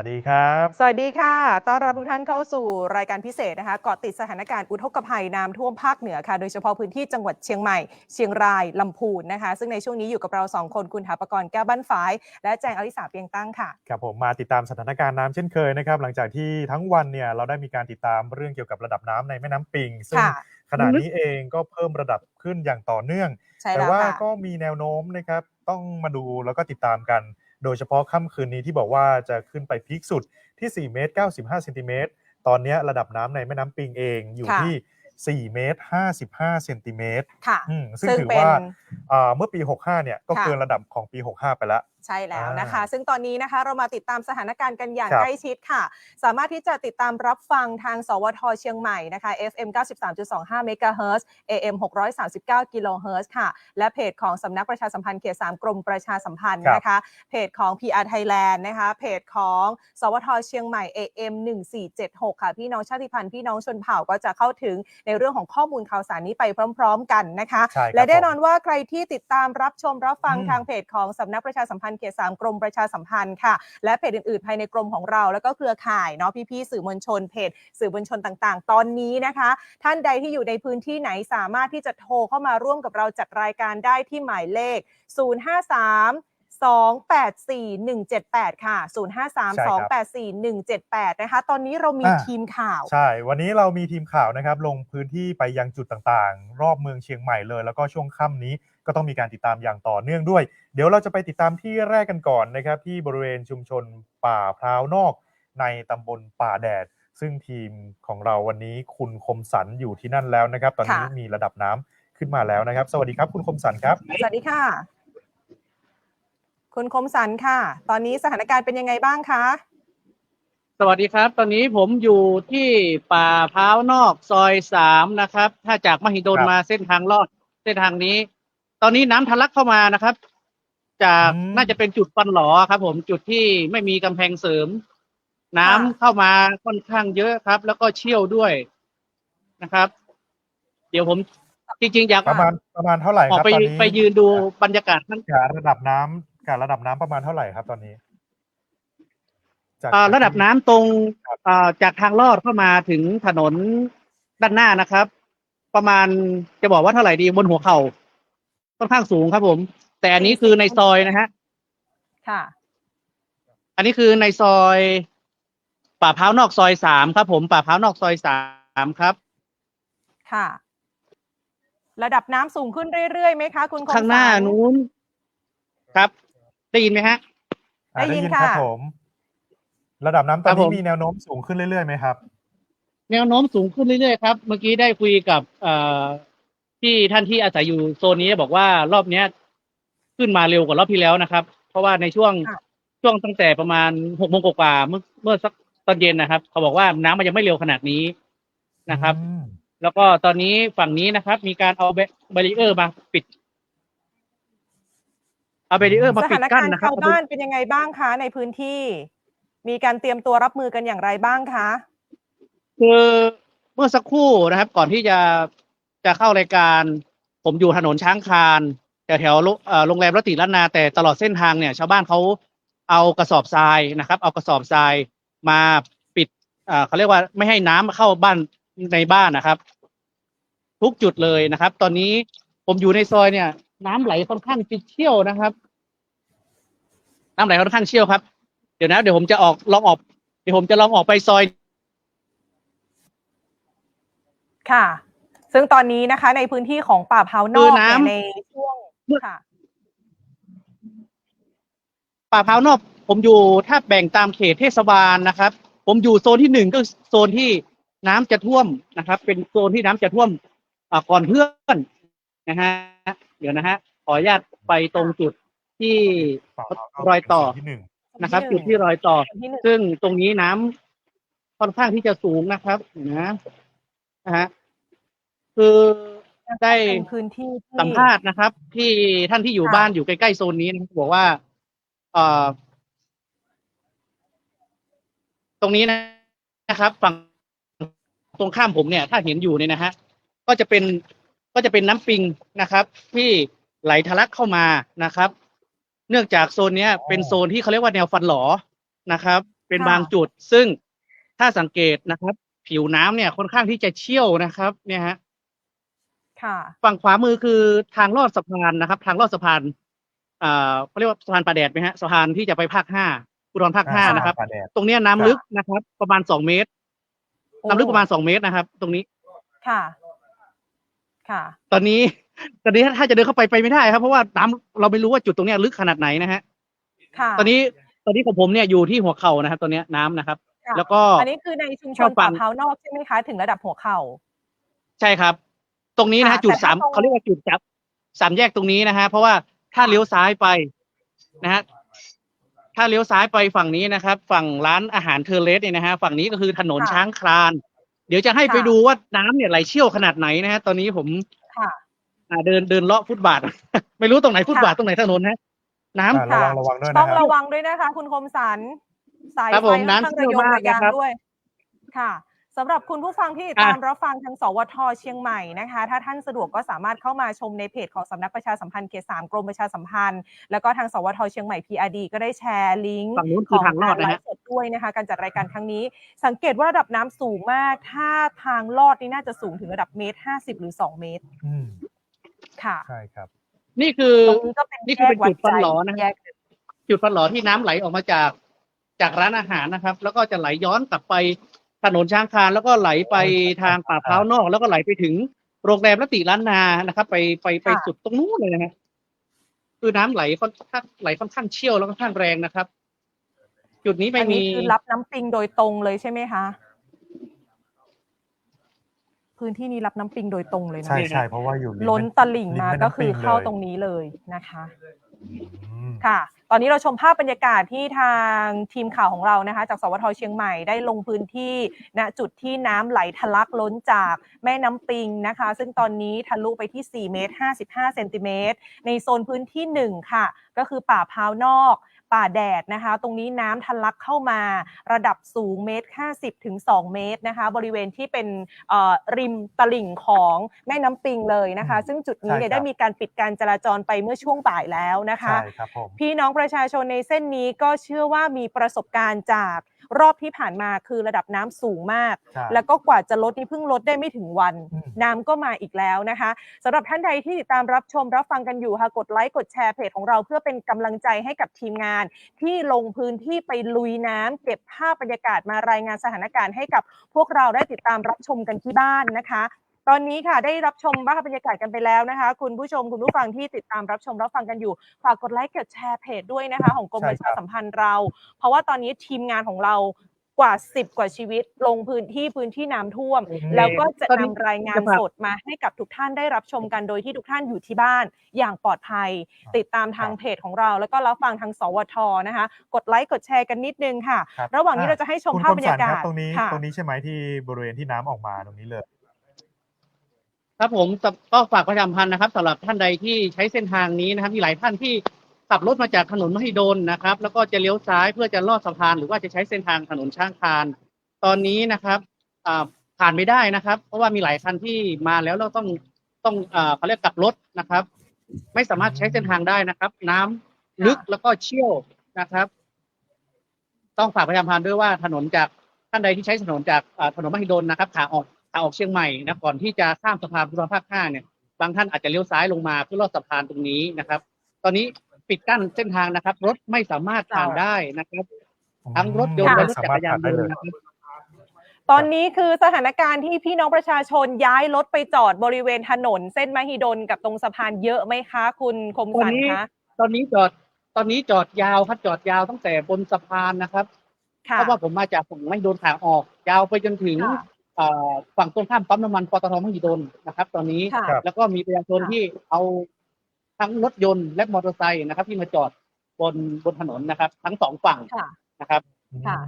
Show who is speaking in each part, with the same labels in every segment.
Speaker 1: วัสดีครับ
Speaker 2: สวัสดีค่ะต้อนรับทุกท่านเข้าสู่รายการพิเศษนะคะเกาะติดสถานการณ์อุทกภัยน้ำท่วมภาคเหนือค่ะโดยเฉพาะพื้นที่จังหวัดเชียงใหม่เชียงรายลำพูนนะคะซึ่งในช่วงนี้อยู่กับเรา2คนคุณถาปกรณ์แก้วบ้านฝายและแจงอลิสาเปียงตั้งค่ะ
Speaker 1: ครับผมมาติดตามสถานการณ์น้ำเช่นเคยนะครับหลังจากที่ทั้งวันเนี่ยเราได้มีการติดตามเรื่องเกี่ยวกับระดับน้ำในแม่น้ำปิงซึ่ง
Speaker 2: ค่ะ
Speaker 1: ขณะนี้เองก็เพิ่มระดับขึ้นอย่างต่อเนื่อง
Speaker 2: ใช่
Speaker 1: แต่ว่า
Speaker 2: แล้วค่ะ
Speaker 1: ก็มีแนวโน้มนะครับต้องมาดูแล้วก็ติดตามกันโดยเฉพาะค่ำคืนนี้ที่บอกว่าจะขึ้นไปพีคสุดที่4เมตร95เซนติเมตรตอนนี้ระดับน้ำในแม่น้ำปิงเองอยู่
Speaker 2: ค่ะ
Speaker 1: ที่4เมตร55เซนติเมตร
Speaker 2: ค่ะ
Speaker 1: ซึ่ง
Speaker 2: ซึ่งเป็น
Speaker 1: ถือว่าเมื่อปี65เนี่ยก็
Speaker 2: ค่ะ
Speaker 1: เกินระดับของปี65ไปแล้ว
Speaker 2: ใช่แล้วนะคะ
Speaker 1: อ่า
Speaker 2: ซึ่งตอนนี้นะคะเรามาติดตามสถานการณ์กันอย่าง
Speaker 1: ครับ
Speaker 2: ใกล้ชิดค่ะ สามารถที่จะติดตามรับฟังทางสวทเชียงใหม่นะคะ FM 93.25 เมกะเฮิรตซ์ AM 639 กิโลเฮิรตซ์ค่ะ และเพจของสำนักประชาสัมพันธ์เขต 3 กรมประชาสัมพันธ์
Speaker 1: ครับ
Speaker 2: นะคะเพจของ PR Thailand นะคะเพจของสวทเชียงใหม่ AM 1476 ค่ะ พี่น้องชาติพันธุ์พี่น้องชนเผ่าก็จะเข้าถึงในเรื่องของข้อมูลข่าวสารนี้ไปพร้อมๆกันนะคะ
Speaker 1: ใช่ค
Speaker 2: และ
Speaker 1: รับผม
Speaker 2: แน่นอนว่าใครที่ติดตามรับชมรับฟัง
Speaker 1: อืม
Speaker 2: ทางเพจของสำนักประชาสัมพันธ์เขต 3 กรมประชาสัมพันธ์ค่ะและเพจอื่นๆภายในกรมของเราแล้วก็เครือข่ายเนาะพี่ๆสื่อมวลชนเพจสื่อมวลชนต่างๆตอนนี้นะคะท่านใดที่อยู่ในพื้นที่ไหนสามารถที่จะโทรเข้ามาร่วมกับเราจัดรายการได้ที่หมายเลข053 284 178ค่ะ053
Speaker 1: ใช่ครับ
Speaker 2: 284 178นะคะตอนนี้เรามีทีมข่าว
Speaker 1: ใช่วันนี้เรามีทีมข่าวนะครับลงพื้นที่ไปยังจุดต่างๆรอบเมืองเชียงใหม่เลยแล้วก็ช่วงค่ำนี้ก็ต้องมีการติดตามอย่างต่อเนื่องด้วยเดี๋ยวเราจะไปติดตามที่แรกกันก่อนนะครับที่บริเวณชุมชนป่าพร้าวนอกในตำบลป่าแดดซึ่งทีมของเราวันนี้คุณคมสันอยู่ที่นั่นแล้วนะครับตอนนี้มีระดับน้ำขึ้นมาแล้วนะครับสวัสดีครับคุณคมสันครับ
Speaker 2: สวัสดีค่ะคุณคมสันค่ะตอนนี้สถานการณ์เป็นยังไงบ้างคะ
Speaker 3: สวัสดีครับตอนนี้ผมอยู่ที่ป่าพร้าวนอกซอย3นะครับถ้าจากมหิดล
Speaker 1: ครับ
Speaker 3: มาเส้นทางลอดเส้นทางนี้ ตอนนี้น้ำทะลักเข้ามานะครับ จาก
Speaker 1: อืม
Speaker 3: น่าจะเป็นจุดฟันหลอครับผมจุดที่ไม่มีกำแพงเสริม น้ำ
Speaker 2: ค่ะ
Speaker 3: เข้ามาค่อนข้างเยอะครับ แล้วก็เชี่ยวด้วยนะครับ เดี๋ยวผมจริงๆอยาก
Speaker 1: ประมาณเท่าไหร่
Speaker 3: ออกไป
Speaker 1: ครับตอนนี้
Speaker 3: ไปยืนดูบรรยากาศข้าง
Speaker 1: กับระดับน้ำประมาณเท่าไหร่ครับตอนนี้จาก
Speaker 3: ระดับ
Speaker 1: ที่
Speaker 3: น้ำตรง
Speaker 1: ครับ
Speaker 3: จากทางลอดเข้ามาถึงถนนด้านหน้านะครับ ประมาณจะบอกว่าเท่าไหร่ดีบนหัวเข่าค่อนข้างสูงครับผม แต่อันนี้คือในซอยนะฮะ
Speaker 2: ค่ะ
Speaker 3: อันนี้คือในซอยป่าพร้าวนอกซอย3ครับผมป่าพร้าวนอกซอย3ครับ
Speaker 2: ค่ะระดับน้ำสูงขึ้นเรื่อยๆไหมคะคุณคมสัน
Speaker 3: ข้างหน้านู้นครับ ได้ยินไหมฮะ
Speaker 2: ได้ยิน
Speaker 1: ครั
Speaker 2: ค่ะ
Speaker 1: บผมระดับน้ำตอนนี้
Speaker 3: ครับผม
Speaker 1: มีแนวโน้มสูงขึ้นเรื่อยๆไหมครับ
Speaker 3: แนวโน้มสูงขึ้นเรื่อยๆครับเมื่อกี้ได้คุยกับที่ท่านที่อาศัยอยู่โซนนี้บอกว่ารอบเนี้ยขึ้นมาเร็วกว่ารอบที่แล้วนะครับ เพราะว่าในช่วงตั้งแต่ประมาณ6 โมงกว่าๆเมื่อสักตอนเย็นนะครับเขาบอกว่าน้ำมันยังไม่เร็วขนาดนี้นะครับ
Speaker 1: อืม
Speaker 3: แล้วก็ตอนนี้ฝั่งนี้นะครับ มีการเอาแบรีเออร์มาปิดเอาแบรีเออร์มา
Speaker 2: ส
Speaker 3: ปิดกั้น
Speaker 2: ถานการณ์
Speaker 3: นะครับ
Speaker 2: ชาวบ้านเป็นยังไงบ้างคะในพื้นที่ มีการเตรียมตัวรับมือกันอย่างไรบ้างคะ
Speaker 3: คือเมื่อสักครู่นะครับ ก่อนที่จะเข้ารายการ ผมอยู่ถนนช้างคานแถวโรงแรมรัตติรัตนาแต่ตลอดเส้นทางเนี่ยชาวบ้านเขาเอากระสอบทรายนะครับ เอากระสอบทรายมาปิดเขาเรียกว่าไม่ให้น้ำเข้าบ้านในบ้านนะครับ ทุกจุดเลยนะครับ ตอนนี้ผมอยู่ในซอยเนี่ย น้ำไหลค่อนข้างเชี่ยวนะครับน้ำไหลค่อนข้างเชี่ยวครับเดี๋ยวผมจะลองออกไปซอย
Speaker 2: ค่ะ ซึ่งตอนนี้นะคะในพื้นที่ของป่าพร้าวนอกเนี่ยในช่วงค่ะ
Speaker 3: ป่าพร้าวนอกผมอยู่ถ้าแบ่งตามเขตเทศบาลนะครับ ผมอยู่โซนที่1ก็โซนที่น้ำจะท่วมนะครับ เป็นโซนที่น้ำจะท่วมก่อนเพื่อนนะฮะเดี๋ยวนะฮะขออนุญาตไปตรงจุดที่รอยต่อ
Speaker 1: ที่หนึ่ง
Speaker 3: นะครับ จุดที่รอยต่อ ซึ่งตรงนี้น้ำค่อนข้างที่จะสูงนะครับนะฮะคือได้
Speaker 2: เป็นพื้นที่ที่
Speaker 3: สัมภาษณ์นะครับ ที่ท่านที่อยู่บ้านอยู่ใกล้ๆโซนนี้นะครับบอกว่าตรงนี้นะครับฝั่งตรงข้ามผมเนี่ย ถ้าเห็นอยู่เนี่ยนะฮะก็จะเป็นน้ำปิงนะครับ ที่ไหลทะลักเข้ามานะครับ เนื่องจากโซนเนี้ยเป็นโซนที่เขาเรียกว่าแนวฟันหลอนะครับ เป็น
Speaker 2: ค่ะ
Speaker 3: บางจุด ซึ่งถ้าสังเกตนะครับ ผิวน้ำเนี่ยค่อนข้างที่จะเชี่ยวนะครับ เนี่ยฮะ
Speaker 2: ค่ะ
Speaker 3: ฝั่งขวามือคือทางลอดสะพานนะครับ ทางลอดสะพานเขาเรียกว่าสะพานป่าแดดไหมฮะสะพานที่จะไปภาค5อุดรภาค5
Speaker 1: สะ
Speaker 3: นะ
Speaker 1: พา
Speaker 3: คน รับ
Speaker 1: ป่าแดด
Speaker 3: ตรงเนี้ยน้ำลึกนะครับ ประมาณ2 เมตร
Speaker 2: โอ้
Speaker 3: น้ำลึกประมาณ2 เมตรนะครับ ตรงนี้
Speaker 2: ค่ะ ค่ะ
Speaker 3: ตอนนี้ถ้าจะเดินเข้าไปไม่ได้ครับ เพราะว่าน้ำเราไม่รู้ว่าจุดตรงเนี้ยลึกขนาดไหนนะฮะ
Speaker 2: ค่ะ
Speaker 3: ตอนนี้ของผมเนี่ยอยู่ที่หัวเข่านะครับ ตอนเนี้ยน้ำนะครับ
Speaker 2: ค่ะ
Speaker 3: แล้วก็
Speaker 2: อันนี้คือในชุมช
Speaker 3: ถ้าน ฝั่
Speaker 2: ป่าง พร้าวนอกใช่ไหมคะ ถึงระดับหัวเข่า
Speaker 3: ใช่ครับ ตรงนี้นะ
Speaker 2: ค่ะ
Speaker 3: ฮะ จุด
Speaker 2: แต่ถ้าตรง
Speaker 3: 3เขาเรียกว่าจุด3แยกตรงนี้นะฮะ เพราะว่าถ้าเลี้ยวซ้ายไปนะฮะ ถ้าเลี้ยวซ้ายไปฝั่งนี้นะครับ ฝั่งร้านอาหารเทอร์เลสเนี่ยนะฮะ ฝั่งนี้ก็คือถนน
Speaker 2: ค่ะ
Speaker 3: ช้างคลาน เดี๋ยวจะให้ไป
Speaker 2: ค่ะ
Speaker 3: ดูว่าน้ำเนี่ยไหลเชี่ยวขนาดไหนนะฮะ ตอนนี้ผม
Speaker 2: ค่ะ
Speaker 3: เดินเลาะฟุตบาท ไม่รู้ตรงไหนฟุต
Speaker 2: ค่ะ
Speaker 3: บาทตรงไหนถนนนะ น้ำ
Speaker 1: ระ
Speaker 2: ค่ะ
Speaker 1: วังด้วย
Speaker 2: ต้อ
Speaker 1: นะ
Speaker 2: ง
Speaker 1: ครับ
Speaker 2: ระวังด้วยนะคะ คุณคมสันต์ สาย
Speaker 3: ครับ
Speaker 2: ไฟ
Speaker 3: ผม
Speaker 2: ค่อนข้าง
Speaker 3: น้ำเชี่
Speaker 2: ระ
Speaker 3: ยวย
Speaker 2: ง
Speaker 3: มาก
Speaker 2: ระยา
Speaker 3: นะ
Speaker 2: ง
Speaker 3: ครับ
Speaker 2: ด้วย ค่ะสำหรับคุณผู้ฟังที่ติดตามรับฟังทางสวทเชียงใหม่นะคะ ถ้าท่านสะดวกก็สามารถเข้ามาชมในเพจของสำนักประชาสัมพันธ์เขต 3 กรมประชาสัมพันธ์ แล้วก็ทางสวทเชียงใหม่ PRD ก็ได้แชร์ลิงก์
Speaker 3: ฝั่งนู้น
Speaker 2: ข
Speaker 3: คือ
Speaker 2: อง
Speaker 3: ทางลอด
Speaker 2: ไล
Speaker 3: นะฮะ
Speaker 2: ฟ์สดด้วยนะคะ การจัดรายการครั้งนี้ สังเกตว่าระดับน้ำสูงมาก ถ้าทางลอดนี่น่าจะสูงถึงระดับ1.50 หรือ 2 เมตร
Speaker 1: อืม
Speaker 2: ค่ะ
Speaker 1: ใช่ครับ
Speaker 3: นี่คือ
Speaker 2: ตรงนี้ก็เป็น
Speaker 3: นี่
Speaker 2: แย
Speaker 3: คือเป็
Speaker 2: ก
Speaker 3: น
Speaker 2: วั
Speaker 3: จุ
Speaker 2: ด
Speaker 3: ด
Speaker 2: ใจ
Speaker 3: ฟันหลอนะ
Speaker 2: แย
Speaker 3: ฮะ
Speaker 2: ก
Speaker 3: จุดฟันหลอที่น้ำไหลออกมาจากร้านอาหารนะครับ แล้วก็จะไหลย้อนกลับไปถนนช้างคลาน แล้วก็ไหลไปทางป่าพร้าวนอก แล้วก็ไหลไปถึงโรงแรมรัตติล้านนานะครับ ไป
Speaker 2: ค่ะ
Speaker 3: สุดตรงนู้นเลยนะฮะ คือน้ำไหลค่อนข้างเชี่ยวแล้วก็ค่อนข้างแรงนะครับ จุดนี้
Speaker 2: อั
Speaker 3: ไม่
Speaker 2: นนี้
Speaker 3: มี
Speaker 2: คือรับน้ำปิงโดยตรงเลยใช่ไหมคะ พื้นที่นี้รับน้ำปิงโดยตรงเลย
Speaker 1: ใช่
Speaker 2: นะ
Speaker 1: ใช่เพราะว่าอยู่ริม
Speaker 2: ล้นตลิ่ง
Speaker 1: ริ
Speaker 2: มา
Speaker 1: แม่
Speaker 2: ก็
Speaker 1: น้ำ
Speaker 2: คื
Speaker 1: ปิ
Speaker 2: อง เข้า
Speaker 1: เลย
Speaker 2: ตรงนี้เลยนะคะ
Speaker 1: อืม
Speaker 2: ค่ะ ตอนนี้เราชมภาพบรรยากาศที่ทางทีมข่าวของเรานะคะ จากสวทเชียงใหม่ได้ลงพื้นที่ณจุดที่น้ำไหลทะลักล้นจากแม่น้ำปิงนะคะ ซึ่งตอนนี้ทะลุไปที่ 4 เมตร 55 เซนติเมตร ในโซนพื้นที่ 1 ค่ะ ก็คือป่าพร้าวนอก ป่าแดดนะคะ ตรงนี้น้ำทะลักเข้ามาระดับสูง1.50 ถึง 2 เมตรนะคะ บริเวณที่เป็นริมตลิ่งของแม่น้ำปิงเลยนะคะ ซึ่งจุดนี้เนี่ย
Speaker 1: ใช่ครับ
Speaker 2: ได้มีการปิดการจราจรไปเมื่อช่วงบ่ายแล้วนะคะ
Speaker 1: ใช่ครับผม
Speaker 2: พี่น้องประชาชนในเส้นนี้ก็เชื่อว่ามีประสบการณ์จากรอบที่ผ่านมาคือระดับน้ำสูงมาก
Speaker 1: ใช่
Speaker 2: แล้วก็กว่าจะลดนี่เพิ่งลดได้ไม่ถึงวัน
Speaker 1: อืม
Speaker 2: น้ำก็มาอีกแล้วนะคะสำหรับท่านใดที่ติดตามรับชมรับฟังกันอยู่ค่ะกดไลค์กดแชร์เพจของเราเพื่อเป็นกำลังใจให้กับทีมงาน ที่ลงพื้นที่ไปลุยน้ำเก็บภาพบรรยากาศมารายงานสถานการณ์ให้กับพวกเราได้ติดตามรับชมกันที่บ้านนะคะ ตอนนี้ค่ะได้รับชมภาพบรรยากาศกันไปแล้วนะคะ คุณผู้ชมคุณผู้ฟังที่ติดตามรับชมรับฟังกันอยู่ฝากกดไลค์กดแชร์เพจด้วยนะคะ ของกรมประชาสัมพันธ์เรา เพราะว่าตอนนี้ทีมงานของเรากว่า10 กว่าชีวิตลงพื้นที่น้ำท่วม แล้วก็จะ
Speaker 3: ตอนนี้
Speaker 2: นำรายงานสดมาให้กับทุกท่านได้รับชมกันโดยที่ทุกท่านอยู่ที่บ้านอย่างปลอดภัย ติดตามทางเพจของเรา แล้วก็รับฟังทางสวทนะคะ กดไลค์กดแชร์กันนิดนึงค่ะ
Speaker 1: ครับ
Speaker 2: ระหว่างนี้เราจะให้ชม
Speaker 1: คุณ
Speaker 2: ภาพ
Speaker 1: ค
Speaker 2: บ
Speaker 1: ม
Speaker 2: รร
Speaker 1: สั
Speaker 2: ยาน กา
Speaker 1: ครับ
Speaker 2: ศ
Speaker 1: ตรงนี้
Speaker 2: ค่ะ
Speaker 1: ตรงนี้ใช่ไหมที่บริเวณที่น้ำออกมาตรงนี้เลย
Speaker 3: ครับผมก็ฝากประชาสัมพันธ์นะครับสำหรับท่านใดที่ใช้เส้นทางนี้นะครับ มีหลายท่านที่ขับรถมาจากถนนมหิดลนะครับ แล้วก็จะเลี้ยวซ้ายเพื่อจะลอดสะพานหรือว่าจะใช้เส้นทางถนนช้างคลานตอนนี้นะครับผ่านไม่ได้นะครับ เพราะว่ามีหลายคันที่มาแล้วเราต้องเขาเรียกกลับรถนะครับ ไม่สามารถใช้เส้นทางได้นะครับ น้ำลึกแล้วก็เชี่ยวนะครับ ต้องฝากประชาสัมพันธ์ด้วยว่าถนนจากท่านใดที่ใช้ถนนจากถนนมหิดลนะครับขาออกเชียงใหม่นะก่อนที่จะข้ามสะพานภูธรภาค 5เนี่ยบางท่านอาจจะเลี้ยวซ้ายลงมาเพื่อลอดสะพานตรงนี้นะครับ ตอนนี้ปิดกั้นเส้นทางนะครับ รถไม่สามารถผ่านได้นะครับ ทั้งรถยนต์และรถจักรยานยนต์นะครับ
Speaker 2: ตอนนี้คือสถานการณ์ที่พี่น้องประชาชนย้ายรถไปจอดบริเวณถนนเส้นมหิดลกับตรงสะพานเยอะไหมคะคุณคมสันคะ
Speaker 3: ตอนนี้จอดยาวครับจอดยาวตั้งแต่บนสะพานนะครับ
Speaker 2: ค่ะ
Speaker 3: เพราะว่าผมมาจากฝั่งมหิดลขาออกยาวไปจนถึง
Speaker 2: ค่ะ
Speaker 3: ฝั่งตรงข้ามปั๊มน้ำมันปตทมหิดลนะครับ ตอนนี้
Speaker 2: ค่ะ
Speaker 3: แล้วก็มีประชาชน
Speaker 2: ค่ะ
Speaker 3: ที่เอาทั้งรถยนต์และมอเตอร์ไซค์นะครับ ที่มาจอดบนถนนนะครับ ทั้งสองฝั่ง
Speaker 2: ค่ะ
Speaker 3: นะครับ
Speaker 2: ค่ะ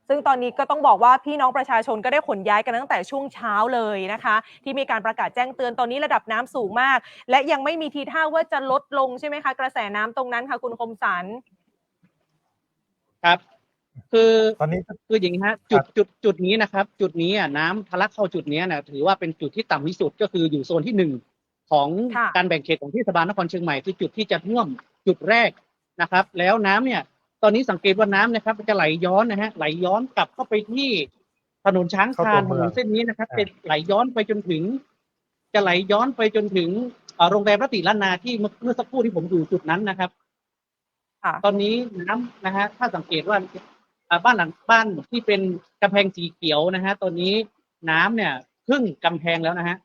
Speaker 2: ซึ่งตอนนี้ก็ต้องบอกว่าพี่น้องประชาชนก็ได้ขนย้ายกันตั้งแต่ช่วงเช้าเลยนะคะ ที่มีการประกาศแจ้งเตือนตอนนี้ระดับน้ำสูงมาก และยังไม่มีทีท่าว่าจะลดลงใช่ไหมคะกระแสน้ำตรงนั้นค่ะคุณคมสัน
Speaker 3: ครับ คือ
Speaker 1: ตอนนี้
Speaker 3: คืออย่างนี้ฮะจุดนี้นะครับ จุดนี้น้ำทะลักเข้าจุดนี้นะถือว่าเป็นจุดที่ต่ำที่สุดก็คืออยู่โซนที่ 1ของ
Speaker 2: ค่ะ
Speaker 3: การแบ่งเขตของเทศบาลนครเชียงใหม่คือจุดที่จะท่วมจุดแรกนะครับ แล้วน้ำเนี่ย ตอนนี้สังเกตว่าน้ำนะครับมันจะไหลย้อนนะฮะไหลย้อนกลับเข้าไปที่ถนนช้าง
Speaker 1: เข้า
Speaker 3: คา
Speaker 1: ตั
Speaker 3: น
Speaker 1: ว
Speaker 3: ถ
Speaker 1: เมื
Speaker 3: น
Speaker 1: อง
Speaker 3: นเส้นนี้นะครับ
Speaker 1: อ่า
Speaker 3: เป็นไหลย้อนไปจนถึง จะไหลย้อนไปจนถึงโรงแรมรติล้านนาที่เมื่อสักครู่ที่ผมอยู่จุดนั้นนะครับ
Speaker 2: ค่ะ
Speaker 3: ตอนนี้น้ำนะฮะถ้าสังเกตว่าบ้านที่เป็นกำแพงสีเขียวนะฮะตอนนี้น้ำเนี่ยครึ่งกำแพงแล้วนะฮะ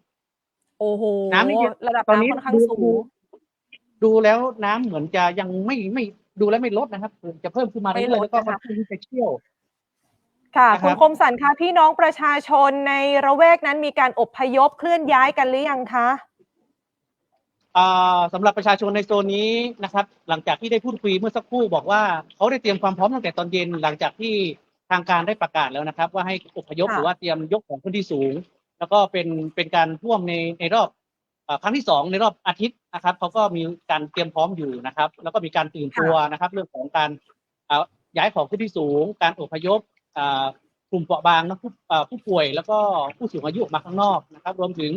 Speaker 2: โอ้โห
Speaker 3: น้ำนี่
Speaker 2: ระดับ
Speaker 3: ตอน
Speaker 2: น้ำ
Speaker 3: นี้
Speaker 2: ค่อนข้าง
Speaker 3: ดู
Speaker 2: สู
Speaker 3: ดู
Speaker 2: ง
Speaker 3: ดูแล้วน้ำเหมือนจะยังไม่ดูแล้วไม่ลดนะครับจะเพิ่มขึ้นมา
Speaker 2: ไม่
Speaker 3: เรื่อยๆ
Speaker 2: ล
Speaker 3: แล้
Speaker 2: ด
Speaker 3: วก็
Speaker 2: นะ
Speaker 3: ค่อน
Speaker 2: คะ
Speaker 3: ข้างที่จะเชี่ยว
Speaker 2: ค่ะ
Speaker 3: นะ
Speaker 2: คุ
Speaker 3: ค
Speaker 2: ณ
Speaker 3: รับ
Speaker 2: คมสันต์คะพี่น้องประชาชนในละแวกนั้นมีการอพยพเคลื่อนย้ายกันหรือยังคะ?
Speaker 3: สำหรับประชาชนในโซนนี้นะครับ หลังจากที่ได้พูดคุยเมื่อสักครู่บอกว่าเขาได้เตรียมความพร้อมตั้งแต่ตอนเย็นหลังจากที่ทางการได้ประกาศแล้วนะครับ ว่าให้อพยพ
Speaker 2: ค่
Speaker 3: หรือว่าเตรียมยกของพื้นที่สูง แล้วก็เป็นการท่วมในรอบครั้งที่2ในรอบอาทิตย์นะครับเขาก็มีการเตรียมพร้อมอยู่นะครับ แล้วก็มีการตื่น
Speaker 2: ค่
Speaker 3: ตัวนะครับ เรื่องของการย้ายของพื้นที่สูง การอพยพกลุ่มเปราะบางและผู้ป่วยแล้วก็ผู้สูงอายุออกมาข้างนอกนะครับ รวมถึง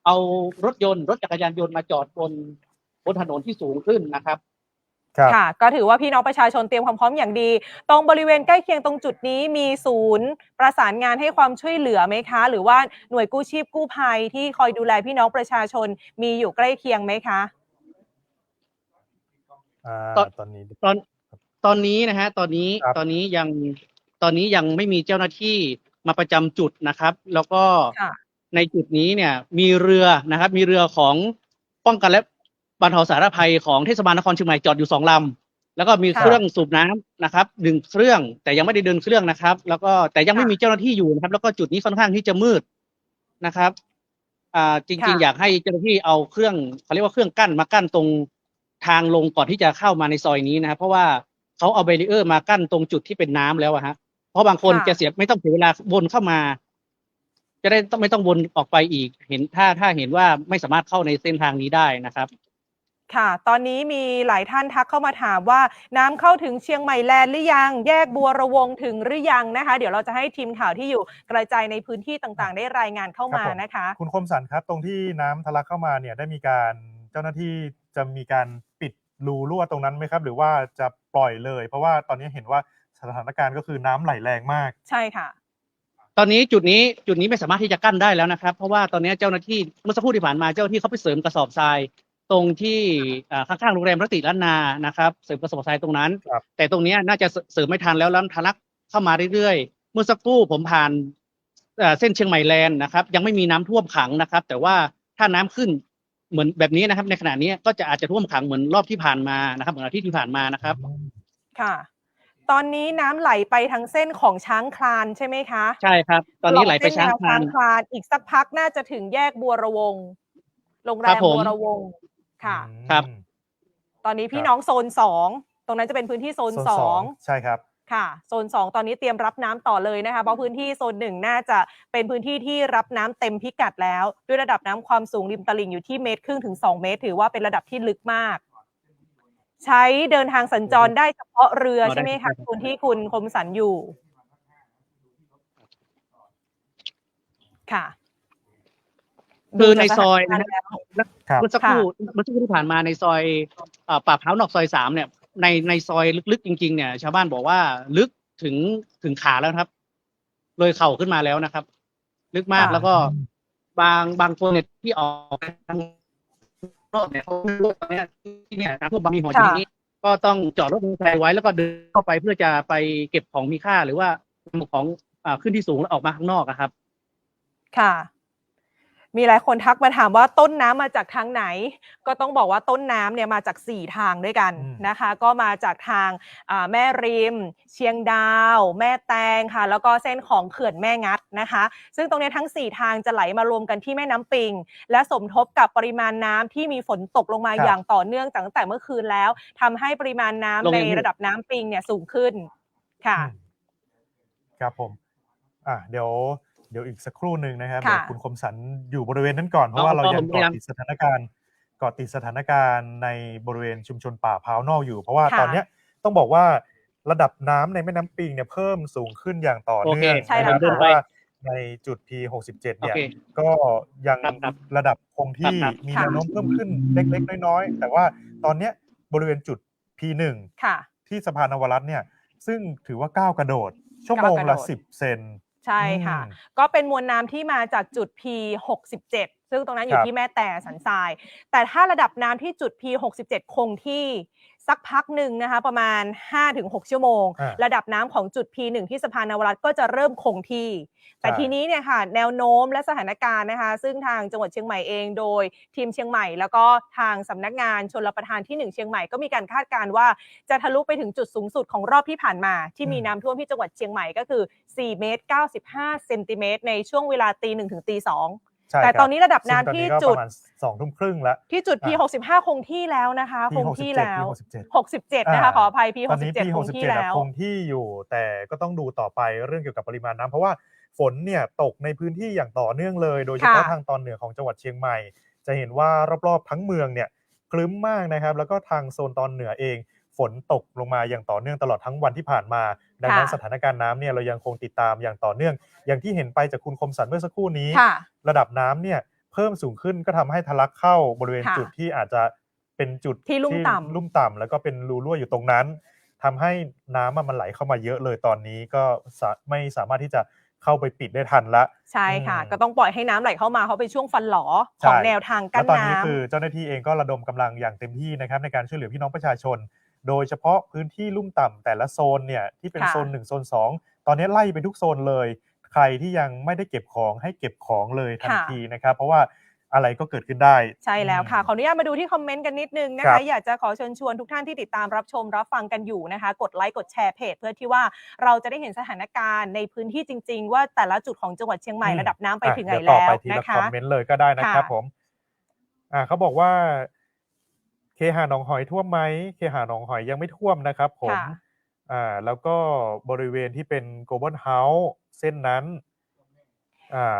Speaker 3: เอารถจักรยานยนต์มาจอดบนถนนที่สูงขึ้นนะครับ
Speaker 1: ครับ
Speaker 2: ค่ะ ก็ถือว่าพี่น้องประชาชนเตรียมความพร้อมอย่างดี ตรงบริเวณใกล้เคียงตรงจุดนี้มีศูนย์ประสานงานให้ความช่วยเหลือไหมคะ หรือว่าหน่วยกู้ชีพกู้ภัยที่คอยดูแลพี่น้องประชาชนมีอยู่ใกล้เคียงไหมคะ?
Speaker 1: ตอนนี้
Speaker 3: ตอนนี้นะฮะ ตอนนี้
Speaker 1: ครับ
Speaker 3: ตอนนี้ยังไม่มีเจ้าหน้าที่มาประจำจุดนะครับ แล้วก็
Speaker 2: ค่ะ
Speaker 3: ในจุดนี้เนี่ยมีเรือนะครับ มีเรือของป้องกันและบรรเทาสาธารณภัยของเทศบาลนครเชียงใหม่จอดอยู่2 ลำ แล้วก็มี
Speaker 2: ค่
Speaker 3: เครื่องสูบน้ำนะครับ1 เครื่อง แต่ยังไม่ได้เดินเครื่องนะครับ แล้วก็แต่ยังไม่
Speaker 2: ค่ะ
Speaker 3: มีเจ้าหน้าที่อยู่นะครับ แล้วก็จุดนี้ค่อนข้างที่จะมืดนะครับ จ
Speaker 2: ค่
Speaker 3: ริง ๆ
Speaker 2: ะ
Speaker 3: อยากให้เจ้าหน้าที่เอาเครื่องเขาเรียกว่าเครื่องกั้นมากั้นตรงทางลงก่อนที่จะเข้ามาในซอยนี้นะครับ เพราะว่าเขาเอา แบรีเออร์ มากั้นตรงจุดที่เป็นน้ำแล้วอะครับ เพราะบางคน
Speaker 2: ค่ะ
Speaker 3: จะไม่ต้องเสียเวลาวนเข้ามา จะได้ไม่ต้องวนออกไปอีก ถ้าเห็นว่าไม่สามารถเข้าในเส้นทางนี้ได้นะครับ
Speaker 2: ค่ะ ตอนนี้มีหลายท่านทักเข้ามาถามว่าน้ำเข้าถึงเชียงใหม่แลนด์หรือยัง? แยกบัวระวงถึงหรือยังนะคะ? เดี๋ยวเราจะให้ทีมข่าวที่อยู่กระจายในพื้นที่ต่าง ๆ ได้รายงานเข้า
Speaker 1: ครับ
Speaker 2: มา
Speaker 1: ผม
Speaker 2: นะคะ
Speaker 1: คุณคมสันต์ครับ ตรงที่น้ำทะลักเข้ามาเนี่ยได้มีการเจ้าหน้าที่จะมีการปิดรูรั่วตรงนั้นไหมครับ? หรือว่าจะปล่อยเลย? เพราะว่าตอนนี้เห็นว่าสถานการณ์ก็คือน้ำไหลแรงมาก
Speaker 2: ใช่ค่ะ
Speaker 3: ตอนนี้จุดนี้ไม่สามารถที่จะกั้นได้แล้วนะครับ เพราะว่าตอนนี้เจ้าหน้าที่เมื่อสักครู่ที่ผ่านมาเจ้าหน้าที่เขาไปเสริมกระสอบทรายตรงที่ข้างๆโรงแรมรติล้านนานะครับ เสริมกระสอบทรายตรงนั้น
Speaker 1: ครับ
Speaker 3: แต่ตรงเนี้ยน่าจะเสริมไม่ทันแล้วทะลักเข้ามาเรื่อยๆ เมื่อสักครู่ผมผ่านเส้นเชียงใหม่แลนด์นะครับ ยังไม่มีน้ำท่วมขังนะครับ แต่ว่าถ้าน้ำขึ้นเหมือนแบบนี้นะครับ ในขณะนี้ก็จะอาจจะท่วมขังเหมือนรอบที่ผ่านมานะครับ เหมือนอาทิตย์ที่ผ่านมานะครับ
Speaker 2: ค่ะ ตอนนี้น้ำไหลไปทางเส้นของช้างคลานใช่ไหมคะ?
Speaker 3: ใช่ครับ ตอนนี้ไหลไปช้างคลาน
Speaker 2: ตลอดเส้นแนวช้างคลาน อีกสักพักน่าจะถึงแยกบัวระวง โรงแร
Speaker 3: ครับ
Speaker 2: ม
Speaker 3: ผ
Speaker 2: บั
Speaker 3: ม
Speaker 2: วระวง ค่ะ
Speaker 3: ครับ
Speaker 2: ตอนนี้พี่
Speaker 1: ครับ
Speaker 2: น้องโซน 2 ตรงนั้นจะเป็นพื้นที่โซน
Speaker 1: โซน 2 ใช่ครับ
Speaker 2: 2 ค่ะ โซน 2 ตอนนี้เตรียมรับน้ำต่อเลยนะคะ เพราะพื้นที่โซน 1 น่าจะเป็นพื้นที่ที่รับน้ำเต็มพิกัดแล้ว ด้วยระดับน้ำความสูงริมตลิ่งอยู่ที่ 1.5 เมตรถึง 2 เมตร ถือว่าเป็นระดับที่ลึกมาก ใช้เดินทางสัญจรได้เฉพาะเรือใช่ไหมคะ? คุณที่คุณคมสันต์อยู่ ค่ะ
Speaker 3: คือในซอยนะ
Speaker 1: ครับ
Speaker 3: เมื่อสักครู่ที่ผ่านมาในซอยป่าพร้าวนอกซอย 3 เนี่ย ในซอยลึกๆจริง ๆ เนี่ย ชาวบ้านบอกว่าลึกถึงขาแล้วนะครับ เลยเข่าขึ้นมาแล้วนะครับ ลึกมาก
Speaker 2: ค่ะ
Speaker 3: แล้วก็บางคนเนี่ยที่ออกไปข้างนอกเนี่ยเขาไม่รู้ว่าตอนเนี้ยที่เนี่ยน้ำท่วมบางมีหัวอยู่นี้ ก็ต้องจอดรถมอเตอร์ไซค์ไว้ แล้วก็เดินเข้าไปเพื่อจะไปเก็บของมีค่า หรือว่าของขึ้นที่สูงแล้วออกมาข้างนอกอะครับ
Speaker 2: ค่ะ มีหลายคนทักมาถามว่าต้นน้ำมาจากทางไหน? ก็ต้องบอกว่าต้นน้ำเนี่ยมาจาก 4 ทางด้วยกันนะคะ ก็มาจากทางแม่ริม เชียงดาว แม่แตงค่ะ แล้วก็เส้นของเขื่อนแม่งัดนะคะ ซึ่งตรงนี้ทั้ง 4 ทางจะไหลมารวมกันที่แม่น้ำปิง และสมทบกับปริมาณน้ำที่มีฝนตกลงมา
Speaker 1: ครับ
Speaker 2: อย่างต่อเนื่องตั้งแต่เมื่อคืนแล้ว ทำให้ปริมาณน้ำในระดับน้ำปิงเนี่ยสูงขึ้น ค่ะ
Speaker 1: ครับผม เดี๋ยวอีกสักครู่หนึ่งนะครับ
Speaker 2: ค่ะ
Speaker 1: เดี๋ยวคุณคมสันต์อยู่บริเวณนั้นก่อน เพราะว่าเรายังเกาะติดสถานการณ์ในบริเวณชุมชนป่าพร้าวนอกอยู่ เพราะว่า
Speaker 2: ค่ะ
Speaker 1: ตอนเนี้ยต้องบอกว่าระดับน้ำในแม่น้ำปิงเนี่ยเพิ่มสูงขึ้นอย่างต่อ
Speaker 3: โอ
Speaker 1: เนื่
Speaker 3: เค
Speaker 1: อง
Speaker 2: ใช่
Speaker 1: นะ
Speaker 2: แล้
Speaker 1: คว รับ
Speaker 2: ค่ะ
Speaker 1: เพราะว่าในจุด P67
Speaker 3: โอ
Speaker 1: เนี่ย
Speaker 3: เค
Speaker 1: ก็ยัง
Speaker 3: ครับ
Speaker 1: ระดับคงที่
Speaker 3: ครับ
Speaker 1: มี
Speaker 2: ค่ะ
Speaker 1: แนวโน้มเพิ่มขึ้นเล็ก ๆ น้อย ๆ แต่ว่าตอนเนี้ยบริเวณจุด P1
Speaker 2: ค่ะ
Speaker 1: ที่สะพานนวรัตน์เนี่ยซึ่งถือว่าก้าวกระโดดชั่วโมงละ10 เซน
Speaker 2: ใช่ค่ะก็เป็นมวลน้ำที่มาจากจุด P67 ซึ่งตรงนั้นอยู่ที่แม่แต่สันทรายแต่ถ้าระดับน้ำที่จุด P67 คงที่สักพักหนึ่งนะคะประมาณ 5-6 ชั่วโมงระดับน้ำของจุด P1 ที่สะพานนวรัตน์ก็จะเริ่มคงที่แต่ทีนี้เนี่ยค่ะแนวโน้มและสถานการณ์นะคะซึ่งทางจังหวัดเชียงใหม่เองโดยทีมเชียงใหม่แล้วก็ทางสำนักงานชลประทานที่1เชียงใหม่ก็มีการคาดการณ์ว่าจะทะลุไปถึงจุดสูงสุดของรอบที่ผ่านมาที่มีน้ำท่วมที่จังหวัดเชียงใหม่ก็คือ4 เมตร 95 เซนติเมตรในช่วงเวลาตี 1 ถึงตี 2แต่ตอนนี้ระดับน้ำที่จุด
Speaker 1: 2 ทุ่มครึ่งแล้ว
Speaker 2: ที่จุด P65 คงที่แล้วนะคะคงที่แล้ว67นะคะขออภัย P67 คงที่แล้ว
Speaker 1: คงที่อยู่แต่ก็ต้องดูต่อไปเรื่องเกี่ยวกับปริมาณน้ำเพราะว่าฝนเนี่ยตกในพื้นที่อย่างต่อเนื่องเลยโดยเฉพาะทางตอนเหนือของจังหวัดเชียงใหม่จะเห็นว่ารอบๆทั้งเมืองเนี่ยครึ้มมากนะครับแล้วก็ทางโซนตอนเหนือเองฝนตกลงมาอย่างต่อเนื่องตลอดทั้งวันที่ผ่านมาดังนั้นสถานการณ์น้ำเนี่ยเรายังคงติดตามอย่างต่อเนื่องอย่างที่เห็นไปจากคุณคมสันเมื่อสักครู่นี้ระดับน้ำเนี่ยเพิ่มสูงขึ้นก็ทำให้ทะลักเข้าบริเวณจุดที่อาจจะเป็นจุด
Speaker 2: ที่ลุ่ม
Speaker 1: ต่ำแล้วก็เป็นรูรั่วอยู่ตรงนั้นทำให้น้ำมันไหลเข้ามาเยอะเลยตอนนี้ก็ไม่สามารถที่จะเข้าไปปิดได้ทันละ
Speaker 2: ใช่ค่ะก็ต้องปล่อยให้น้ำไหลเข้ามาเขาเป็นช่วงฟันหลอของแนวทางกั้นน้ำ
Speaker 1: แล้วตอนนี้คือเจ้าหน้าที่เองก็ระดมกำลังอย่างเต็มที่นะครับในการช่วยเหลือพี่น้องประชาชนโดยเฉพาะพื้นที่ลุ่มต่ำแต่ละโซนเนี่ยที่เป็นโซน1โซน2ตอนนี้ไล่ไปทุกโซนเลยใครที่ยังไม่ได้เก็บของให้เก็บของเลยทันทีนะครับเพราะว่าอะไรก็เกิดขึ้นได้
Speaker 2: ใช่แล้วค่ะขออนุญาตมาดูที่คอมเมนต์กันนิดนึงนะคะอยากจะขอเชิญชวนทุกท่านที่ติดตามรับชมรับฟังกันอยู่นะคะกดไลค์กดแชร์เพจเพื่อที่ว่าเราจะได้เห็นสถานการณ์ในพื้นที่จริงๆว่าแต่ละจุดของจังหวัดเชียงใหม่ระดับน้ำไปถึงไหนแล้ว
Speaker 1: นะคะคอมเมนต์เลยก็ได้นะครับผมเขาบอกว่าเคหะหนองหอยท่วมไหมเคหะหนองหอยยังไม่ท่วมนะครับผมแล้วก็บริเวณที่เป็นโกลบอลเฮาส์เส้นนั้น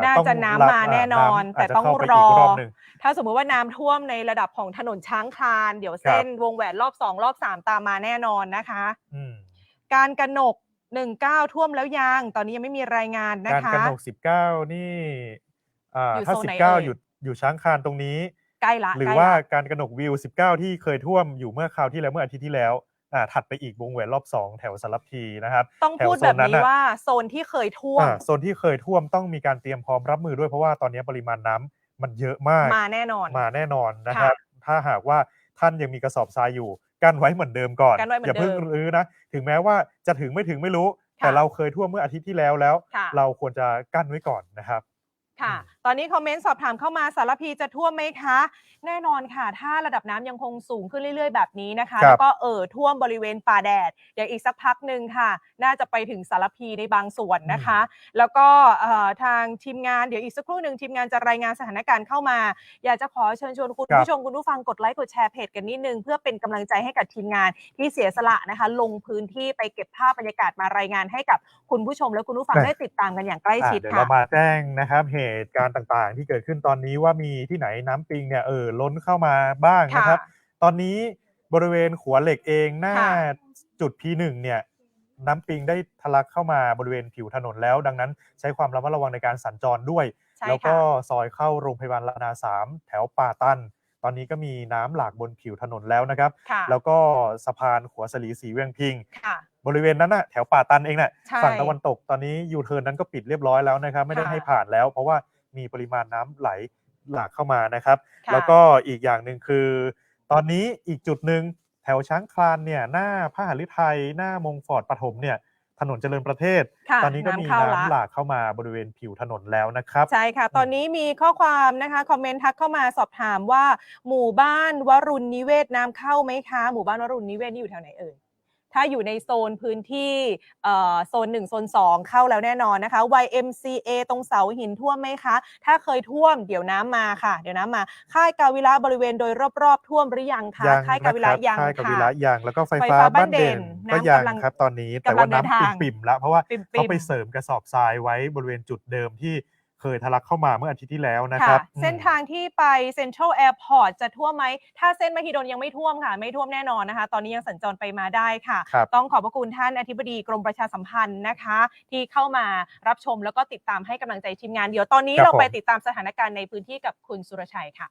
Speaker 2: น่าจะน้ำมาแน่นอนแต่ต้องรอถ้าสมมติว่าน้ำท่วมในระดับของถนนช้างคลานเดี๋ยวเส้นวงแหวนรอบ2รอบ3ตามมาแน่นอนนะคะการกนก19ท่วมแล้วยังตอนนี้ยังไม่มีรายงานนะคะ
Speaker 1: การกนก19นี่ถ้า19อยู่ช้างคลานตรงนี้
Speaker 2: ใกล้ละ
Speaker 1: หรือว่าการกนกวิว19ที่เคยท่วมอยู่เมื่อคราวที่แล้วเมื่ออาทิตย์ที่แล้วถัดไปอีกวงแหวนรอบ2แถวสารพีนะครับ
Speaker 2: ต้องพูดแบบนี้ว่าโซนที่เคยท่วม
Speaker 1: โซนที่เคยท่วมต้องมีการเตรียมพร้อมรับมือด้วยเพราะว่าตอนนี้ปริมาณน้ำมันเยอะมาก
Speaker 2: มาแน่นอน
Speaker 1: นะครับถ้าหากว่าท่านยังมีกระสอบทรายอยู่กั้นไว้เหมือนเดิมก่อนอย่าเพิ่งรื้อนะถึงแม้ว่าจะถึงไม่ถึงไม่รู้แต่เราเคยท่วมเมื่ออาทิตย์ที่แล้วเราควรจะกั้นไว้ก่อนนะครับ
Speaker 2: ค่ะตอนนี้คอมเมนต์สอบถามเข้ามาสารพีจะท่วมไหมคะแน่นอนค่ะถ้าระดับน้ำยังคงสูงขึ้นเรื่อยๆแบบนี้นะคะแล้วก็ท่วมบริเวณป่าแดดเดี๋ยวอีกสักพักหนึ่งค่ะน่าจะไปถึงสารพีในบางส่วนนะคะแล้วก็ทางทีมงานเดี๋ยวอีกสักครู่หนึ่งทีมงานจะรายงานสถานการณ์เข้ามาอยากจะขอเชิญชวนคุณผู้ชมคุณผู้ฟังกดไลค์กดแชร์เพจกันนิดนึงเพื่อเป็นกำลังใจให้กับทีมงานที่เสียสละนะคะลงพื้นที่ไปเก็บภาพบรรยากาศมารายงานให้กับคุณผู้ชมและคุณผู้ฟังได้ติดตามกันอย่างใกล้ชิดค่ะ
Speaker 1: เดี๋ยวเรามาแจ้งนะครับเหตุการณ์ต่างๆที่เกิดขึ้นตอนนี้ว่ามีที่ไหนน้ำปิงเนี่ยล้นเข้ามาบ้างนะครับตอนนี้บริเวณขัวเหล็กเองหน้าจุด P1 เนี่ยน้ำปิงได้ทะลักเข้ามาบริเวณผิวถนนแล้วดังนั้นใช้ความระมัดระวังในการสัญจรด้วยแล้วก็ซอยเข้าโรงพยาบาลรานา3แถวป่าตันตอนนี้ก็มีน้ำหลากบนผิวถนนแล้วนะครับแล้วก็สะพานขัวสลีสีเวียงพิงบริเวณนั้นน่ะแถวป่าตันเองน่ะฝั่งตะวันตกตอนนี้ยูเทิร์นนั้นก็ปิดเรียบร้อยแล้วนะครับไม่ได้ให้ผ่านแล้วเพราะว่ามีปริมาณน้ำไหลหลากเข้ามานะครับแล้วก็อีกอย่างหนึ่งคือตอนนี้อีกจุดหนึ่งแถวช้างคลานเนี่ยหน้าพระหฤทัยหน้ามงฟอร์ดปฐมเนี่ยถนนเจริญประเทศตอนนี้ก็มีน้ำหลากเข้ามาบริเวณผิวถนนแล้วนะครับ
Speaker 2: ใช่ค่ะตอนนี้มีข้อความนะคะคอมเมนต์ทักเข้ามาสอบถามว่าหมู่บ้านวรุณนิเวศน้ำเข้าไหมคะหมู่บ้านวรุณนิเวศนี่อยู่แถวไหนเอ่ยถ้าอยู่ในโซนพื้นที่โซน1โซน2เข้าแล้วแน่นอนนะคะ YMCA ตรงเสาหินท่วมไหมคะถ้าเคยท่วมเดี๋ยวน้ำมาค่ะเดี๋ยวน้ำมาค่ายกาวิระบริเวณโดยรอบๆท่วมหรือยังคะค่ายกาวิระยังค่ะค่าย
Speaker 1: กาวิระยังแล้วก็ไฟฟ้าบ้านเด่นก็ยังครับตอนนี้แต่ว่าน้ำปิ่มๆแล้วเพราะว่าเขาไปเสริมกระสอบทรายไว้บริเวณจุดเดิมที่เคยทะลักเข้ามาเมื่ออาทิตย์ที่แล้วนะครับ
Speaker 2: เส้นทางที่ไปเซ็นทรัลแอร์พอร์ตจะท่วมไหมถ้าเส้นมหิดลยังไม่ท่วมค่ะไม่ท่วมแน่นอนนะคะตอนนี้ยังสัญจรไปมาได้ค่ะต้องขอบพระคุณท่านอธิบดีกรมประชาสัมพันธ์นะคะที่เข้ามารับชมแล้วก็ติดตามให้กำลังใจทีมงานเดี๋ยวตอนนี้เราไปติดตามสถานการณ์ในพื้นที่กับคุณสุรชัยค่ะ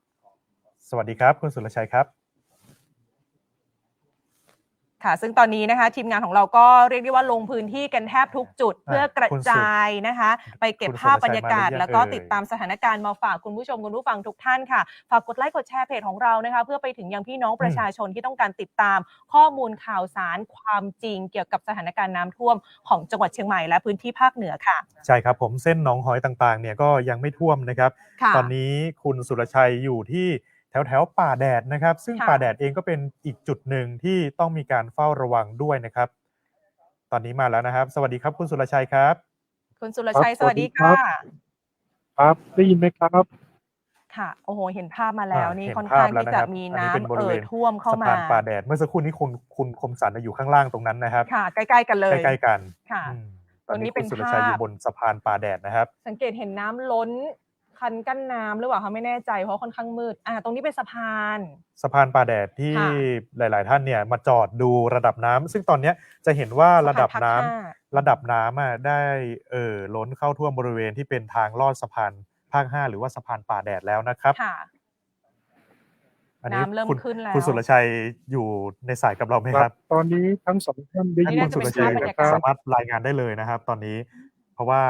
Speaker 1: สวัสดีครับคุณสุรชัยครับ
Speaker 2: ค่ะซึ่งตอนนี้นะคะทีมงานของเราก็เรียกได้ว่าลงพื้นที่กันแทบทุกจุดเพื่อกระจายนะคะไปเก็บภาพบรรยากาศแล้วก็ติดตามสถานการณ์มาฝากคุณผู้ชมคุณผู้ฟังทุกท่านค่ะฝากกดไลค์กดแชร์เพจของเรานะคะเพื่อไปถึงยังพี่น้องประชาชนที่ต้องการติดตามข้อมูลข่าวสารความจริงเกี่ยวกับสถานการณ์น้ำท่วมของจังหวัดเชียงใหม่และพื้นที่ภาคเหนือค่ะ
Speaker 1: ใช่ครับผมเส้นหนองหอยต่างๆเนี่ยก็ยังไม่ท่วมนะครับตอนนี้คุณสุรชัยอยู่ที่แถวป่าแดดนะครับซึ่งป่าแดดเองก็เป็นอีกจุดหนึ่งที่ต้องมีการเฝ้าระวังด้วยนะครับตอนนี้มาแล้วนะครับสวัสดีครับคุณสุรชัยครับ
Speaker 2: คุณสุรชัยสวัสดีค่ะ
Speaker 4: ครับได้ยินไหมครับ
Speaker 2: ค่ะโอ้โหเห็นภาพมาแล้วนี่ค่อนข้างที่จะมีน้ำท่วมเข้ามา
Speaker 1: สะพานป่าแดดเมื่อสักครู่นี้คุณคมสันอยู่ข้างล่างตรงนั้นนะครับ
Speaker 2: ค่ะใกล้ๆกันเลย
Speaker 1: ใกล้ๆกัน
Speaker 2: ค่ะ
Speaker 1: ตอนนี้เป็นสุรชัยอยู่บนสะพานป่าแดดนะครับ
Speaker 2: สังเกตเห็นน้ำล้นคันกั้นน้ำหรือเปล่าคะไม่แน่ใจเพราะค่อนข้างมืดตรงนี้เป็นสะพาน
Speaker 1: ป่าแดดที่หลายๆท่านเนี่ยมาจอดดูระดับน้ำซึ่งตอนนี้จะเห็นว่าระดับน้ำได้ล้นเข้าท่วมบริเวณที่เป็นทางลอดสะพานภาค 5หรือว่าสะพานป่าแดดแล้วนะครับอันนี้
Speaker 2: น้ำเริ่มขึ้นแล้ว
Speaker 1: คุณสุรชัยอยู่ในสายกับเราไหมครับ
Speaker 4: ตอนนี้ทั้งสองท่านได้ยิน
Speaker 1: คุณสุรชัยสามารถรายงานได้เลยนะครับตอนนี้เพราะว่า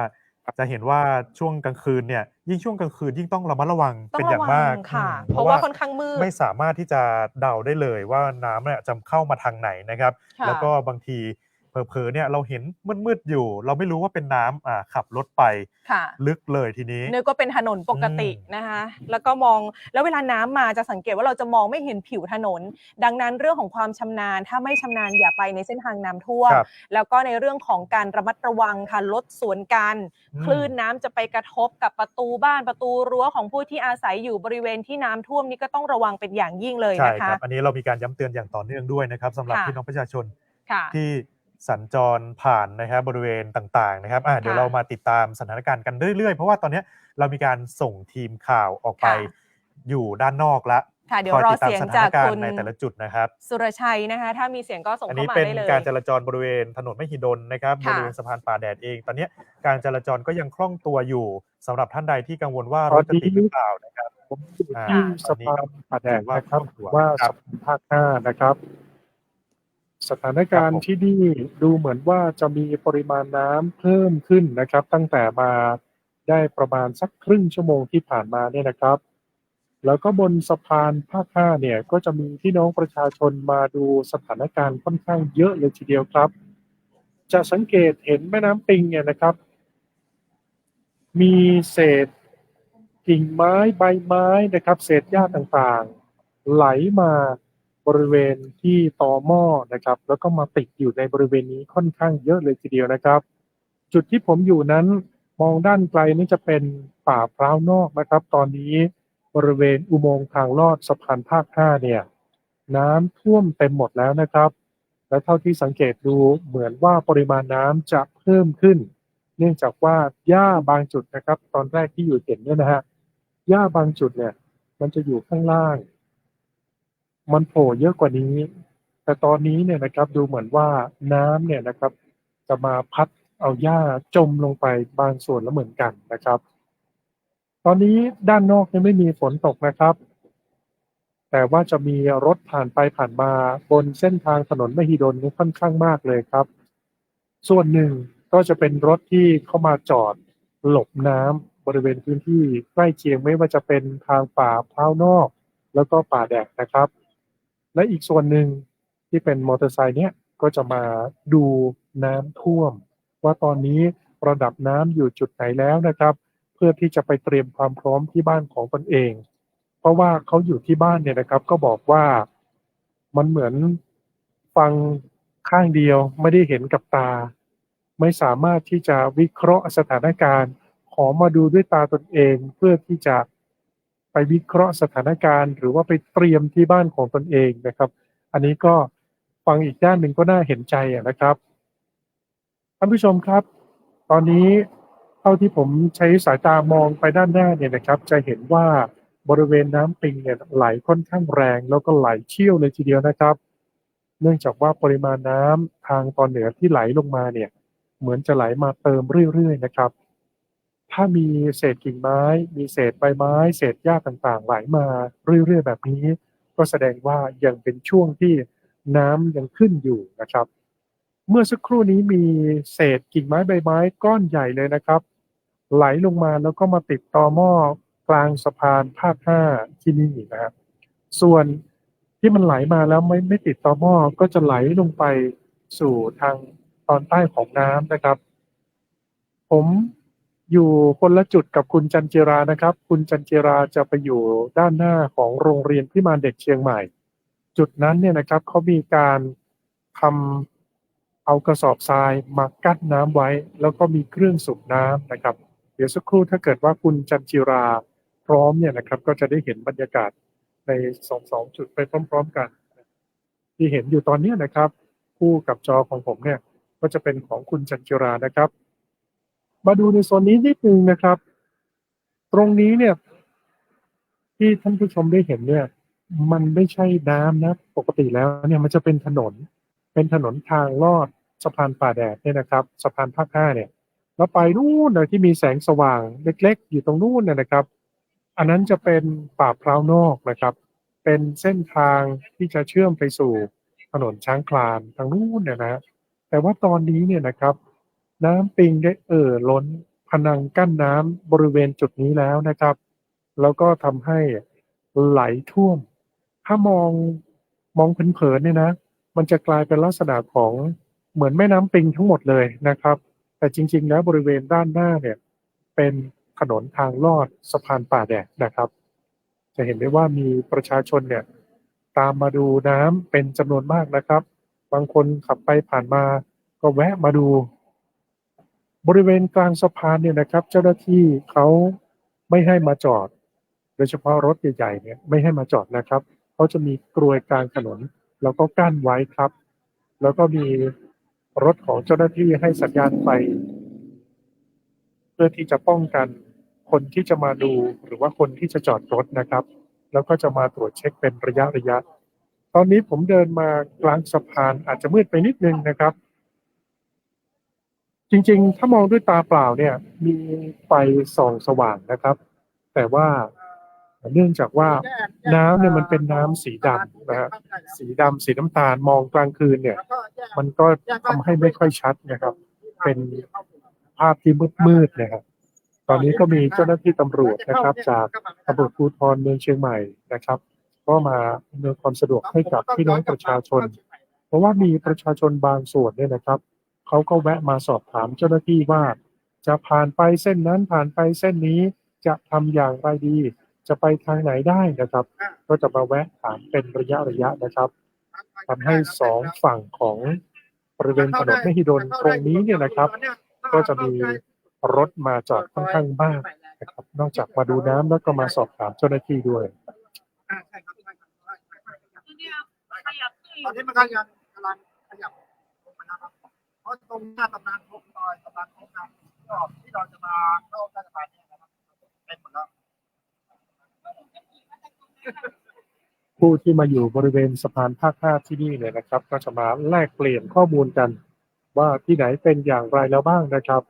Speaker 1: จะเห็นว่าช่วงกลางคืนเนี่ยยิ่งช่วงกลางคืนยิ่งต้องระมัดระวังเป็นอย่างมาก
Speaker 2: ค่ะเพราะว่าค่อนข้างมืด
Speaker 1: ไม่สามารถที่จะเดาได้เลยว่าน้ำเนี่ยจะเข้ามาทางไหนนะครับแล้วก็บางทีเผลอๆเนี่ยเราเห็นมืดๆอยู่เราไม่รู้ว่าเป็นน้ำขับรถไปลึกเลยทีนี้
Speaker 2: นึกว่าเป็นถนนปกตินะคะแล้วก็มองแล้วเวลาน้ำมาจะสังเกตว่าเราจะมองไม่เห็นผิวถนนดังนั้นเรื่องของความชำนาญถ้าไม่ชำนาญอย่าไปในเส้นทางน้ำท่วมแล้วก็ในเรื่องของการระมัดระวังค่ะลดสวนกันคลื่นน้ำจะไปกระทบกับประตูบ้านประตูรั้วของผู้ที่อาศัยอยู่บริเวณที่น้ำท่วมนี่ก็ต้องระวังเป็นอย่างยิ่งเลยนะคะ
Speaker 1: ใช่ครับอันนี้เรามีการย้ำเตือนอย่างต่อเนื่องด้วยนะครับสำหรับพี่น้องประชาชนที่สัญจรผ่านนะครับบริเวณต่างๆนะครับเดี๋ยวเรามาติดตามสถานการณ์กันเรื่อยๆเพราะว่าตอนนี้เรามีการส่งทีมข่าวออกไปอยู่ด้านนอกแล้ว
Speaker 2: เดี๋ยวรอเสียงจากคุณ
Speaker 1: ในแต่ละจุดนะครับ
Speaker 2: สุรชัยนะคะถ้ามีเสียงก็ส่งเข้ามาได้เลย
Speaker 1: อันนี้เป็นการจราจรบริเวณถนนมหิดลนะครับบริเวณสะพานป่าแดดเองตอนนี้การจราจรก็ยังคล่องตัวอยู่สำหรับท่านใดที่กังวลว่ารถจะติดหรือเปล่านะครับ
Speaker 4: ผมอยู่ที่สะพานป่าแดดนะครับว่าสะพานภาค 5นะครับสถานการณ์ที่นี่ดูเหมือนว่าจะมีปริมาณน้ำเพิ่มขึ้นนะครับตั้งแต่มาได้ประมาณสักครึ่งชั่วโมงที่ผ่านมาเนี่ยนะครับแล้วก็บนสะพานภาค 5เนี่ยก็จะมีพี่น้องประชาชนมาดูสถานการณ์ค่อนข้างเยอะเลยทีเดียวครับจะสังเกตเห็นแม่น้ำปิงเนี่ยนะครับมีเศษกิ่งไม้ใบไม้นะครับเศษหญ้าต่างๆไหลมาบริเวณที่ตอหม้อนะครับแล้วก็มาติดอยู่ในบริเวณนี้ค่อนข้างเยอะเลยทีเดียวนะครับจุดที่ผมอยู่นั้นมองด้านไกลนี่จะเป็นป่าพร้าวนอกนะครับตอนนี้บริเวณอุโมงค์ทางลอดสะพานภาค 5เนี่ยน้ำท่วมเต็มหมดแล้วนะครับและเท่าที่สังเกตดูเหมือนว่าปริมาณน้ำจะเพิ่มขึ้นเนื่องจากว่าหญ้าบางจุดนะครับตอนแรกที่อยู่เห็นเนี่ยนะฮะหญ้าบางจุดเนี่ยมันจะอยู่ข้างล่างมันโผล่เยอะกว่านี้แต่ตอนนี้เนี่ยนะครับดูเหมือนว่าน้ำเนี่ยนะครับจะมาพัดเอาหญ้าจมลงไปบางส่วนแล้วเหมือนกันนะครับตอนนี้ด้านนอกยังไม่มีฝนตกนะครับแต่ว่าจะมีรถผ่านไปผ่านมาบนเส้นทางถนนมหิดลนี่ค่อนข้างมากเลยครับส่วนหนึ่งก็จะเป็นรถที่เข้ามาจอดหลบน้ำบริเวณพื้นที่ใกล้เคียงไม่ว่าจะเป็นทางป่าพร้าวนอกแล้วก็ป่าแดดนะครับและอีกส่วนหนึ่งที่เป็นมอเตอร์ไซค์เนี้ยก็จะมาดูน้ำท่วมว่าตอนนี้ระดับน้ำอยู่จุดไหนแล้วนะครับเพื่อที่จะไปเตรียมความพร้อมที่บ้านของตนเองเพราะว่าเขาอยู่ที่บ้านเนี่ยนะครับก็บอกว่ามันเหมือนฟังข้างเดียวไม่ได้เห็นกับตาไม่สามารถที่จะวิเคราะห์สถานการณ์ขอมาดูด้วยตาตนเองเพื่อที่จะไปวิเคราะห์สถานการณ์หรือว่าไปเตรียมที่บ้านของตนเองนะครับอันนี้ก็ฟังอีกด้านหนึ่งก็น่าเห็นใจนะครับท่านผู้ชมครับตอนนี้เท่าที่ผมใช้สายตามองไปด้านหน้าเนี่ยนะครับจะเห็นว่าบริเวณน้ำปิงเนี่ยไหลค่อนข้างแรงแล้วก็ไหลเชี่ยวเลยทีเดียวนะครับเนื่องจากว่าปริมาณน้ำทางตอนเหนือที่ไหลลงมาเนี่ยเหมือนจะไหลมาเติมเรื่อยๆนะครับถ้ามีเศษกิ่งไม้มีเศษใบไม้เศษหญ้าต่างๆไหลมาเรื่อยๆแบบนี้ก็แสดงว่ายังเป็นช่วงที่ น้ำยังขึ้นอยู่นะครับ เมื่อสักครู่นี้มีเศษกิ่งไม้ใบไม้ก้อนใหญ่เลยนะครับ ไหลลงมาแล้วก็มาติดต่อหม้อกลางสะพานภาค5ที่นี่นะครับส่วนที่มันไหลมาแล้วไม่ติดต่อหม้อก็จะไหลลงไปสู่ทางตอนใต้ของน้ำนะครับ ผมอยู่คนละจุดกับคุณจันจิรานะครับ คุณจันจิราจะไปอยู่ด้านหน้าของโรงเรียนพิมานเด็กเชียงใหม่ จุดนั้นเนี่ยนะครับเขามีการทำเอากระสอบทรายมากั้นน้ำไว้ แล้วก็มีเครื่องสูบน้ำนะครับ เดี๋ยวสักครู่ถ้าเกิดว่าคุณจันจิราพร้อมเนี่ยนะครับ ก็จะได้เห็นบรรยากาศในสองจุดไปพร้อมๆกัน ที่เห็นอยู่ตอนนี้นะครับคู่กับจอของผมเนี่ยก็จะเป็นของคุณจันจิรานะครับ มาดูในโซนนี้นิดนึงนะครับ ตรงนี้เนี่ยที่ท่านผู้ชมได้เห็นเนี่ยมันไม่ใช่น้ำนะปกติแล้วเนี่ยมันจะเป็นถนนทางลอดสะพานป่าแดดเนี่ยนะครับสะพานภาค5เนี่ยแล้วไปนู่นนะที่มีแสงสว่างเล็กๆอยู่ตรงนู่นเนี่ยนะครับ อันนั้นจะเป็นป่าพร้าวนอกนะครับ เป็นเส้นทางที่จะเชื่อมไปสู่ถนนช้างคลานทางนู่นเนี่ยนะแต่ว่าตอนนี้เนี่ยนะครับน้ำปิงได้ล้นพนังกั้นน้ำบริเวณจุดนี้แล้วนะครับแล้วก็ทำให้ไหลท่วมถ้ามองเผินๆเนี่ยนะมันจะกลายเป็นลักษณะของเหมือนแม่น้ำปิงทั้งหมดเลยนะครับแต่จริงๆแล้วบริเวณด้านหน้าเนี่ยเป็นถนนทางลอดสะพานป่าแดดนะครับจะเห็นได้ว่ามีประชาชนเนี่ยตามมาดูน้ำเป็นจำนวนมากนะครับบางคนขับไปผ่านมาก็แวะมาดูบริเวณกลางสะพานเนี่ยนะครับเจ้าหน้าที่เขาไม่ให้มาจอดโดยเฉพาะรถใหญ่ๆเนี่ยไม่ให้มาจอดนะครับเขาจะมีกรวยกลางถนนแล้วก็กั้นไว้ครับแล้วก็มีรถของเจ้าหน้าที่ให้สัญญาณไฟเพื่อที่จะป้องกันคนที่จะมาดูหรือว่าคนที่จะจอดรถนะครับแล้วก็จะมาตรวจเช็คเป็นระยะตอนนี้ผมเดินมากลางสะพานอาจจะมืดไปนิดนึงนะครับจริงๆถ้ามองด้วยตาเปล่าเนี่ยมีไฟส่องสว่างนะครับแต่ว่าเนื่องจากว่าน้ำเนี่ยมันเป็นน้ำสีดำนะฮะสีดำสีน้ำตาลมองกลางคืนเนี่ยมันก็ทำให้ไม่ค่อยชัดนะครับเป็นภาพที่มืดนะครับตอนนี้ก็มีเจ้าหน้าที่ตำรวจนะครับจากตำรวจภูธรเมืองเชียงใหม่นะครับก็มาอำนวยความสะดวกให้กับพี่น้องประชาชนเพราะว่ามีประชาชนบางส่วนเนี่ยนะครับเขาก็แวะมาสอบถามเจ้าหน้าที่ว่าจะผ่านไปเส้นนั้นผ่านไปเส้นนี้จะทำอย่างไรดีจะไปทางไหนได้นะครับก็จะมาแวะถามเป็นระยะนะครับทำให้สองฝั่งของบริเวณถนนมหิดลตรงนี้เนี่ยนะครับก็จะมีรถมาจอดค่อนข้างมากนะครับนอกจากมาดูน้ำแล้วก็มาสอบถามเจ้าหน้าที่ด้วย
Speaker 5: ตอนนี้มันกำลังขยับนะครับเพราะตรงหน้าตำนานของตำนานของน้ำก็ที่เราจะมาเข้าใต้สะพานเนี่ยนะครับเป็นหมดแล้ว
Speaker 4: ผู้ที่มาอยู่บริเวณสะพานภาค5ที่นี่เนี่ยนะครับก็จะมาแลกเปลี่ยนข้อมูลกันว่าที่ไหนเป็นอย่างไรแล้วบ้างนะครับ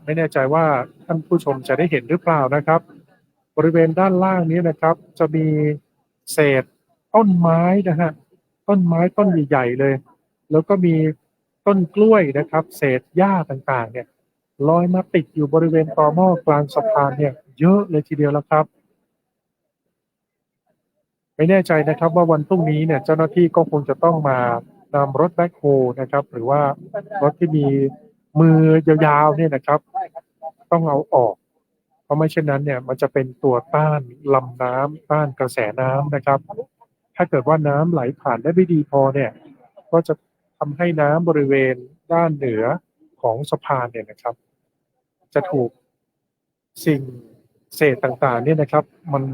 Speaker 4: ไม่แน่ใจว่าท่านผู้ชมจะได้เห็นหรือเปล่านะครับบริเวณด้านล่างนี้นะครับจะมีเศษต้นไม้นะฮะต้นไม้ต้นใหญ่ๆเลยแล้วก็มีต้นกล้วยนะครับเศษหญ้าต่างๆเนี่ยลอยมาติดอยู่บริเวณตอหม้อกลางสะพานเนี่ยเยอะเลยทีเดียวแล้วครับไม่แน่ใจนะครับว่าวันพรุ่งนี้เนี่ยเจ้าหน้าที่ก็คงจะต้องมานำรถแบ็คโฮนะครับหรือว่ารถที่มีมือยาวๆเนี่ยนะครับต้องเอาออกเพราะไม่เช่นนั้นเนี่ยมันจะเป็นตัวต้านลำน้ำต้านกระแสน้ำนะครับถ้าเกิดว่าน้ำไหลผ่านได้ไม่ดีพอเนี่ยก็จะทำให้น้ำบริเวณด้านเหนือของสะพานเนี่ยนะครับจะถูกสิ่งเศษต่างๆเนี่ยนะครับมัน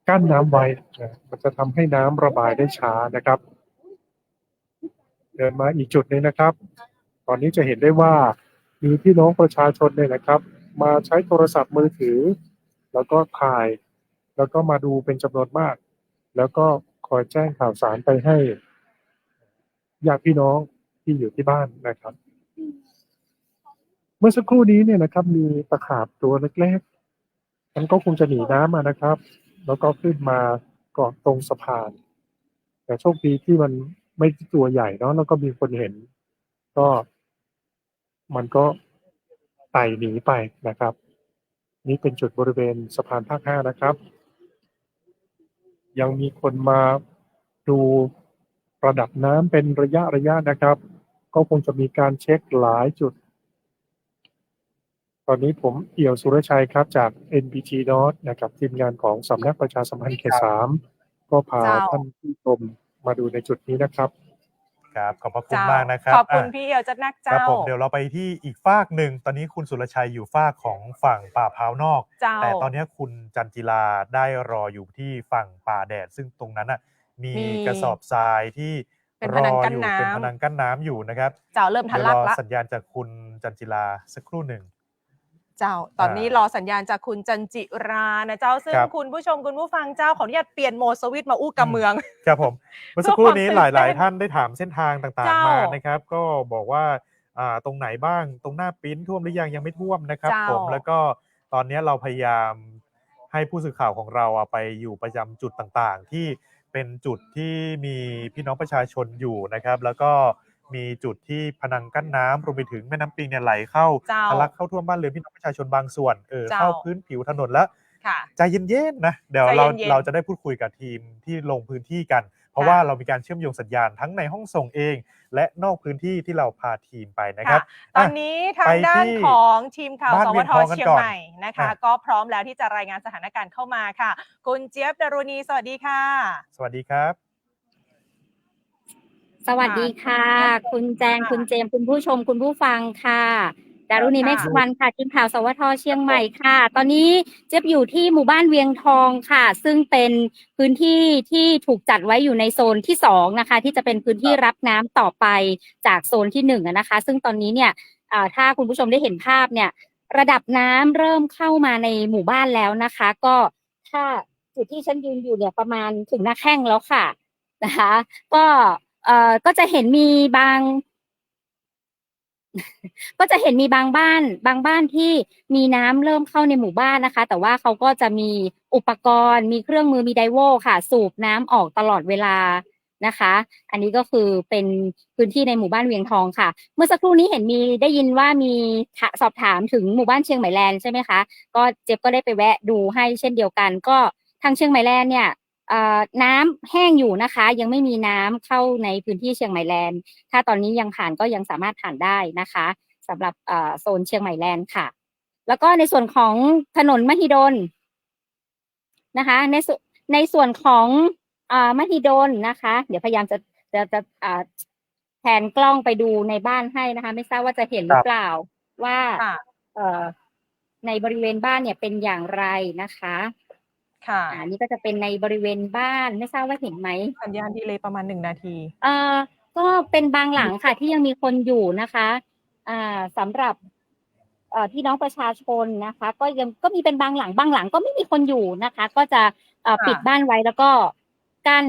Speaker 4: กั้นน้ำไว้มันจะทำให้น้ำระบายได้ช้านะครับเดินมาอีกจุดนึงนะครับตอนนี้จะเห็นได้ว่ามีพี่น้องประชาชนเนี่ยนะครับมาใช้โทรศัพท์มือถือแล้วก็ถ่ายแล้วก็มาดูเป็นจำนวนมากแล้วก็คอยแจ้งข่าวสารไปให้ญาติพี่น้องที่อยู่ที่บ้านนะครับเมื่อสักครู่นี้เนี่ยนะครับมีตะขาบตัวเล็กๆมันก็คงจะหนีน้ำมานะครับแล้วก็ขึ้นมาเกาะตรงสะพาน แต่โชคดีที่มันไม่ตัวใหญ่เนาะแล้วก็มีคนเห็น ก็มันก็ไต่หนีไปนะครับ นี่เป็นจุดบริเวณสะพานภาค 5นะครับ ยังมีคนมาดูระดับน้ำเป็นระยะนะครับ ก็คงจะมีการเช็คหลายจุด ตอนนี้ผมเอี่ยวสุรชัยครับจาก NBT North นะครับทีมงานของสำนักประชาสัมพันธ์เขต 3 ก็พา
Speaker 2: เจ้า
Speaker 4: ท่านผู้ชมมาดูในจุดนี้นะครับ
Speaker 1: ครับขอบพระคุณ
Speaker 2: เจ้าม
Speaker 1: ากนะครับ
Speaker 2: ขอบคุณ
Speaker 1: อ่ะ
Speaker 2: พี่เอี่ยวจัดนัก
Speaker 1: ครับ
Speaker 2: เจ้า
Speaker 1: ผมเดี๋ยวเราไปที่อีกฝากหนึ่งตอนนี้คุณสุรชัยอยู่ฝากของฝั่งป่าพร้าวนอก
Speaker 2: เจ้า
Speaker 1: แต่ตอนนี้คุณจันจิลาได้รออยู่ที่ฝั่งป่าแดด ซึ่งตรงนั้นน่ะมี
Speaker 2: มี
Speaker 1: กระสอบทรายที่
Speaker 2: เป็น
Speaker 1: ร
Speaker 2: พนั
Speaker 1: อง
Speaker 2: กั้น
Speaker 1: อยู่
Speaker 2: น้ำ
Speaker 1: เป็นพนังกั้นน้ำอยู่นะครับ
Speaker 2: เจ้าเริ่มทะ
Speaker 1: เดี๋ยว
Speaker 2: ลั
Speaker 1: ร
Speaker 2: ก
Speaker 1: อ
Speaker 2: ละ
Speaker 1: สัญญาณจากคุณจันจิลาสักครู่หนึ่ง
Speaker 2: เจ้า ตอนนี้รอสัญญาณจากคุณจันจิรานะเจ้า ซึ่ง
Speaker 1: ครับ
Speaker 2: คุณผู้ชมคุณผู้ฟังเจ้าขออนุญาตเปลี่ยนโหมดสวิตช์มาอู้กับเมือง
Speaker 1: ครับผมเมื่อสักครู่นี้
Speaker 2: เพื่อความตื่น
Speaker 1: หลาย
Speaker 2: เต้น
Speaker 1: ๆ ท่านได้ถามเส้นทางต่าง
Speaker 2: เจ้า
Speaker 1: ๆ มานะครับ ก็บอกว่าตรงไหนบ้างตรงหน้าปริ้นท่วมหรือยังไม่ท่วมนะครับ
Speaker 2: เจ้า
Speaker 1: ผมแล้วก็ตอนนี้เราพยายามให้ผู้สื่อข่าวของเราไปอยู่ประจำจุดต่างๆ ที่เป็นจุดที่มีพี่น้องประชาชนอยู่นะครับ แล้วก็มีจุดที่พนังกั้นน้ำรวมไปถึงแม่น้ำปิงเนี่ยไหลเข้า
Speaker 2: เจ้า
Speaker 1: ทะลักเข้าท่วมบ้านเรือนพี่น้องประชาชนบางส่วน
Speaker 2: เจ้า
Speaker 1: เข้าพื้นผิวถนนแล้ว
Speaker 2: ค่ะ
Speaker 1: ใจเย็นๆนะเดี๋ยว
Speaker 2: ใจ
Speaker 1: เรา
Speaker 2: เย็นๆ
Speaker 1: เราจะได้พูดคุยกับทีมที่ลงพื้นที่กัน เพราะว่าเรามีการเชื่อมโยงสัญญาณทั้งในห้องส่งเอง และนอกพื้นที่ที่เราพาทีมไปนะครับ
Speaker 2: ตอนนี้ทาง
Speaker 1: ไป
Speaker 2: ด้าน
Speaker 1: ที่
Speaker 2: ของทีมข่าว
Speaker 1: บ้าน
Speaker 2: ส
Speaker 1: เวี
Speaker 2: วย
Speaker 1: ง
Speaker 2: ท
Speaker 1: ทองกัน
Speaker 2: เชียง
Speaker 1: ก่อน
Speaker 2: ใหม่นะคะ
Speaker 1: อ่ะ
Speaker 2: ก็พร้อมแล้วที่จะรายงานสถานการณ์เข้ามาค่ะ คุณเจี๊ยบดารุณีสวัสดีค่ะ
Speaker 1: สวัสดีครับ
Speaker 6: สวัสดีค่ะ คุณแจง
Speaker 2: ค่ะ
Speaker 6: คุณเจมส์คุณผู้ชมคุณผู้ฟังค่ะดารุณี
Speaker 2: ค่ะ
Speaker 6: เมฆสุวรรณค่ะทีมข่าวสวทเชียงใหม่ค่ะ ตอนนี้เจี๊ยบอยู่ที่หมู่บ้านเวียงทองค่ะ ซึ่งเป็นพื้นที่ที่ถูกจัดไว้อยู่ในโซนที่2นะคะที่จะเป็นพื้นที่รับน้ำต่อไปจากโซนที่1นะคะ ซึ่งตอนนี้เนี่ยถ้าคุณผู้ชมได้เห็นภาพเนี่ยระดับน้ำเริ่มเข้ามาในหมู่บ้านแล้วนะคะ ก็ถ้าจุดที่ฉันยืนอยู่เนี่ยประมาณถึงหน้าแข้งแล้วค่ะนะคะก็จะเห็นมีบาง ก็จะเห็นมีบางบ้านที่มีน้ำเริ่มเข้าในหมู่บ้านนะคะ แต่ว่าเขาก็จะมีอุปกรณ์มีเครื่องมือมีไดโวค่ะ สูบน้ำออกตลอดเวลานะคะ อันนี้ก็คือเป็นพื้นที่ในหมู่บ้านเวียงทองค่ะ เมื่อสักครู่นี้เห็นมีได้ยินว่ามีสอบถามถึงหมู่บ้านเชียงใหม่แลนด์ใช่ไหมคะก็เจ๊บก็ได้ไปแวะดูให้เช่นเดียวกัน ก็ทางเชียงใหม่แลนด์เนี่ยน้ำแห้งอยู่นะคะ ยังไม่มีน้ำเข้าในพื้นที่เชียงใหม่แลนด์ถ้าตอนนี้ยังผ่านก็ยังสามารถผ่านได้นะคะสำหรับโซนเชียงใหม่แลนด์ค่ะ แล้วก็ในส่วนของถนนมหิดลนะคะในส่วนของมหิดลนะคะ เดี๋ยวพยายามจะแผนกล้องไปดูในบ้านให้นะคะ ไม่ทราบว่าจะเห็นหรือเปล่าว่า
Speaker 2: ค่ะ
Speaker 6: ในบริเวณบ้านเนี่ยเป็นอย่างไรนะคะ
Speaker 2: ค่ะ
Speaker 6: นี่ก็จะเป็นในบริเวณบ้านไม่ทราบว่าเห็นไหม
Speaker 2: สัญญาณดีเลย์ประมาณ1 นาที
Speaker 6: ก็เป็นบางหลังค่ะที่ยังมีคนอยู่นะคะสำหรับพี่น้องประชาชนนะคะ ก็มีเป็นบางหลังก็ไม่มีคนอยู่นะคะ ก็จะปิดบ้านไว้แล้วก็กั้น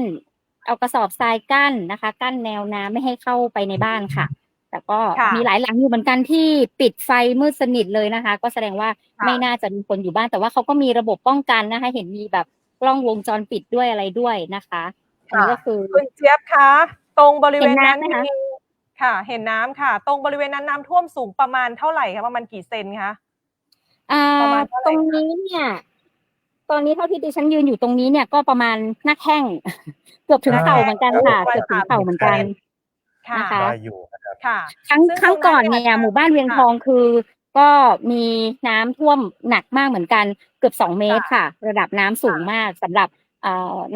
Speaker 6: เอากระสอบทรายกั้นนะคะ กั้นแนวน้ำไม่ให้เข้าไปในบ้านค่ะ แต่ก็
Speaker 2: ค่ะ
Speaker 6: มีหลายหลังอยู่เหมือนกันที่ปิดไฟมืดสนิทเลยนะคะ ก็แสดงว่า
Speaker 2: ค่ะ
Speaker 6: ไม่น่าจะมีคนอยู่บ้านแต่ว่าเขาก็มีระบบป้องกันนะคะ เห็นมีแบบกล้องวงจรปิดด้วยอะไรด้วยนะคะอันนี้ก็คือ
Speaker 2: คุณเจี๊ยบคะตรงบริเวณนั้น
Speaker 6: เห็นน้ำไหมคะ
Speaker 2: มีค่ะ เห็นน้ำค่ะ ตรงบริเวณนั้นน้ำท่วมสูงประมาณเท่าไหร่คะประมาณกี่เซนคะ ประมาณเท่าไหร่
Speaker 6: ตรงนี้เนี่ยตอนนี้เท่าที่ดิฉันยืนอยู่ตรงนี้เนี่ยก็ประมาณหน้าแข้ง เกือบถึงเข่าเหมือนกันค่ะ
Speaker 2: ประมาณ
Speaker 6: เกือบถึงเข่าเหมือนกัน
Speaker 2: ค่ะ
Speaker 6: นะคะ
Speaker 1: ได้อยู่นะครับ
Speaker 2: ค่ะ
Speaker 6: ครั้งก่อนเนี่ย
Speaker 2: ซึ่งตรงนั้นเนี่ย
Speaker 6: หมู่บ้านเวียงทองคือก็มีน้ำท่วมหนักมากเหมือนกันเกือบ2 เมตรค่ะ ระดับน้ำสูงมากสำหรับ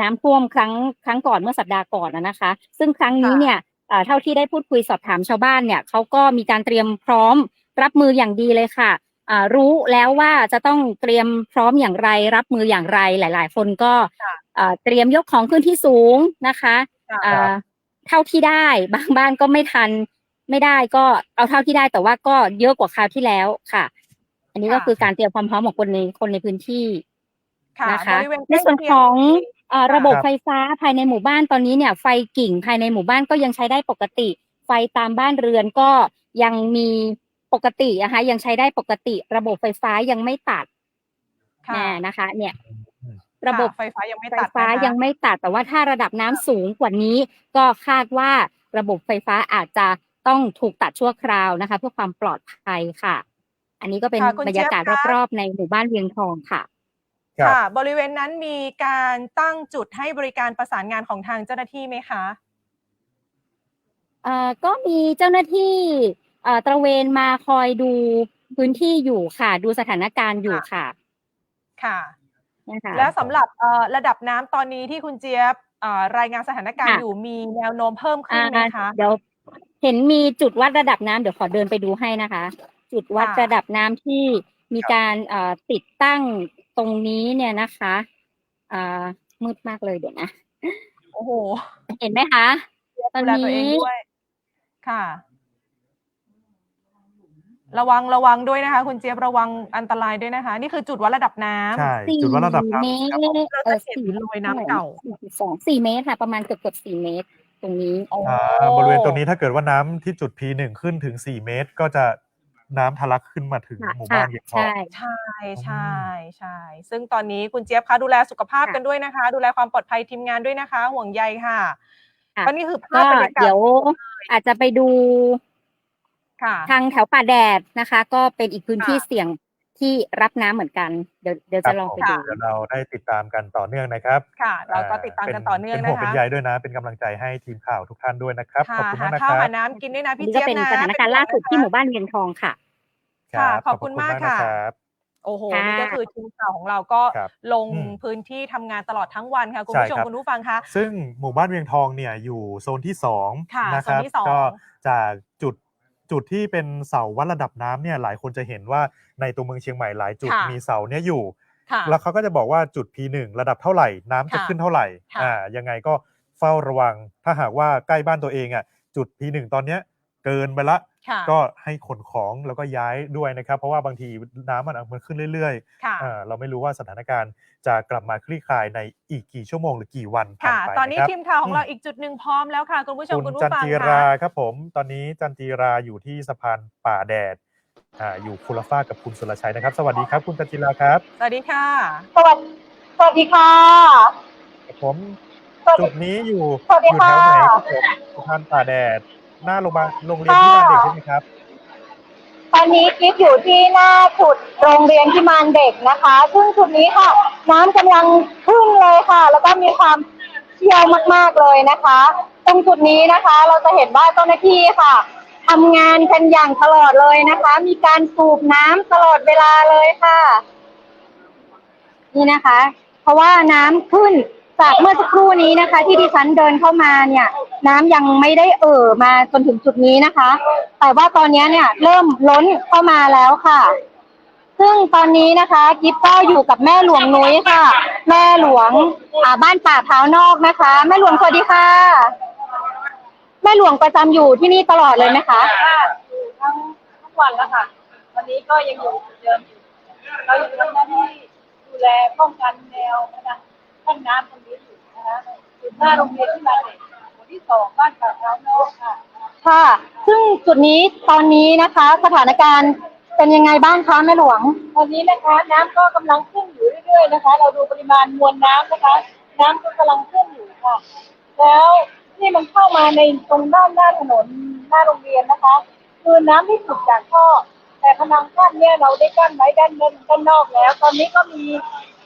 Speaker 6: น้ำท่วมครั้งก่อนเมื่อสัปดาห์ก่อนนะคะ ซึ่งครั้งนี้เนี่ยเท่าที่ได้พูดคุยสอบถามชาวบ้านเนี่ยเขาก็มีการเตรียมพร้อมรับมืออย่างดีเลยค่ะรู้แล้วว่าจะต้องเตรียมพร้อมอย่างไรรับมืออย่างไรหลาย ๆ คนก็เตรียมยกของขึ้นที่สูงนะคะเท่าที่ได้บางบ้านก็ไม่ทันไม่ได้ก็เอาเท่าที่ได้แต่ว่าก็เยอะกว่าคราวที่แล้วค่ะ อันนี้ก็คือการเตรียมความพร้อมของคนในพื้นที่
Speaker 2: ค่ะ
Speaker 6: นะคะ
Speaker 2: บริเวณ
Speaker 6: ในส่วนของระบบ
Speaker 1: ครับ
Speaker 6: ไฟฟ้าภายในหมู่บ้านตอนนี้เนี่ยไฟกิ่งภายในหมู่บ้านก็ยังใช้ได้ปกติ ไฟตามบ้านเรือนก็ยังมีปกตินะคะยังใช้ได้ปกติระบบไฟฟ้ายังไม่ตัด
Speaker 2: ค่ะ
Speaker 6: นะคะเนี่ย ระบบ
Speaker 2: ไฟฟ้ายังไม่
Speaker 6: ไฟ
Speaker 2: ตัด
Speaker 6: ฟ้า
Speaker 2: นะคะ
Speaker 6: ยังไม่ตัดแต่ว่าถ้าระดับน้ำสูงกว่านี้ก็คาดว่าระบบไฟฟ้าอาจจะต้องถูกตัดชั่วคราวนะคะเพื่อความปลอดภัยค่ะ อันนี้ก็เป็น
Speaker 2: ค่ะคุณ
Speaker 6: บรรยากาศ
Speaker 2: เจี๊ยบคะ
Speaker 6: รอบๆในหมู่บ้านเวียงทองค่ะ
Speaker 1: ครับ
Speaker 2: ค่ะ บริเวณนั้นมีการตั้งจุดให้บริการประสานงานของทางเจ้าหน้าที่ไหมคะ
Speaker 6: ก็มีเจ้าหน้าที่ตระเวนมาคอยดูพื้นที่อยู่ค่ะ ดูสถานการณ์อยู่ค่ะ
Speaker 2: ค่ะ
Speaker 6: นะคะ
Speaker 2: แล้วสำหรับระดับน้ำตอนนี้ที่คุณเจี๊ยบรายงานสถานการณ์อยู่มีแนวโน้มเพิ่มขึ้นไหมคะ
Speaker 6: เดี๋ยวเห็นมีจุดวัดระดับน้ำเดี๋ยวขอเดินไปดูให้นะคะ จุดวัด
Speaker 2: ค่ะ
Speaker 6: ระดับน้ำที่มีการติดตั้งตรงนี้เนี่ยนะคะมืดมากเลยเดี๋ยวนะ
Speaker 2: โอ้โห
Speaker 6: เห็นไหมคะ ตอน
Speaker 2: ดูแลตัวเอง
Speaker 6: นี้
Speaker 2: ด้วย ค่ะ ระวังด้วยนะคะ คุณเจี๊ยบระวังอันตรายด้วยนะคะ นี่คือจุดวัดระดับน้ำ
Speaker 1: ใช่จุดวัดระดับน้ำ
Speaker 6: เม
Speaker 1: ครับ
Speaker 6: ตร
Speaker 2: เราจะเห็นรอยน้ำเก่า
Speaker 6: 4 เมตรค่ะ ประมาณเกือบ4 เมตร ตรงนี้
Speaker 2: โอ้
Speaker 1: บริเวณตรงนี้ถ้าเกิดว่าน้ำที่จุด P1 ขึ้นถึง4 เมตร ก็จะน้ำทะลักขึ้นมาถึง
Speaker 6: ค่ะ
Speaker 1: หมู่บ้านเวียงทอง
Speaker 6: ใช่
Speaker 2: ใช่ซึ่งตอนนี้คุณเจี๊ยบคะดูแลสุขภาพกันด้วยนะคะ ดูแลความปลอดภัยทีมงานด้วยนะคะ ห่วงใยค่ะ
Speaker 6: ค่ะ
Speaker 2: ก็นี่คือภา
Speaker 6: ก็
Speaker 2: พบรรยากาศ
Speaker 6: เดี๋ยวอาจจะไปดู
Speaker 2: ค่ะ
Speaker 6: ทางแถวป่าแดดนะคะ ก็เป็นอีกพื้นที่
Speaker 2: ค่ะ
Speaker 6: เสี่ยงที่รับน้ำเหมือนกัน เดี๋ยว
Speaker 1: ครั
Speaker 6: จะ
Speaker 1: บ
Speaker 6: ลองไป
Speaker 1: ผม
Speaker 6: ดู
Speaker 1: เดี๋ยวเราได้ติดตามกันต่อเนื่องนะครับ
Speaker 2: ค่ะ เราก็ติดตามกันต่อเนื่อง
Speaker 1: เป็น
Speaker 2: นะ
Speaker 1: ห่วงเป็น
Speaker 2: คะ
Speaker 1: ใยด้วยนะ เป็นกำลังใจให้ทีมข่าวทุกท่านด้วยนะครับ
Speaker 2: ค่ะ
Speaker 1: ขอบคุณากนะ
Speaker 2: หามข้าว
Speaker 1: ครับ
Speaker 2: หาน้ำกินด้วยนะ
Speaker 6: อัน
Speaker 2: พี่
Speaker 6: นี้
Speaker 2: เจี๊
Speaker 6: ก็
Speaker 2: ยบ
Speaker 6: เป็น
Speaker 2: นะ
Speaker 6: สถานการณ์ล่าสุดที่หมู่บ้านเวียงทองค่ะ
Speaker 2: ค่ะขอบคุณมากค่ะ
Speaker 1: รับ
Speaker 2: โอ้โห
Speaker 6: ค่ะ
Speaker 2: นี่ก็คือทีมข่าวของเราก็
Speaker 1: ครับ
Speaker 2: ลง
Speaker 1: อืม
Speaker 2: พื้นที่ทำงานตลอดทั้งวันค่ะคุณผู้ชม
Speaker 1: ใช่ครับ
Speaker 2: คุณผู้ฟังคะ
Speaker 1: ซึ่งหมู่บ้านเวียงทองเนี่ยอยู่โซนที่
Speaker 2: ค่ะ
Speaker 1: 2นะครับ
Speaker 2: โซนที่สอง
Speaker 1: ก็จากจุดที่เป็นเสาวัดระดับน้ำเนี่ยหลายคนจะเห็นว่าในตัวเมืองเชียงใหม่หลายจุด
Speaker 2: ค่ะ
Speaker 1: มีเสาเนี่ยอยู่
Speaker 2: ค่ะ
Speaker 1: แล้วเขาก็จะบอกว่าจุด P1 ระดับเท่าไหร่น้ำจะ
Speaker 2: ค่ะ
Speaker 1: ขึ้นเท่าไหร่
Speaker 2: ค่ะ
Speaker 1: ยังไงก็เฝ้าระวัง ถ้าหากว่าใกล้บ้านตัวเองอ่ะจุด P1 ตอนเนี้ยเกินไปละ
Speaker 2: ค่ะ
Speaker 1: ก็ให้ขนของแล้วก็ย้ายด้วยนะครับ เพราะว่าบางทีน้ำมันขึ้นเรื่อย
Speaker 2: ค่ะ
Speaker 1: ๆเราไม่รู้ว่าสถานการณ์จะกลับมาคลี่คลายในอีกกี่ชั่วโมงหรือกี่วันผ่า
Speaker 2: ค่ะ
Speaker 1: นไป
Speaker 2: ตอนนี้
Speaker 1: นะครับ
Speaker 2: ทีมข่าวของเราอีกจุดหนึ่งพร้อมแล้วค่ะคุณผู้ชม
Speaker 1: คุ
Speaker 2: คุณ
Speaker 1: ณจั
Speaker 2: ผู้
Speaker 1: น
Speaker 2: ฟัง
Speaker 1: จี
Speaker 2: ค่ะ
Speaker 1: ราครับผม ตอนนี้จันจีราอยู่ที่สะพานป่าแดดอยู่คุลฟ้ากับคุณสุรชัยนะครับ สวัสดีครับ คุณจันจีราครับ
Speaker 2: สวัสดีค่ะ
Speaker 7: สวัสดีค่ะ
Speaker 1: ผมจุดนี้อยู่
Speaker 7: สวัสดี
Speaker 1: อยู่แถ
Speaker 7: ค่ะ
Speaker 1: วไหนครับผมสะพานป่าแดด หน้าโรงเรียนที่บ้านเด็กใช่ไหมครับ
Speaker 7: ตอนนี้กิ๊บอยู่ที่หน้าจุดโรงเรียนพิมานเด็กนะคะ ซึ่งจุดนี้ค่ะ น้ำกำลังขึ้นเลยค่ะ แล้วก็มีความเชี่ยวมากๆเลยนะคะ ตรงจุดนี้นะคะ เราจะเห็นว่าเจ้าหน้าที่ค่ะทำงานกันอย่างตลอดเลยนะคะ มีการสูบน้ำตลอดเวลาเลยค่ะ นี่นะคะ เพราะว่าน้ำขึ้นจากเมื่อสักครู่นี้นะคะ ที่ดิฉันเดินเข้ามาเนี่ย น้ำยังไม่ได้มาจนถึงจุดนี้นะคะ แต่ว่าตอนนี้เนี่ยเริ่มล้นเข้ามาแล้วค่ะ ซึ่งตอนนี้นะคะกิ๊บก็อยู่กับแม่หลวงนุ้ยค่ะ แม่หลวงบ้านป่าเท้านอกนะคะ แม่หลวงสวัสดีค่ะ แม่หลวงประจำอยู่ที่นี่ตลอดเลยไหมคะ
Speaker 8: ทั้งทุกวันแล้วค่ะ วันนี้ก็ยังอยู่เหมือนเดิมอยู่ เราอยู่ทำหน้าที่ดูแลป้องกันแนวนะท่านน้ำตรงนี้อยู่นะคะอยู่หน้าโรงเรียนที่มาเด็กหมู่ที่2บ้านป่าเท้านอกค่ะ
Speaker 7: ค่ะ ซึ่งจุดนี้ตอนนี้นะคะ สถานการณ์เป็นยังไงบ้างคะแม่หลวง
Speaker 8: ตอนนี้นะคะน้ำก็กำลังขึ้นอยู่เรื่อยๆนะคะ เราดูปริมาณมวลน้ำนะคะ น้ำก็กำลังขึ้นอยู่ค่ะ แล้วที่มันเข้ามาในตรงด้านหน้าถนนหน้าโรงเรียนนะคะ คือน้ำที่สูบจากท่อแต่พนังกั้นเนี่ยเราได้กั้นไว้ด้านนอกแล้ว ตอนนี้ก็มี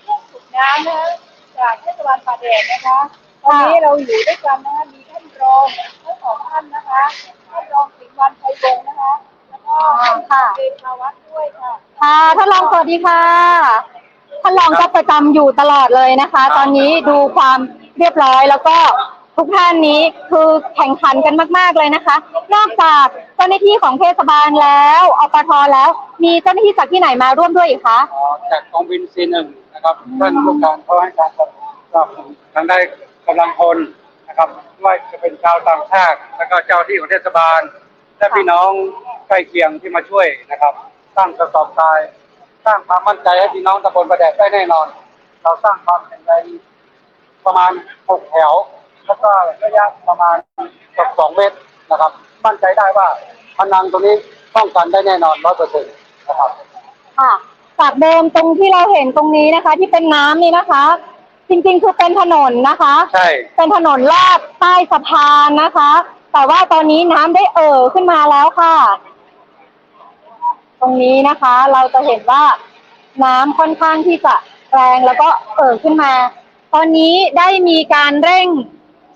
Speaker 8: เครื่องสูบน้ำนะคะจากเทศบาลป่าแดดนะคะ ตอนนี้เราอยู่ด้วยกันนะคะมีท่านรองทั้งสองท่านนะคะท่านรองสิงห์วันไทยวงศ์นะคะแล้วก็ท่านเดชาวัฒน์ด้วยค่ะ
Speaker 7: ค่ะท่านรองสวัสดีค่ะท่านรองก็ประจำอยู่ตลอดเลยนะคะ ตอนนี้ดูความเรียบร้อยแล้วก็ทุกท่านนี้คือแข่งขันกันมากๆเลยนะคะ นอกจากเจ้าหน้าที่ของเทศบาลแล้วอปทแล้ว มีเจ้าหน้าที่จากที่ไหนมาร่วมด้วยอีกคะ
Speaker 9: จากกองบิน C1 นะครับท่านผู้การเขาให้การสนับสนุนทางได้กำลังพลนะครับไม่ว่าจะเป็นชาวต่างชาติแล้วก็เจ้าที่ของเทศบาลและพี่น้องใกล้เคียงที่มาช่วยนะครับสร้างกระสอบทรายสร้างความมั่นใจให้พี่น้องตำบลประแดดได้แน่นอน เราสร้างความแข็งแรงประมาณ6 แถวแล้วก็ระยะประมาณ2 เมตรนะครับมั่นใจได้ว่าพนังตรงนี้ป้องกันได้แน่นอน 100% นะครับ
Speaker 7: ค่ะจากเดิมตรงที่เราเห็นตรงนี้นะคะ ที่เป็นน้ำนี่นะคะ จริงๆคือเป็นถนนนะคะ
Speaker 9: ใช่
Speaker 7: เป็นถนนลอดใต้สะพานนะคะ แต่ว่าตอนนี้น้ำได้ขึ้นมาแล้วค่ะ ตรงนี้นะคะเราจะเห็นว่าน้ำค่อนข้างที่จะแรงแล้วก็ขึ้นมา ตอนนี้ได้มีการเร่ง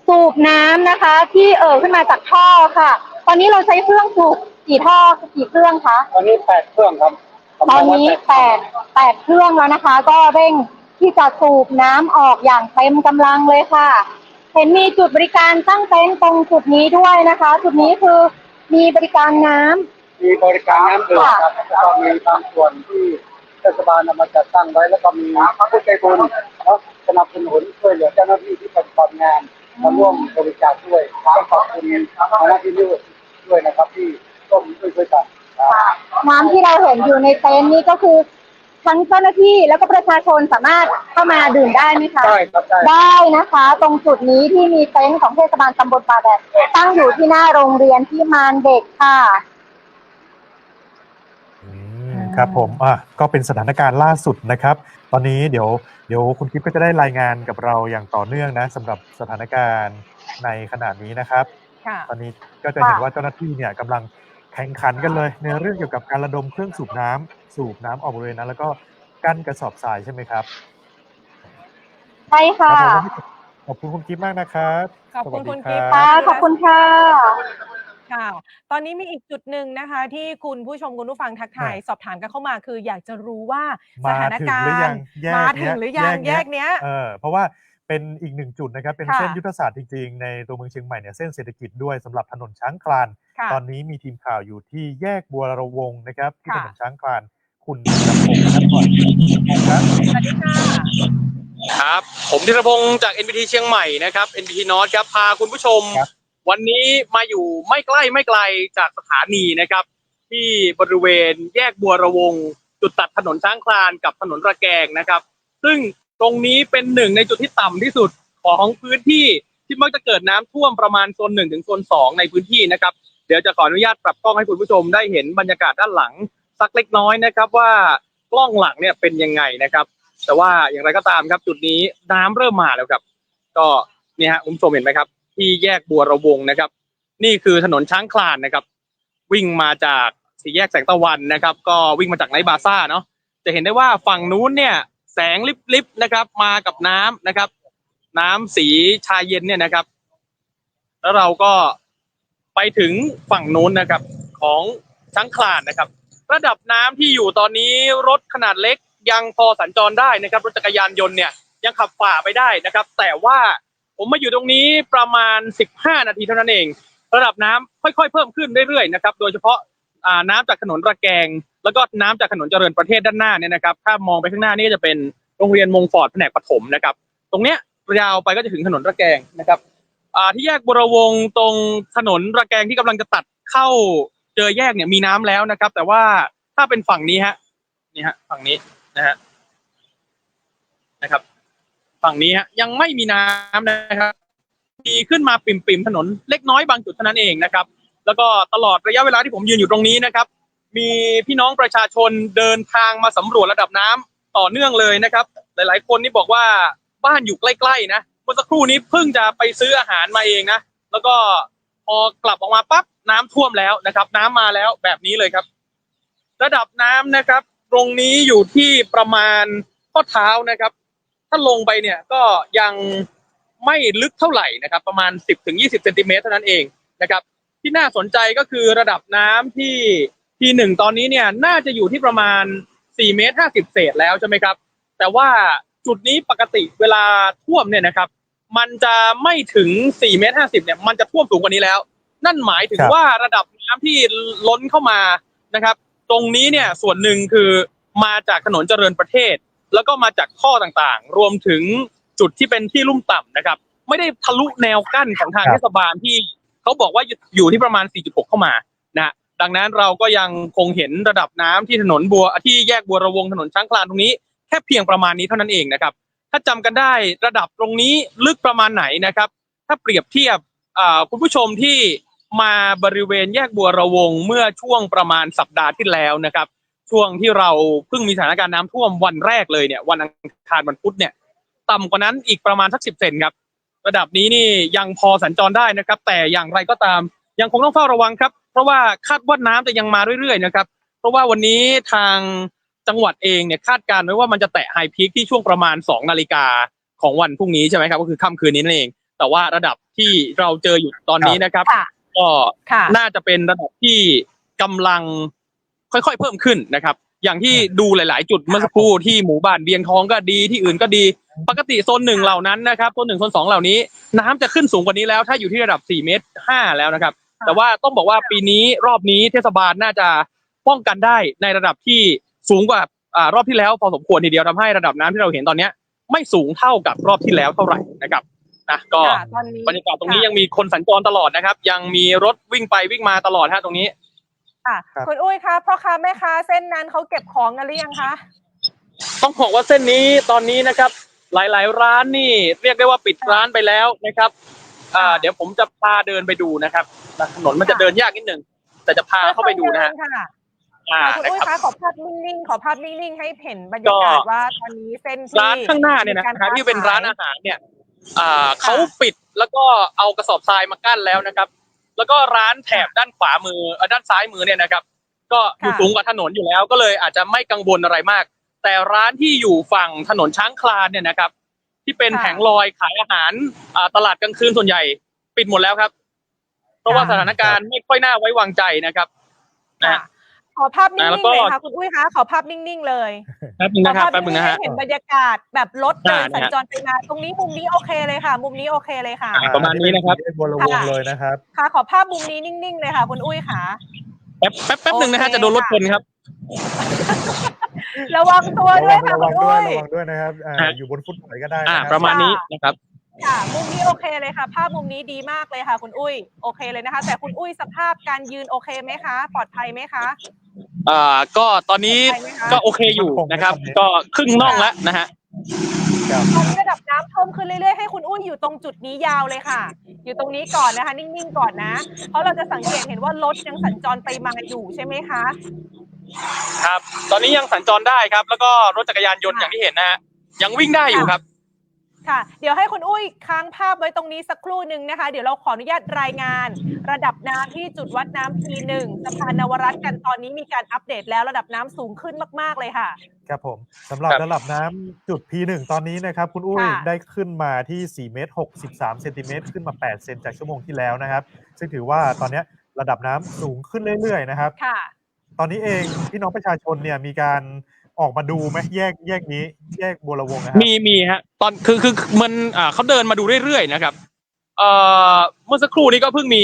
Speaker 7: สูบน้ำนะคะ ที่ขึ้นมาจากท่อค่ะ ตอนนี้เราใช้เครื่องสูบกี่ท่อกี่เครื่องคะ
Speaker 9: ตอนนี้8 เครื่องครับ
Speaker 7: ตอนนี้แปดเครื่องแล้วนะคะ ก็เร่งที่จะสูบน้ำออกอย่างเต็มกำลังเลยค่ะ เห็นมีจุดบริการตั้งเต็นท์ตรงจุดนี้ด้วยนะคะ จุดนี้คือมีบริการน้ำ
Speaker 9: มีบริการน้ำดื่มครับแล้วก็มีบางส่วนที่เทศบาลนำมาจัดตั้งไว้แล้วก็มีผู้ใจบุญแล้วสนับสนุนช่วยเหลือเจ้าหน้าที่ที่ปฏิบัติงานมาร่วมบริจาคด้วยต้องขอบคุณหน้าที่ด้วยนะครับที่ร่วมช่วยกัน
Speaker 7: น้ำที่เราเห็นอยู่ในเต็นท์นี้ก็คือทั้งเจ้าหน้าที่แล้วก็ประชาชนสามารถเข้ามาดื่มได้ไหมคะ
Speaker 9: ได้ครับ
Speaker 7: ได้นะคะ ตรงจุดนี้ที่มีเต็นท์ของเทศบาลตำบลป่าแดดตั้งอยู่ที่หน้าโรงเรียนที่มานเด็กค่ะ
Speaker 1: ครับผมก็เป็นสถานการณ์ล่าสุดนะครับ ตอนนี้เดี๋ยวคุณกิ๊ฟก็จะได้รายงานกับเราอย่างต่อเนื่องนะสำหรับสถานการณ์ในขณะนี้นะครับ ตอนนี้ก็จะเห็นว่าเจ้าหน้าที่เนี่ยกำลังแข่งขันกันเลยในเรื่องเกี่ยวกับการระดมเครื่องสูบน้ำออกบริเวณนั้นแล้วก็กั้นกระสอบทรายใช่ไหมครับ
Speaker 7: ใช่ค่ะ
Speaker 1: ขอบคุณคุณกิ๊ฟมากนะครับ
Speaker 2: ขอบคุณคุณกิ๊ฟ
Speaker 7: ค่ะขอบคุณค่ะ
Speaker 2: ค่ะตอนนี้มีอีกจุดหนึ่งนะคะที่คุณผู้ชมคุณผู้ฟังทักทายสอบถามกันเข้ามาคืออยากจะรู้ว่าสถานการณ์มาถึงหรือยังแยกเนี้ย
Speaker 1: เพราะว่าเป็นอีกหนึ่งจุดนะครับเป็นเส้นยุทธศาสตร์จริงๆในตัวเมืองเชียงใหม่เนี่ยเส้นเศรษฐกิจด้วยสำหรับถนนช้างคลานตอนนี้มีทีมข่าวอยู่ที่แยกบัวระวงนะครับที่ถนนช้างคลานคุณธีรพงศ์นะครับก่อนครับ
Speaker 2: สวัสดีค่ะ
Speaker 10: ครับผมธีรพงศ์จาก NBT เชียงใหม่นะครับ NBT North ครับพาคุณผู้ชมวันนี้มาอยู่ไม่ไกลจากสถานีนะครับที่บริเวณแยกบัวระวงจุดตัดถนนช้างคลานกับถนนระแกงนะครับซึ่งตรงนี้เป็นหนึ่งในจุดที่ต่ำที่สุดของพื้นที่ที่มักจะเกิดน้ำท่วมประมาณโซน1ถึงโซน2ในพื้นที่นะครับเดี๋ยวจะขออนุญาตปรับกล้องให้คุณผู้ชมได้เห็นบรรยากาศด้านหลังสักเล็กน้อยนะครับว่ากล้องหลังเนี่ยเป็นยังไงนะครับแต่ว่าอย่างไรก็ตามครับจุดนี้น้ำเริ่มมาแล้วครับก็นี่ฮะคุณผู้ชมเห็นไหมครับที่แยกบัวระวงนะครับนี่คือถนนช้างคลานนะครับวิ่งมาจากสี่แยกแสงตะวันนะครับก็วิ่งมาจากไนท์บาซ่าเนาะจะเห็นได้ว่าฝั่งนู้นเนี่ยแสงลิบๆนะครับมากับน้ำนะครับน้ำสีชาเย็นเนี่ยนะครับแล้วเราก็ไปถึงฝั่งนู้นนะครับของช้างคลานนะครับระดับน้ำที่อยู่ตอนนี้รถขนาดเล็กยังพอสัญจรได้นะครับรถจักรยานยนต์เนี่ยยังขับฝ่าไปได้นะครับแต่ว่าผมมาอยู่ตรงนี้ประมาณ15นาทีเท่านั้นเองระดับน้ำค่อยๆเพิ่มขึ้นเรื่อยๆนะครับโดยเฉพาะน้ำจากถนนระแกงแล้วก็น้ำจากถนนเจริญประเทศด้านหน้าเนี่ยนะครับถ้ามองไปข้างหน้านี่ก็จะเป็นโรงเรียนมงฟอร์ดแผนกปฐมนะครับตรงเนี้ยยาวไปก็จะถึงถนนระแกงนะครับที่แยกบัวระวงตรงถนนระแกงที่กำลังจะตัดเข้าเจอแยกเนี่ยมีน้ำแล้วนะครับแต่ว่าถ้าเป็นฝั่งนี้ฮะนี่ฮะฝั่งนี้นะครับฝั่งนี้ฮะยังไม่มีน้ำนะครับมีขึ้นมาปิ่มๆถนนเล็กน้อยบางจุดเท่านั้นเองนะครับแล้วก็ตลอดระยะเวลาที่ผมยืนอยู่ตรงนี้นะครับมีพี่น้องประชาชนเดินทางมาสำรวจระดับน้ำต่อเนื่องเลยนะครับหลายๆคนนี่บอกว่าบ้านอยู่ใกล้ๆนะเมื่อสักครู่นี้เพิ่งจะไปซื้ออาหารมาเองนะแล้วก็พอกลับออกมาปั๊บน้ำท่วมแล้วนะครับน้ำมาแล้วแบบนี้เลยครับระดับน้ำนะครับตรงนี้อยู่ที่ประมาณข้อเท้านะครับถ้าลงไปเนี่ยก็ยังไม่ลึกเท่าไหร่นะครับประมาณ10 ถึง 20 เซนติเมตรเท่านั้นเองนะครับที่น่าสนใจก็คือระดับน้ำที่1ตอนนี้เนี่ยน่าจะอยู่ที่ประมาณ4 เมตร 50 เศษแล้วใช่ไหมครับแต่ว่าจุดนี้ปกติเวลาท่วมเนี่ยนะครับมันจะไม่ถึง4 เมตร 50เนี่ยมันจะท่วมสูงกว่านี้แล้วนั่นหมายถึงว่าระดับน้ำที่ล้นเข้ามานะครับตรงนี้เนี่ยส่วนหนึ่งคือมาจากถนนเจริญประเทศแล้วก็มาจากท่อต่างๆรวมถึงจุดที่เป็นที่ลุ่มต่ำนะครับไม่ได้ทะลุแนวกั้นของทางเทศบาลที่เขาบอกว่าอยู่ที่ประมาณ 4.6 เข้ามานะดังนั้นเราก็ยังคงเห็นระดับน้ำที่ถนนที่แยกบัวระวงถนนช้างคลานตรงนี้แค่เพียงประมาณนี้เท่านั้นเองนะครับถ้าจำกันได้ระดับตรงนี้ลึกประมาณไหนนะครับถ้าเปรียบเทียบคุณผู้ชมที่มาบริเวณแยกบัวระวงเมื่อช่วงประมาณสัปดาห์ที่แล้วนะครับช่วงที่เราเพิ่งมีสถานการณ์น้ำท่วมวันแรกเลยเนี่ยวันอังคารวันพุธเนี่ย ต่ำกว่านั้นอีกประมาณสัก10 เซนครับระดับนี้นี่ยังพอสัญจรได้นะครับแต่อย่างไรก็ตามยังคงต้องเฝ้าระวังครับเพราะว่าคาดว่าน้ำจะยังมาเรื่อยๆนะครับเพราะว่าวันนี้ทางจังหวัดเองเนี่ยคาดการณ์ไว้ว่ามันจะแตะไฮพีคที่ช่วงประมาณ2 นาฬิกาของวันพรุ่งนี้ใช่ไหมครับก็คือค่ำคืนนี้นั่นเองแต่ว่าระดับที่เราเจออยู่ตอนนี้นะครับก็น่าจะเป็นระดับที่กำลังค่อยๆเพิ่มขึ้นนะครับอย่างที่ดูหลายๆจุดเมื่อสักครู่ที่หมู่บ้านเบียงทองก็ดีที่อื่นก็ดีปกติโซน1เหล่านั้นนะครับโซน1โซน2เหล่านี้น้ำจะขึ้นสูงกว่านี้แล้วถ้าอยู่ที่ระดับ4.5 เมตรแล้วนะครับแต่ว่าต้องบอกว่าปีนี้รอบนี้เทศบาลน่าจะป้องกันได้ในระดับที่สูงกว่ารอบที่แล้วพอสมควรทีเดียวทำให้ระดับน้ำที่เราเห็นตอนนี้ไม่สูงเท่ากับรอบที่แล้วเท่าไหร่นะครับนะก็บรรยากาศตรงนี้ยังมีคนสัญจรตลอดนะครับยังมีรถวิ่งไปวิ่งมาตลอดฮะตรงนี้
Speaker 2: ค่ะคุณอุ้ยคะพ่อค้าแม่ค้าเส้นนั้นเขาเก็บของกันหรือยังคะ
Speaker 10: ต้องบอกว่าเส้นนี้ตอนนี้นะครับหลายๆร้านนี่เรียกได้ว่าปิดร้านไปแล้วนะครับเดี๋ยวผมจะพาเดินไปดูนะครับถนนมันจะเดินยากนิดนึงแต่จะพาเข้าไปดูนะฮะ
Speaker 2: คุณอุ้ยคะขอภาพนิ่งๆให้เห็นบรรยากาศว่าตอนนี้เส้นที่
Speaker 10: ร้านข้างหน้าเนี่ยนะที่เป็นร้านอาหารเนี่ยเขาปิดแล้วก็เอากระสอบทรายมากั้นแล้วนะครับแล้วก็ร้านแถบด้านขวามือด้านซ้ายมือเนี่ยนะครับก็อยู่สูงกว่าถนนอยู่แล้วก็เลยอาจจะไม่กังวลอะไรมากแต่ร้านที่อยู่ฝั่งถนนช้างคลานเนี่ยนะครับที่เป็นแผงลอยขายอาหารตลาดกลางคืนส่วนใหญ่ปิดหมดแล้วครับเพราะว่าสถานการณ์ไม่ค่อยน่าไว้วางใจนะครับ
Speaker 2: ขอภาพนิ่งๆเลยค่ะคุณอุ้ยคะขอภาพนิ่งๆเลย
Speaker 10: แป๊บนึงนะครับ
Speaker 2: ให้เห็นบรรยากาศแบบรถเดินสัญจรไปมาตรงนี้มุมนี้โอเคเลยค่ะมุมนี้โอเคเลยค่ะ
Speaker 10: ประมาณนี้นะครับ
Speaker 1: บนวงเลยนะครับ
Speaker 2: ค่ะขอภาพมุมนี้นิ่งๆเลยค่ะคุณอุ้ยค่ะ
Speaker 10: แป๊บนึงนะฮะจะโดนรถชนครับ
Speaker 2: ระวังตัวด้วยค่ะคุณอุ้ย
Speaker 1: ระวังด้วยนะครับอยู่บนฟุตบาทก็ได้
Speaker 10: ประมาณนี้นะครับ
Speaker 2: ค่ะมุมนี้โอเคเลยค่ะภาพมุมนี้ดีมากเลยค่ะคุณอุ้ยโอเคเลยนะคะแต่คุณอุ้ยสภาพการยืนโอเคไหมคะปลอดภัยไหมคะ
Speaker 10: ก็ตอนนี้ก็โอเคอยู่นะครับก็ครึ่งน่องแล้วนะฮะ
Speaker 2: ตอนนี้ระดับน้ำเพิ่มขึ้นเรื่อยๆให้คุณอุ้ยอยู่ตรงจุดนี้ยาวเลยค่ะอยู่ตรงนี้ก่อนนะคะนิ่งๆก่อนนะเพราะเราจะสังเกตเห็นว่ารถยังสัญจรไปมาอยู่ใช่ไหมคะ
Speaker 10: ครับตอนนี้ยังสัญจรได้ครับแล้วก็รถจักรยานยนต์อย่างที่เห็นนะฮะยังวิ่งได้อยู่ครับ
Speaker 2: ค่ะเดี๋ยวให้คุณอุ้ยค้างภาพไว้ตรงนี้สักครู่หนึ่งนะคะเดี๋ยวเราขออนุญาตรายงานระดับน้ำที่จุดวัดน้ำ P1 สะพานนวรัตน์กันตอนนี้มีการอัปเดตแล้วระดับน้ำสูงขึ้นมากๆเลยค่ะ
Speaker 1: ครับผมสำหรับระดับน้ำจุด P1 ตอนนี้นะครับคุณอุ้ยได้ขึ้นมาที่4.63 เมตรขึ้นมา8 เซนจากชั่วโมงที่แล้วนะครับซึ่งถือว่าตอนนี้ระดับน้ำสูงขึ้นเรื่อยๆนะครับ
Speaker 2: ค่ะ
Speaker 1: ตอนนี้เองพี่น้องประชาชนเนี่ยมีการออกมาดูไหมแยกนี้แยกบัวระวงนะครับ
Speaker 10: มีฮะตอนคือมันเขาเดินมาดูเรื่อยๆนะครับเมื่อสักครู่นี้ก็เพิ่งมี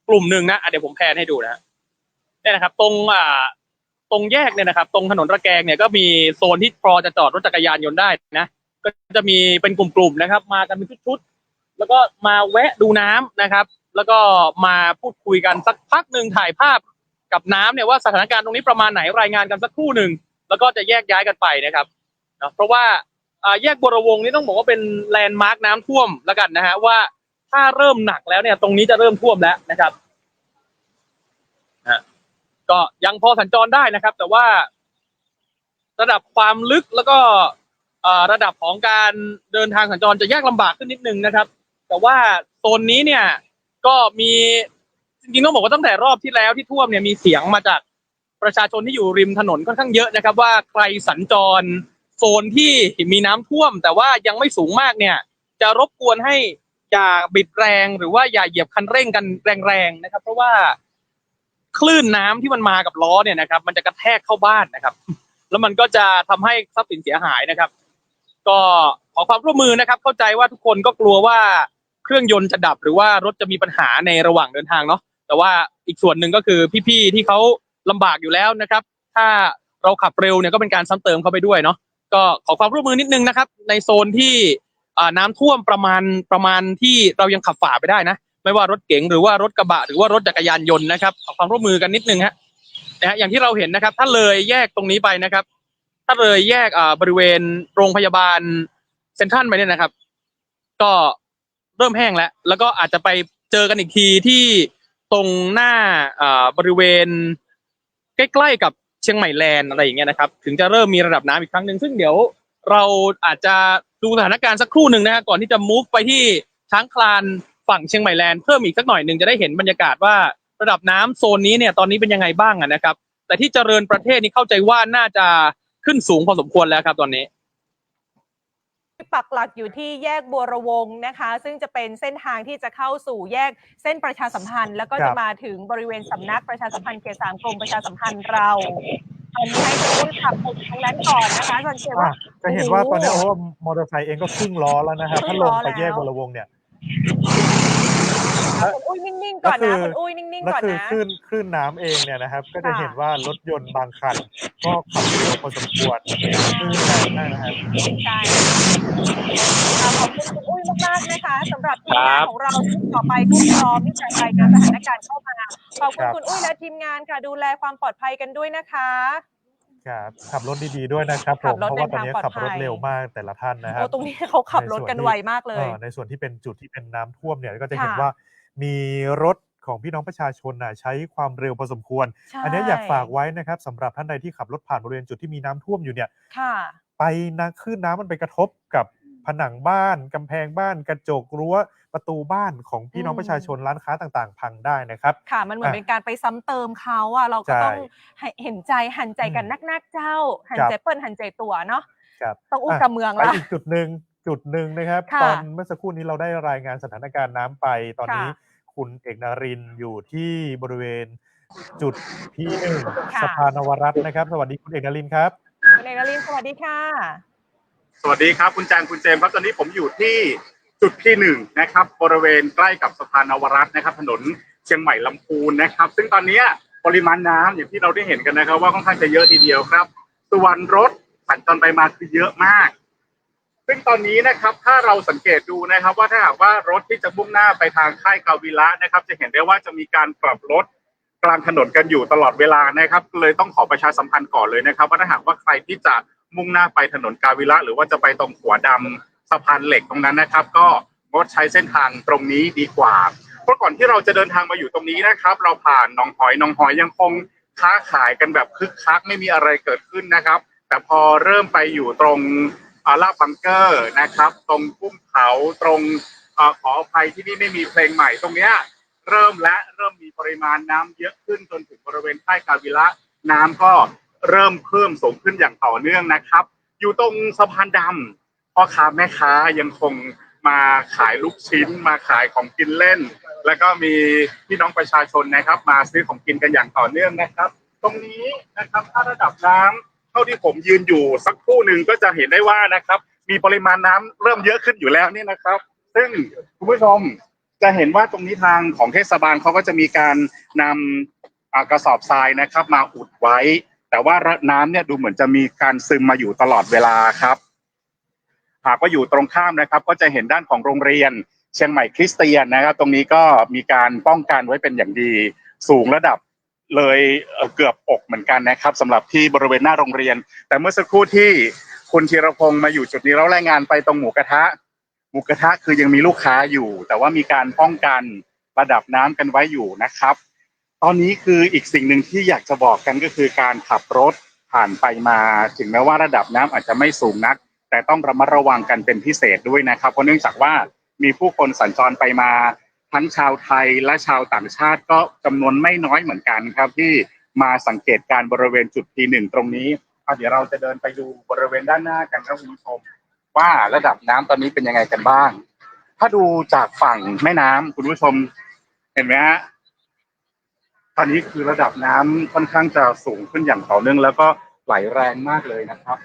Speaker 10: กลุ่มหนึ่งนะเดี๋ยวผมแพนให้ดูนะเนี่ยนะครับตรงแยกเนี่ยนะครับตรงถนนระแกงเนี่ยก็มีโซนที่พอจะจอดรถจักรยานยนต์ได้นะก็จะมีเป็นกลุ่มๆนะครับมากันเป็นชุดๆแล้วก็มาแวะดูน้ำนะครับแล้วก็มาพูดคุยกันสักพักนึงถ่ายภาพกับน้ำเนี่ยว่าสถานการณ์ตรงนี้ประมาณไหนรายงานกันสักครู่หนึ่งแล้วก็จะแยกย้ายกันไปนะครับเพราะว่าแยกบัวระวงนี่ต้องบอกว่าเป็นแลนด์มาร์คน้ำท่วมแล้วกันนะฮะว่าถ้าเริ่มหนักแล้วเนี่ยตรงนี้จะเริ่มท่วมแล้วนะครับก็ยังพอสัญจรได้นะครับแต่ว่าระดับความลึกแล้วก็ระดับของการเดินทางสัญจรจะยากลำบากขึ้นนิดนึงนะครับแต่ว่าโซนนี้เนี่ยก็มีจริงๆต้องบอกว่าตั้งแต่รอบที่แล้วที่ท่วมเนี่ยมีเสียงมาจากประชาชนที่อยู่ริมถนนค่อนข้างเยอะนะครับว่าใครสัญจรโซนที่มีน้ำท่วมแต่ว่ายังไม่สูงมากเนี่ยจะรบกวนให้อย่าบิดแรงหรือว่าอย่าเหยียบคันเร่งกันแรงๆนะครับเพราะว่าคลื่นน้ำที่มันมากับล้อเนี่ยนะครับมันจะกระแทกเข้าบ้านนะครับแล้วมันก็จะทำให้ทรัพย์สินเสียหายนะครับก็ขอความร่วมมือนะครับเข้าใจว่าทุกคนก็กลัวว่าเครื่องยนต์จะดับหรือว่ารถจะมีปัญหาในระหว่างเดินทางเนาะแต่ว่าอีกส่วนหนึ่งก็คือพี่ๆที่เขาลำบากอยู่แล้วนะครับถ้าเราขับเร็วเนี่ยก็เป็นการซ้ำเติมเข้าไปด้วยเนาะก็ขอความร่วมมือนิดนึงนะครับในโซนที่น้ำท่วมประมาณที่เรายังขับฝ่าไปได้นะไม่ว่ารถเก๋งหรือว่ารถกระบะหรือว่ารถจักรยานยนต์นะครับขอความร่วมมือกันนิดนึงฮะอย่างที่เราเห็นนะครับถ้าเลยแยกตรงนี้ไปนะครับถ้าเลยแยกบริเวณโรงพยาบาลเซ็นทรัลไปเนี่ยนะครับก็เริ่มแห้งแล้วก็อาจจะไปเจอกันอีกทีที่ตรงหน้าบริเวณใกล้ๆกับเชียงใหม่แลนด์อะไรอย่างเงี้ยนะครับถึงจะเริ่มมีระดับน้ำอีกครั้งหนึ่งซึ่งเดี๋ยวเราอาจจะดู ดูสถานการณ์สักครู่หนึ่งนะฮะก่อนที่จะ move ไปที่ช้างคลานฝั่งเชียงใหม่แลนด์เพิ่มอีกสักหน่อยหนึ่งจะได้เห็นบรรยากาศว่าระดับน้ำโซนนี้เนี่ยตอนนี้เป็นยังไงบ้างนะครับแต่ที่เจริญประเทศนี่เข้าใจว่าน่าจะขึ้นสูงพอสมควรแล้วครับตอนนี้
Speaker 2: ปักหลักอยู่ที่แยกบัวระวงนะคะ ซึ่งจะเป็นเส้นทางที่จะเข้าสู่แยกเส้นประชาสัมพันธ์แล้วก็จะมาถึงบริเวณสำนักประชาสัมพันธ์เขต 3 กรมประชาสัมพันธ์เราตอนนี้ให้คุณขับไปทางนั้นก่อนนะคะสังเกตว่า
Speaker 1: จะเห็นว่าตอนนี้มอเตอร์ไซค์เองก็ครึ่งล้อแล้วนะครับถ้าลงไปแยกบัวระวงเนี่ย
Speaker 2: คุณอุ้ยนิ่งๆก่อนนะคุณอุ้ยนิ่งๆก่อนนะ
Speaker 1: คลื่นน้ำเองเนี่ยนะครับก็จะเห็นว่ารถยนต์บางคันก็ขับเร็วพอสมควรคลื่นแรงมากนะครับ
Speaker 2: ใช่ขอบคุณคุณอุ้ยมากๆนะคะสำหรับทีมงานของเราที่ต่อไปก็พร้อมที่จะรายงานสถานการณ์เข้ามาขอบคุณคุณอุ้ยและทีมงานค่ะดูแลความปลอดภัยกันด้วยนะคะ
Speaker 1: ครับขับรถดีๆด้วยนะครับผมเพราะว่าตอนนี้ขับรถเร็วมากแต่ละท่านนะครับ
Speaker 2: ตรงนี้เขาขับรถกันไวมากเลย
Speaker 1: ในส่วนที่เป็นจุดที่เป็นน้ำท่วมเนี่ยก็จะเห็นว่ามีรถของพี่น้องประชาชนใช้ความเร็วพอสมควรอันนี้อยากฝากไว้นะครับสำหรับท่านใดที่ขับรถผ่านบริเวณจุดที่มีน้ำท่วมอยู่เนี่ยไปคลื่นน้ำมันไปกระทบกับผนังบ้านกำแพงบ้านกระจกรั้วประตูบ้านของพี่น้องประชาชนร้านค้าต่างๆพังได้นะครับ
Speaker 2: ค่ะมันเหมือนเป็นการไปซ้ำเติมเขาเราก็ต้องเห็นใจหันใจกันนักเจ้าหันใจเปิ้ลหันใจตัวเนาะต้องอุ้มกับเมืองแล้ว
Speaker 1: อีกจุดหนึ่งนะครับตอนเมื่อสักครู่นี้เราได้รายงานสถานการณ์น้ำไปตอนนี้คุณเอกนรินทร์อยู่ที่บริเวณจุดที่1สะพานนวรัตน์นะครับสวัสดีคุณเอกนรินทร์ครับ
Speaker 2: คุณเอกนรินทร์สวัสดีค่ะ
Speaker 5: สวัสดีครับคุณแจงคุณเจมส์ครับตอนนี้ผมอยู่ที่จุดที่1นะครับบริเวณใกล้กับสะพานนวรัตน์นะครับถนนเชียงใหม่ลำพูนนะครับซึ่งตอนนี้ปริมาณน้ำอย่างที่เราได้เห็นกันนะครับว่าค่อนข้างจะเยอะทีเดียวครับส่วนรถสัญจรไปมาคือเยอะมากซึ่งตอนนี้นะครับถ้าเราสังเกตดูนะครับว่าถ้าหากว่ารถที่จะมุ่งหน้าไปทางค่ายกาวิระนะครับจะเห็นได้ว่าจะมีการกลับรถกลางถนนกันอยู่ตลอดเวลานะครับเลยต้องขอประชาสัมพันธ์ก่อนเลยนะครับว่าถ้าหากว่าใครที่จะมุ่งหน้าไปถนนกาวิระหรือว่าจะไปตรงหัวดำสะพานเหล็กตรงนั้นนะครับก็งดใช้เส้นทางตรงนี้ดีกว่าเพราะก่อนที่เราจะเดินทางมาอยู่ตรงนี้นะครับเราผ่านหนองหอยยังคงค้าขายกันแบบคึกคักไม่มีอะไรเกิดขึ้นนะครับแต่พอเริ่มไปอยู่ตรงลาดบังเกอร์นะครับตรงกุ้งเขาตรงขออภัยที่นี่ไม่มีเพลงใหม่ตรงเนี้ยเริ่มมีปริมาณน้ำเยอะขึ้นจนถึงบริเวณค่ายกาวิระน้ำก็เริ่มเพิ่มสูงขึ้นอย่างต่อเนื่องนะครับอยู่ตรงสะพานดำพ่อค้าแม่ค้ายังคงมาขายลูกชิ้นมาขายของกินเล่นแล้วก็มีพี่น้องประชาชนนะครับมาซื้อของกินกันอย่างต่อเนื่องนะครับตรงนี้นะครับถ้าระดับน้ำเท่าที่ผมยืนอยู่สักครู่หนึ่งก็จะเห็นได้ว่านะครับมีปริมาณน้ำเริ่มเยอะขึ้นอยู่แล้วนี่นะครับซึ่งคุณผู้ชมจะเห็นว่าตรงนี้ทางของเทศบาลเขาก็จะมีการนำกระสอบทรายนะครับมาอุดไว้แต่ว่าน้ำเนี่ยดูเหมือนจะมีการซึมมาอยู่ตลอดเวลาครับหากว่าอยู่ตรงข้ามนะครับก็จะเห็นด้านของโรงเรียนเชียงใหม่คริสเตียนนะครับตรงนี้ก็มีการป้องกันไว้เป็นอย่างดีสูงระดับเลยเกือบอกเหมือนกันนะครับสำหรับที่บริเวณหน้าโรงเรียนแต่เมื่อสักครู่ที่คุณธีรพงศ์มาอยู่จุดนี้แล้วรายงานไปตรงหมูกระทะคือยังมีลูกค้าอยู่แต่ว่ามีการป้องกันระดับน้ำกันไว้อยู่นะครับตอนนี้คืออีกสิ่งหนึ่งที่อยากจะบอกกันก็คือการขับรถผ่านไปมาถึงแม้ว่าระดับน้ำอาจจะไม่สูงนักแต่ต้องระมัดระวังกันเป็นพิเศษด้วยนะครับเพราะเนื่องจากว่ามีผู้คนสัญจรไปมาทั้งชาวไทยและชาวต่างชาติก็จำนวนไม่น้อยเหมือนกันครับที่มาสังเกตการบริเวณจุดที่1ตรงนี้เดี๋ยวเราจะเดินไปดูบริเวณด้านหน้ากันครับคุณผู้ชมว่าระดับน้ำตอนนี้เป็นยังไงกันบ้างถ้าดูจากฝั่งแม่น้ำคุณผู้ชมเห็นไหมฮะตอนนี้คือระดับน้ำค่อนข้างจะสูงขึ้นอย่างต่อเนื่องแล้วก็ไหลแรงมากเลยนะครับ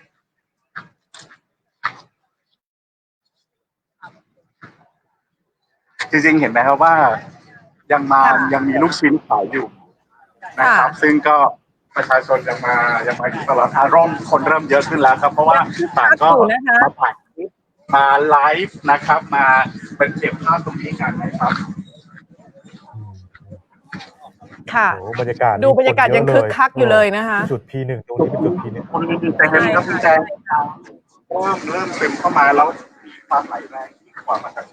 Speaker 5: จริงๆเห็นไหมครับว่ายังมีลูกชิ้นขายอยู่นะครับซึ่งก็ประชาชนยังมาอยู่ตลอดคนเริ่มเยอะขึ้นแล้วครับเพราะว่าต่างก็มาถ่ายคลิปมาไลฟ์นะครับมาเป็นเก็บภาพตรงนี้กันนะครับ
Speaker 2: ค่ะ
Speaker 1: บรรยากาศ
Speaker 2: ยังคึกคักอยู่เลยนะคะ
Speaker 1: จุด P1 ตรงนี้เป็นจุด P1
Speaker 5: คนเต็มครับคุณแจงเริ่มเต็มเข้ามาแล้วความไหลแรงกว่ามาจาก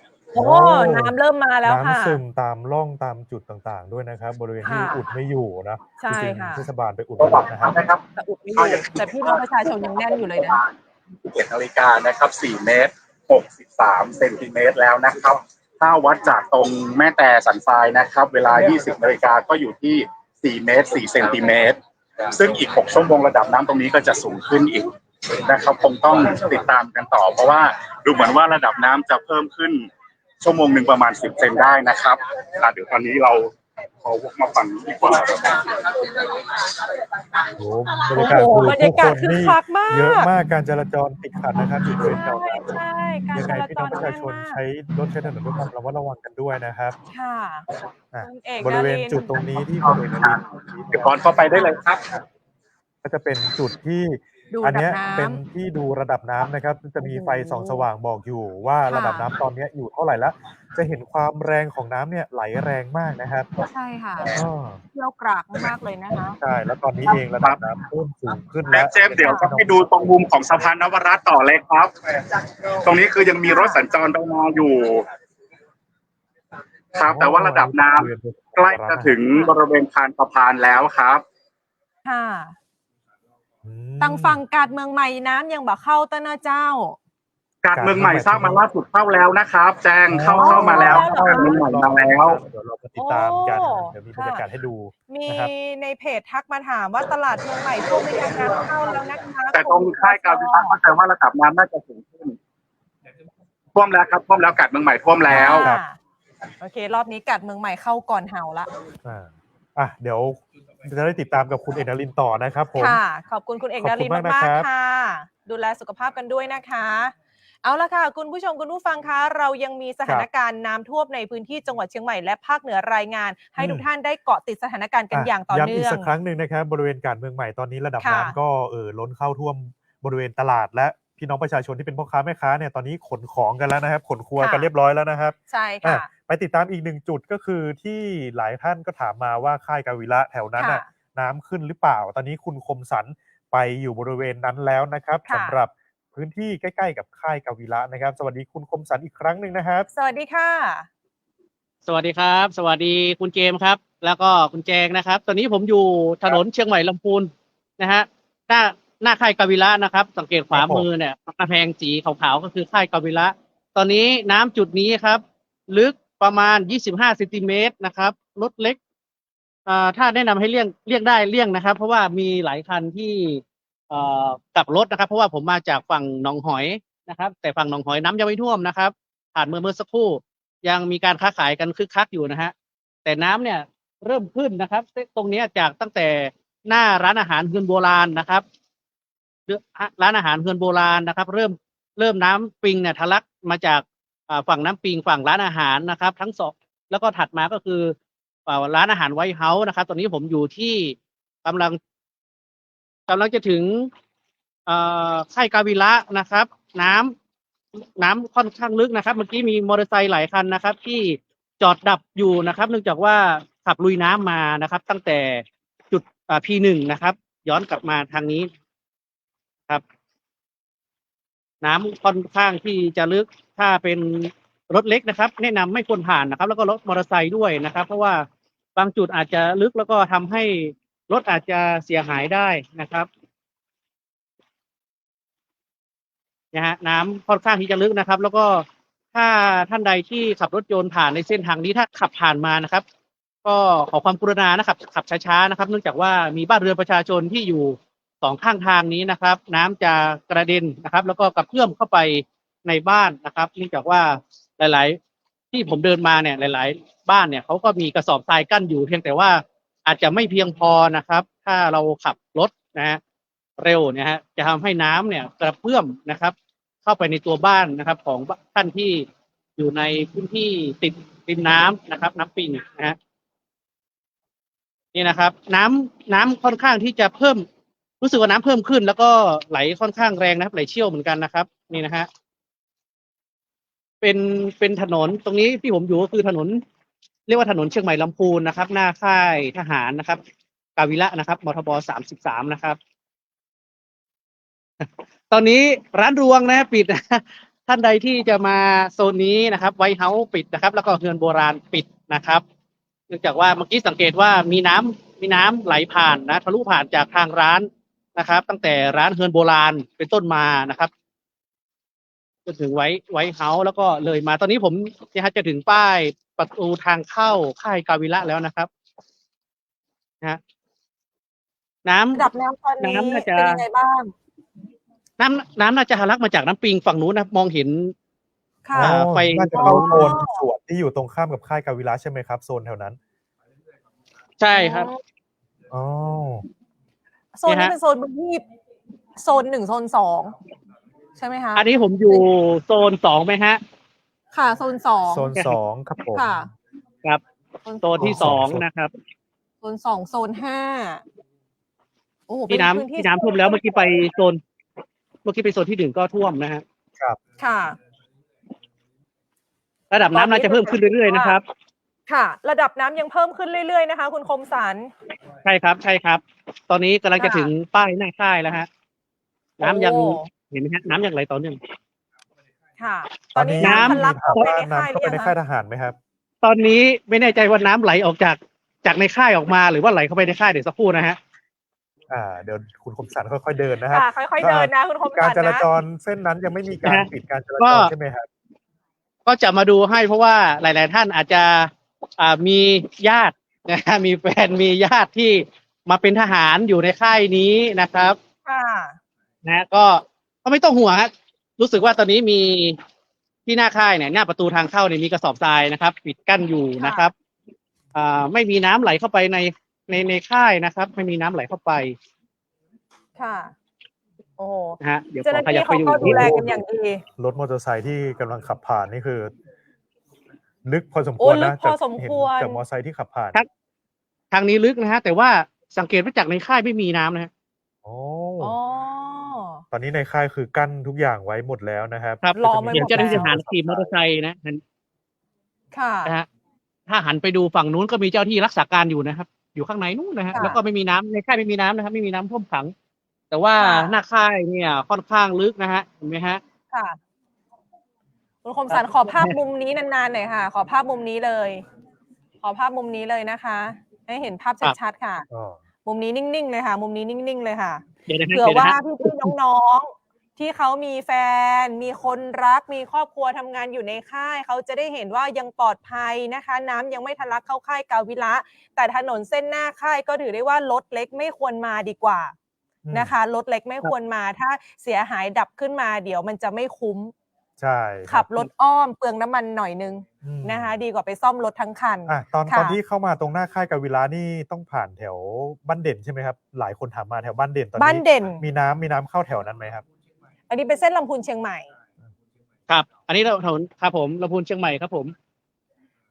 Speaker 2: น้ำเริ่มมาแล้วค่ะ
Speaker 1: น้ำซึมตามร่องตามจุดต่างๆด้วยนะครับบริเวณที่อุดไม่อยู่นะ
Speaker 2: ใช่ค่ะ
Speaker 1: เทศบาลไปอุดไว้นะครับ
Speaker 2: แต่อุดไม่อยู่แต่พี่น้องประชาชนยังแน่นอยู่เลยนะ
Speaker 5: 11 นาฬิกานะครับ4 เมตร
Speaker 11: 63เซนติเมตรแล้วนะครับถ้าวัดจากตรงแม่แต่สันทรายนะครับเวลา 20 นาฬิกาก็อยู่ที่4เมตร4เซนติเมตรซึ่งอีก6ชั่วโมงระดับน้ำตรงนี้ก็จะสูงขึ้นอีกนะครับคงต้องติดตามกันต่อเพราะว่าดูเหมือนว่าระดับน้ำจะเพิ่มขึ้นชั่วโมงหนึ่งประมาณ10 เซนได้นะครับเดี๋ยวตอนนี้เราขอวกมาฝั่งนี้ดีกว่า
Speaker 1: โอ้บรรยากาศ
Speaker 2: โอ้โห
Speaker 1: คือบ
Speaker 2: รรยากาศคึกคักมาก
Speaker 1: เยอะมากการจราจรติดขัดนะครับอยู่บริเวณแถวนั้น
Speaker 2: ใช่การ
Speaker 1: ยัง
Speaker 2: จ
Speaker 1: ไง
Speaker 2: รา
Speaker 1: พี่
Speaker 2: จ
Speaker 1: น้อง
Speaker 2: ร
Speaker 1: ประชาชน
Speaker 2: มาก
Speaker 1: ใช้รถใช้ถนนด้วยความระมัดระวังกันด้วยนะครับ
Speaker 2: ค่ะ
Speaker 1: อ่ะ
Speaker 2: คุณเอก
Speaker 1: บริเวณ
Speaker 2: นรินทร์
Speaker 1: จุดตรงนี้ที่คุณเอกนรินทร์
Speaker 11: เดี๋ยวก่อนเข้าไปได้เลยครับ
Speaker 1: ก็จะเป็นจุดที่
Speaker 2: ดู
Speaker 1: อัน
Speaker 2: ระดั
Speaker 1: เนี้
Speaker 2: บ
Speaker 1: ย
Speaker 2: น้
Speaker 1: เป็นที่ดูระดับน้ำนะครับจะมี
Speaker 2: โอ้โห
Speaker 1: ไฟส่องสว่างบอกอยู่ว่า
Speaker 2: ค่ะ
Speaker 1: ระดับน้ำตอนเนี้ยอยู่เท่าไหร่แล้วจะเห็นความแรงของน้ำเนี่ยไหลแรงมากนะครับ
Speaker 2: ำใช่ค่ะ
Speaker 1: อ้อ
Speaker 2: เชี่ยวกรากมากๆเลยนะคะ
Speaker 1: ใช่แล้วตอนนี้เองระดับน้ำเพิ่มสูงขึ้น
Speaker 11: แล้
Speaker 1: แล้ว ว
Speaker 11: เจมส์เดี๋ยวจะให้ดูตรงมุมของสะพานนวรัตน์ต่อเลยครับ ตรงนี้คือยังมีรถสัญจรไปมาอยู่ ครับ แต่ว่าระดับน้ำใกล้จะถึงบริเวณคานสะพานแล้วครับ
Speaker 2: ค่ะ
Speaker 1: อืม
Speaker 2: ตังฝั่งกาดเมืองใหม่น้ำยังบ่เข้าตะนะเจ้า
Speaker 11: การเมืองใหม่ทราบมาล่าสุดเข้าแล้วนะครับ แจ้งเข้ามาแล้ว
Speaker 2: อ๋อ
Speaker 11: การเมืองใหม่มาแล้ว
Speaker 1: เดี๋ยวเรามาติดตามกัน
Speaker 2: โอ้
Speaker 1: เดี๋ยวมีบรรยากาศให้ดู
Speaker 2: มี
Speaker 1: นะครับ
Speaker 2: ในเพจทักมาถามว่าตลาดเมืองใหม่ท่วมไม่ยังน้ำเข้าแล้วนะคะ
Speaker 11: แต่ตรงค่ายการวิพากษ์เข้าใจว่าระดับน้ำน่าจะสูงขึ้นท่วมแล้วครับท่วมแล้วกาดเมืองใหม่ท่วมแล้ว
Speaker 1: ครับ
Speaker 2: โอเค รอบนี้กัดเมืองใหม่เข้าก่อนเห่าละ
Speaker 1: เดี๋ยวจะได้ติดตามกับคุณเอกนรินทร์ต่อนะครับผม
Speaker 2: ค่ะ ขอบคุณคุณเอก
Speaker 1: ข
Speaker 2: น
Speaker 1: อบคุ
Speaker 2: ริ
Speaker 1: ณ
Speaker 2: นท
Speaker 1: มาก
Speaker 2: ร์
Speaker 1: นะ
Speaker 2: มาก
Speaker 1: ครับ
Speaker 2: ๆค่ะ ดูแลสุขภาพกันด้วยนะคะ เอาละค่ะ คุณผู้ชมคุณผู้ฟังคะเรายังมีสถานการณ์น้ำท่วมในพื้นที่จังหวัดเชียงใหม่และภาคเหนือรายงาน ให้ทุกท่านได้เกาะติดสถานการณ์กันอย่างต่อ
Speaker 1: ย้ำอี
Speaker 2: เนื่
Speaker 1: ก
Speaker 2: อง
Speaker 1: สักครั้งหนึ่งนะครับบริเวณกาดเมืองใหม่ตอนนี้ระดับ
Speaker 2: ค่ะ
Speaker 1: น้ำก็ล้นเข้าท่วมบริเวณตลาดและพี่น้องประชาชนที่เป็นพ่อค้าแม่ค้าเนี่ยตอนนี้ขนของกันแล้วนะครับขนครัวกันเรียบร้อยแล้วนะครับ
Speaker 2: ใช่ค่ะ
Speaker 1: ไปติดตามอีกหนึ่งจุดก็คือที่หลายท่านก็ถามมาว่าค่ายกาวิระแถวนั้น
Speaker 2: ค่ะ
Speaker 1: น้ำขึ้นหรือเปล่า ตอนนี้คุณคมสันไปอยู่บริเวณนั้นแล้วนะครับ
Speaker 2: ค่ะ
Speaker 1: สำหรับพื้นที่ใกล้ๆกับค่ายกาวิระนะครับ สวัสดีคุณคมสันอีกครั้งหนึ่งนะครับ
Speaker 2: สวัสดีค่ะ
Speaker 3: สวัสดีครับ สวัสดีคุณเจมส์ครับ แล้วก็คุณแจงนะครับ ตอนนี้ผมอยู่ถนนเชียงใหม่ลำพูนนะฮะหน้าค่ายกาวิระนะครับ สังเกตขวามือเนี่ยกระแพงสีขาวๆก็คือค่ายกาวิระตอนนี้น้ำจุดนี้ครับ ลึกประมาณ25เซนติเมตรนะครับรถเล็กถ้าแนะนำให้เลี่ยงได้เลี่ยงนะครับ เพราะว่ามีหลายคันที่กลับรถนะครับ เพราะว่าผมมาจากฝั่งหนองหอยนะครับ แต่ฝั่งหนองหอยน้ำยังไม่ท่วมนะครับ ผ่านเมื่อสักครู่ยังมีการค้าขายกันคึกคักอยู่นะฮะแต่น้ำเนี่ยเริ่มขึ้นนะครับตรงนี้จากตั้งแต่หน้าร้านอาหารเฮือนโบราณนะครับร้านอาหารเฮือนโบราณนะครับ เริ่มน้ำปิงเนี่ยทะลักมาจากฝั่งน้ำปิงฝั่งร้านอาหารนะครับ ทั้งสองแล้วก็ถัดมาก็คือร้านอาหารไวท์เฮาส์นะครับตอนนี้ผมอยู่ที่กำลังจะถึงค่ายกาวิระนะครับน้ำค่อนข้างลึกนะครับเมื่อกี้มีมอเตอร์ไซค์หลายคันนะครับ ที่จอดดับอยู่นะครับ เนื่องจากว่าขับลุยน้ำมานะครับ ตั้งแต่จุดP1 นะครับ ย้อนกลับมาทางนี้ครับ น้ำค่อนข้างที่จะลึกถ้าเป็นรถเล็กนะครับ แนะนำไม่ควรผ่านนะครับ แล้วก็รถมอเตอร์ไซค์ด้วยนะครับ เพราะว่าบางจุดอาจจะลึกแล้วก็ทำให้รถอาจจะเสียหายได้นะครับนะฮะน้ำค่อนข้างที่จะลึกนะครับ แล้วก็ถ้าท่านใดที่ขับรถยนต์ผ่านในเส้นทางนี้ถ้าขับผ่านมานะครับ ก็ขอความกรุณานะครับขับช้าๆนะครับ เนื่องจากว่ามีบ้านเรือนประชาชนที่อยู่สองข้างทางนี้นะครับ น้ำจะกระเด็นนะครับ แล้วก็กระเพื่อมเข้าไปในบ้านนะครับ เนื่องจากว่าหลายๆที่ผมเดินมาเนี่ยหลายๆบ้านเนี่ยเขาก็มีกระสอบทรายกั้นอยู่เพียงแต่ว่าอาจจะไม่เพียงพอนะครับ ถ้าเราขับรถนะฮะเร็วเนี่ยฮะจะทำให้น้ำเนี่ยกระเพื่อมนะครับ เข้าไปในตัวบ้านนะครับ ของท่านที่อยู่ในพื้นที่ติดริมน้ำนะครับ น้ำปิงนะฮะนี่นะครับ น้ำค่อนข้างที่จะเพิ่มรู้สึกว่าน้ำเพิ่มขึ้น แล้วก็ไหลค่อนข้างแรงนะครับไหลเชี่ยวเหมือนกันนะครับ นี่นะฮะเป็นถนนตรงนี้ที่ผมอยู่ก็คือถนนเรียกว่าถนนเชียงใหม่ลำพูนนะครับ หน้าค่ายทหารนะครับกาวิระนะครับมทบ33นะครับ ตอนนี้ร้านรวงนะปิดนะท่านใดที่จะมาโซนนี้นะครับไวท์เฮาส์ปิดนะครับ แล้วก็เฮือนโบราณปิดนะครับเนื่องจากว่าเมื่อกี้สังเกตว่ามีน้ำไหลผ่านนะทะลุผ่านจากทางร้านนะครับ ตั้งแต่ร้านเฮือนโบราณเป็นต้นมานะครับ จนถึงไว้เฮาส์แล้วก็เลยมาตอนนี้ผมจะถึงป้ายประตูทางเข้าค่ายกาวิระแล้วนะครับนะฮะน้ำ
Speaker 2: ระดับน้ำตอนนี้
Speaker 3: น้ำน่าจะ
Speaker 2: เป็นยังไงบ้าง
Speaker 3: น้ำน่าจะทะลักมาจากน้ำปิงฝั่งนู้นนะมองเห็น
Speaker 2: ค่ะ
Speaker 3: ไฟ
Speaker 1: น่าจะเข้าโซนสวนที่อยู่ตรงข้ามกับค่ายกาวิระใช่ไหมครับโซนแถวนั้น
Speaker 3: ใช่ครับ
Speaker 1: อ๋อ
Speaker 2: โซน
Speaker 3: เนี่
Speaker 2: นี้
Speaker 3: ยฮะ
Speaker 2: เป็นโซนพื้นที่โซน 1 โซน 2 ใช่ไหมคะ
Speaker 3: อันนี้ผมอยู่โซน2ไหมฮะ
Speaker 2: ค่ะ โซน 2
Speaker 1: โซน2ครับผม
Speaker 2: ค่ะ
Speaker 3: ครับโซนที่
Speaker 1: โซน
Speaker 3: 2นะครับ
Speaker 2: โซน 2 โซน 5 โอ้โห
Speaker 3: ที่
Speaker 2: เป็นพื้นที่
Speaker 3: น้ำท่วมแล้วเมื่อกี้ไปโซนที่1ก็ท่วมนะฮะ
Speaker 2: ค่ะ
Speaker 3: ระดับน้ำน่าจะเพิ่มขึ้นเรื่อยๆนะครับ
Speaker 2: ค่ะ ระดับน้ำยังเพิ่มขึ้นเรื่อยๆนะคะ คุณคมสัน
Speaker 3: ใช่ครับ ตอนนี้กำลังจะ
Speaker 2: ค่ะ
Speaker 3: ถึงป้ายหน้าค่ายแล้วฮะน้ำยัง
Speaker 2: โอ้
Speaker 3: เห็นไหมฮะน้ำยังไหลต่อเนื่อง
Speaker 2: ค่ะ
Speaker 1: ตอนนี้
Speaker 2: น้ำทะลัก
Speaker 1: ถาม
Speaker 2: เข้าไป
Speaker 1: ว่า
Speaker 2: ในค่าย
Speaker 1: น้ำเข้าไปใน
Speaker 2: หรือยัง
Speaker 1: ค่าย
Speaker 2: คะ
Speaker 1: ทหารไหมครับ
Speaker 3: ตอนนี้ไม่แน่ใจว่าน้ำไหลออกจากในค่ายออกมาหรือว่าไหลเข้าไปในค่ายเดี๋ยวสักครู่นะฮะ
Speaker 1: เดี๋ยวคุณคมสันค่อยๆเดินนะครับ
Speaker 2: ค่ะ ค่อยๆเดินนะคุณคม
Speaker 1: การ
Speaker 2: สัน
Speaker 1: จรา
Speaker 2: นะ
Speaker 1: จรเส้นนั้นยังไม่มีการ
Speaker 3: นะฮะ
Speaker 1: ปิดการจรา
Speaker 3: ก็
Speaker 1: จรใช่ไหมครับ
Speaker 3: ก็จะมาดูให้เพราะว่าหลาย ๆ ท่านอาจจะมีญาตินะฮะมีแฟนมีญาติที่มาเป็นทหารอยู่ในค่ายนี้นะครับ
Speaker 2: ค่ะ
Speaker 3: นะก็ไม่ต้องห่วงฮะรู้สึกว่าตอนนี้มีที่หน้าค่ายเนี่ยหน้าประตูทางเข้าเนี่ยมีกระสอบทรายนะครับ ปิดกั้นอยู่นะครับไม่มีน้ำไหลเข้าไปในค่ายนะครับ ไม่มีน้ำไหลเข้าไป
Speaker 2: ค่ะ โอ้โห
Speaker 3: นะฮะเดี๋ยว
Speaker 2: เจ้าห
Speaker 3: ขอ
Speaker 2: น้า
Speaker 3: ขยั
Speaker 2: ที่
Speaker 3: บไป
Speaker 2: เขา
Speaker 3: ดู
Speaker 2: ก็
Speaker 3: อีก
Speaker 2: ดู
Speaker 3: นิด
Speaker 2: แลกันอย่างดี
Speaker 1: รถมอเตอร์ไซค์ที่กำลังขับผ่านนี่คือ ลึกพอสมควร
Speaker 2: โอ้ลึ
Speaker 1: นะ
Speaker 2: กพอสมควร
Speaker 1: จากมอเตอร์ไซค์ที่ขับผ่าน
Speaker 3: ทางนี้ลึกนะฮะแต่ว่าสังเกตว่าจากในค่ายไม่มีน้ำนะฮะ
Speaker 1: โอ้
Speaker 2: อ๋อ
Speaker 1: ตอนนี้ในค่ายคือกั้นทุกอย่างไว้หมดแล้วนะครับ
Speaker 3: ครับ
Speaker 2: รอไม่หมด
Speaker 3: เดี๋ยวเจ้าหน้าที่ทหาร
Speaker 2: แล้ว
Speaker 3: ขี่มอเตอร์ไซค์นะ
Speaker 2: ค่ะ
Speaker 3: นะฮะถ้าหันไปดูฝั่งนู้นก็มีเจ้าที่รักษาการอยู่นะครับ อยู่ข้างในนู้นนะฮะ
Speaker 2: ค่ะ
Speaker 3: แล้วก็ไม่มีน้ำในค่ายไม่มีน้ำนะครับ ไม่มีน้ำท่วมขัง แต่ว่า
Speaker 2: ค่ะ
Speaker 3: หน้าค่ายเนี่ยค่อนข้างลึกนะฮะเห็นไหมฮะ
Speaker 2: ค่ะ คุณคมสันขอภาพมุมนี้นานๆหน่อยค่ะ ขอภาพมุมนี้เลย ขอภาพมุมนี้เลยนะคะ ให้เห็นภาพชัดๆค่ะ
Speaker 1: อ๋อ
Speaker 2: มุมนี้นิ่งๆเลยค่ะ มุมนี้นิ่งๆเลยค่ะ
Speaker 3: เดี๋ยวนะฮะ
Speaker 2: เผื่อ
Speaker 3: เดี๋ยวนะ
Speaker 2: ว่า
Speaker 3: ฮะ
Speaker 2: พี่ๆน้องๆที่เขามีแฟน มีคนรัก มีครอบครัวทำงานอยู่ในค่าย เขาจะได้เห็นว่ายังปลอดภัยนะคะ น้ำยังไม่ทะลักเข้าค่ายกาวิระ แต่ถนนเส้นหน้าค่ายก็ถือได้ว่ารถเล็กไม่ควรมาดีกว่านะคะรถเล็กไม่ควรมา ถ้าเสียหายดับขึ้นมาเดี๋ยวมันจะไม่คุ้ม
Speaker 1: ใช่
Speaker 2: ขับรถอ้อมเปลืองน้ำมันหน่อยนึง
Speaker 1: อืม
Speaker 2: นะคะ ดีกว่าไปซ่อมรถทั้งคัน
Speaker 1: ตอน
Speaker 2: ค่ะ
Speaker 1: ที่เข้ามาตรงหน้าค่ายกาวิระนี่ต้องผ่านแถวบ้านเด่นใช่ไหมครับ หลายคนถามมาแถวบ้านเด่นตอนนี้
Speaker 2: บ้านเด่น
Speaker 1: มีน้ำเข้าแถวนั้นไหมครับ
Speaker 2: อันนี้เป็นเส้นลำพูนเชียงใหม่
Speaker 3: ครับ อันนี้เราถนนครับผมลำพูนเชียงใหม่ครับผม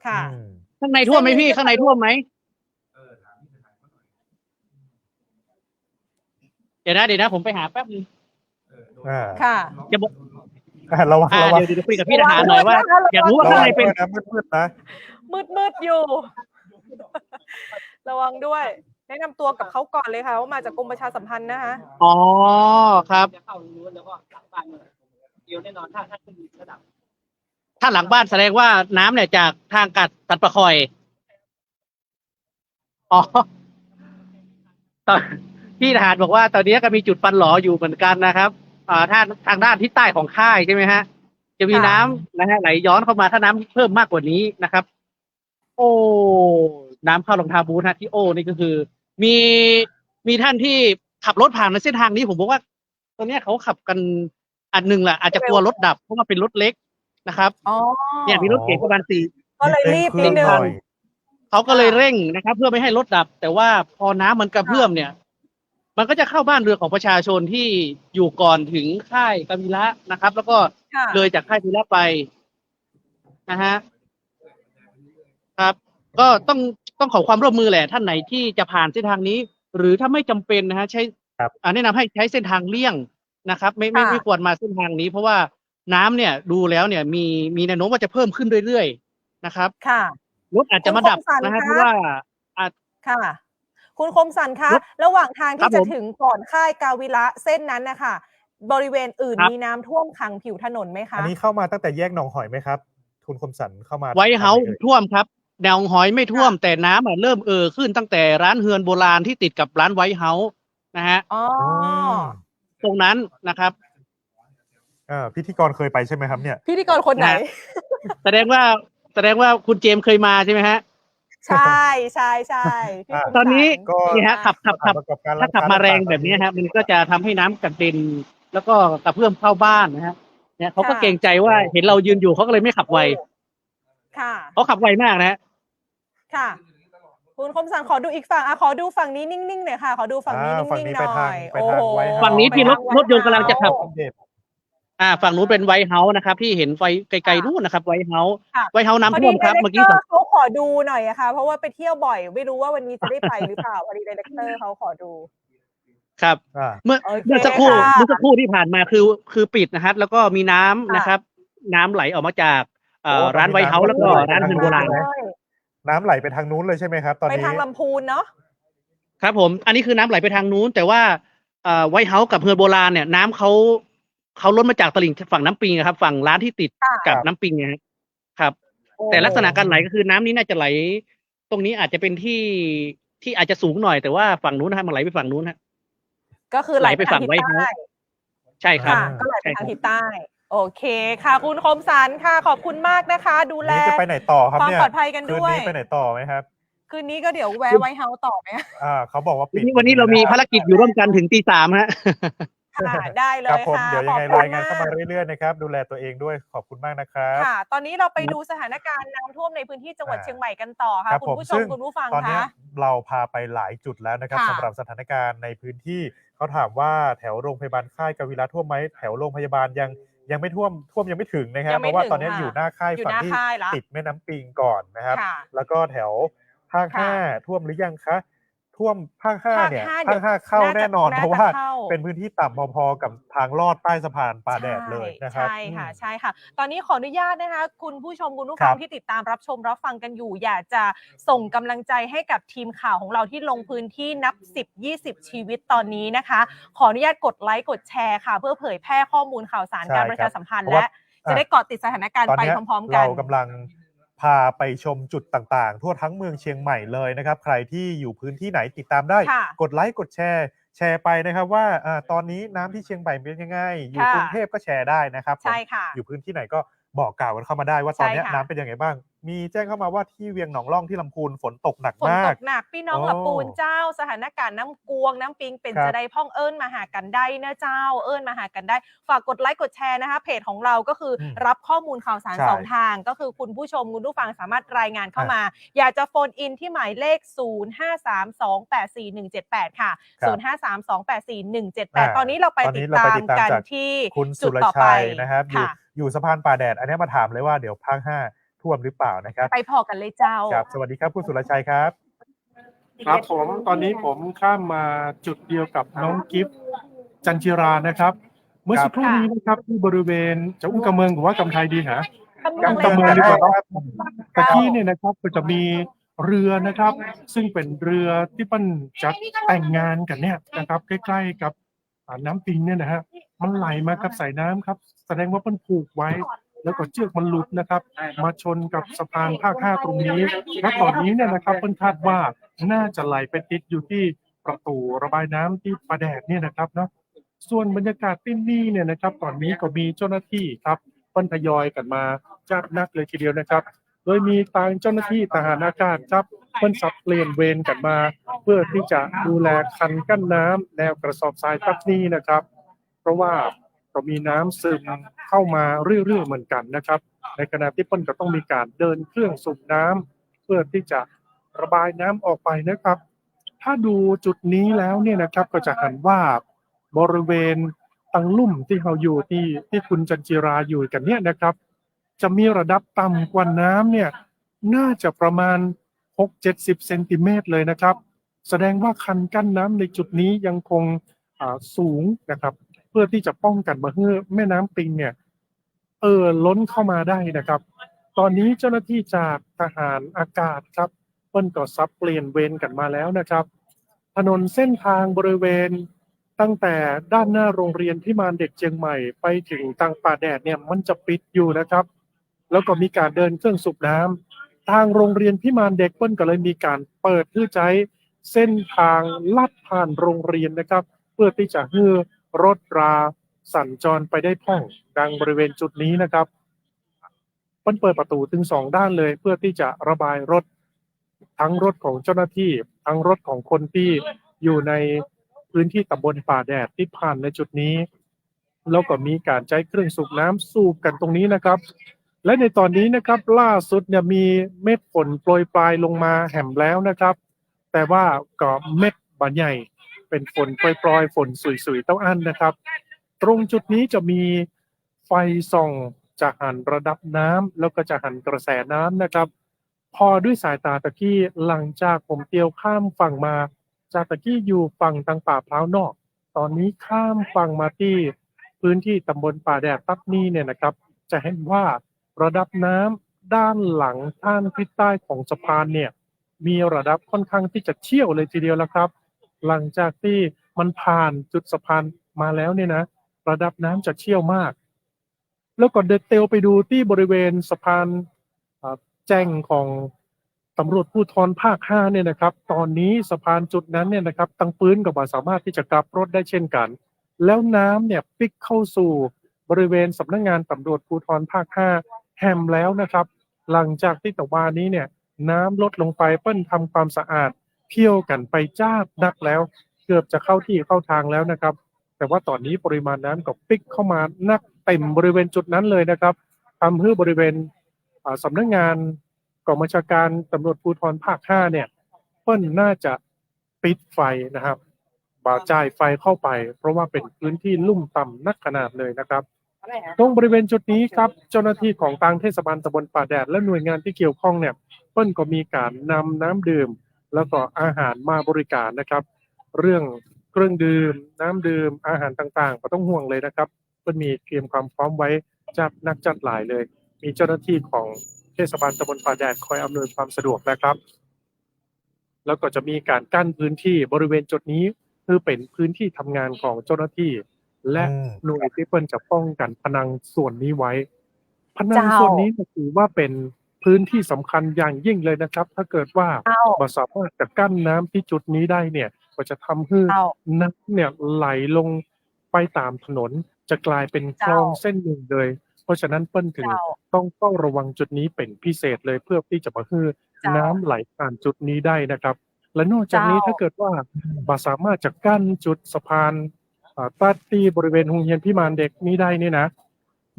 Speaker 2: ค่ะ
Speaker 1: อืม
Speaker 3: ข้างในท่วมไหมพี่
Speaker 2: เส้นนี้
Speaker 3: ข้างในท่วมไหมเดี๋ยวนะผมไปหาแป๊บนึง
Speaker 2: ค่ะ
Speaker 3: จะบอก
Speaker 1: ระวังระวัง
Speaker 3: เดี๋ยวคุยกับพี่ทหารหน่อยว่า อยากรู้ว่า
Speaker 1: ระ
Speaker 3: ข้าง
Speaker 1: วั
Speaker 3: ใน
Speaker 1: ง
Speaker 3: เป็น
Speaker 1: ด้วยนะมืดๆนะ
Speaker 2: มืดอยู่ ระวังด้วย แนะนำตัวกับเขาก่อนเลยค่ะ ว่ามาจากกรมประชาสัมพันธ์นะคะ
Speaker 3: อ๋อครับจะเข้ารั้วแล้วก็หลังบ้านเดียวแน่นอนถ้ามีระดับ ถ้าหลังบ้านแสดงว่าน้ำเนี่ยจากทางกัดตัดประคอยอ๋อตอนพี่ทหารบอกว่าตอนนี้ก็มีจุดฟันหลออยู่เหมือนกันนะครับทางด้านทิศใต้ของค่ายใช่ไหมฮะ จะมี
Speaker 2: ค่ะ
Speaker 3: น้ำนะฮะไหลย้อนเข้ามาถ้าน้ำเพิ่มมากกว่านี้นะครับ โอ้น้ำเข้ารองเท้าบูทฮะที่โอ้นี่ก็คือ มีท่านที่ขับรถผ่านในเส้นทางนี้ผมบอกว่าตอนนี้ยเขาขับกันอันหนึ่งแหละอาจจะกลัวรถดับเพราะว่าเป็นรถเล็กนะครับ
Speaker 2: อ๋อ
Speaker 3: เนี่ยมีรถเก๋งประมาณ4
Speaker 2: ก็เลยรีบนิดนึง
Speaker 3: เขาก็เลยเร่งนะครับ เพื่อไม่ให้รถดับ แต่ว่าพอน้ำมันกระเพื่อมเนี่ย มันก็จะเข้าบ้านเรือนของประชาชนที่อยู่ก่อนถึงค่ายกาวิระนะครับ แล้วก็
Speaker 2: ค่ะ
Speaker 3: เลยจากค่ายกาวิระไปนะฮะครับ ก็ต้องขอความร่วมมือแหละท่านไหนที่จะผ่านเส้นทางนี้ หรือถ้าไม่จำเป็นนะฮะใช้แนะนำให้ใช้เส้นทางเลี่ยงนะครับ ไม่ควรมาเส้นทางนี้ เพราะว่าน้ำเนี่ยดูแล้วเนี่ยมีแนวโน้มว่าจะเพิ่มขึ้นเรื่อยๆนะครับ
Speaker 2: ค่ะ
Speaker 3: รถอาจจะมาดับนะฮะเพราะว่า
Speaker 2: ค่ะ คุณคมสันคะ
Speaker 3: รถ
Speaker 2: ระหว่างทาง
Speaker 3: ครั
Speaker 2: ที่
Speaker 3: บ
Speaker 2: จะ
Speaker 3: ผม
Speaker 2: ถึงก่อนค่ายกาวิระเส้นนั้นนะคะบริเวณอื่น
Speaker 3: ครับ
Speaker 2: มีน้ำท่วมขังผิวถนนไหมคะ
Speaker 1: อันนี้เข้ามาตั้งแต่แยกหนองหอยไหมครับ คุณคมสันเข้ามา
Speaker 3: ไว้เฮาส์
Speaker 1: ทงหน
Speaker 3: ท่วมครับแนวหอยไม่ท่วม แต่น้ำเริ่มขึ้นตั้งแต่ร้านเฮือนโบราณที่ติดกับร้านไว้เฮาส์นะฮะ
Speaker 2: อ๋อ
Speaker 1: อ๋อ
Speaker 3: ตรงนั้นนะครับ
Speaker 1: พิธีกรเคยไปใช่ไหมครับเนี่ย
Speaker 2: พิธีกรคนไหน
Speaker 3: แสดงว่าคุณเจมส์เคยมาใช่ไหมฮะ
Speaker 2: ใช่พี่
Speaker 3: ตอนนี้
Speaker 2: ก็
Speaker 3: นี่ฮะขับ
Speaker 1: ประกอบการ
Speaker 3: ถ้าขับมาแรงแบบนี้ฮะมันก็จะทำให้น้ำกระเด็นแล้วก็กระเพื่อมเข้าบ้านนะฮะเนี่ยเขาก็เกรงใจว่าเห็นเรายืนอยู่เขาก็เลยไม่ขับไว
Speaker 2: ค่ะ
Speaker 3: เขาขับไวมากนะฮะ
Speaker 2: ค่ะ คุณคมสันขอดูอีกฝั่งขอดูฝั่งนี้นิ่งๆหน่อยค่ะขอดูฝั่งนี้นิ่งๆหน่อย
Speaker 1: ไปทางไว้
Speaker 3: ฝั่งนี้ที่รถยนต์กำลังจะขับ
Speaker 1: อัปเดต
Speaker 3: ฝั่งนู้นเป็นไวท์เฮาส์นะครับที่เห็นไฟไกลๆนู่นนะครับไวท์เฮาส์
Speaker 2: ค่ะ
Speaker 3: ไวท์เฮาส์น้ำท่วมครับเมื่อกี้
Speaker 2: เขาขอดูหน่อยอะค่ะเพราะว่าไปเที่ยวบ่อยไม่รู้ว่าวันนี้จะได้ไปหรือเปล่าพอดีไดเรคเตอร์เขาขอดู
Speaker 3: ครับ เมื่อ
Speaker 2: โอเค
Speaker 3: เมื่อสักครู่
Speaker 2: ค่ะ
Speaker 3: เมื่อสักครู่ที่ผ่านมาคือปิดนะครับแล้วก็มีน้ำนะครับ น้ำไหลออกมาจากร้านไวท์เฮาส์แล้วก็ร้านเฮือนโบราณ
Speaker 1: น้ำไหลไปทางนู้นเลยใช่ไหมครับตอน
Speaker 2: ไป
Speaker 1: นี้
Speaker 2: ทางลำพูนเนาะ
Speaker 3: ครับผมอันนี้คือน้ำไหลไปทางนู้นแต่ว่าไวท์เฮาส์กับเฮือนโบราณเนี่ยน้ำเขาล้นมาจากตลิ่งฝั่งน้ำปิงครับฝั่งร้านที่ติดกับน้ำปิงเนี่ยครับ แต่ลักษณะการไหลก็คือน้ำนี้น่าจะไหล ตรงนี้อาจจะเป็นที่อาจจะสูงหน่อยแต่ว่าฝั่งนู้นนะฮะมันไหลไปฝั่งนู้นฮะ
Speaker 2: ก็คือไหลไปทางทิศ
Speaker 3: ไหลไปฝั่งไว้
Speaker 2: ใต้
Speaker 3: ใช่ครับ
Speaker 2: ก็ไหลไปทางทิศใต้โอเคค่ะคุณคมสันค่ะขอบคุณมากนะคะ ดูแล
Speaker 1: นี่จะไปไหนต่อครับ
Speaker 2: ความ
Speaker 1: เนี่ย
Speaker 2: ปลอดภัยกันด้วย
Speaker 1: คืนนี้ไปไหนต่อไหมครับ
Speaker 2: คืนนี้ก็เดี๋ยวแวะไวท์เฮาส์ต่อไหม
Speaker 1: เขาบอกว่าปิด
Speaker 3: วันนี้เรามีภารกิจอยู่ร่วมกันถึงตี 3ฮะ
Speaker 2: ค่ะได้เล
Speaker 1: ครับ
Speaker 2: ย
Speaker 1: ผม
Speaker 2: ค่ะ
Speaker 1: เดี๋ยวยังไง
Speaker 2: ขอบคุณ
Speaker 1: รายงานเข้ามาเรื่อยๆนะครับดูแลตัวเองด้วยขอบคุณมากนะครับ
Speaker 2: ค่ะ ตอนนี้เราไปดูสถานการณ์น้ำท่วมในพื้นที่จังหวัดเชียงใหม่กันต่อค่ะ
Speaker 1: ครับ
Speaker 2: คุณผู้ช
Speaker 1: ผม
Speaker 2: ม
Speaker 1: ซึ่ง
Speaker 2: คุณผู้ฟัง
Speaker 1: ตอนนี้
Speaker 2: คะ
Speaker 1: เราพาไปหลายจุดแล้วนะครับ
Speaker 2: ค่ะ
Speaker 1: สำหรับสถานการณ์ในพื้นที่เขาถามว่าแถวโรงพยาบาลค่ายกวิระท่วมไหมแถวโรงพยาบาลยังไม่ท่วมยังไม่ถึงนะครับ
Speaker 2: ยัง
Speaker 1: เพ
Speaker 2: ไม่
Speaker 1: ราะว่า
Speaker 2: ถึง
Speaker 1: ตอนนี้
Speaker 2: ค่ะ
Speaker 1: อยู่หน้าค่าย
Speaker 2: อยู่
Speaker 1: ฝั่ง
Speaker 2: หน้า
Speaker 1: ที่
Speaker 2: ค่ายละ
Speaker 1: ติดแม่น้ำปิงก่อนนะครับ
Speaker 2: ค่ะ
Speaker 1: แล้วก็แถวภาค
Speaker 2: ค่ะ
Speaker 1: 5ท่วมหรือยังคะท่วมภาค5เนี่ย
Speaker 2: ภาค
Speaker 1: ภาค 5เข้า
Speaker 2: น่าจะ
Speaker 1: แน่นอน
Speaker 2: น่าจะ
Speaker 1: เพราะว่า
Speaker 2: เข้า
Speaker 1: เป็นพื้นที่ต่ำพอๆกับทางลอดใต้สะพานป่าแดดเลยนะครับ
Speaker 2: ใช่ค่ะใช่ค่ะ ตอนนี้ขออนุญาตนะคะ คุณผู้ชมคุณผู้
Speaker 1: ครั
Speaker 2: ฟัง
Speaker 1: บ
Speaker 2: ที่ติดตามรับชมรับฟังกันอยู่ อยากจะส่งกำลังใจให้กับทีมข่าวของเราที่ลงพื้นที่นับ 10-20 ชีวิตตอนนี้นะคะ ขออนุญาตกดไลค์กดแชร์ค่ะ เพื่อเผยแพร่ข้อมูลข่าวสาร
Speaker 1: ใช่
Speaker 2: การประ
Speaker 1: ครั
Speaker 2: ชา
Speaker 1: บ
Speaker 2: สัมพันธ์
Speaker 1: เพราะว่า
Speaker 2: และจะได้เกาะติดสถานการณ์
Speaker 1: ตอน
Speaker 2: ไป
Speaker 1: เนี้ย
Speaker 2: พร้อมๆกัน
Speaker 1: เรากำลังพาไปชมจุดต่างๆ ทั่วทั้งเมืองเชียงใหม่เลยนะครับ ใครที่อยู่พื้นที่ไหนติดตามได้
Speaker 2: ค่ะ
Speaker 1: กดไลค์กดแชร์ไปนะครับว่าตอนนี้น้ำที่เชียงใหม่เป็นยังไง อยู่
Speaker 2: ค่ะ
Speaker 1: กรุงเทพก็แชร์ได้นะครับผม
Speaker 2: ใช่ค่ะ
Speaker 1: อยู่พื้นที่ไหนก็บอกกล่าวกันเข้ามาได้ว่าตอนนี้
Speaker 2: ใช่ค่ะ
Speaker 1: น้ำเป็นยังไงบ้าง มีแจ้งเข้ามาว่าที่เวียงหนองล่องที่ลำพูนฝนตกหนัก
Speaker 2: ฝน
Speaker 1: มา
Speaker 2: ต
Speaker 1: ก
Speaker 2: กหนักพี่น้อง
Speaker 1: โอ้
Speaker 2: ละปูนเจ้าสถานการณ์น้ำกวงน้ำปิงเป็น
Speaker 1: ครับ
Speaker 2: จะได้พ่องเอิญมาหากันได้นะเจ้าเอิญมาหากันได้ ฝากกดไลค์กดแชร์นะคะเพจของเราก็คืออ
Speaker 1: ม
Speaker 2: รับข้อมูลข่าวสาร
Speaker 1: ใช่
Speaker 2: สองทาง ก็คือคุณผู้ชมคุณผู้ฟังสามารถรายงานเข้ามา อยากจะโฟนอินที่หมายเลข 0532841178 ค่ะ
Speaker 1: ครับ
Speaker 2: 0532841178 ตอนนี้เราไป
Speaker 1: ตอน
Speaker 2: ติ
Speaker 1: นี้
Speaker 2: ด
Speaker 1: เรา
Speaker 2: ตา
Speaker 1: ไป
Speaker 2: ม
Speaker 1: ติดตาม
Speaker 2: กัน
Speaker 1: จาก
Speaker 2: ที่
Speaker 1: คุณสุ
Speaker 2: จุด
Speaker 1: ร
Speaker 2: ต่อไป
Speaker 1: ชัยนะครับอยู่
Speaker 2: ค่ะ
Speaker 1: อยู่สะพานป่าแดด อันนี้มาถามเลยว่าเดี๋ยวภาค5ท่วมหรือเปล่านะครับ
Speaker 2: ไปพอกันเลยเจ้า
Speaker 1: ครับสวัสดีครับคุณสุรชัยครับ
Speaker 4: ครับผมตอนนี้ผมข้ามมาจุดเดียวกับน้องกิฟต์จันจิรานะครับ เมื่อสักครู่นี้นะครับที่บริเวณจะอุ้งกำเมืองหรือว่ากำไทยดีฮะ
Speaker 2: กำเมือง
Speaker 4: กำเมืองดีกว่า
Speaker 1: ครั
Speaker 4: เนาะ
Speaker 1: บ
Speaker 4: ตะกี้เนี่ยนะครับก็จะมีเรือนะครับ ซึ่งเป็นเรือที่ปั้นจัดแต่งงานกันเนี่ยนะครับใกล้ๆกับน้ำปิงเนี่ยนะฮะมันไหลมากับสายน้ำครับ แสดงว่ามันผูกไว้ แล้วก็เชือกมันหลุดนะครับ มาชนกับสะพานภาค5ตรงนี้และตอนนี้เนี่ยนะครับเพิ่นคาดว่าน่าจะไหลไปติดอยู่ที่ประตูระบายน้ำที่ป่าแดดเนี่ยนะครับเนาะส่วนบรรยากาศที่นี่เนี่ยนะครับตอนนี้ก็มีเจ้าหน้าที่ครับเพิ่นทยอยกันมาจัดนักเลยทีเดียวนะครับ โดยมีทางเจ้าหน้าที่ทหารอากาศครับเพิ่นสับเปลี่ยนเวรกันมา เพื่อที่จะดูแลคันกั้นน้ำแนวกระสอบทรายตักนี้นะครับ เพราะว่าก็มีน้ำซึมเข้ามาเรื่อยๆเหมือนกันนะครับ ในขณะที่เพิ่นก็ต้องมีการเดินเครื่องสูบน้ำเพื่อที่จะระบายน้ำออกไปนะครับ ถ้าดูจุดนี้แล้วเนี่ยนะครับก็จะเห็นว่าบริเวณตังลุ่มที่เราอยู่ที่คุณจันจิราอยู่กันเนี่ยนะครับ จะมีระดับต่ำกว่าน้ำเนี่ยน่าจะประมาณ 6-70 เซนติเมตรเลยนะครับ แสดงว่าคันกั้นน้ำในจุดนี้ยังคงสูงนะครับ เพื่อที่จะป้องกันไม่ให้แม่น้ำปิงเนี่ยล้นเข้ามาได้นะครับ ตอนนี้เจ้าหน้าที่จากทหารอากาศครับเพิ่นก็สับเปลี่ยนเวรกันมาแล้วนะครับ ถนนเส้นทางบริเวณตั้งแต่ด้านหน้าโรงเรียนพิมานเด็กเชียงใหม่ไปถึงทางป่าแดดเนี่ยมันจะปิดอยู่นะครับ แล้วก็มีการเดินเครื่องสูบน้ำทางโรงเรียนพิมานเด็กเปิ้ลก็เลยมีการเปิดเพื่อใช้เส้นทางลัดผ่านโรงเรียนนะครับ เพื่อที่จะให้รถรา สัญจรไปได้คล่องดังบริเวณจุดนี้นะครับเปิดประตูถึง2ด้านเลยเพื่อที่จะระบายรถทั้งรถของเจ้าหน้าที่ทั้งรถของคนที่อยู่ในพื้นที่ตำบลป่าแดดที่ผ่านในจุดนี้แล้วก็มีการใช้เครื่องสูบน้ำสูบกันตรงนี้นะครับและในตอนนี้นะครับล่าสุดเนี่ยมีเม็ดฝนโปรยปลายลงมาแห่มแล้วนะครับแต่ว่าก็เม็ดบานใหญ่เป็นฝนโปรยฝนสุยๆเต้าอั้นนะครับตรงจุดนี้จะมีไฟส่องจะหันระดับน้ำแล้วก็จะหันกระแสน้ำนะครับพอด้วยสายตาตะกี้หลังจากผมเตียวข้ามฝั่งมาจากตะกี้อยู่ฝั่งทางป่าพร้าวนอกตอนนี้ข้ามฝั่งมาที่พื้นที่ตำบลป่าแดดตับนี้เนี่ยนะครับจะเห็นว่าระดับน้ำด้านหลังด้านทิศใต้ของสะพานเนี่ยมีระดับค่อนข้างที่จะเชี่ยวเลยทีเดียวแล้วครับหลังจากที่มันผ่านจุดสะพานมาแล้วเนี่ยนะระดับน้ำจะเชี่ยวมากแล้วก็เดินเตลไปดูที่บริเวณสะพานแจ้งของตำรวจภูธรภาค5เนี่ยนะครับตอนนี้สะพานจุดนั้นเนี่ยนะครับตั้งปืนก็บ่สามารถที่จะกลับรถได้เช่นกันแล้วน้ำเนี่ยปิกเข้าสู่บริเวณสำนักงานตำรวจภูธรภาค5แห่มแล้วนะครับหลังจากที่ตะวันนี้เนี่ยน้ำลดลงไปเปิ้นทำความสะอาดเที่ยวกันไปจ้าบนักแล้วเกือบจะเข้าที่เข้าทางแล้วนะครับแต่ว่าตอนนี้ปริมาณน้ำก็ปิกเข้ามานักเต็มบริเวณจุดนั้นเลยนะครับทำให้บริเวณสำนักงานกองบัญชาการตำรวจภูธรภาค5เนี่ยเปิ้นน่าจะปิดไฟนะครับบ่จ่ายไฟเข้าไปเพราะว่าเป็นพื้นที่ลุ่มต่ำนักขนาดเลยนะครับตรงบริเวณจุดนี้ครับเจ้าหน้าที่ของทางเทศบาลตำบลป่าแดดและหน่วยงานที่เกี่ยวข้องเนี่ยเปิ้นก็มีการนำน้ำดื่มแล้วก็อาหารมาบริการนะครับเรื่องเครื่องดื่มน้ำดื่มอาหารต่างๆก็ต้องห่วงเลยนะครับเปิ้นมีเตรียมความพร้อมไว้จัดนักจัดหลายเลยมีเจ้าหน้าที่ของเทศบาลตำบลป่าแดดคอยอำนวยความสะดวกนะครับแล้วก็จะมีการกั้นพื้นที่บริเวณจุดนี้คือเป็นพื้นที่ทำงานของเจ้าหน้าที่และหน่วยที่เปิ้นจะป้องกันพนังส่วนนี้ไว้พนังส่วนนี้ถือว่าเป็นพื้นที่สำคัญอย่างยิ่งเลยนะครับถ้าเกิดว่าบ่สามารถจะกั้นน้ำที่จุดนี้ได้เนี่ยก็จะทำให้น้ำเนี่ยไหลลงไปตามถนนจะกลายเป็นคลองเส้นหนึ่งเลยเพราะฉะนั้นเปิ้นถึงต้องเฝ้าระวังจุดนี้เป็นพิเศษเลยเพื่อที่จะมาให้น้ำไหลผ่านจุดนี้ได้นะครับและนอกจากนี้ถ้าเกิดว่าบ่สามารถจะกั้นจุดสะพานตัดที่บริเวณโรงเรียนพิมานเด็กนี้ได้นี่นะ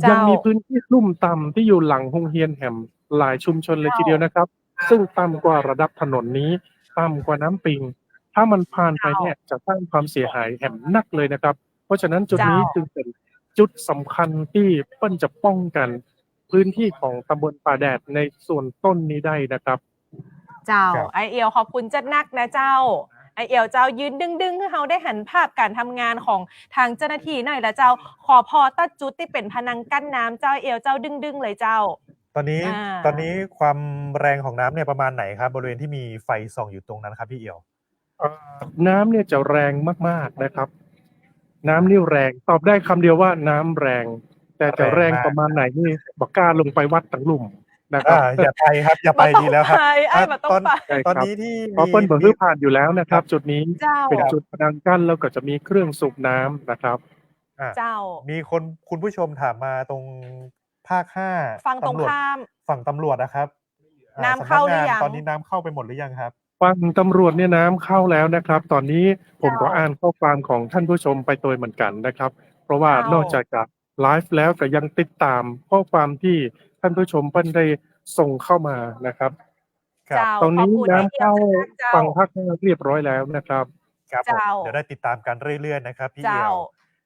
Speaker 4: ยังมีพื้นที่ลุ่มต่ำที่อยู่หลังโรงเรียนแห่มหลายชุมชนเลยทีเดียวนะครับซึ่งต่ำกว่าระดับถนนนี้ต่ำกว่าน้ำปิงถ้ามันผ่านไปเนี่ยจะสร้างความเสียหายแห่มนักเลยนะครับเพราะฉะนั้นจุดนี้จึงเป็นจุดสำคัญที่เปิ้นจะป้องกันพื้นที่ของตำบลป่าแดดในส่วนต้นนี้ได้นะครับ
Speaker 2: เจ้าไอเอียวขอบคุณจัดนักนะเจ้าไอเอียวเจ้ายืนดึงให้เขาได้หันภาพการทำงานของทางเจ้าหน้าที่หน่อยละเจ้าขอพอตัดจุดที่เป็นพนังกั้นน้ำเจ้าเอียวเจ้าดึงเลยเจ้า
Speaker 1: ตอนนี้ความแรงของน้ำเนี่ยประมาณไหนครับบริเวณที่มีไฟส่องอยู่ตรงนั้นครับพี่เอียว
Speaker 4: น้ำเนี่ยจะแรงมากๆนะครับน้ำนี่แรงตอบได้คำเดียวว่าน้ำแรงแต่จะแรงประมาณไหนนี่บอกกล้าลงไปวัดตั้งหลุมนะครับ
Speaker 1: อย่าไปครับอย่าไปดีแล้วครับตอนนี้ที่
Speaker 4: เพราะเปิ้ลเบิ่งผ่านอยู่แล้วนะครับจุดนี้เป็นจุดพนังกั้นแล้วก็จะมีเครื่องสูบน้ำนะครับ
Speaker 1: มีคุณผู้ชมถามมาตรงภาค5
Speaker 2: ฝั่งตรงข้าม
Speaker 1: ฝั่งตำรวจนะครับ
Speaker 2: น้ำเข้าหรือยัง
Speaker 1: ตอนนี้น้ำเข้าไปหมดหรือยังครับ
Speaker 4: ฝั่งตำรวจเนี่ยน้ำเข้าแล้วนะครับตอนนี้ผมก็อ่านข้อความของท่านผู้ชมไปตัวเหมือนกันนะครับเพราะว่านอกจากจะไลฟ์แล้วก็ยังติดตามข้อความที่ท่านผู้ชมเพิ่นได้ส่งเข้ามานะครับตรงนี้น้ำเข้าฝั่งภาคเรียบร้อยแล้วนะครับ
Speaker 1: ครับเดี๋ยวได้ติดตามกันเรื่อยๆนะครับพี่เอียว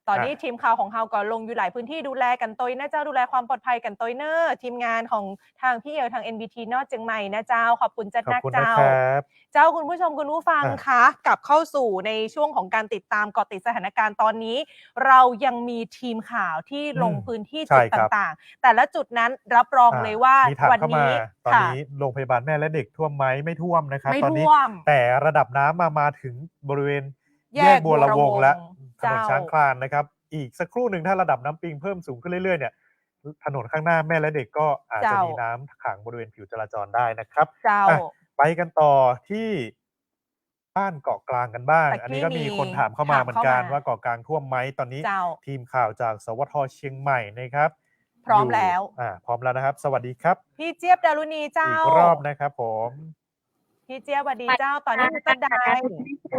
Speaker 2: ตอนนี้ทีมข่าวของเราก็ลงอยู่หลายพื้นที่ดูแลกันตัวนะเจ้าดูแลความปลอดภัยกันตัวเนอร์ทีมงานของทางพี่เอียวทาง NBT นอดเจียงใหม่นะเจ้าขอบคุณจัดนักเจ้าคุณผู้ชมคุณผู้ฟังคะกลับเข้าสู่ในช่วงของการติดตามเกาะติดสถานการณ์ตอนนี้เรายังมีทีมข่าวที่ลงพื้นที่จุดต่างๆแต่ละจุดนั้นรับรองเลยว่าวันนี้
Speaker 1: ตอนนี้โรงพยาบาลแม่และเด็กท่วมไหมไม่ท่วมนะครับตอนนี้แต่ระดับน้ำมาถึงบริเวณแยกบัวระวงและถนนช้างคลานนะครับอีกสักครู่หนึ่งถ้าระดับน้ำปิงเพิ่มสูงขึ้นเรื่อยๆเนี่ยถนนข้างหน้าแม่และเด็กก็อาจจะมีน้ำขังบริเวณผิวจราจรได้นะครับไปกันต่อที่ บ้านเกาะกลางกันบ้าง
Speaker 2: ตะกี้
Speaker 1: อันนี้ก็มีคนถามเข้ามาเหมือนกัน
Speaker 2: ถามเข้ามา
Speaker 1: ว่าเกาะกลางท่วมไหมตอนนี้
Speaker 2: เจ้า
Speaker 1: ทีมข่าวจากสวทเชียงใหม่นะครับ
Speaker 2: พร้อม
Speaker 1: ยู่
Speaker 2: แล้ว
Speaker 1: พร้อมแล้วนะครับ สวัสดีครับ
Speaker 2: พี่เจี๊ยบดารุณีเจ้า
Speaker 1: อีกรอบนะครับผม
Speaker 2: พี่เจี๊ยบสวัสดีเจ้าตอนนี้คือต้นใด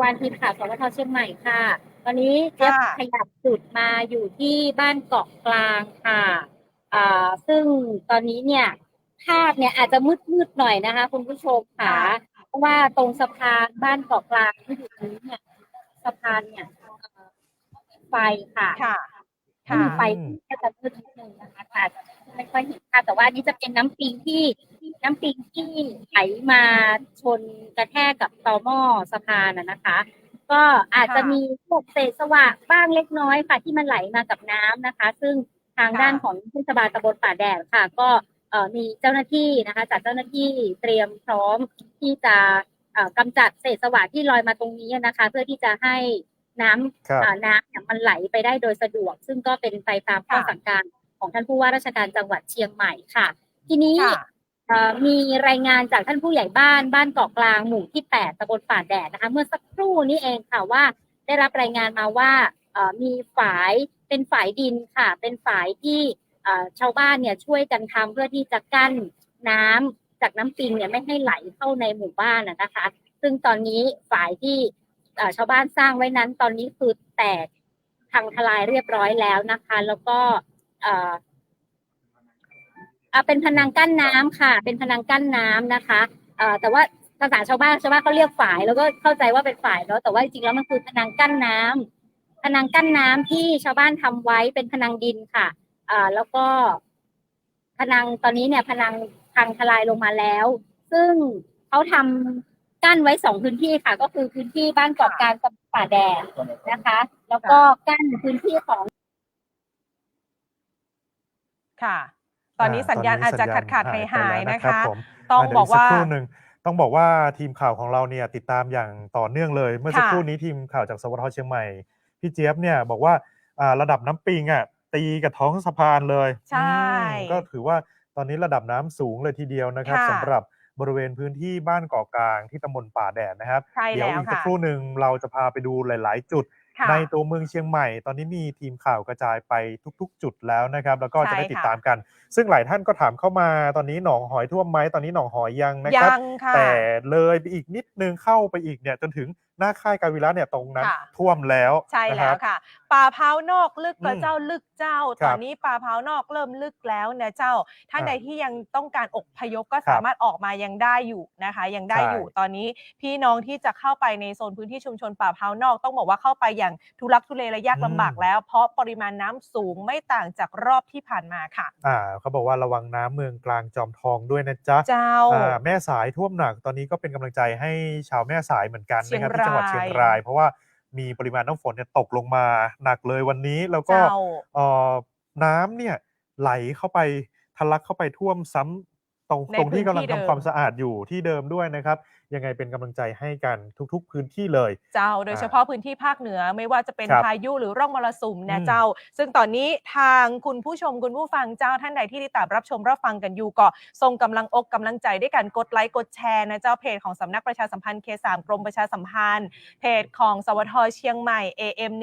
Speaker 6: วันทีมข่าวสวทเชียงใหม่ค่ะ ตอนนี้เจี๊ยบ
Speaker 2: ค่ะ
Speaker 6: ขยับจุดมาอยู่ที่บ้านเกาะกลางค่ะซึ่งตอนนี้เนี่ยภาพเนี่ยอาจจะมืดๆหน่อยนะคะคุณผู้ชมค่ะเพราะว่าตรงสะพานบ้านเกาะกลางที่อยู่ตรงนี้เนี่ยสะพานเนี่ยไฟค่ะ
Speaker 2: ค่ะ
Speaker 6: ถ้ามีไฟก็จะมืดนิดนึงนะคะอาจจะไม่ค่อยเห็นค่ะแต่ว่านี่จะเป็นน้ำปิงที่ไหลมาชนกระแทกกับตอหม้อสะพานนะคะ ก็อาจจะมีพวกเศษสวะบ้างเล็กน้อยค่ะ ที่มันไหลมากับน้ำนะคะ ซึ่งทางด้านของเทศบาลตำบลป่าแดดค่ะ ก็มีเจ้าหน้าที่นะคะจัดเจ้าหน้าที่เตรียมพร้อมที่จะกำจัดเศษสวะที่ลอยมาตรงนี้นะคะ เพื่อที่จะให้น้ำเนี่ยมันไหลไปได้โดยสะดวก ซึ่งก็เป็นไปตามข้อสั่งการของท่านผู้ว่าราชการจังหวัดเชียงใหม่ค่ะ ทีนี้มีรายงานจากท่านผู้ใหญ่บ้านเกาะกลางหมู่ที่8ตำบลป่าแดดนะคะเมื่อสักครู่นี้เองค่ะว่าได้รับรายงานมาว่ามีเป็นฝายดินค่ะเป็นฝายที่ชาวบ้านเนี่ยช่วยกันทำเพื่อที่จะกั้นน้ำจากน้ำปิงเนี่ยไม่ให้ไหลเข้าในหมู่บ้านนะคะ ซึ่งตอนนี้ฝายที่ชาวบ้านสร้างไว้นั้นตอนนี้คือแตกพังทลายเรียบร้อยแล้วนะคะแล้วก็เป็นพนังกั้นน้ำค่ะเป็นพนังกั้นน้ำนะคะแต่ว่าภาษาชาวบ้านเขาเรียกฝายแล้วก็เข้าใจว่าเป็นฝายเนาะแต่ว่าจริงๆแล้วมันคือพนังกั้นน้ำที่ชาวบ้านทำไว้เป็นพนังดินค่ะแล้วก็พนังตอนนี้เนี่ยพนังพังทลายลงมาแล้วซึ่งเขาทำกั้นไว้2พื้นที่ค่ะก็คือพื้นที่บ้านเกาะกลางกับป่าแดดนะคะแล้วก็กั้นพื้นที่ของ
Speaker 2: ค่ะตอนนี้สัญญาณอาจจะขาดหายๆนะคะ
Speaker 1: ผม
Speaker 2: ต้องบอกว่า
Speaker 1: สักครู่หนึ่งต้องบอกว่าทีมข่าวของเราเนี่ยติดตามอย่างต่อเนื่องเลย เมื่อสักครู่นี้ทีมข่าวจากสวทเชียงใหม่พี่เจี๊ยบเนี่ยบอกว่าระดับน้ำปิงตีกับท้องสะพานเลย
Speaker 2: ใช่
Speaker 1: ก็ถือว่าตอนนี้ระดับน้ำสูงเลยทีเดียวนะครับสำหรับบริเวณพื้นที่บ้านเกาะกลางที่ตำบลป่าแดดนะครับเดี๋ยวอีกสักครู่หนึ่งเราจะพาไปดูหลายๆจุดในตัวเมืองเชียงใหม่ตอนนี้มีทีมข่าวกระจายไปทุกๆจุดแล้วนะครับแล้วก็จะได้ติดตามกันซึ่งหลายท่านก็ถามเข้ามาตอนนี้หนองหอยท่วมไหมตอนนี้หนองหอยยังนะครับแต่เลยไปอีกนิดนึงเข้าไปอีกเนี่ยจนถึงหน้าค่ายการวิระเนี่ยตรงนั้นท่วมแล้ว
Speaker 2: ใช่แล้วค่ะป่าเพ้านอกลึกกระเจ้าลึกเจ้าตอนนี้ป่าเพ้านอกเริ่มลึกแล้วนะเจ้าท่านใดที่ยังต้องการอพยพก็สามารถออกมายังได้อยู่นะคะยังได้อยู่ตอนนี้พี่น้องที่จะเข้าไปในโซนพื้นที่ชุมชนป่าเพ้านอกต้องบอกว่าเข้าไปอย่างทุลักทุเลและยากลำบากแล้วเพราะปริมาณน้ำสูงไม่ต่างจากรอบที่ผ่านมาค่ะ
Speaker 1: เขาบอกว่าระวังน้ำเมืองกลางจอมทองด้วยนะจ๊ะแม่สายท่วมหนักตอนนี้ก็เป็นกำลังใจให้ชาวแม่สายเหมือนกันนะครับที่จังหวัดเชียงรายเพราะว่ามีปริมาณน้ำฝนตกลงมาหนักเลยวันนี้แล้วก็น้ำเนี่ยไหลเข้าไปทะลักเข้าไปท่วมซ้ำตรงที่กำลังทำความสะอาดอยู่ที่เดิมด้วยนะครับยังไงเป็นกำลังใจให้กันทุกๆพื้นที่เลย
Speaker 2: โดยเฉพาะพื้นที่ภาคเหนือไม่ว่าจะเป็นพายุหรือร่องมรสุมนะซึ่งตอนนี้ทางคุณผู้ชมคุณผู้ฟังท่านใดที่ติดตามรับชมรับฟังกันอยู่ก็ส่งกำลังอกกำลังใจด้วยกันกดไลค์กดแชร์นะเพจของสำนักประชาสัมพันธ์K3กรมประชาสัมพันธ์เพจของสวทเชียงใหม่ AM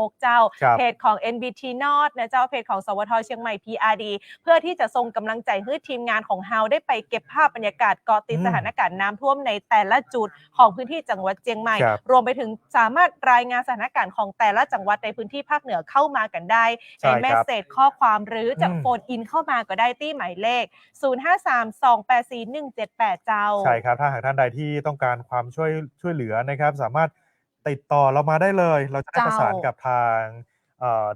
Speaker 2: 1476เพจของ NBT North นะเพจของสวทเชียงใหม่ PRD เพื่อที่จะส่งกำลังใจให้ทีมงานของเฮาได้ไปเก็บภาพบรรยากาศเกาะติดสถานการณ์น้ำท่วมในแต่ละจุดของพื้นที่จังหวัดเชียงใหม่รวมไปถึงสามารถรายงานสถานการณ์ของแต่ละจังหวัดในพื้นที่ภาคเหนือเข้ามากันได้ในเมสเสจข้อความหรือจะโฟนอินเข้ามาก็ได้ที่หมายเลข 0532841178 เจ้า
Speaker 1: ใช่ครับถ้าหากท่านใดที่ต้องการความช่วยเหลือนะครับสามารถติดต่อเรามาได้เลยเราจะได้ประสานกับทาง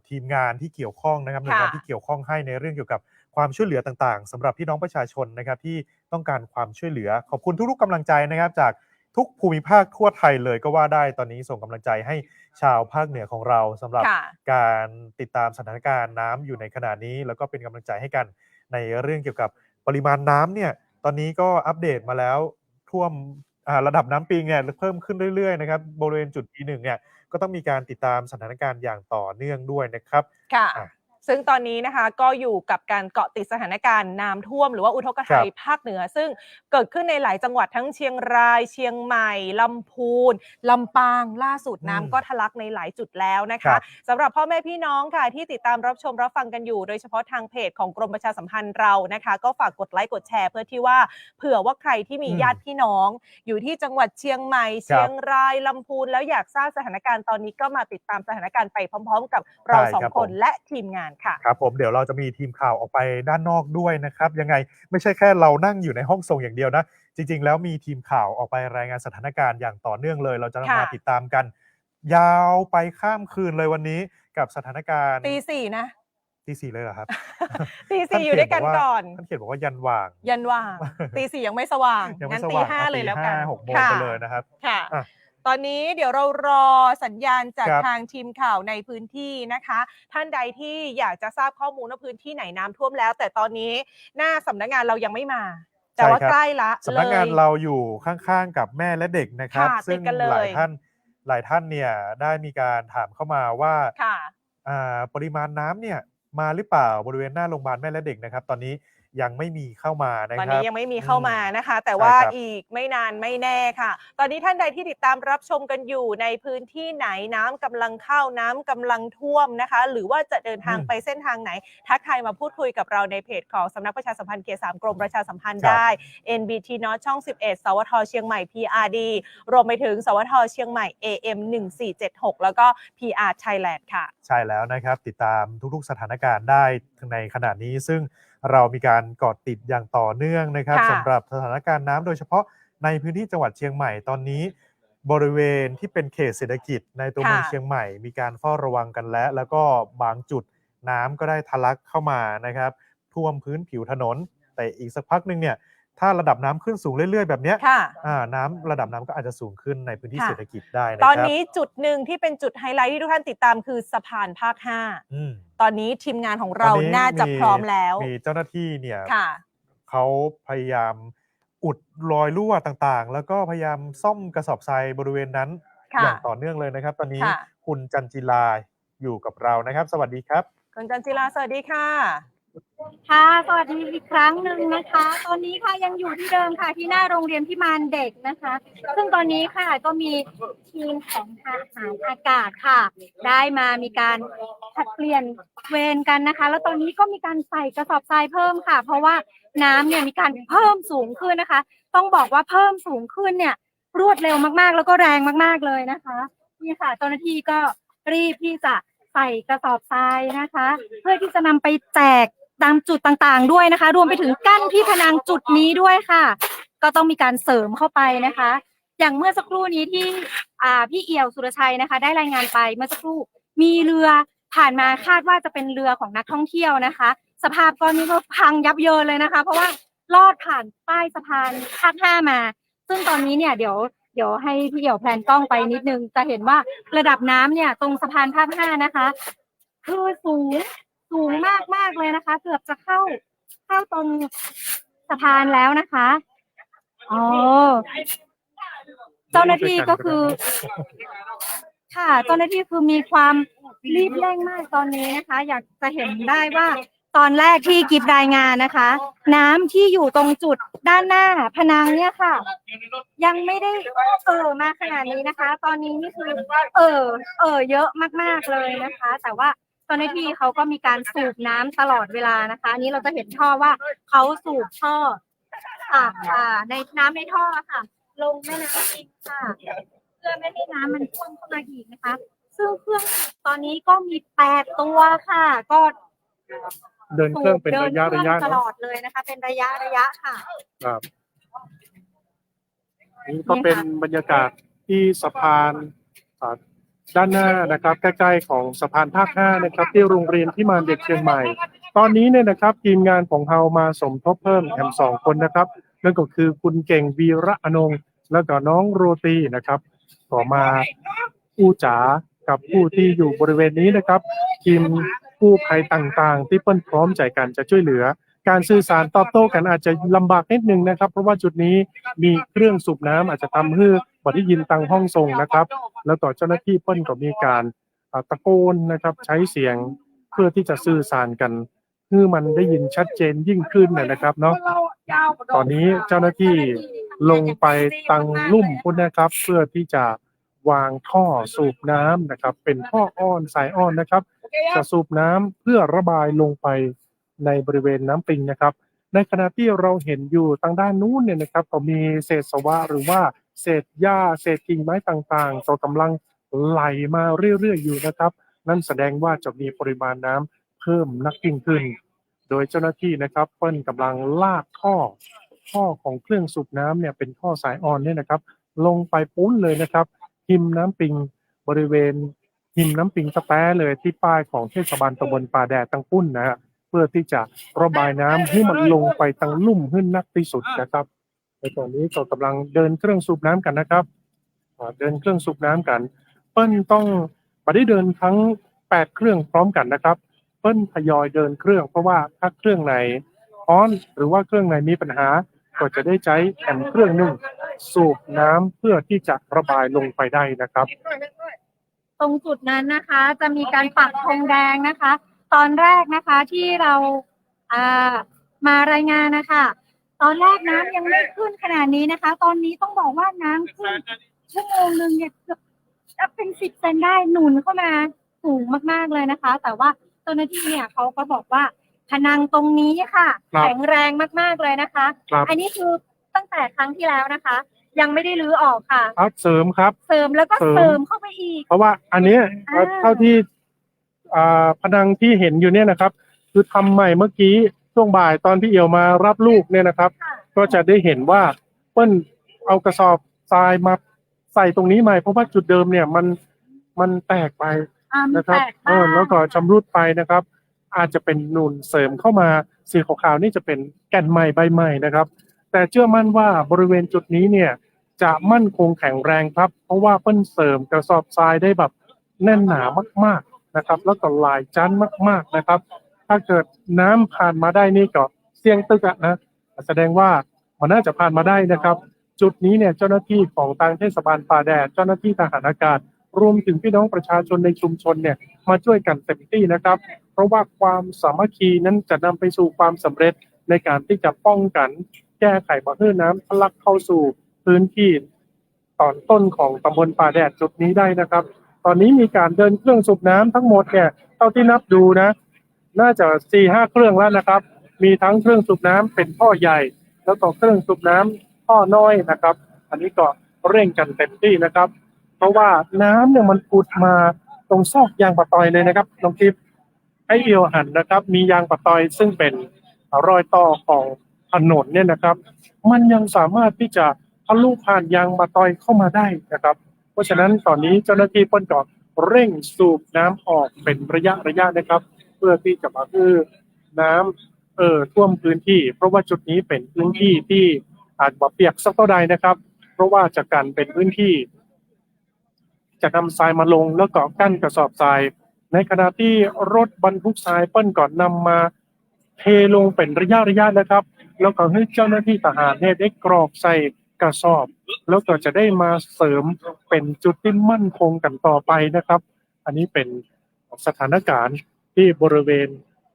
Speaker 1: ทีมงานที่เกี่ยวข้องนะครับหน่วยงานที่เกี่ยวข้องให้ในเรื่องเกี่ยวกับความช่วยเหลือต่างๆสำหรับพี่น้องประชาชนนะครับที่ต้องการความช่วยเหลือขอบคุณทุกๆกำลังใจนะครับจากทุกภูมิภาคทั่วไทยเลยก็ว่าได้ตอนนี้ส่งกำลังใจให้ชาวภาคเหนือของเราสำหรับการติดตามสถานการณ์น้ำอยู่ในขณะนี้แล้วก็เป็นกำลังใจให้กันในเรื่องเกี่ยวกับปริมาณน้ำเนี่ยตอนนี้ก็อัปเดตมาแล้วท่วมระดับน้ำปิงเนี่ยเพิ่มขึ้นเรื่อยๆนะครับบริเวณจุด P1 เนี่ยก็ต้องมีการติดตามสถานการณ์อย่างต่อเนื่องด้วยนะครับ
Speaker 2: ซึ่งตอนนี้นะคะก็อยู่กับการเกาะติดสถานการณ์น้ำท่วมหรือว่าอุทกภัยภาคเหนือซึ่งเกิดขึ้นในหลายจังหวัดทั้งเชียงรายเชียงใหม่ลำพูนลำปางล่าสุดน้ำก็ทะลักในหลายจุดแล้วนะคะสำหรับพ่อแม่พี่น้องค่ะที่ติดตามรับชมรับฟังกันอยู่โดยเฉพาะทางเพจของกรมประชาสัมพันธ์เรานะคะก็ฝากกดไลค์กดแชร์เพื่อที่ว่าเผื่อว่าใครที่มีญาติพี่น้องอยู่ที่จังหวัดเชียงใหม่เชียงรายลำพูนแล้วอยากทราบสถานการณ์ตอนนี้ก็มาติดตามสถานการณ์ไปพร้อมๆกับเรา2 คนและทีมงานค่ะ
Speaker 1: ครับผมเดี๋ยวเราจะมีทีมข่าวออกไปด้านนอกด้วยนะครับยังไงไม่ใช่แค่เรานั่งอยู่ในห้องส่งอย่างเดียวนะจริงๆแล้วมีทีมข่าวออกไปรายงานสถานการณ์อย่างต่อเนื่องเลยเราจะมาติดตามกันยาวไปข้ามคืนเลยวันนี้กับสถานการณ์
Speaker 2: ตี 4นะ
Speaker 1: ตี 4เลยเหรอครับ
Speaker 2: ตี 4อยู่ด้วยกันก่อน
Speaker 1: ท่านเขียนบอกว่ายันว่าง
Speaker 2: ตี 4ยังไม่สว่างงั้นตี 5เลยแล้วกัน
Speaker 1: 6 โมงไปเลยนะครับ
Speaker 2: ค่ะตอนนี้เดี๋ยวเรารอสัญญาณจากทางทีมข่าวในพื้นที่นะคะท่านใดที่อยากจะทราบข้อมูลว่าพื้นที่ไหนน้ำท่วมแล้วแต่ตอนนี้หน้าสำนักงานเรายังไม่มาแต่ว่าใกล้ละ
Speaker 1: สำนักงานเราอยู่ข้างๆกับแม่และเด็กนะครับซึ่งหลายท่านเนี่ยได้มีการถามเข้ามาว่าปริมาณน้ำเนี่ยมาหรือเปล่าบริเวณหน้าโรงพยาบาลแม่และเด็กนะครับตอนนี้ยังไม่มีเข้ามานะครับ
Speaker 2: ตอนนี้ยังไม่มีเข้ามานะคะแต่ว่าอีกไม่นานไม่แน่ค่ะตอนนี้ท่านใดที่ติดตามรับชมกันอยู่ในพื้นที่ไหนน้ำกำลังเข้าน้ำกำลังท่วมนะคะหรือว่าจะเดินทางไปเส้นทางไหนทักทายมาพูดคุยกับเราในเพจของสำนักประชาสัมพันธ์เขต 3กรมประชาสัมพันธ์ได้ NBT North ช่อง 11 สวทเชียงใหม่ PRD รวมไปถึงสวทเชียงใหม่ AM 1476แล้วก็ PR Thailand ค่ะ
Speaker 1: ใช่แล้วนะครับติดตามทุกๆสถานการณ์ได้ในขณะนี้ซึ่งเรามีการเกาะติดอย่างต่อเนื่องนะครับสำหรับสถานการณ์น้ำโดยเฉพาะในพื้นที่จังหวัดเชียงใหม่ตอนนี้บริเวณที่เป็นเขตเศรษฐกิจในตัวเมืองเชียงใหม่มีการเฝ้าระวังกันแล้วก็บางจุดน้ำก็ได้ทะลักเข้ามานะครับท่วมพื้นผิวถนนแต่อีกสักพักนึงเนี่ยถ้าระดับน้ำขึ้นสูงเรื่อยๆแบบนี้ระดับน้ำก็อาจจะสูงขึ้นในพื้นที่เศรษฐกิจได้นะครับ
Speaker 2: ตอนนี้จุดหนึ่งที่เป็นจุดไฮไลท์ที่ทุกท่านติดตามคือสะพานภาค 5ตอนนี้ทีมงานของเราน่าจะพร้อมแล้ว
Speaker 1: มีเจ้าหน้าที่เนี่ยเขาพยายามอุดรอยรั่วต่างๆแล้วก็พยายามซ่อมกระสอบทรายบริเวณนั้นอย่างต่อเนื่องเลยนะครับตอนนี้คุณจันจิลาอยู่กับเรานะครับสวัสดีครับ
Speaker 2: คุณจันจิลาสวัสดีค่ะ
Speaker 12: ค่ะสวัสดีอีกครั้งหนึ่งนะคะตอนนี้ค่ะยังอยู่ที่เดิมค่ะที่หน้าโรงเรียนพิมานเด็กนะคะซึ่งตอนนี้ค่ะก็มีทีมของทหารอากาศค่ะได้มีการผลัดเปลี่ยนเวรกันนะคะแล้วตอนนี้ก็มีการใส่กระสอบทรายเพิ่มค่ะเพราะว่าน้ำเนี่ยมีการเพิ่มสูงขึ้นนะคะต้องบอกว่าเพิ่มสูงขึ้นเนี่ยรวดเร็วมากๆแล้วก็แรงมากๆเลยนะคะนี่ค่ะเจ้าหน้าที่ก็รีบที่จะใส่กระสอบทรายนะคะเพื่อที่จะนำไปแจกตามจุดต่างๆด้วยนะคะรวมไปถึงกั้นที่พนังจุดนี้ด้วยค่ะก็ต้องมีการเสริมเข้าไปนะคะอย่างเมื่อสักครู่นี้ที่พี่เอี่ยวสุรชัยนะคะได้รายงานไปเมื่อสักครู่มีเรือผ่านมาคาดว่าจะเป็นเรือของนักท่องเที่ยวนะคะสภาพตอนนี้ก็พังยับเยินเลยนะคะเพราะว่าลอดผ่านใต้สะพานภาค 5มาซึ่งตอนนี้เนี่ยเดี๋ยวให้พี่เอี่ยวแพลนกล้องไปนิดนึงจะเห็นว่าระดับน้ำเนี่ยตรงสะพานภาค 5นะคะคือสูงมากเลยนะคะเกือบจะเข้าตรงสะพานแล้วนะคะเจ้าหน้าที่ก็คือค่ะเจ้าหน้าที่คือมีความรีบเร่งมากตอนนี้นะคะอยากจะเห็นได้ว่าตอนแรกที่กิฟรายงานนะคะน้ำที่อยู่ตรงจุดด้านหน้าพนังเนี่ยค่ะยังไม่ได้มาขนาดนี้นะคะตอนนี้นี่คือเยอะมากๆเลยนะคะแต่ว่าเจ้าหน้าที่เขาก็มีการสูบน้ำตลอดเวลานะคะอันนี้เราจะเห็นท่อว่าเขาสูบท่อในน้ำในท่อค่ะลงแม่น้ำอีกค่ะเพื่อไม่ให้น้ำมันท่วมเข้ามาอีกนะคะซึ่งเครื่องตอนนี้ก็มี8ตัวค่ะก็
Speaker 4: เดินเครื่องเป็นระยะ
Speaker 12: ตลอดเลยนะคะเป็นระยะค่ะ
Speaker 4: ครับนี่ก็เป็นบรรยากาศที่สะพานด้านหน้านะครับใกล้ๆของสะพานภาค 5นะครับที่โรงเรียนพิมานเด็กเชียงใหม่ตอนนี้เนี่ยนะครับทีมงานของเรามาสมทบเพิ่มแถม2คนนะครับนั่นก็คือคุณเก่งวีระอนงค์แล้วก็น้องโรตีนะครับต่อมาผู้จ๋ากับผู้ที่อยู่บริเวณนี้นะครับทีมกู้ภัยต่างๆที่เปิ้ลพร้อมใจกันจะช่วยเหลือการสื่อสารตอบโต้กันอาจจะลำบากนิดนึงนะครับเพราะว่าจุดนี้มีเครื่องสูบน้ำอาจจะทำให้บ่ได้ยินตังห้องส่งนะครับแล้วต่อเจ้าหน้าที่เปิ้ลก็มีการตะโกนนะครับใช้เสียง พื่อที่จะสื่อสารกันเพื่อมันได้ยินชัดเจนยิ่งขึ้นนะครับเนาะตอนนี้เจ้าหน้าที่ลงไปตังลุ่มพุ่นนะครับเพื่อที่จะวางท่อสูบน้ำนะครับเป็นท่ออ้อนสายอ้อนนะครับจะสูบน้ำเพื่อระบายลงไปในบริเวณน้ำปิงนะครับในขณะที่เราเห็นอยู่ทางด้านนู้นเนี่ยนะครับก็มีเศษสวะหรือว่าเศษหญ้าเศษกิ่งไม้ต่างๆก็กำลังไหลมาเรื่อยๆอยู่นะครับนั่นแสดงว่าจะมีปริมาณน้ำเพิ่มนักยิ่งขึ้นโดยเจ้าหน้าที่นะครับเปิ้ลกำลังลากท่อของเครื่องสูบน้ำเนี่ยเป็นท่อสายอ่อนเนี่ยนะครับลงไปปุ้นเลยนะครับหิมน้ำปิงบริเวณหิมน้ำปิงตะแป๊เลยที่ป้ายของเทศบาลตำบลป่าแดดตั้งปุ้นนะฮะเพื่อที่จะระบายน้ำให้มันลงไปตั้งลุ่มขึ้นนักที่สุดนะครับในตอนนี้เรากำลังเดินเครื่องสูบน้ำกันนะครับเดินเครื่องสูบน้ำกันเปิ้ลต้องไม่ได้เดินทั้ง8เครื่องพร้อมกันนะครับเปิ้ลทยอยเดินเครื่องเพราะว่าถ้าเครื่องไหนออนหรือว่าเครื่องไหนมีปัญหาก็จะได้ใช้แอมเครื่องหนึ่งสูบน้ำเพื่อที่จะระบายลงไปได้นะครับ
Speaker 12: ตรงจุดนั้นนะคะจะมีการปักธงแดงนะคะ ตอนแรกนะคะที่เรามารายงานนะคะตอนแรกน้ำยังไม่ขึ้นขนาดนี้นะคะตอนนี้ต้องบอกว่าน้ำขึ้นชั่วโมงนึงเนี่ยเกือบจะเป็น10 เซนได้หนุนเข้ามาสูงมากๆเลยนะคะแต่ว่าเจ้าหน้าที่เนี่ยเขาก็บอกว่าพนังตรงนี้ค่ะแข็งแรงมากๆเลยนะคะอันนี้คือตั้งแต่ครั้งที่แล้วนะคะยังไม่ได้รื้อออกค่ะ
Speaker 4: เสริมครับ
Speaker 12: เสริมแล้วก็เสริมเข้าไปอีก
Speaker 4: เพราะว่าอันนี้เท่าที่พนังที่เห็นอยู่เนี่ยนะครับคือทำใหม่เมื่อกี้ช่วงบ่ายตอนพี่เอี่ยวมารับลูกเนี่ยนะครับก็จะได้เห็นว่าเปิ้ลเอากระสอบทรายมาใส่ตรงนี้ใหม่เพราะว่าจุดเดิมเนี่ยมันแตกไปนะครับแล้วก็ชำรุดไปนะครับอาจจะเป็นนูนเสริมเข้ามาสีขาวๆนี่จะเป็นแก่นใหม่ใบใหม่นะครับแต่เชื่อมั่นว่าบริเวณจุดนี้เนี่ยจะมั่นคงแข็งแรงครับเพราะว่าเปิ้ลเสริมกระสอบทรายได้แบบแน่นหนามากๆนะครับแล้วก็หลายชั้นมากๆนะครับถ้าเกิดน้ำผ่านมาได้นี่ก็เสี่ยงตึกนะแสดงว่ามันน่าจะผ่านมาได้นะครับจุดนี้เนี่ยเจ้าหน้าที่ของทางเทศบาลป่าแดดเจ้าหน้าที่ทหารอากาศรวมถึงพี่น้องประชาชนในชุมชนเนี่ยมาช่วยกันเต็มที่นะครับเพราะว่าความสามัคคีนั้นจะนำไปสู่ความสำเร็จในการที่จะป้องกันแก้ไขปัญหาน้ำทะลักเข้าสู่พื้นที่ตอนต้นของตำบลป่าแดดจุดนี้ได้นะครับตอนนี้มีการเดินเครื่องสูบน้ำทั้งหมดเนี่ยเท่าที่นับดูนะน่าจะ 4-5 เครื่องแล้วนะครับมีทั้งเครื่องสูบน้ำเป็นท่อใหญ่แล้วก็เครื่องสูบน้ำท่อน้อยนะครับอันนี้ก็เร่งกันเต็มที่นะครับเพราะว่าน้ำเนี่ยมันปุดมาตรงซอกยางปะตอยเลยนะครับน้องทิพย์ให้เอียวหันนะครับมียางปะตอยซึ่งเป็นรอยต่อของถนนเนี่ยนะครับมันยังสามารถที่จะทะลุผ่านยางปะตอยเข้ามาได้นะครับเพราะฉะนั้นตอนนี้เจ้าหน้าที่เปิ้ลก็เร่งสูบน้ำออกเป็นระยะนะครับเพื่อที่จะมาคือน้ำท่วมพื้นที่เพราะว่าจุดนี้เป็นพื้นที่ที่อาจจะเปียกสักเท่าใดนะครับเพราะว่าจากการเป็นพื้นที่จะนำทรายมาลงแล้วก็กั้นกระสอบทรายในขณะที่รถบรรทุกทรายเปิ้ลก่อนนำมาเทลงเป็นระยะนะครับแล้วก็ให้เจ้าหน้าที่ทหารเนี่ยได้กรอกใส่กระสอบแล้วก็จะได้มาเสริมเป็นจุดที่มั่นคงกันต่อไปนะครับอันนี้เป็นสถานการณ์ที่บริเวณ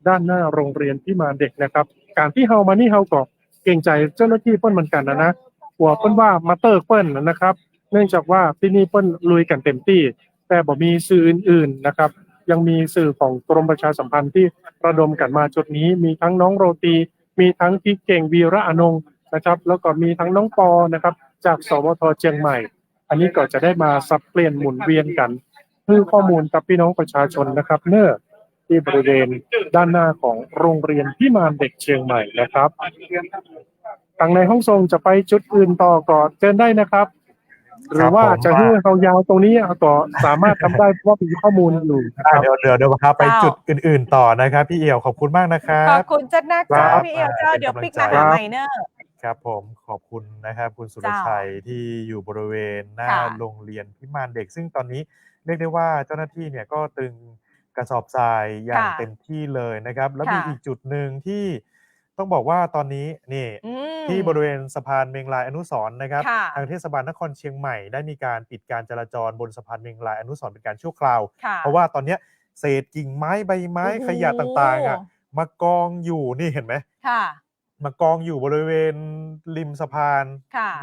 Speaker 4: ด้านหน้าโรงเรียนพิมานเด็กนะครับการที่เฮามานี่เฮาก็เกรงใจเจ้าหน้าที่เปิ้ลเหมือนกันนะหัวเปิ้ลว่ามาเตอร์เปิ้ลนะครับเนื่องจากว่าที่นี่เปิ้ลลุยกันเต็มที่แต่บ่มีสื่ออื่นๆนะครับยังมีสื่อของกรมประชาสัมพันธ์ที่ระดมกันมาจุดนี้มีทั้งน้องโรตีมีทั้งพี่เก่งวีระอนงค์นะครับแล้วก็มีทั้งน้องปอนะครับจากสวทเชียงใหม่อันนี้ก็จะได้มาสับเปลี่ยนหมุนเวียนกันเพื่อข้อมูลกับพี่น้องประชาชนนะครับเนื่อที่บริเวณด้านหน้าของโรงเรียนพิมานเด็กเชียงใหม่นะครับทางในห้องทรงจะไปจุดอื่นต่อก่อนเชิญได้นะครับหรือว่าจะให้เขายาวตรงนี้ก็สามารถทำได้เพราะว่ามีข้อมูลอยู่เ
Speaker 1: ดี๋ยวพาไปจุดอื่นๆต่อนะครับพี่เอี่ยวขอบคุณมากนะครับ
Speaker 2: ขอบคุณจัดนักเจ้าพี่เอี่ยวเจ้าเดี๋ยวปิกมาหาใหม่เนอะ
Speaker 1: ครับผมขอบคุณนะครับคุณสุรชัยที่อยู่บริเวณหน้าโรงเรียนพิมานเด็กซึ่งตอนนี้เรียกได้ว่าเจ้าหน้าที่เนี่ยก็ตึงกระสอบทรายอย่างเต็มที่เลยนะครับแล้วมีอีกจุดหนึ่งที่ต้องบอกว่าตอนนี้นี่ที่บริเวณสะพานเมงลายอนุสรณ์นะครับทางเทศบาลนครเชียงใหม่ได้มีการปิดการจราจรบนสะพานเมงลายอนุสรณ์เป็นการชั่วคราวเพราะว่าตอนนี้ เศษกิ่งไม้ใบไม้ขยะต่างๆอ่ะมากองอยู่นี่เห็นไหม
Speaker 2: ค่ะ
Speaker 1: มากองอยู่บริเวณริมสะพาน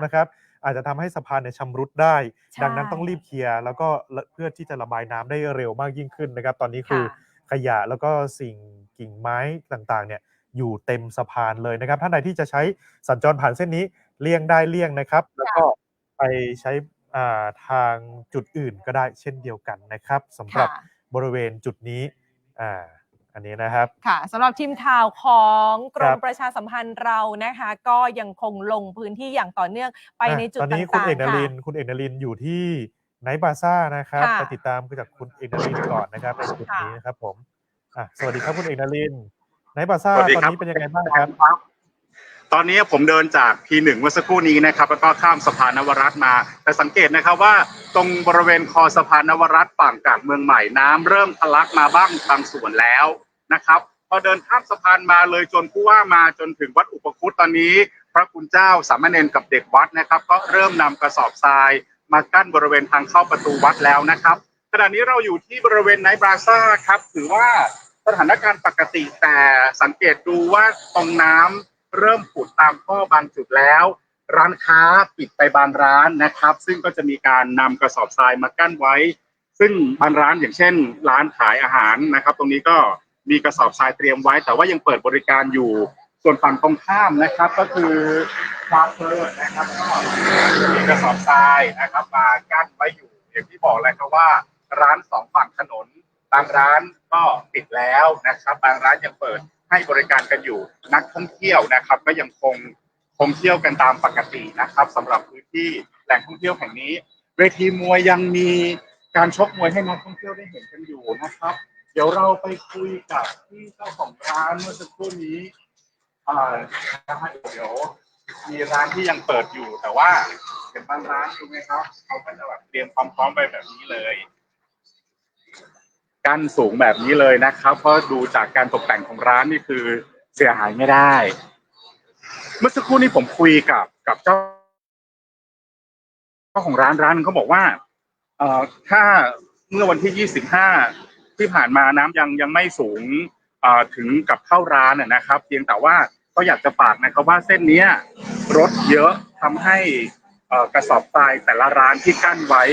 Speaker 1: นะครับอาจจะทำให้สะพานเนี่ยชำรุดได้ดังนั้นต้องรีบเคลียร์แล้วก็เพื่อที่จะระบายน้ำได้เร็วมากยิ่งขึ้นนะครับตอนนี้คือขยะแล้วก็สิ่งกิ่งไม้ต่างๆเนี่ยอยู่เต็มสะพานเลยนะครับท่านใดที่จะใช้สัญจรผ่านเส้นนี้เลี่ยงได้เลี่ยงนะครับแล้วก็ไปใช้ทางจุดอื่นก็ได้เช่นเดียวกันนะครับสำหรับบริเวณจุดนี้อันนี้นะครับ
Speaker 2: ค่ะสำหรับทีมข่าวของกรมประชาสัมพันธ์เรานะคะก็ยังคงลงพื้นที่อย่างต่อเนื่องไปในจุดต่างๆ
Speaker 1: ตอนนี้คุณเอกนรินทร์อยู่ที่ไนท์บาซ่านะครับไปติดตามจากคุณเอกนรินทร์ก่อนนะครับในจุดนี้นะครับผมสวัสดีครับคุณเอกนรินทร์ไนท์บาซ่าตอนนี้เป็นยังไงบ้างครับ
Speaker 11: ตอนนี้ผมเดินจาก P1 เมื่อสักครู่นี้นะครับแล้วก็ข้ามสะพานนวรัตน์มาแต่สังเกตนะครับว่าตรงบริเวณคอสะพานนวรัตน์ฝั่งกาดเมืองใหม่น้ำเริ่มทะลักมาบ้างบางส่วนแล้วนะครับพอเดินข้ามสะพานมาเลยจนผู้ว่ามาจนถึงวัดอุปคุตตอนนี้พระคุณเจ้าสามเณรกับเด็กวัดนะครับก็เริ่มนำกระสอบทรายมากั้นบริเวณทางเข้าประตูวัดแล้วนะครับขณะนี้เราอยู่ที่บริเวณไนท์บาซ่าครับถือว่าสถานการณ์ปกติแต่สังเกตดูว่าตรงน้ำเริ่มผุดตามท่อบางจุดแล้วร้านค้าปิดไปบางร้านนะครับซึ่งก็จะมีการนำกระสอบทรายมากั้นไว้ซึ่งบางร้านอย่างเช่นร้านขายอาหารนะครับตรงนี้ก็มีกระสอบทรายเตรียมไว้แต่ว่ายังเปิดบริการอยู่ส่วนฝั่งตรงข้ามนะครับก็คือคาเฟ่นะครับก็มีกระสอบทรายนะครับมากั้นไว้อยู่อย่างที่บอกเลยครับว่าร้านสองฝั่งถนนบางร้านก็ปิดแล้วนะครับบางร้านยังเปิดให้บริการกันอยู่นักท่องเที่ยวนะครับก็ยังคงเที่ยวกันตามปกตินะครับสำหรับพื้นที่แหล่งท่องเที่ยวแห่งนี้เวทีมวยยังมีการชกมวยให้นักท่องเที่ยวได้เห็นกันอยู่นะครับเดี๋ยวเราไปคุยกับที่เจ้าของร้านเมื่อสักครู่นี้เดี๋ยวมีร้านที่ยังเปิดอยู่แต่ว่าเป็นบางร้านดูไหมครับเขาก็จะแบบเตรียมความพร้อมไปแบบนี้เลยกั้นสูงแบบนี้เลยนะครับเพราะดูจากการตกแต่งของร้านนี่คือเสียหายไม่ได้เมื่อสักครู่นี้ผมคุยกับเจ้าของร้านเขาบอกว่าถ้าเมื่อวันที่25ที่ผ่านมาน้ำยังไม่สูงถึงกับเข้าร้านนะครับเพียงแต่ว่าก็อยากจะฝากนะครับว่าเส้นนี้รถเยอะทำให้กระสอบทรายแต่ละร้านที่กั้นไว้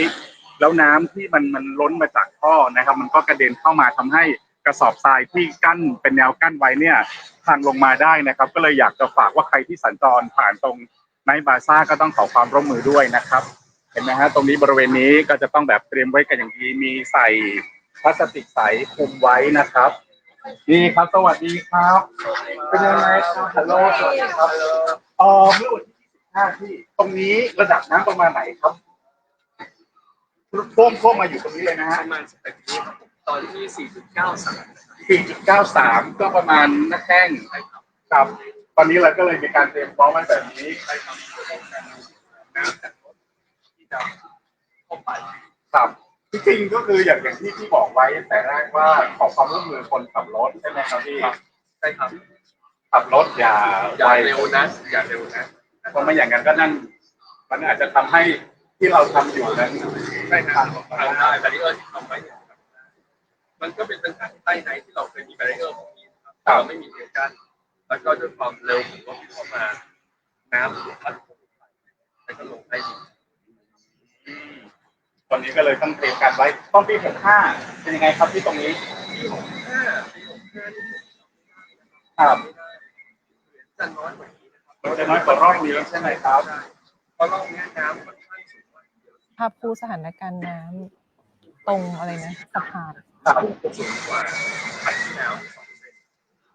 Speaker 11: แล้วน้ำที่มันล้นมาจากท่อนะครับมันก็กระเด็นเข้ามาทำให้กระสอบทรายที่กั้นเป็นแนวกั้นไว้เนี่ยพังลงมาได้นะครับก็เลยอยากจะฝากว่าใครที่สัญจรผ่านตรงไนท์บาซ่าก็ต้องขอความร่วมมือด้วยนะครับเห็นไหมฮะตรงนี้บริเวณนี้ก็จะต้องแบบเตรียมไว้กันอย่างดีมีใส่พลาสติกใสคลุมไว้นะครับนี่ครับสวัสดีครับเป็นยังไงครับฮัลโหลสวัสดีครับเมื่อวันที่25ที่ตรงนี้ระดับน้ำประมาณไหนครับท่วมมาอยู่ตรงนี้เลยนะฮะประมาณตอนที่4.93ก็ประมาณหน้าแข้งครับตอนนี้เราก็เลยมีการเตรียมพร้อมไว้แบบนี้ใช้ทำน้ำจากรถที่จะเข้าไปครับที่จริงก็คืออย่างที่พี่บอกไว้แต่แรกว่าขอความร่วมมือคนขับรถใช่ไหมครับพี่ใช่ครับขับรถอย่าเร็วนะเพราะไม่อย่างนั้นก็นั่นมันอาจจะทำให้ที่เราทำอยู่นั้นไม่ทันได้แบรีเออร์ที่ทำไว้มันก็เป็นทางใต้ในที่เราเคยมีแบรีเออร์ของนี้ครับเราไม่มีเรือกั้นแล้วก็ด้วยความเร็วของรถที่เข้ามาน้ำพัดแล้วก็ลงใต้ดินตอนนี้ก็เลยต้องเตรียมการไว้ต้นปี65เป็นยังไงครับที่ตรงนี้ปี65ครับจะน้อยกว่านี้จะน้อยกว่ารอบนี้ใช่ไหมครับเพราะรอบนี้น้ำมันค่อนข้างสูง
Speaker 2: ภาพคู่สถานการณ์น้ำตรงอะไรนะสะพาน
Speaker 11: สูงกว่าปีที่แล้ว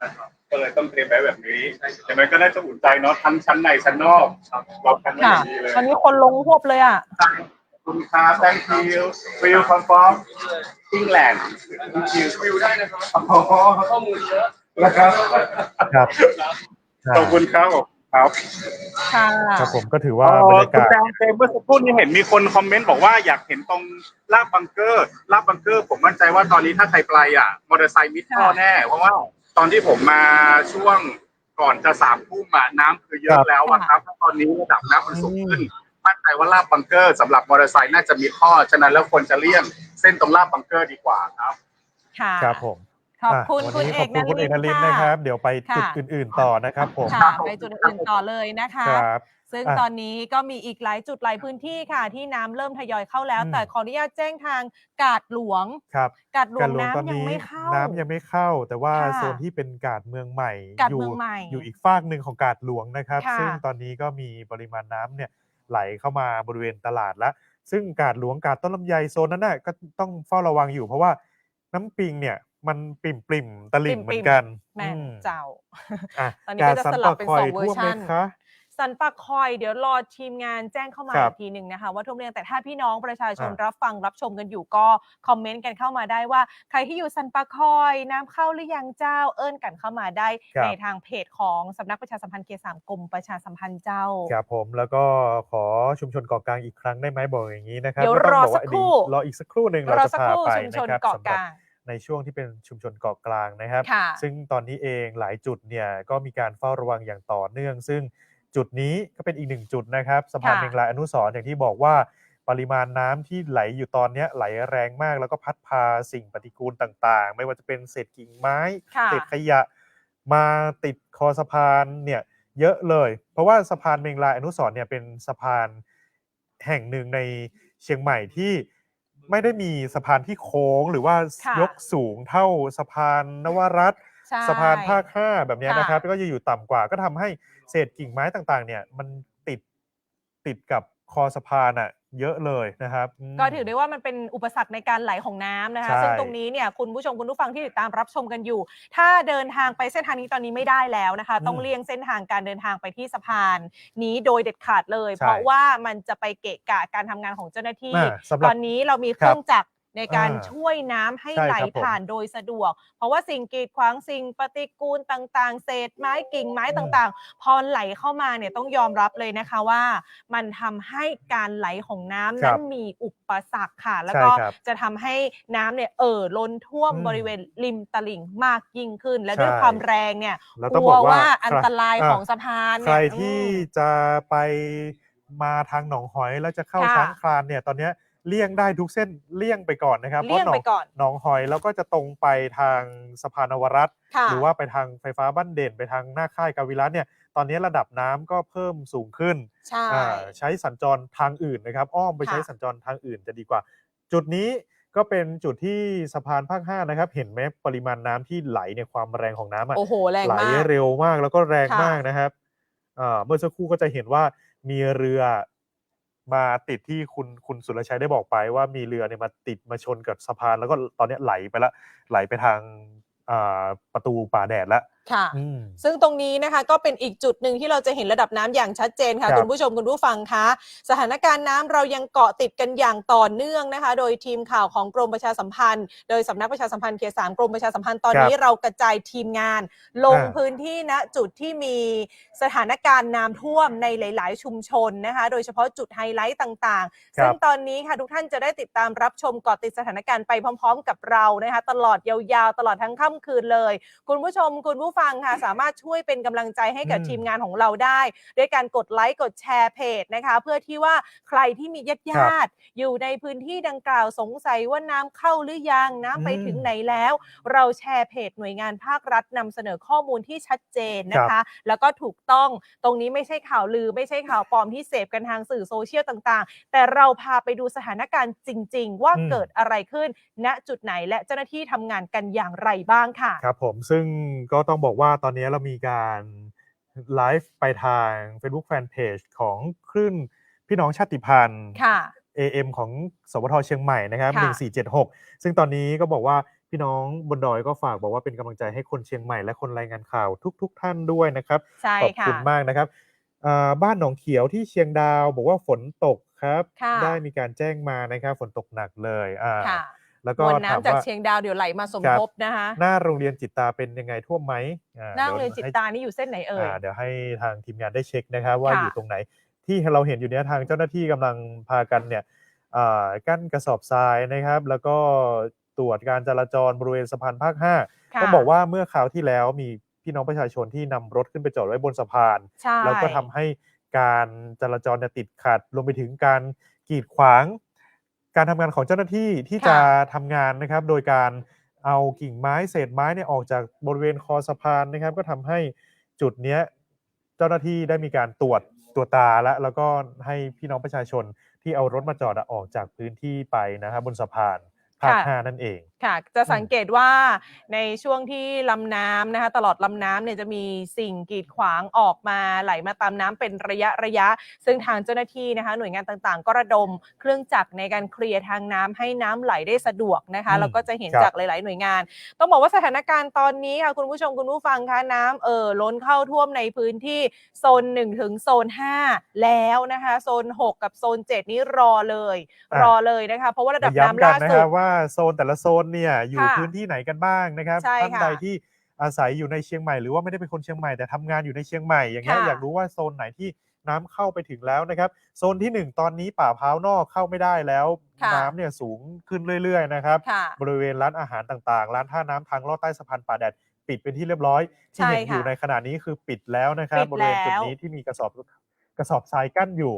Speaker 11: นะครับก็เลยต้องเตรียมไว้แบบนี้แต่มันก็น่าจะอุ่นใจเนาะทั้งชั้นในชั้นนอกเรากันไม่ดีเลย
Speaker 2: ตอนนี้คนลงพวบเลยอ่ะ
Speaker 11: คุณค่า thank you will confirm England วิวได้นะครับข้อมูลเยอะนะครับขอบคุณครับ
Speaker 1: ครับผมก็ถือว่าบรรยากาศ
Speaker 11: เมื่อสักครู่นี้เห็นมีคนคอมเมนต์บอกว่าอยากเห็นตรงลาดบังเกอร์ผมมั่นใจว่าตอนนี้ถ้าใครไปมอเตอร์ไซค์มิดท่อแน่เพราะว่าตอนที่ผมมาช่วงก่อนจะ3 ทุ่มน้ำคือเยอะแล้วครับตอนนี้ระดับน้ำมันสูงขึ้นมั่นใจว่าลาดบังเกอร์สำหรับมอเตอร์ไซค์น่าจะมีท่อฉะนั้นแล้วควรจะเลี่ยงเส้นตรงลาดบังเกอร์ดีกว่าครับ
Speaker 2: ค่ะ
Speaker 1: ครับผม
Speaker 2: ขอบคุณ
Speaker 1: วัน
Speaker 2: คุณ
Speaker 1: นี้
Speaker 2: เอ
Speaker 1: ขอบ
Speaker 2: ก
Speaker 1: คุณคุณเอกนฤทธิ์
Speaker 2: ค่ะ
Speaker 1: นะครับ เดี๋ยวไปจุด
Speaker 2: ค่ะ
Speaker 1: อื่น ๆ ต่อนะครับผม
Speaker 2: ค่ะ ไปจุดอื่นต่อเลยนะคะ
Speaker 1: ครับ
Speaker 2: ซึ่ง
Speaker 1: อ่ะ
Speaker 2: ตอนนี้ก็มีอีกหลายจุดหลายพื้นที่ค่ะ ที่น้ำเริ่มทยอยเข้าแล้ว แต่ขออนุญาตแจ้งทางกาดหลวง
Speaker 1: ครับ
Speaker 2: กาดหลว
Speaker 1: กาง ดหลวง
Speaker 2: น้ำ
Speaker 1: ตอน
Speaker 2: ยัง
Speaker 1: นี้
Speaker 2: ไม่เข้า
Speaker 1: น้ำยังไม่เข้า แต่ว่า
Speaker 2: ค่ะ
Speaker 1: โซนที่เป็นกาดเมืองใหม่
Speaker 2: กาด
Speaker 1: อยู่
Speaker 2: เมืองใหม่
Speaker 1: อยู่อีกฟากหนึ่งของกาดหลวงนะครับ
Speaker 2: ค่ะ
Speaker 1: ซึ่งตอนนี้ก็มีปริมาณน้ำเนี่ยไหลเข้ามาบริเวณตลาดแล้ว ซึ่งกาดหลวงกาดต้นลำไยโซนนั้นน่ะก็ต้องเฝ้าระวังอยู่ เพราะว่าน้ำปิงเนี่ยมันปริ่มๆตลิ่งเหมือนกัน
Speaker 2: แม่นเจ้า
Speaker 1: อ่ะ
Speaker 2: ตอนนี้
Speaker 1: กา
Speaker 2: ก็
Speaker 1: ด
Speaker 2: จะ
Speaker 1: สัน
Speaker 2: สลั
Speaker 1: ปะ
Speaker 2: บเป็น
Speaker 1: คอย
Speaker 2: 2 เวอ
Speaker 1: ท่ว
Speaker 2: ร์
Speaker 1: มไหม
Speaker 2: ชัน
Speaker 1: คะ
Speaker 2: สันปะคอยเดี๋ยวรอทีมงานแจ้งเข้ามา
Speaker 1: ครั
Speaker 2: อี
Speaker 1: บ
Speaker 2: กทีหนึ่งนะคะ ว่าท่วมหรือยังแต่ถ้าพี่น้องประชาชน
Speaker 1: อ่ะ
Speaker 2: รับฟังรับชมกันอยู่ก็คอมเมนต์กันเข้ามาได้ว่า ใครที่อยู่สันปะคอยน้ำเข้าหรือยังเจ้า เอิ้นกันเข้ามาได้
Speaker 1: ครับ
Speaker 2: ในทางเพจของสำนักประชาสัมพันธ์เขต 3 กรมประชาสัมพันธ์เจ้า
Speaker 1: ครับผม แล้วก็ขอชุมชนเกาะกลางอีกครั้งได้ไหมบอกอย่างนี้นะครับ
Speaker 2: เดี๋ยว
Speaker 1: ก็ต้อง
Speaker 2: รอ
Speaker 1: บอก
Speaker 2: สั
Speaker 1: ว่าก
Speaker 2: ครู่
Speaker 1: รออีกสักครู่หนึ่ง
Speaker 2: ร
Speaker 1: เรา
Speaker 2: อ
Speaker 1: จะ
Speaker 2: สัก
Speaker 1: พา
Speaker 2: ครู่
Speaker 1: ไป
Speaker 2: ชุมชน
Speaker 1: นะครับ
Speaker 2: เกาะ
Speaker 1: สำห
Speaker 2: ก
Speaker 1: รับ
Speaker 2: ลาง
Speaker 1: ในช่วงที่เป็นชุมชนเกาะกลางนะครับ
Speaker 2: ค่ะ
Speaker 1: ซึ่งตอนนี้เองหลายจุดเนี่ยก็มีการเฝ้าระวังอย่างต่อเนื่อง ซึ่งจุดนี้ก็เป็นอีกหนึ่งจุดนะครับสะพาน
Speaker 2: ค่ะ
Speaker 1: เมงรายอนุสรณ์อย่างที่บอกว่าปริมาณน้ำที่ไหลอยู่ตอนเนี้ยไหลแรงมาก แล้วก็พัดพาสิ่งปฏิกูลต่างๆ ไม่ว่าจะเป็นเศษกิ่งไม้
Speaker 2: ค่ะ
Speaker 1: เศษขยะมาติดคอสะพานเนี่ยเยอะเลย เพราะว่าสะพานเมงรายอนุสรณ์เนี่ยเป็นสะพานแห่งหนึ่งในเชียงใหม่ที่ไม่ได้มีสะพานที่โค้งหรือว่า
Speaker 2: ค่ะ
Speaker 1: ยกสูงเท่าสะพานนวรัตน์
Speaker 2: ใช่
Speaker 1: สะพานภาค 5 แบบเนี้ย
Speaker 2: ค่ะ
Speaker 1: นะครับก็จะอยู่ต่ำกว่าก็ทำให้เศษกิ่งไม้ต่างๆเนี่ยมันติดกับคอสะพานอ่ะเยอะเลยนะครับ
Speaker 2: ก็ถือได้ว่ามันเป็นอุปสรรคในการไหลของน้ำนะคะ
Speaker 1: ใช่
Speaker 2: ซึ่งตรงนี้เนี่ยคุณผู้ชมคุณผู้ฟังที่ติดตามรับชมกันอยู่ ถ้าเดินทางไปเส้นทางนี้ตอนนี้ไม่ได้แล้วนะคะ ต้องเลี่ยงเส้นทางการเดินทางไปที่สะพานนี้โดยเด็ดขาดเลย
Speaker 1: ใช่
Speaker 2: เพราะว่ามันจะไปเกะกะการทำงานของเจ้าหน้าที่
Speaker 1: สำหรับ
Speaker 2: ตอนนี้เรามีเครื่องจักรในการ
Speaker 1: อ่า
Speaker 2: ช่วยน้ำให้
Speaker 1: ใช่
Speaker 2: ไหล
Speaker 1: ครับผม
Speaker 2: ผ่านโดยสะดวก เพราะว่าสิ่งกีดขวางสิ่งปฏิกูลต่างๆ เศษไม้กิ่งไม้ต่างๆ พอไหลเข้ามาเนี่ยต้องยอมรับเลยนะคะว่า มันทำให้การไหลของน้ำ
Speaker 1: ครั
Speaker 2: นั้
Speaker 1: บ
Speaker 2: นมีอุปสรรคค่ะ แล้ว
Speaker 1: ใช่
Speaker 2: ก็
Speaker 1: ครับ
Speaker 2: จะทำให้น้ำเนี่ยล้นท่วม
Speaker 1: อืม
Speaker 2: บริเวณริมตลิ่งมากยิ่งขึ้น และ
Speaker 1: ใช่
Speaker 2: ด้วยความแรงเนี่ย
Speaker 1: แล้ว
Speaker 2: ก
Speaker 1: ต้อง
Speaker 2: ลัว
Speaker 1: บอกว่า
Speaker 2: ว่าอันตราย
Speaker 1: อ่ะ
Speaker 2: ของสะพาน
Speaker 1: ใคร
Speaker 2: เนี่ย
Speaker 1: ที่จะไปมาทางหนองหอยแล้วจะเข้า
Speaker 2: ค่ะ
Speaker 1: ช้างคลานเนี่ยตอนเนี้ยเลี่ยงได้ทุกเส้นเลี่ยงไปก่อนนะครับ
Speaker 2: เลี่ยงไปก่อน
Speaker 1: หนองหอยแล้วก็จะตรงไปทางสะพานนวรัตน์
Speaker 2: ค่ะ
Speaker 1: หรือว่าไปทางไฟฟ้าบ้านเด่นไปทางหน้าค่ายกาวิรัตน์เนี่ยตอนนี้ระดับน้ำก็เพิ่มสูงขึ้น
Speaker 2: ใช่
Speaker 1: ใช้สัญจรทางอื่นนะครับ อ้อมไป
Speaker 2: ค่ะ
Speaker 1: ใช้สัญจรทางอื่นจะดีกว่า จุดนี้ก็เป็นจุดที่สะพานภาค 5 นะครับ เห็นไหมปริมาณน้ำที่ไหลเนี่ยความแรงของน้ำอะ
Speaker 2: โอ้โหแรง
Speaker 1: ไหล
Speaker 2: มาก
Speaker 1: เร็วมากแล้วก็แรง
Speaker 2: ค่ะ
Speaker 1: มากนะครับเมื่อสักครู่ก็จะเห็นว่ามีเรือมาติดที่คุณสุรชัยได้บอกไปว่ามีเรือเนี่ยมาติดมาชนกับสะพานแล้วก็ตอนนี้ไหลไปแล้วไหลไปทางประตูป่าแดดแล้ว
Speaker 2: ค่ะ
Speaker 1: อืม
Speaker 2: ซึ่งตรงนี้นะคะก็เป็นอีกจุดหนึ่งที่เราจะเห็นระดับน้ำอย่างชัดเจนค่ะ
Speaker 1: ครับ
Speaker 2: คุณผู้ชมคุณผู้ฟังคะสถานการณ์น้ำเรายังเกาะติดกันอย่างต่อเนื่องนะคะ โดยทีมข่าวของกรมประชาสัมพันธ์ โดยสำนักประชาสัมพันธ์เขต 3 กรมประชาสัมพันธ์ตอนนี้เรากระจายทีมงาน ลงพื้นที่ณจุดที่มีสถานการณ์น้ำท่วมในหลาย ๆ ชุมชนนะคะ โดยเฉพาะจุดไฮไลท์ต่างๆ ซึ่งตอนนี้ค่ะทุกท่านจะได้ติดตามรับชมเกาะติดสถานการณ์ไปพร้อม ๆ กับเรานะคะตลอดยาวๆตลอดทั้งค่ำคืนเลย คุณผู้ชมคุณผู้ฟังค่ะสามารถช่วยเป็นกำลังใจให้กับทีมงานของเราได้ ด้วยการกดไลค์กดแชร์เพจนะคะ เพื่อที่ว่าใครที่มีญาติๆอยู่ในพื้นที่ดังกล่าวสงสัยว่าน้ำเข้าหรือยังน้ำไปถึงไหนแล้ว เราแชร์เพจหน่วยงานภาครัฐนำเสนอข้อมูลที่ชัดเจนนะคะ แล้วก็ถูกต้องตรงนี้ไม่ใช่ข่าวลือไม่ใช่ข่าวปลอมที่เสพกันทางสื่อโซเชียลต่างๆ แต่เราพาไปดูสถานการณ์จริง ๆ ว่าเกิดอะไรขึ้นณจุดไหนและเจ้าหน้าที่ทำงานกันอย่างไรบ้างค่ะ
Speaker 1: ครับผมซึ่งก็ต้องบอกว่าตอนนี้เรามีการไลฟ์ไปทาง Facebook Fanpage ของคลื่นพี่น้องชาติพันธุ์
Speaker 2: ค่ะ
Speaker 1: AM ของสวทเชียงใหม่นะครับ
Speaker 2: ค่ะ
Speaker 1: 1476 ซึ่งตอนนี้ก็บอกว่าพี่น้องบนดอยก็ฝากบอกว่าเป็นกำลังใจให้คนเชียงใหม่และคนรายงานข่าวทุกท่านด้วยนะครับ
Speaker 2: ใช่
Speaker 1: ขอบ
Speaker 2: ค่ะ
Speaker 1: คุณมากนะครับบ้านหนองเขียวที่เชียงดาวบอกว่าฝนตกครับ
Speaker 2: ค่ะ
Speaker 1: ได้มีการแจ้งมานะครับฝนตกหนักเลย
Speaker 2: ค่ะ
Speaker 1: แล้วก็
Speaker 2: มวล
Speaker 1: ถาม
Speaker 2: น้ำจาก
Speaker 1: ว่า
Speaker 2: เชียงดาวเดี๋ยวไหลมาสม
Speaker 1: ครับ
Speaker 2: ทบนะคะ
Speaker 1: หน้าโรงเรียนจิตตาเป็นยังไงท่วมไหม
Speaker 2: หน้าโรงเรียนจิตตานี่อยู่เส้นไหนเอ่ย
Speaker 1: เดี๋ยวให้ทางทีมงานได้เช็คนะครับว่า
Speaker 2: ค่ะ
Speaker 1: อยู่ตรงไหนที่เราเห็นอยู่เนี้ยทางเจ้าหน้าที่กำลังพากันเนี่ยกั้นกระสอบทรายนะครับ แล้วก็ตรวจการจราจรบริเวณสะพานภาค 5
Speaker 2: ค่ะ
Speaker 1: ต้องบอกว่าเมื่อคราวที่แล้วมีพี่น้องประชาชนที่นำรถขึ้นไปจอดไว้บนสะพาน
Speaker 2: ใช่
Speaker 1: แล้วก็ทำให้การจราจรเนี่ยติดขัดรวมไปถึงการกีดขวางการทำงานของเจ้าหน้าที่ที่จะทำงานนะครับโดยการ เอากิ่งไม้เศษไม้เนี่ยออกจากบริเวณคอสะพานนะครับก็ทำให้จุดเนี้ยเจ้าหน้าที่ได้มีการตรวจตาแล้วก็ให้พี่น้องประชาชนที่เอารถมาจอดออกจากพื้นที่ไปนะครับบนสะพานภาค 5นั่นเอง
Speaker 2: ค่ะจะสังเกตว่าในช่วงที่ลำน้ำนะคะตลอดลำน้ำเนี่ยจะมีสิ่งกีดขวางออกมาไหลมาตามน้ำเป็นระยะซึ่งทางเจ้าหน้าที่นะคะหน่วยงานต่างๆก็ระดมเครื่องจักรในการเคลียร์ทางน้ำให้น้ำไหลได้สะดวกนะคะแล้วก็จะเห็นจากหลายๆหน่วยงานต้องบอกว่าสถานการณ์ตอนนี้ค่ะคุณผู้ชมคุณผู้ฟังคะน้ำล้นเข้าท่วมในพื้นที่โซน1ถึงโซน5แล้วนะคะโซน6กับโซน7นี้รอเลยนะคะเพราะว่าระดับน้ำล่าสุด
Speaker 1: ว่าโซนแต่ละโซนเนี่ยอยู่พื้นที่ไหนกันบ้างนะครับท่านใดที่อาศัยอยู่ในเชียงใหม่หรือว่าไม่ได้เป็นคนเชียงใหม่แต่ทำงานอยู่ในเชียงใหม่อย่างเงี้ยอยากรู้ว่าโซนไหนที่น้ำเข้าไปถึงแล้วนะครับโซนที่1ตอนนี้ป่าพร้าวนอกเข้าไม่ได้แล้วน้ำเนี่ยสูงขึ้นเรื่อยๆนะครับบริเวณร้านอาหารต่างๆร้านท่าน้ำทางลอดใต้สะพานป่าแดดปิดเป็นที่เรียบร้อยที่เห็นอยู่ในขณะนี้คือปิดแล้วนะครับบริเวณจุดนี้ที่มีกระสอบทรายกั้นอยู่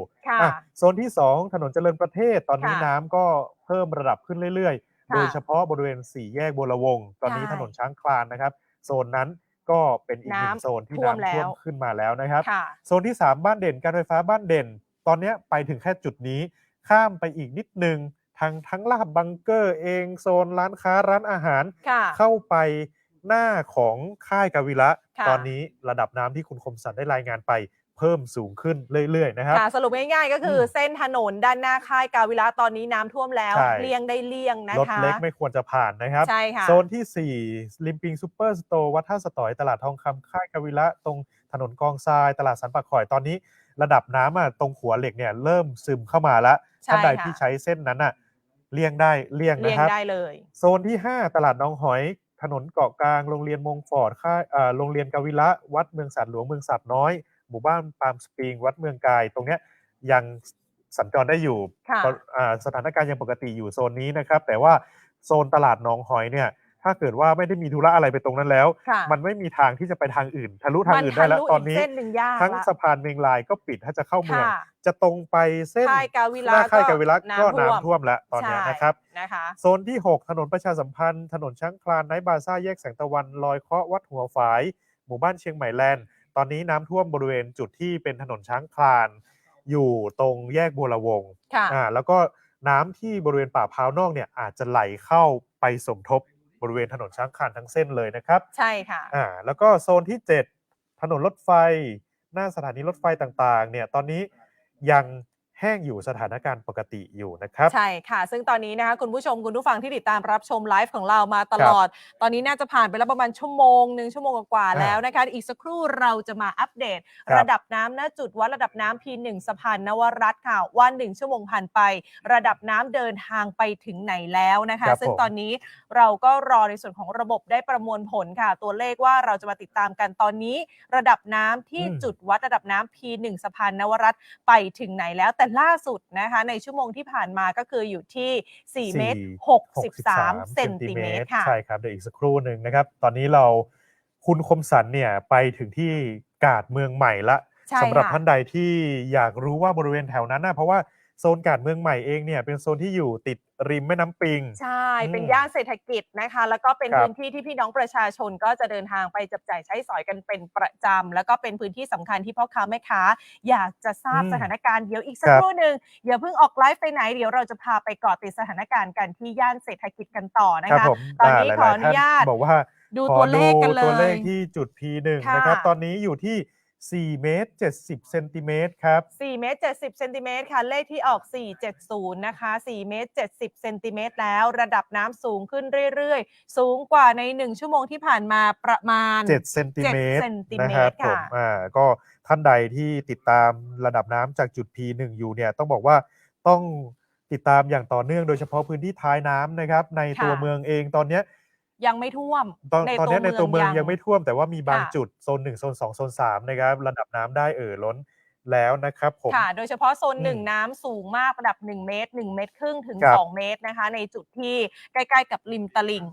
Speaker 1: โซนที่2ถนนเจริญประเทศตอนนี้น้ำก็เพิ่มระดับขึ้นเรื่อยๆโดยเฉพาะบริเวณ4แยกบัวระวงตอนนี้ถนนช้างคลานนะครับโซนนั้นก็เป็นอีก1โซนที่น้ำท่วมขึ้นมาแล้วนะครับโซนที่3บ้านเด่นการไฟฟ้าบ้านเด่นตอนนี้ไปถึงแค่จุดนี้ข้ามไปอีกนิดนึงทั้งลาดบังเกอร์เองโซนร้านค้าร้านอาหารเข้าไปหน้าของค่ายกาวิระตอนนี้ระดับน้ำที่คุณคมสันได้รายงานไปเพิ่มสูงขึ้นเรื่อยๆนะครับ
Speaker 2: สรุปง่ายๆก็คือเส้นถนนด้านหน้าค่ายกาวิระตอนนี้น้ำท่วมแล้วเลี่ยงได้เลี่ยงนะคะ
Speaker 1: รถเล็กไม่ควรจะผ่านนะครับ
Speaker 2: ใช่ค่ะ
Speaker 1: โซนที่4ริมปิงซูเปอร์สโตร์วัดท่าสตอยตลาดทองคำค่ายกาวิระตรงถนนกองทรายตลาดสันปะข่อยตอนนี้ระดับน้ำตรงหัวเหล็กเนี่ยเริ่มซึมเข้ามาแล้วท่านใดที่ใช้เส้นนั้นเลี่ยงนะครับ
Speaker 2: ได้เลย
Speaker 1: โซนที่5ตลาดหนองหอยถนนเกาะกลางโรงเรียนมงฟอร์ดค่ายโรงเรียนกาวิระวัดเมืองสัตว์หลวงเมืองสัตว์น้อยหมู่บ้านปาล์มสปริงวัดเมืองกายตรงเนี้ยยังสัญจรได้อยู่สถานการณ์ยังปกติอยู่โซนนี้นะครับแต่ว่าโซนตลาดหนองหอยเนี่ยถ้าเกิดว่าไม่ได้มีธุระอะไรไปตรงนั้นแล้วมันไม่มีทางที่จะไปทางอื่นทะลุทางอื่นได้แล้วตอนนี้ทั้งสะพานเมงลายก็ปิดถ้าจะเข้าเมืองจะตรงไปเส้น
Speaker 2: ค่ายกาวิระ
Speaker 1: ก็น้ำท่วมแล้วตอนนี้นะครับโซนที่6ถนนประชาสัมพันธ์ถนนช้างคลานไนท์บาซ่าแยกแสงตะวันลอยเคาะวัดหัวฝายหมู่บ้านเชียงใหม่แลนด์ตอนนี้น้ำท่วมบริเวณจุดที่เป็นถนนช้างคลานอยู่ตรงแยกบัวระวงแล้วก็น้ำที่บริเวณป่าพร้าวนอกเนี่ยอาจจะไหลเข้าไปสมทบบริเวณถนนช้างคลานทั้งเส้นเลยนะครับ
Speaker 2: ใช่ค่ะ
Speaker 1: แล้วก็โซนที่7ถนนรถไฟหน้าสถานีรถไฟต่างๆเนี่ยตอนนี้ยังแห้งอยู่สถานการณ์ปกติอยู่นะครับ
Speaker 2: ใช่ค่ะซึ่งตอนนี้นะคะคุณผู้ชมคุณผู้ฟังที่ติดตามรับชมไลฟ์ของเรามาตลอดตอนนี้น่าจะผ่านไปแล้วประมาณชั่วโมงกว่าแล้วนะคะอีกสักครู่เราจะมาอัปเดตระดับน้ำณจุดวัดระดับน้ำ P1 สะพานนวรัตน์ค่ะว่า1ชั่วโมงผ่านไประดับน้ำเดินทางไปถึงไหนแล้วนะคะซึ่งตอนนี้เราก็รอในส่วนของระบบได้ประมวลผลค่ะตัวเลขว่าเราจะมาติดตามกันตอนนี้ระดับน้ำที่จุดวัดระดับน้ำ P1 สะพานนวรัตน์ไปถึงไหนแล้วแต่ล่าสุดนะคะในชั่วโมงที่ผ่านมาก็คืออยู่ที่4เมตร63เซนติเมตรค่ะ
Speaker 1: ใช่ครับเดี๋ยวอีกสักครู่หนึ่งนะครับตอนนี้คุณคมสันเนี่ยไปถึงที่กาดเมืองใหม่ละสำหรับท่านใดที่อยากรู้ว่าบริเวณแถวนั้นนะเพราะว่าโซนกาดเมืองใหม่เองเนี่ยเป็นโซนที่อยู่ติดริมแม่น้ำปิง
Speaker 2: ใช่เป็นย่านเศรษฐกิจนะคะแล้วก็เป็นพื้นที่ที่พี่น้องประชาชนก็จะเดินทางไปจับจ่ายใช้สอยกันเป็นประจำแล้วก็เป็นพื้นที่สำคัญที่พ่อค้าแม่ค้าอยากจะทราบสถานการณ์เดี๋ยวอีกสักครู่นึงอย่าเพิ่งออกไลฟ์ไปไหนเดี๋ยวเราจะพาไปเกาะติดสถานการณ์กันที่ย่านเศรษฐกิจกันต่อนะคะตอนนี้ขออนุญาต
Speaker 1: บอกว่า
Speaker 2: ดูตัวเลขกันเลย
Speaker 1: ตัวเลขที่จุด P1 นะครับตอนนี้อยู่ที่4เมตร70เซนติเมตรครับ
Speaker 2: 4เมตร70เซนติเมตรค่ะเลขที่ออก470นะคะ4เมตร70เซนติเมตรแล้วระดับน้ำสูงขึ้นเรื่อยๆสูงกว่าใน1ชั่วโมงที่ผ่านมาประมาณ
Speaker 1: 7เซนติเมตรนะครับผมก็ท่านใดที่ติดตามระดับน้ำจากจุด P1 อยู่เนี่ยต้องบอกว่าต้องติดตามอย่างต่อเนื่องโดยเฉพาะพื้นที่ท้ายน้ำนะครับในตัวเมืองเองตอนนี้
Speaker 2: ยังไม่ท่วม
Speaker 1: ตอนนี้ในตัวเมืองยังไม่ท่วมแต่ว่ามีบางจุดโซน1โซน2โซน3นะครับระดับน้ำได้ล้นแล้วนะครับผม
Speaker 2: ค่ะโดยเฉพาะโซน1น้ำสูงมากระดับ1เมตร1เมตรครึ่งถึง2เมตรนะคะในจุดที่ใกล้ๆกับริมตลิ่ง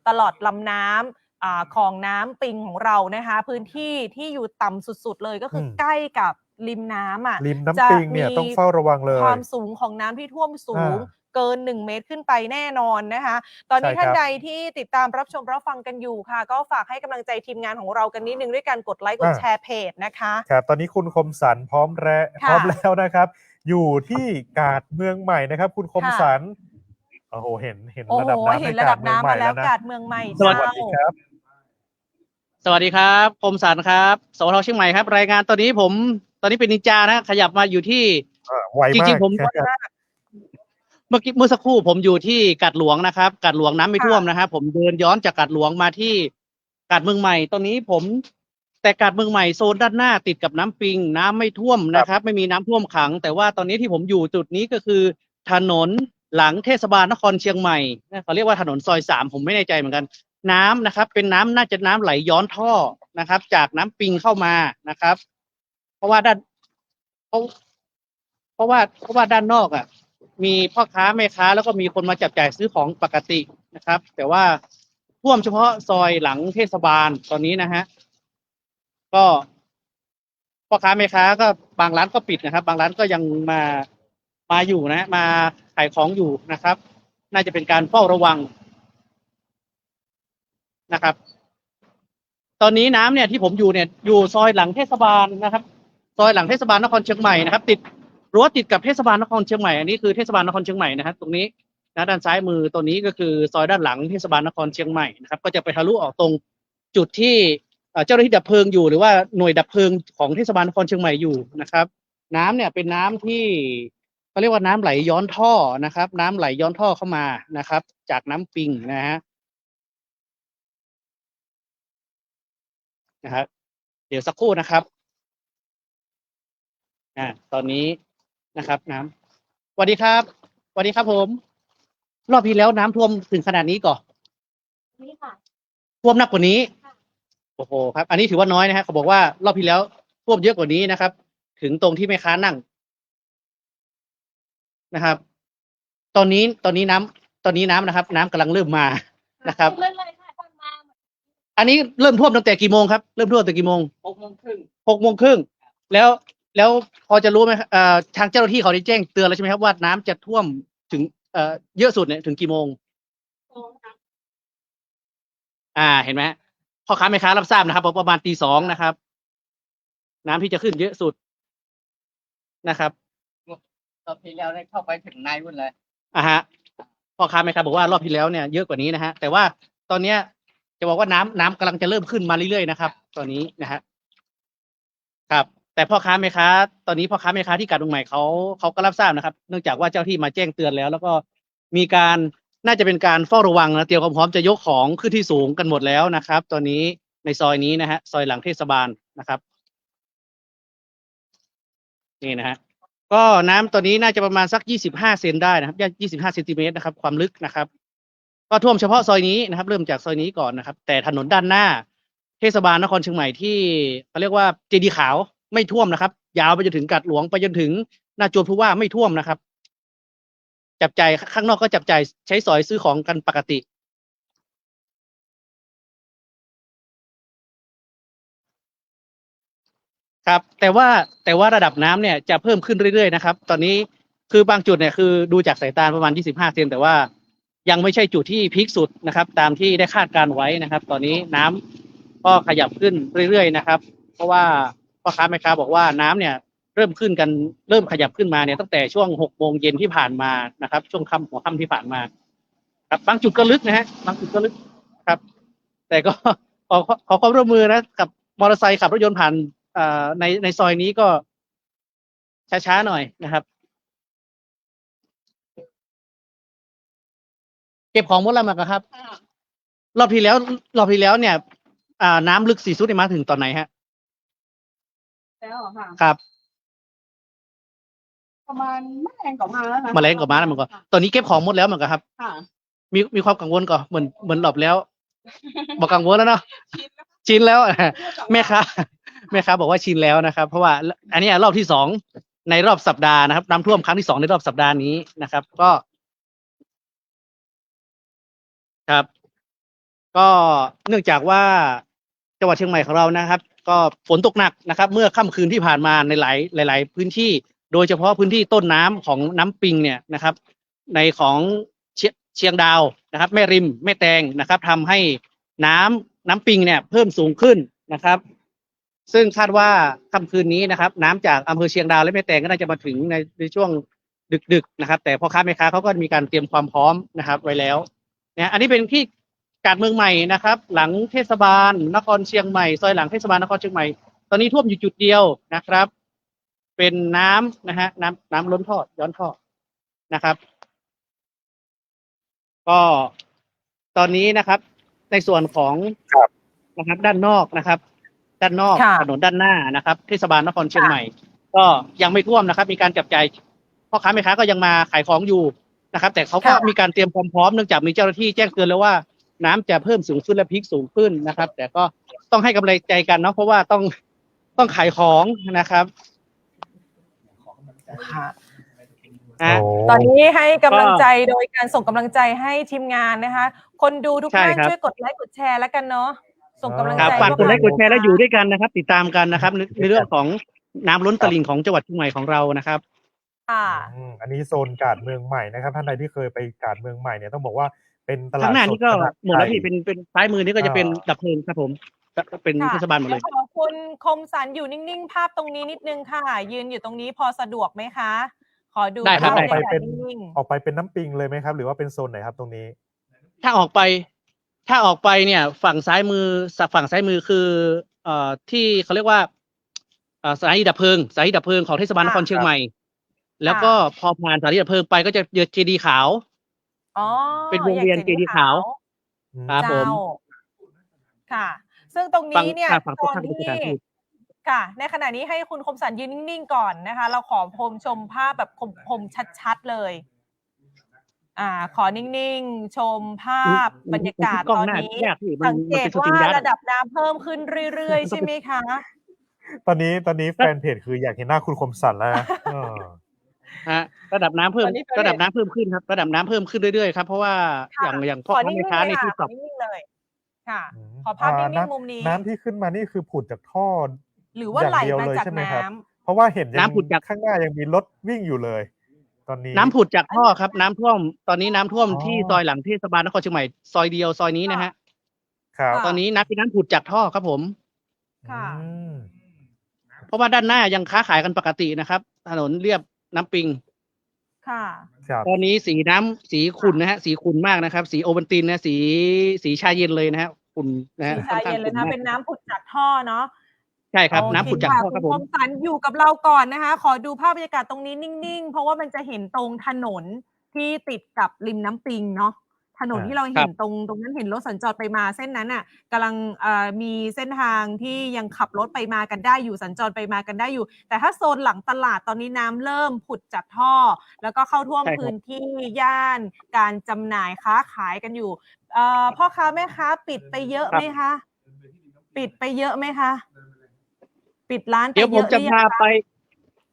Speaker 2: ตลอดลำน้ำของน้ำปิงของเรานะคะพื้นที่ที่อยู่ต่ำสุดๆเลยก็คือใกล้กับริมน้ำ
Speaker 1: ริมน้ำปิงเนี่ยต้องเฝ้าระวังเลย
Speaker 2: ความสูงของน้ำที่ท่วมสูง เกิน1 เมตรขึ้นไปแน่นอนนะคะ ตอนนี้
Speaker 1: ใช่ครับ
Speaker 2: ท่านใดที่ติดตามรับชมรับฟังกันอยู่ค่ะ ก็ฝากให้กำลังใจทีมงานของเรากันนิดนึงด้วยการกดไลค์กดแชร์เพจนะคะ
Speaker 1: ครับตอนนี้คุณคมสันพร้อม
Speaker 2: ค่ะ
Speaker 1: แล้วนะครับ อยู่ที่กาดเมืองใหม่นะครับ คุณคมสันโอ้โหเห็น
Speaker 2: โอ้
Speaker 1: ระ
Speaker 2: โห
Speaker 1: ดับน้ำ
Speaker 2: เห็
Speaker 1: ใน
Speaker 2: นระ
Speaker 1: กา
Speaker 2: ดั
Speaker 1: ด
Speaker 2: บ
Speaker 1: เมือง
Speaker 2: น้ำ
Speaker 1: ใหม่
Speaker 2: มาแล้
Speaker 1: แล้ว วนะ
Speaker 2: กาดเมืองใหม่
Speaker 1: สวัสดีครับ
Speaker 3: สวัสดีครับคมสันครับสวทเชียงใหม่ครับ รายงานตอนนี้เป็นนินจานะ ขยับมาอยู่ที่
Speaker 1: ไว
Speaker 3: จ
Speaker 1: มาก
Speaker 3: ริงๆผมเมื่อสักครู่ผมอยู่ที่กาดหลวงนะครับกาดหลวงน้ำไม่ท่วมนะครับผมเดินย้อนจากกาดหลวงมาที่กาดเมืองใหม่ตอนนี้แต่กาดเมืองใหม่โซนด้านหน้าติดกับน้ำปิงน้ำไม่ท่วมนะครับ ไม่มีน้ำท่วมขัง แต่ว่าตอนนี้ที่ผมอยู่จุดนี้ก็คือถนนหลังเทศบาลนครเชียงใหม่เขาเรียกว่าถนนซอย3ผมไม่แน่ใจเหมือนกันน้ำนะครับ เป็นน้ำน่าจะน้ำไหลย้อนท่อนะครับ จากน้ำปิงเข้ามานะครับ เพราะว่าด้านนอกอ่ะ มีพ่อค้าแม่ค้าแล้วก็มีคนมาจับจ่ายซื้อของปกตินะครับ แต่ว่าท่วมเฉพาะซอยหลังเทศบาลตอนนี้นะฮะก็พ่อค้าแม่ค้าก็บางร้านก็ปิดนะครับ บางร้านก็ยังมาอยู่นะมาขายของอยู่นะครับ น่าจะเป็นการเฝ้าระวังนะครับ ตอนนี้น้ำเนี่ยที่ผมอยู่เนี่ยอยู่ซอยหลังเทศบาลนะครับ ซอยหลังเทศบาลนครเชียงใหม่นะครับรั้วติดกับเทศบาลนครเชียงใหม่อันนี้คือเทศบาลนครเชียงใหม่นะครับตรงนี้นะด้านซ้ายมือตัวนี้ก็คือซอยด้านหลังเทศบาลนครเชียงใหม่นะครับก็จะไปทะลุออกตรงจุดที่เจ้าหน้าที่ดับเพลิงอยู่หรือว่าหน่วยดับเพลิงของเทศบาลนครเชียงใหม่อยู่นะครับ น้ำเนี่ยเป็นน้ำที่เขาเรียกว่าน้ำไหลย้อนท่อนะครับ น้ำไหลย้อนท่อเข้ามานะครับ จากน้ำปิงนะฮะนะครับเดี๋ยวสักครู่นะครับตอนนี้นะครับน้ำสวัสดีครับสวัสดีครับผมรอบที่แล้วน้ำท่วมถึงขนาดนี้ก่อน
Speaker 12: นี่ค่ะ
Speaker 3: ท่วมหนักกว่านี้โอ้โหครับ อันนี้ถือว่าน้อยนะฮะเขาบอกว่ารอบที่แล้วท่วมเยอะกว่านี้นะครับ ถึงตรงที่แม่ค้านั่งนะครับ ตอนนี้น้ำนะครับ น้ำกำลังเริ่มมานะครับ อันนี้เริ่มท่วมตั้งแต่กี่โมงครับเริ่มท่วมตั้งแต่กี่โมง6:30แล้วพอจะรู้ไหมทางเจ้าหน้าที่เขาได้แจ้งเตือนแล้วใช่ไหมครับว่าน้ำจะท่วมถึงเยอะสุดเนี่ยถึงกี่โมงเห็นไหมพ่อค้าแม่ค้ารับทราบนะครับประมาณ2:00นะครับน้ำที่จะขึ้นเยอะสุดนะครับรอบที่แล้วได้เข้าไปถึงในวุ่นเลยพ่อค้าแม่ค้าบอกว่ารอบที่แล้วเนี่ยเยอะกว่านี้นะฮะแต่ว่าตอนเนี้ยจะบอกว่าน้ำกำลังจะเริ่มขึ้นมาเรื่อยๆนะครับตอนนี้นะฮะครับแต่พ่อค้าแม่ค้าตอนนี้พ่อค้าแม่ค้าที่กาดเมืองใหม่เขาก็รับทราบนะครับเนื่องจากว่าเจ้าที่มาแจ้งเตือนแล้วก็มีการน่าจะเป็นการเฝ้าระวังนะเตรียมความพร้อมจะยกของขึ้นที่สูงกันหมดแล้วนะครับ ตอนนี้ในซอยนี้นะฮะซอยหลังเทศบาลนะครับนี่นะฮะก็น้ำตอนนี้น่าจะประมาณสัก25 เซนได้นะครับ25 เซนติเมตรนะครับความลึกนะครับก็ท่วมเฉพาะซอยนี้นะครับเริ่มจากซอยนี้ก่อนนะครับแต่ถนนด้านหน้าเทศบาลนครเชียงใหม่ที่เขาเรียกว่าเจดีย์ขาวไม่ท่วมนะครับยาวไปจนถึงกาดหลวงไปจนถึงหน้าจวนผู้ว่าไม่ท่วมนะครับจับจ่ายข้างนอกก็จับจ่ายใช้สอยซื้อของกันปกติครับแต่ว่าระดับน้ำเนี่ยจะเพิ่มขึ้นเรื่อยๆนะครับตอนนี้คือบางจุดเนี่ยคือดูจากสายตาประมาณ25 เซนแต่ว่ายังไม่ใช่จุดที่พีคสุดนะครับตามที่ได้คาดการไว้นะครับตอนนี้น้ำก็ขยับขึ้นเรื่อยๆนะครับเพราะว่าพ่อค้าแม่ค้าบอกว่าน้ำเนี่ยเริ่มขยับขึ้นมาเนี่ยตั้งแต่ช่วง6 โมงเย็นที่ผ่านมานะครับช่วงหัวค่ำที่ผ่านมาครับบางจุดก็ลึกนะฮะบางจุดก็ลึกครับแต่ก็ขอความร่วมมือนะกับมอเตอร์ไซค์ขับรถยนต์ผ่านในซอยนี้ก็ช้าๆหน่อยนะครับเก็บของหมดแล้วมั้งครับรอบที่แล้วเนี่ยน้ำลึก4 ฟุตมาถึงตอนไหนฮะ
Speaker 8: แล้วค่ะ
Speaker 3: ครับ
Speaker 8: ประมาณแมลงกลับมาแล้วนะ
Speaker 3: แมลงกลับมาแล้วมันก็ตอนนี้เก็บของหมดแล้วเหมือนกันครับมีความกังวลก่อนเหมือนรอบแล้วบอกกังวลแล้วเนาะชินแล้วแม่ค้าบอกว่าชินแล้วนะครับเพราะว่าอันนี้รอบที่2ในรอบสัปดาห์นะครับน้ำท่วมครั้งที่2ในรอบสัปดาห์นี้นะครับก็เนื่องจากว่าจังหวัดเชียงใหม่ของเรานะครับก็ฝนตกหนักนะครับเมื่อค่ำคืนที่ผ่านมาในหลายพื้นที่โดยเฉพาะพื้นที่ต้นน้ำของน้ำปิงเนี่ยนะครับ ในของเชียงดาวนะครับ แม่ริมแม่แตงนะครับทำให้น้ำปิงเนี่ยเพิ่มสูงขึ้นนะครับ ซึ่งคาดว่าค่ำคืนนี้นะครับ น้ำจากอำเภอเชียงดาวและแม่แตงก็น่าจะมาถึงในช่วงดึกๆนะครับ แต่พ่อค้าแม่ค้าเขาก็มีการเตรียมความพร้อมนะครับ ไว้แล้วเนี่ยอันนี้เป็นที่กาดเมืองใหม่นะครับ หลังเทศบาลนครเชียงใหม่ซอยหลังเทศบาลนครเชียงใหม่ตอนนี้ท่วมอยู่จุดเดียวนะครับ เป็นน้ำนะฮะน้ำล้นท่อย้อนท่อนะครับ ก็ตอนนี้นะครับ ในส่วนของนะครับด้านนอกนะครับ ด้านนอกถนนด้านหน้านะครับเทศบาลนครเชียงใหม่ ก็ยังไม่ท่วมนะครับ มีการจับจ่ายพ่อค้าแม่ค้าก็ยังมาขายของอยู่นะครับ แต่เขาก็มีการเตรียมความพร้อมเนื่องจากมีเจ้าหน้าที่แจ้งเตือนแล้วว่าน้ำจะเพิ่มสูงขึ้นและพีคสูงขึ้นนะครับ แต่ก็ต้องให้กำลังใจกันเนาะเพราะว่าต้องขายของนะครับ
Speaker 2: ตอนนี้ให้กำลังใจโดยการส่งกำลังใจให้ทีมงานนะคะ คนดูทุกท่านช่วยกดไลค์กดแชร์แล้วกันเนาะส่งกำลังใจ
Speaker 3: ฝากกดไลค์กดแชร์แล้วอยู่ด้วยกันนะครับ ติดตามกันนะครับในเรื่องของน้ำล้นตลิ่งของจังหวัดเชียงใหม่ของเรานะครับ
Speaker 1: อันนี้โซนกาดเมืองใหม่นะครับท่านใดที่เคยไปกาดเมืองใหม่เนี่ยต้องบอกว่าเป็นตลาด
Speaker 3: ข้างหน้า
Speaker 1: สด
Speaker 3: นี่ก็หมดแล้วพี่เป็นซ้ายมือนี่ก็จะเป็นดับเพลิงครับผมเป็นเทศบาลหมดเลย
Speaker 2: ขอบคุณคมสันอยู่นิ่งๆภาพตรงนี้นิดนึงค่ะยืนอยู่ตรงนี้พอสะดวกไหมคะขอดู
Speaker 3: ได้ครับ
Speaker 1: ออกไปเป็นน้ำปิงเลยไหมครับหรือว่าเป็นโซนไหนครับตรงนี้
Speaker 3: ถ้าออกไปเนี่ยฝั่งซ้ายมือคือที่เขาเรียกว่าสถานีดับเพลิงของเทศบาลนครเชียงใหม่แล้วก็พอผ่านสถานีดับเพลิงไปก็จะเจอเจดีย์ขาวเป็นวงเวียนเจดีย์ขาวครับผม
Speaker 2: ค่ะซึ่งตรงนี้เนี่ยตอนที่ค่ะในขณะนี้ให้คุณคมสันยืนนิ่งๆก่อนนะคะเราขอชมภาพแบบคมชัดๆเลยขอนิ่งๆชมภาพบรรยากาศตอนนี้สังเกตว่าระดับน้ำเพิ่มขึ้นเรื่อยๆใช่ไหมคะ
Speaker 1: ตอนนี้แฟนเพจคืออยากเห็นหน้าคุณคมสันแล้ว
Speaker 3: ระดับน้ำเพิ่มขึ้นครับระดับน้ำเพิ่มขึ้นเรื่อยๆครับเพราะว่าอย่างพ่อค้าแม่ค้านี่คือปรับ
Speaker 2: นิ่งๆเลยค่ะขอภาพนิ่งๆมุมนี้
Speaker 1: น้ำที่ขึ้นมานี่คือผุดจากท่อ
Speaker 2: หรือว่าไหลมาจากน้
Speaker 1: ำเพราะว่าเห็นน้ำผุดจากข้างหน้ายังมีรถวิ่งอยู่เลยตอนนี้
Speaker 3: น้ำผุดจากท่อครับน้ำท่วมตอนนี้น้ำท่วมที่ซอยหลังเทศบาลนครเชียงใหม่ซอยเดียวซอยนี้นะฮะตอนนี้น้ำผุดจากท่อครับผม
Speaker 2: ค่ะ
Speaker 3: เพราะว่าด้านหน้ายังค้าขายกันปกตินะครับถนนเรียบน้ำปิง
Speaker 2: ค่ะ
Speaker 3: ตอนนี้สีขุ่นนะฮะสีขุ่นมากนะครับสีโอวัลตินนะสีชาเย็นเลยนะฮะขุ่นนะฮะ
Speaker 2: สีชาเย็นเลยนะเป็นน้ำผุดจากท่อเนาะ
Speaker 3: ใช่ครับน้ำผุดจากท่อครับผม
Speaker 2: คมสันอยู่กับเราก่อนนะคะขอดูภาพบรรยากาศตรงนี้นิ่งๆเพราะว่ามันจะเห็นตรงถนนที่ติดกับริมน้ำปิงเนาะถนนที่เราเห็นตรงนั้นเห็นรถสัญจรไปมาเส้นนั้นน่ะกำลังมีเส้นทางที่ยังขับรถไปมากันได้อยู่สัญจรไปมากันได้อยู่แต่ถ้าโซนหลังตลาดตอนนี้น้ำเริ่มผุดจากท่อแล้วก็เข้าท่วมพื้นที่ย่านการจำหน่ายค้าขายกันอยู่พ่อค้าแม่ค้าปิดไปเยอะไหมคะปิดไปเยอะไหมคะปิดร้าน
Speaker 3: เดี๋ยวผมจะพาไป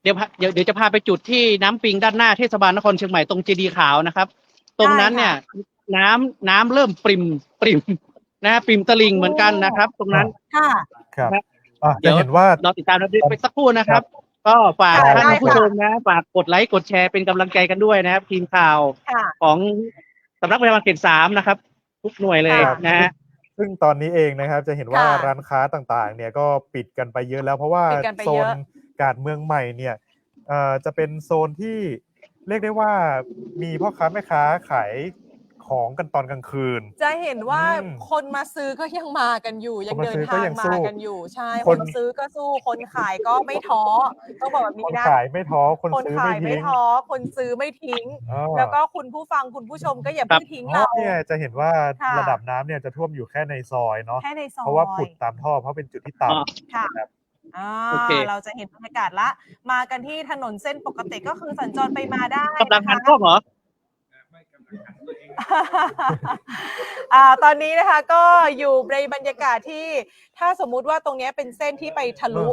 Speaker 3: เดี๋ยวจะพาไปจุดที่น้ำปิงด้านหน้าเทศบาลนครเชียงใหม่ตรงเจดีย์ขาวนะครับตรงนั้นเนี่ยน้ำเริ่มปริ่มนะปริ่มตลิ่งเหมือนกันนะครับตรงนั้น
Speaker 2: ค่ะ
Speaker 1: ครับเดี๋ยวเห็นว่า
Speaker 3: เราติดตามไปสักครู่นะครับก็ฝากท่านผู้ชมนะฝากกดไลค์กดแชร์เป็นกำลังใจกันด้วยนะครับทีมข่าวของสำนักพยาบาลเขต 3นะครับทุกหน่วยเลยนะฮะ
Speaker 1: ซึ่งตอนนี้เองนะครับจะเห็นว่าร้านค้าต่างๆเนี่ยก็ปิดกันไปเยอะแล้วเพราะว่าโซนกาดเมืองใหม่เนี่ยจะเป็นโซนที่เรียกได้ว่ามีพ่อค้าแม่ค้าขายของกันตอนกลางคืน
Speaker 2: จะเห็นว่าคนมาซื้อก็ยังมากันอยู่ยังเดินทางมากันอยู่ใช่คนซื้อก็สู้คนขายก็ไม่ท้อต้องบอกแบบนี้นะ
Speaker 1: คนขายไม่ท้อคนซื้อไม่
Speaker 2: ท้อคนซื้อไม่ทิ้งแล้วก็คุณผู้ฟังคุณผู้ชมก็อย่าเพิ่งทิ้งเรา
Speaker 1: เนี่ยจะเห็นว่าระดับน้ำเนี่ยจะท่วมอยู่แค่ในซอยเนาะเพราะว่าผุดตามท่อเพราะเป็นจุดที่ต่ำ
Speaker 2: ค่ะเราจะเห็นบรรยากาศละมากันที่ถนนเส้นปกติก็คือสัญจรไปมาได้
Speaker 3: กำลังหันกล้องเหรอ
Speaker 2: ตอนนี้นะคะก็อยู่ในบรรยากาศที่ถ้าสมมุติว่าตรงนี้เป็นเส้นที่ไปทะลุ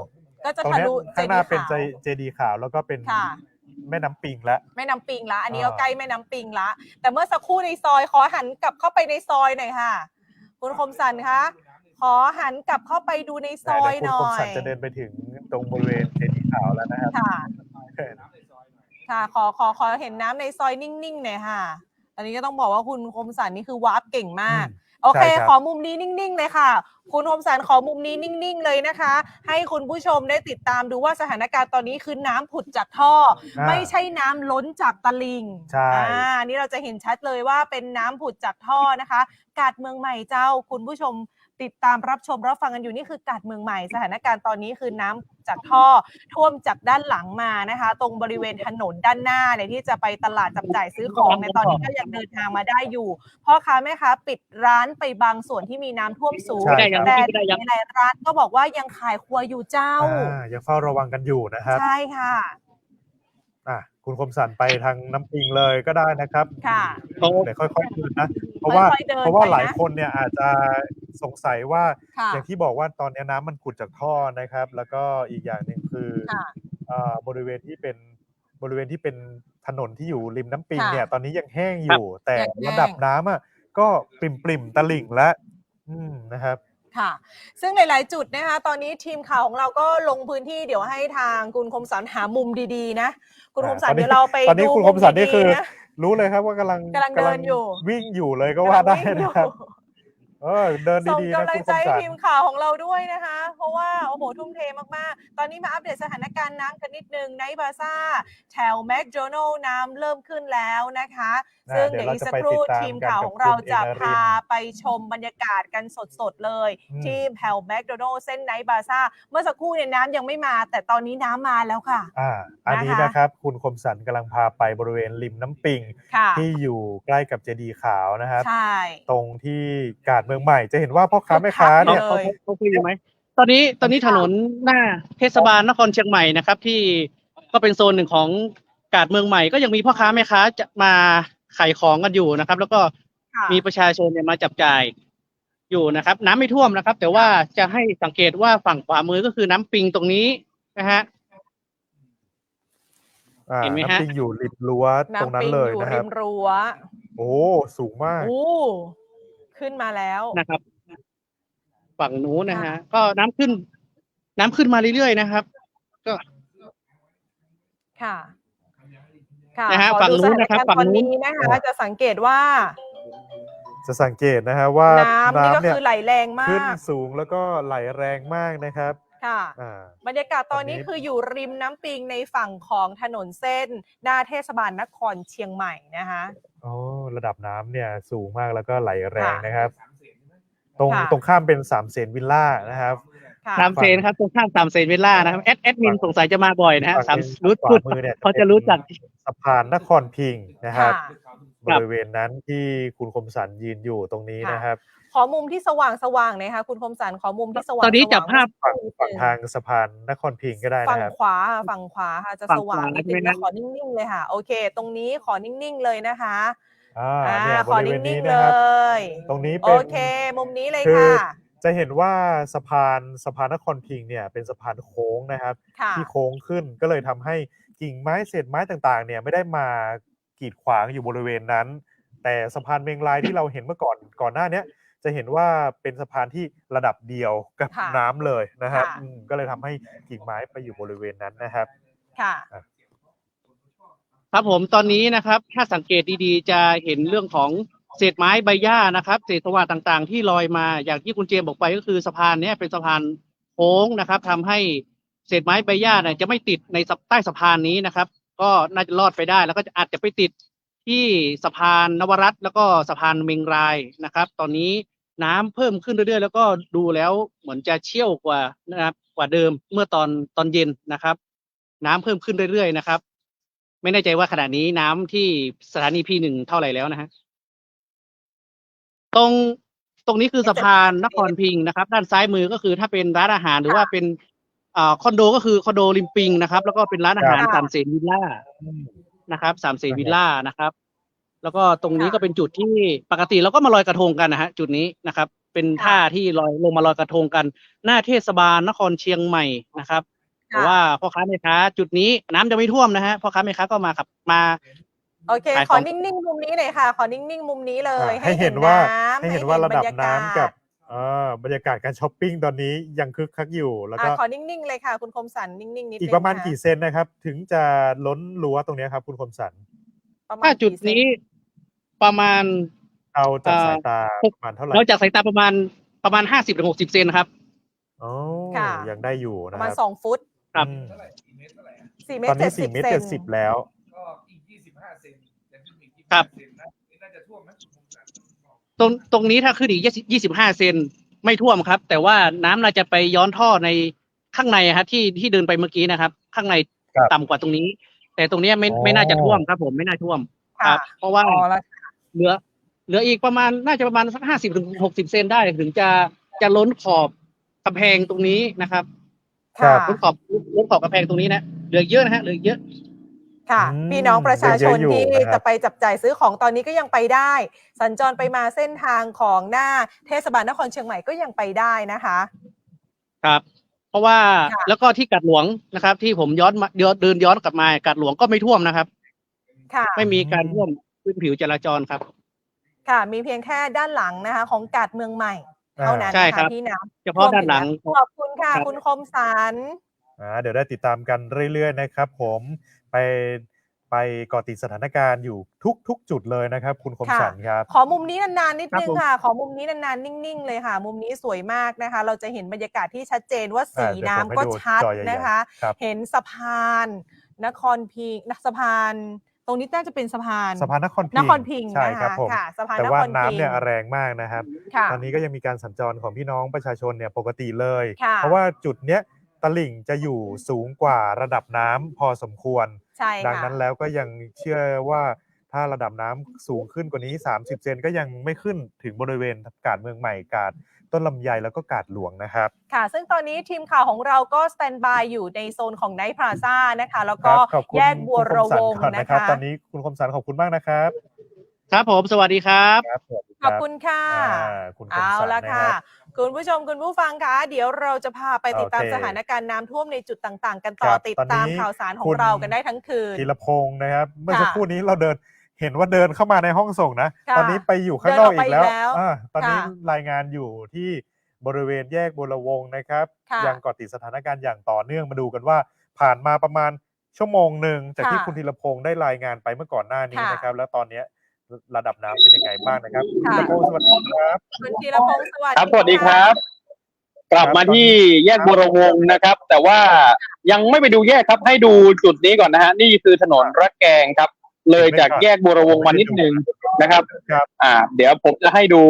Speaker 2: ก็จะทะลุ
Speaker 1: ข้างหน้าเป็นเจดีย์ขาวแล้วก็เป็นแม่น้ำปิงละ
Speaker 2: อันนี้ก็ใกล้แม่น้ำปิงละแต่เมื่อสักครู่ในซอยขอหันกลับเข้าไปในซอยหน่อยค่ะคุณคมสันคะขอหันกลับเข้าไปดูในซอยหน่อย
Speaker 1: คุณคมสันจะเดินไปถึงตรงบริเวณเจดีย์ขาวแล้วนะครับ
Speaker 2: ค่ะขอเห็นน้ำในซอยนิ่งๆหน่อยค่ะอันนี้ก็ต้องบอกว่าคุณคมสันนี่คือวาร์ปเก่งมากโอเคขอมุมนี้นิ่งๆเลยค่ะคุณคมสันขอมุมนี้นิ่งๆเลยนะคะ ให้คุณผู้ชมได้ติดตามดูว่าสถานการณ์ตอนนี้คือน้ำผุดจากท่อไม่ใช่น้ำล้นจากตลิ่ง
Speaker 1: ใช่
Speaker 2: นี่เราจะเห็นชัดเลยว่าเป็นน้ำผุดจากท่อนะคะกาดเมืองใหม่เจ้าคุณผู้ชมติดตามรับชมรับฟังกันอยู่นี่คือกาดเมืองใหม่สถานการณ์ตอนนี้คือน้ำจากท่อท่วมจากด้านหลังมานะคะตรงบริเวณถนนด้านหน้าเนี่ยที่จะไปตลาดจับจ่ายซื้อของในตอนนี้ก็ยังเดินทางมาได้อยู่พ่อค้าแม่ค้าปิดร้านไปบางส่วนที่มีน้ำท่วมสูงแต่ในร้านก็บอกว่ายังขายครัวอยู่เจ้า
Speaker 1: ยังเฝ้าระวังกันอยู่นะครับ
Speaker 2: ใช่ค่ะ
Speaker 1: คุณคมสันไปทางน้ำปิงเลยก็ได้นะครับ
Speaker 2: ค่ะ
Speaker 1: เดี๋ยวค่อยๆเดินนะเพราะว่าหลายคนเนี่ยอาจจะสงสัยว่าอย่างที่บอกว่าตอนนี้น้ำมันขุดจากท่อนะครับแล้วก็อีกอย่างหนึ่งคือบริเวณที่เป็นถนนที่อยู่ริมน้ำปิงเนี่ยตอนนี้ยังแห้งอยู่แต่ระดับน้ำก็ปริ่มตลิ่งแล้วนะครับ
Speaker 2: ค่ะซึ่งหลายๆจุดนะคะตอนนี้ทีมข่าวของเราก็ลงพื้นที่เดี๋ยวให้ทางคุณคมสันหามุมดีๆนะคุณคมสันเดี๋ยวเราไปดู
Speaker 1: คุณคมสันนี่คือรู้เลยครับว่ากำลัง
Speaker 2: เดินอยู่
Speaker 1: วิ่งอยู่เลยก็ว่าได้นะครับเดินดีๆนะ
Speaker 2: ส่งกำลังใจให้ทีมข่าวของเราด้วยนะคะเพราะว่าโอ้โหทุ่มเทมากๆตอนนี้มาอัปเดตสถานการณ์น้ำกันนิดนึงในบาซ่าแถวแมคโดนัลล์น้ำเริ่มขึ้นแล้วนะคะซึ่งเดี๋ยวอีกสักครู่ทีมข่าวของเราจะพาไปชมบรรยากาศกันสดๆเลยที่แถวแมคโดนัลล์เส้นไนท์บาซ่าเมื่อสักครู่เนี่ยน้ำยังไม่มาแต่ตอนนี้น้ำมาแล้วค่ะ
Speaker 1: อันนี้นะครับคุณคมสันกำลังพาไปบริเวณริมน้ำปิงที่อยู่ใกล้กับเจดีย์ขาวนะครับตรงที่กาดเมืองใหม่จะเห็นว่าพ่อค้าแม่ค้าเนี่ย
Speaker 3: เขาคุยไหมตอนนี้ถนนหน้าเทศบาลนครเชียงใหม่นะครับที่ก็เป็นโซนหนึ่งของกาดเมืองใหม่ก็ยังมีพ่อค้าแม่ค้าจะมาขายของกันอยู่นะครับแล้วก็มีประชาชนเนี่ยมาจับจ่ายอยู่นะครับน้ำไม่ท่วมนะครับแต่ว่าจะให้สังเกตว่าฝั่งขวามือก็คือน้ำปิงตรงนี้นะฮะ
Speaker 1: เห็นไหมฮะน้ำปิงอยู่ริมรั้วตรงนั้นเลยนะครับ
Speaker 2: ริมรั้ว
Speaker 1: โอ้สูงมาก
Speaker 2: ขึ้นมาแล้ว
Speaker 3: นะครับฝั่งนู้นนะฮะก็น้ำขึ้นมาเรื่อยๆนะครับก็
Speaker 2: ค่ะ
Speaker 3: นะฮะฝั่งนู้นนะครับฝั่งนู้น
Speaker 2: นะคะจะสังเกตว่า
Speaker 1: นะฮะว่า
Speaker 2: น้ำนี่ก็คือไหลแรงมาก
Speaker 1: ขึ้นสูงแล้วก็ไหลแรงมากนะครับ
Speaker 2: ค่ะบรรยากาศตอนนี้คืออยู่ริมน้ำปิงในฝั่งของถนนเส้นหน้าเทศบาลนครเชียงใหม่นะคะ
Speaker 1: ระดับน้ำเนี่ยสูงมากแล้วก็ไหลแรงนะครับตรงข้ามเป็น3 เสนวิลล่านะครับ
Speaker 3: 3 เสนครับตรงข้าม3 เสนวิลล่านะครับแอดมินสงสัยจะมาบ่อยนะฮะรู้พูดเขาจะรู้จัก
Speaker 1: สะพานนครพิงค์นะครับบริเวณนั้นที่คุณคมสันยืนอยู่ตรงนี้นะครับ
Speaker 2: ขอมุมที่สว่างหน่อยค่ะคุณคมสันขอมุมที่สว่าง
Speaker 3: ตอนนี้จับภาพ
Speaker 1: ฝั่งทางสะพานนครพิงค์ก็ได้นะครับ
Speaker 2: ฝั่งขวาค่ะจะสว่างขอนิ่งๆเลยค่ะโอเคตรงนี้ขอนิ่งๆเลยนะคะ
Speaker 1: ขอนิ่งๆเลยตรงนี้เป็น
Speaker 2: โอเคมุมนี้เลยค่ะ
Speaker 1: จะเห็นว่าสะพานนครพิงค์เนี่ยเป็นสะพานโค้งนะครับที่โค้งขึ้นก็เลยทำให้กิ่งไม้เศษไม้ต่างๆเนี่ยไม่ได้มากีดขวางอยู่บริเวณนั้นแต่สะพานเมงลายที่เราเห็นเมื่อก่อนหน้านี้จะเห็นว่าเป็นสะพานที่ระดับเดียวกับน้ำเลยนะครับก็เลยทำให้กิ่งไม้ไปอยู่บริเวณนั้นนะครับ
Speaker 3: ครับผมตอนนี้นะครับถ้าสังเกตดีๆจะเห็นเรื่องของเศษไม้ใบหญ้านะครับเศษสวะต่างๆที่ลอยมาอย่างที่คุณเจมบอกไปก็คือสะพานนี้เป็นสะพานโค้งนะครับทำให้เศษไม้ใบหญ้าเนี่ยจะไม่ติดในใต้สะพานนี้นะครับก็น่าจะรอดไปได้แล้วก็อาจจะไปติดที่สะพานนวรัตน์แล้วก็สะพานเมงรายนะครับตอนนี้น้ำเพิ่มขึ้นเรื่อยๆแล้วก็ดูแล้วเหมือนจะเชี่ยวกว่านะครับกว่าเดิมเมื่อตอนเย็นนะครับน้ำเพิ่มขึ้นเรื่อยๆนะครับไม่แน่ใจว่าขณะนี้น้ำที่สถานีP1เท่าไหร่แล้วนะฮะตรงนี้คือสะพานนครพิงค์นะครับด้านซ้ายมือก็คือถ้าเป็นร้านอาหารหรือว่าเป็นคอนโดก็คือคอนโดริมปิงนะครับแล้วก็เป็นร้านอาหาร3 เสนวิลล่านะครับ3 เสนวิลล่านะครับแล้วก็ตรงนี้ก็เป็นจุดที่ปกติเราก็มาลอยกระทงกันนะฮะจุดนี้นะครับเป็นท่าที่ลงมาลอยกระทงกันหน้าเทศบาลนครเชียงใหม่นะครับแต่ว่าพ่อค้าแม่ค้าจุดนี้น้ำจะไม่ท่วมนะฮะพ่อค้าแม่ค้าก็มา
Speaker 2: โอเคขอนิ่งๆมุมนี้เลยค่ะขอนิ่งๆมุมนี้เลย
Speaker 1: ให้เห็นว่าระดับน้ำกับ บรรยากาศการช้อปปิ้งตอนนี้ยังคึกคักอยู่แล้วก็
Speaker 2: ขอนิ่งๆเลยค่ะคุณคมสันนิ่งๆนิดนึง
Speaker 1: อีกประมาณ
Speaker 2: ค่
Speaker 1: กี่เซนนะครับ ถึงจะล้นรั้วตรงเนี้ยครับคุณคมสัน
Speaker 2: ประมา
Speaker 3: ถ้า
Speaker 2: ณ
Speaker 3: จุด
Speaker 2: กี่เซน
Speaker 3: นี้ประมาณ
Speaker 1: เอาจากสายตาประมาณเท่าไหร่
Speaker 3: เราจากสายตาประมาณ50-60 เซนครับ
Speaker 1: อ๋อ
Speaker 2: ค่ะ
Speaker 1: ยังได้อยู่
Speaker 2: ประ
Speaker 1: นะ
Speaker 2: มาณ
Speaker 1: ครับ
Speaker 2: 2 ฟุต
Speaker 3: ครับ
Speaker 1: อืม
Speaker 2: 4 เม
Speaker 1: ต
Speaker 2: ต
Speaker 1: อ
Speaker 2: ร
Speaker 1: นนี้
Speaker 2: 70
Speaker 1: 4 เมตร
Speaker 2: เซน
Speaker 1: 70แล้ว
Speaker 3: ครับ ตรงนี้ถ้าขึ้นอีก25 เซนไม่ท่วมครับ แต่ว่าน้ำน่าจะไปย้อนท่อในข้างในครับที่เดินไปเมื่อกี้นะครับ ข้างใน
Speaker 1: ครับ
Speaker 3: ต่ำกว่าตรงนี้ แต่ตรงเนี้ยไม่น่าจะท่วมครับผมไม่น่าท่วมค
Speaker 2: ค่ะ
Speaker 3: รับ เพราะว่า
Speaker 2: อ๋อแล้ว
Speaker 3: เหลืออีกประมาณน่าจะประมาณสัก50-60 เซนได้ถึงจะล้นขอบกำแพงตรงนี้นะครับ
Speaker 2: ค่ะ
Speaker 3: ล้นขอบกำแพงตรงนี้นะเหลือเยอะนะฮะเหลือเยอะ
Speaker 2: ค่ะ
Speaker 1: อืม
Speaker 2: พี่น้องประชาชน
Speaker 1: ยังเยอะอยู่
Speaker 2: ที่
Speaker 1: นะครับ
Speaker 2: จะไปจับจ่ายซื้อของตอนนี้ก็ยังไปได้ สัญจรไปมาเส้นทางของหน้าเทศบาลนครเชียงใหม่ก็ยังไปได้นะคะ
Speaker 3: ครับ เพราะว่า
Speaker 2: ค่ะ
Speaker 3: แล้วก็ที่กาดหลวงนะครับ ที่ผมเดินย้อนกลับมากาดหลวงก็ไม่ท่วมนะครับ
Speaker 2: ค่ะ
Speaker 3: ไม่มีการท่วมพื้นผิวจราจรครับ
Speaker 2: ค่ะ มีเพียงแค่ด้านหลังนะคะ ของกาดเมืองใหม่เท่านั้น
Speaker 3: ใช่
Speaker 2: นะ
Speaker 3: ครั
Speaker 2: คะ
Speaker 3: บ
Speaker 2: ที่น้ำ
Speaker 3: เฉพาะด้านหลัง
Speaker 2: ขอบคุณค่ะ
Speaker 3: ครับ
Speaker 2: คุณคมสัน
Speaker 1: เดี๋ยวได้ติดตามกันเรื่อยๆนะครับ ผมไปเกาะติดสถานการณ์อยู่ทุกจุดเลยนะครับ คุณคม
Speaker 2: ค่ะ
Speaker 1: สันครับ
Speaker 2: ขอมุมนี้นานๆนิด
Speaker 3: ครับ
Speaker 2: นึง
Speaker 3: ผม
Speaker 2: ค่ะ ขอมุมนี้นานๆนิ่งๆเลยค่ะ มุมนี้สวยมากนะคะ เราจะเห็นบรรยากาศที่ชัดเจนว่าสี
Speaker 1: เดี๋ยวผม
Speaker 2: น้ำ
Speaker 1: ให้
Speaker 2: ก็
Speaker 1: ดู
Speaker 2: ชัด
Speaker 1: จอใหญ่ๆ
Speaker 2: นะคะ
Speaker 1: ครับ
Speaker 2: เห็นสะพานนครพิงค์สะพาน ตรงนี้น่าจะเป็นสะพาน
Speaker 1: สะพานนครพิง
Speaker 2: นครพิงค์
Speaker 1: ใช่
Speaker 2: นะ
Speaker 1: ครั
Speaker 2: คะ
Speaker 1: บผม
Speaker 2: ค่ะสะพาน
Speaker 1: แต่
Speaker 2: น
Speaker 1: ว่า
Speaker 2: ครพิ
Speaker 1: น้ำ
Speaker 2: ง
Speaker 1: เนี่ย
Speaker 2: ค์
Speaker 1: แรงมากนะครับ
Speaker 2: ค่ะ
Speaker 1: ตอนนี้ก็ยังมีการสัญจรของพี่น้องประชาชนเนี่ยปกติเลย
Speaker 2: ค่ะ
Speaker 1: เพราะว่าจุดเนี้ยตลิ่งจะอยู่สูงกว่าระดับน้ำพอสมควร
Speaker 2: ใช่
Speaker 1: ดัง
Speaker 2: ค่ะ
Speaker 1: นั้นแล้วก็ยังเชื่อว่าถ้าระดับน้ำสูงขึ้นกว่านี้ 30 เซนก็ยังไม่ขึ้นถึงบริเวณกาดเมืองใหม่กาดต้นลำไยแล้วก็กาดหลวงนะครับ
Speaker 2: ค่ะ ซึ่งตอนนี้ทีมข่าวของเราก็สแตนบายอยู่ในโซนของไนท์พลาซ่านะคะ แล้ว
Speaker 1: ค
Speaker 2: ก็
Speaker 1: รับขอบคุณ
Speaker 2: แยกบัว
Speaker 1: คุณค
Speaker 2: ระ
Speaker 1: มสั
Speaker 2: วน ง
Speaker 1: ก่อน
Speaker 2: นะ
Speaker 1: นะครับ
Speaker 2: คะ
Speaker 1: ตอนนี้คุณคมสันขอบคุณมากนะครับ
Speaker 3: ครับผมสวัสดีครับ
Speaker 1: ครับสวัสดี
Speaker 2: ขอบคุณค่ะ
Speaker 1: คุณคม
Speaker 2: เอา
Speaker 1: สัน
Speaker 2: ละ
Speaker 1: นะ
Speaker 2: ค่ะ
Speaker 1: ครับ
Speaker 2: คุณผู้ชมคุณผู้ฟังคะเดี๋ยวเราจะพาไปติดตาม
Speaker 1: โอเค
Speaker 2: สถานการณ์น้ำท่วมในจุดต่างๆ กัน
Speaker 1: ค
Speaker 2: ต่อ
Speaker 1: รับ
Speaker 2: ติด
Speaker 1: ตอนนี้
Speaker 2: ตามข่าวสารของ
Speaker 1: คุณ
Speaker 2: เรากันได้ทั้งคืน
Speaker 1: ธีรพงศ์นะครับ เมื่อ
Speaker 2: ค่ะ
Speaker 1: สักครู่นี้เราเห็นว่าเดินเข้ามาในห้องส่งนะ
Speaker 2: ค่ะ
Speaker 1: ตอนนี้ไปอยู่ข้างนอก
Speaker 2: เดินออกไป
Speaker 1: อีกแล้ว
Speaker 2: อีกแล้ว
Speaker 1: ตอนนี้
Speaker 2: ค่ะ
Speaker 1: รายงานอยู่ที่บริเวณแยกบัวระวงนะครับ
Speaker 2: ค่ะ
Speaker 1: ยังเกาะติดสถานการณ์อย่างต่อเนื่องมาดูกันว่า ผ่านมาประมาณชั่วโมงหนึ่งจากที่
Speaker 2: ค่ะ
Speaker 1: คุณธีรพงศ์ได้รายงานไปเมื่อก่อนหน้านี้
Speaker 2: ค่ะ
Speaker 1: นะครับ แล้วตอนเนี้ยระดับน้ำเป็นยังไงบ้างนะครับคุณ
Speaker 2: ค่ะ
Speaker 1: ธีรพงศ์สวัสดีครับ
Speaker 2: คุณธีรพงศ์สวัสดี
Speaker 13: ครับสวัสดีค
Speaker 2: ค่ะ
Speaker 13: รับ กลับมาที่แยกบัวระวงนะครับ แต่ว่ายังไม่ไปดูแยกครับ ให้ดูจุดนี้ก่อนนะฮะนี่คือถนนระแกงครับ เลยจากแยกบัวระวงมานิดนึงนะครับ
Speaker 1: ครับ
Speaker 13: เดี๋ยวผมจะให้ดู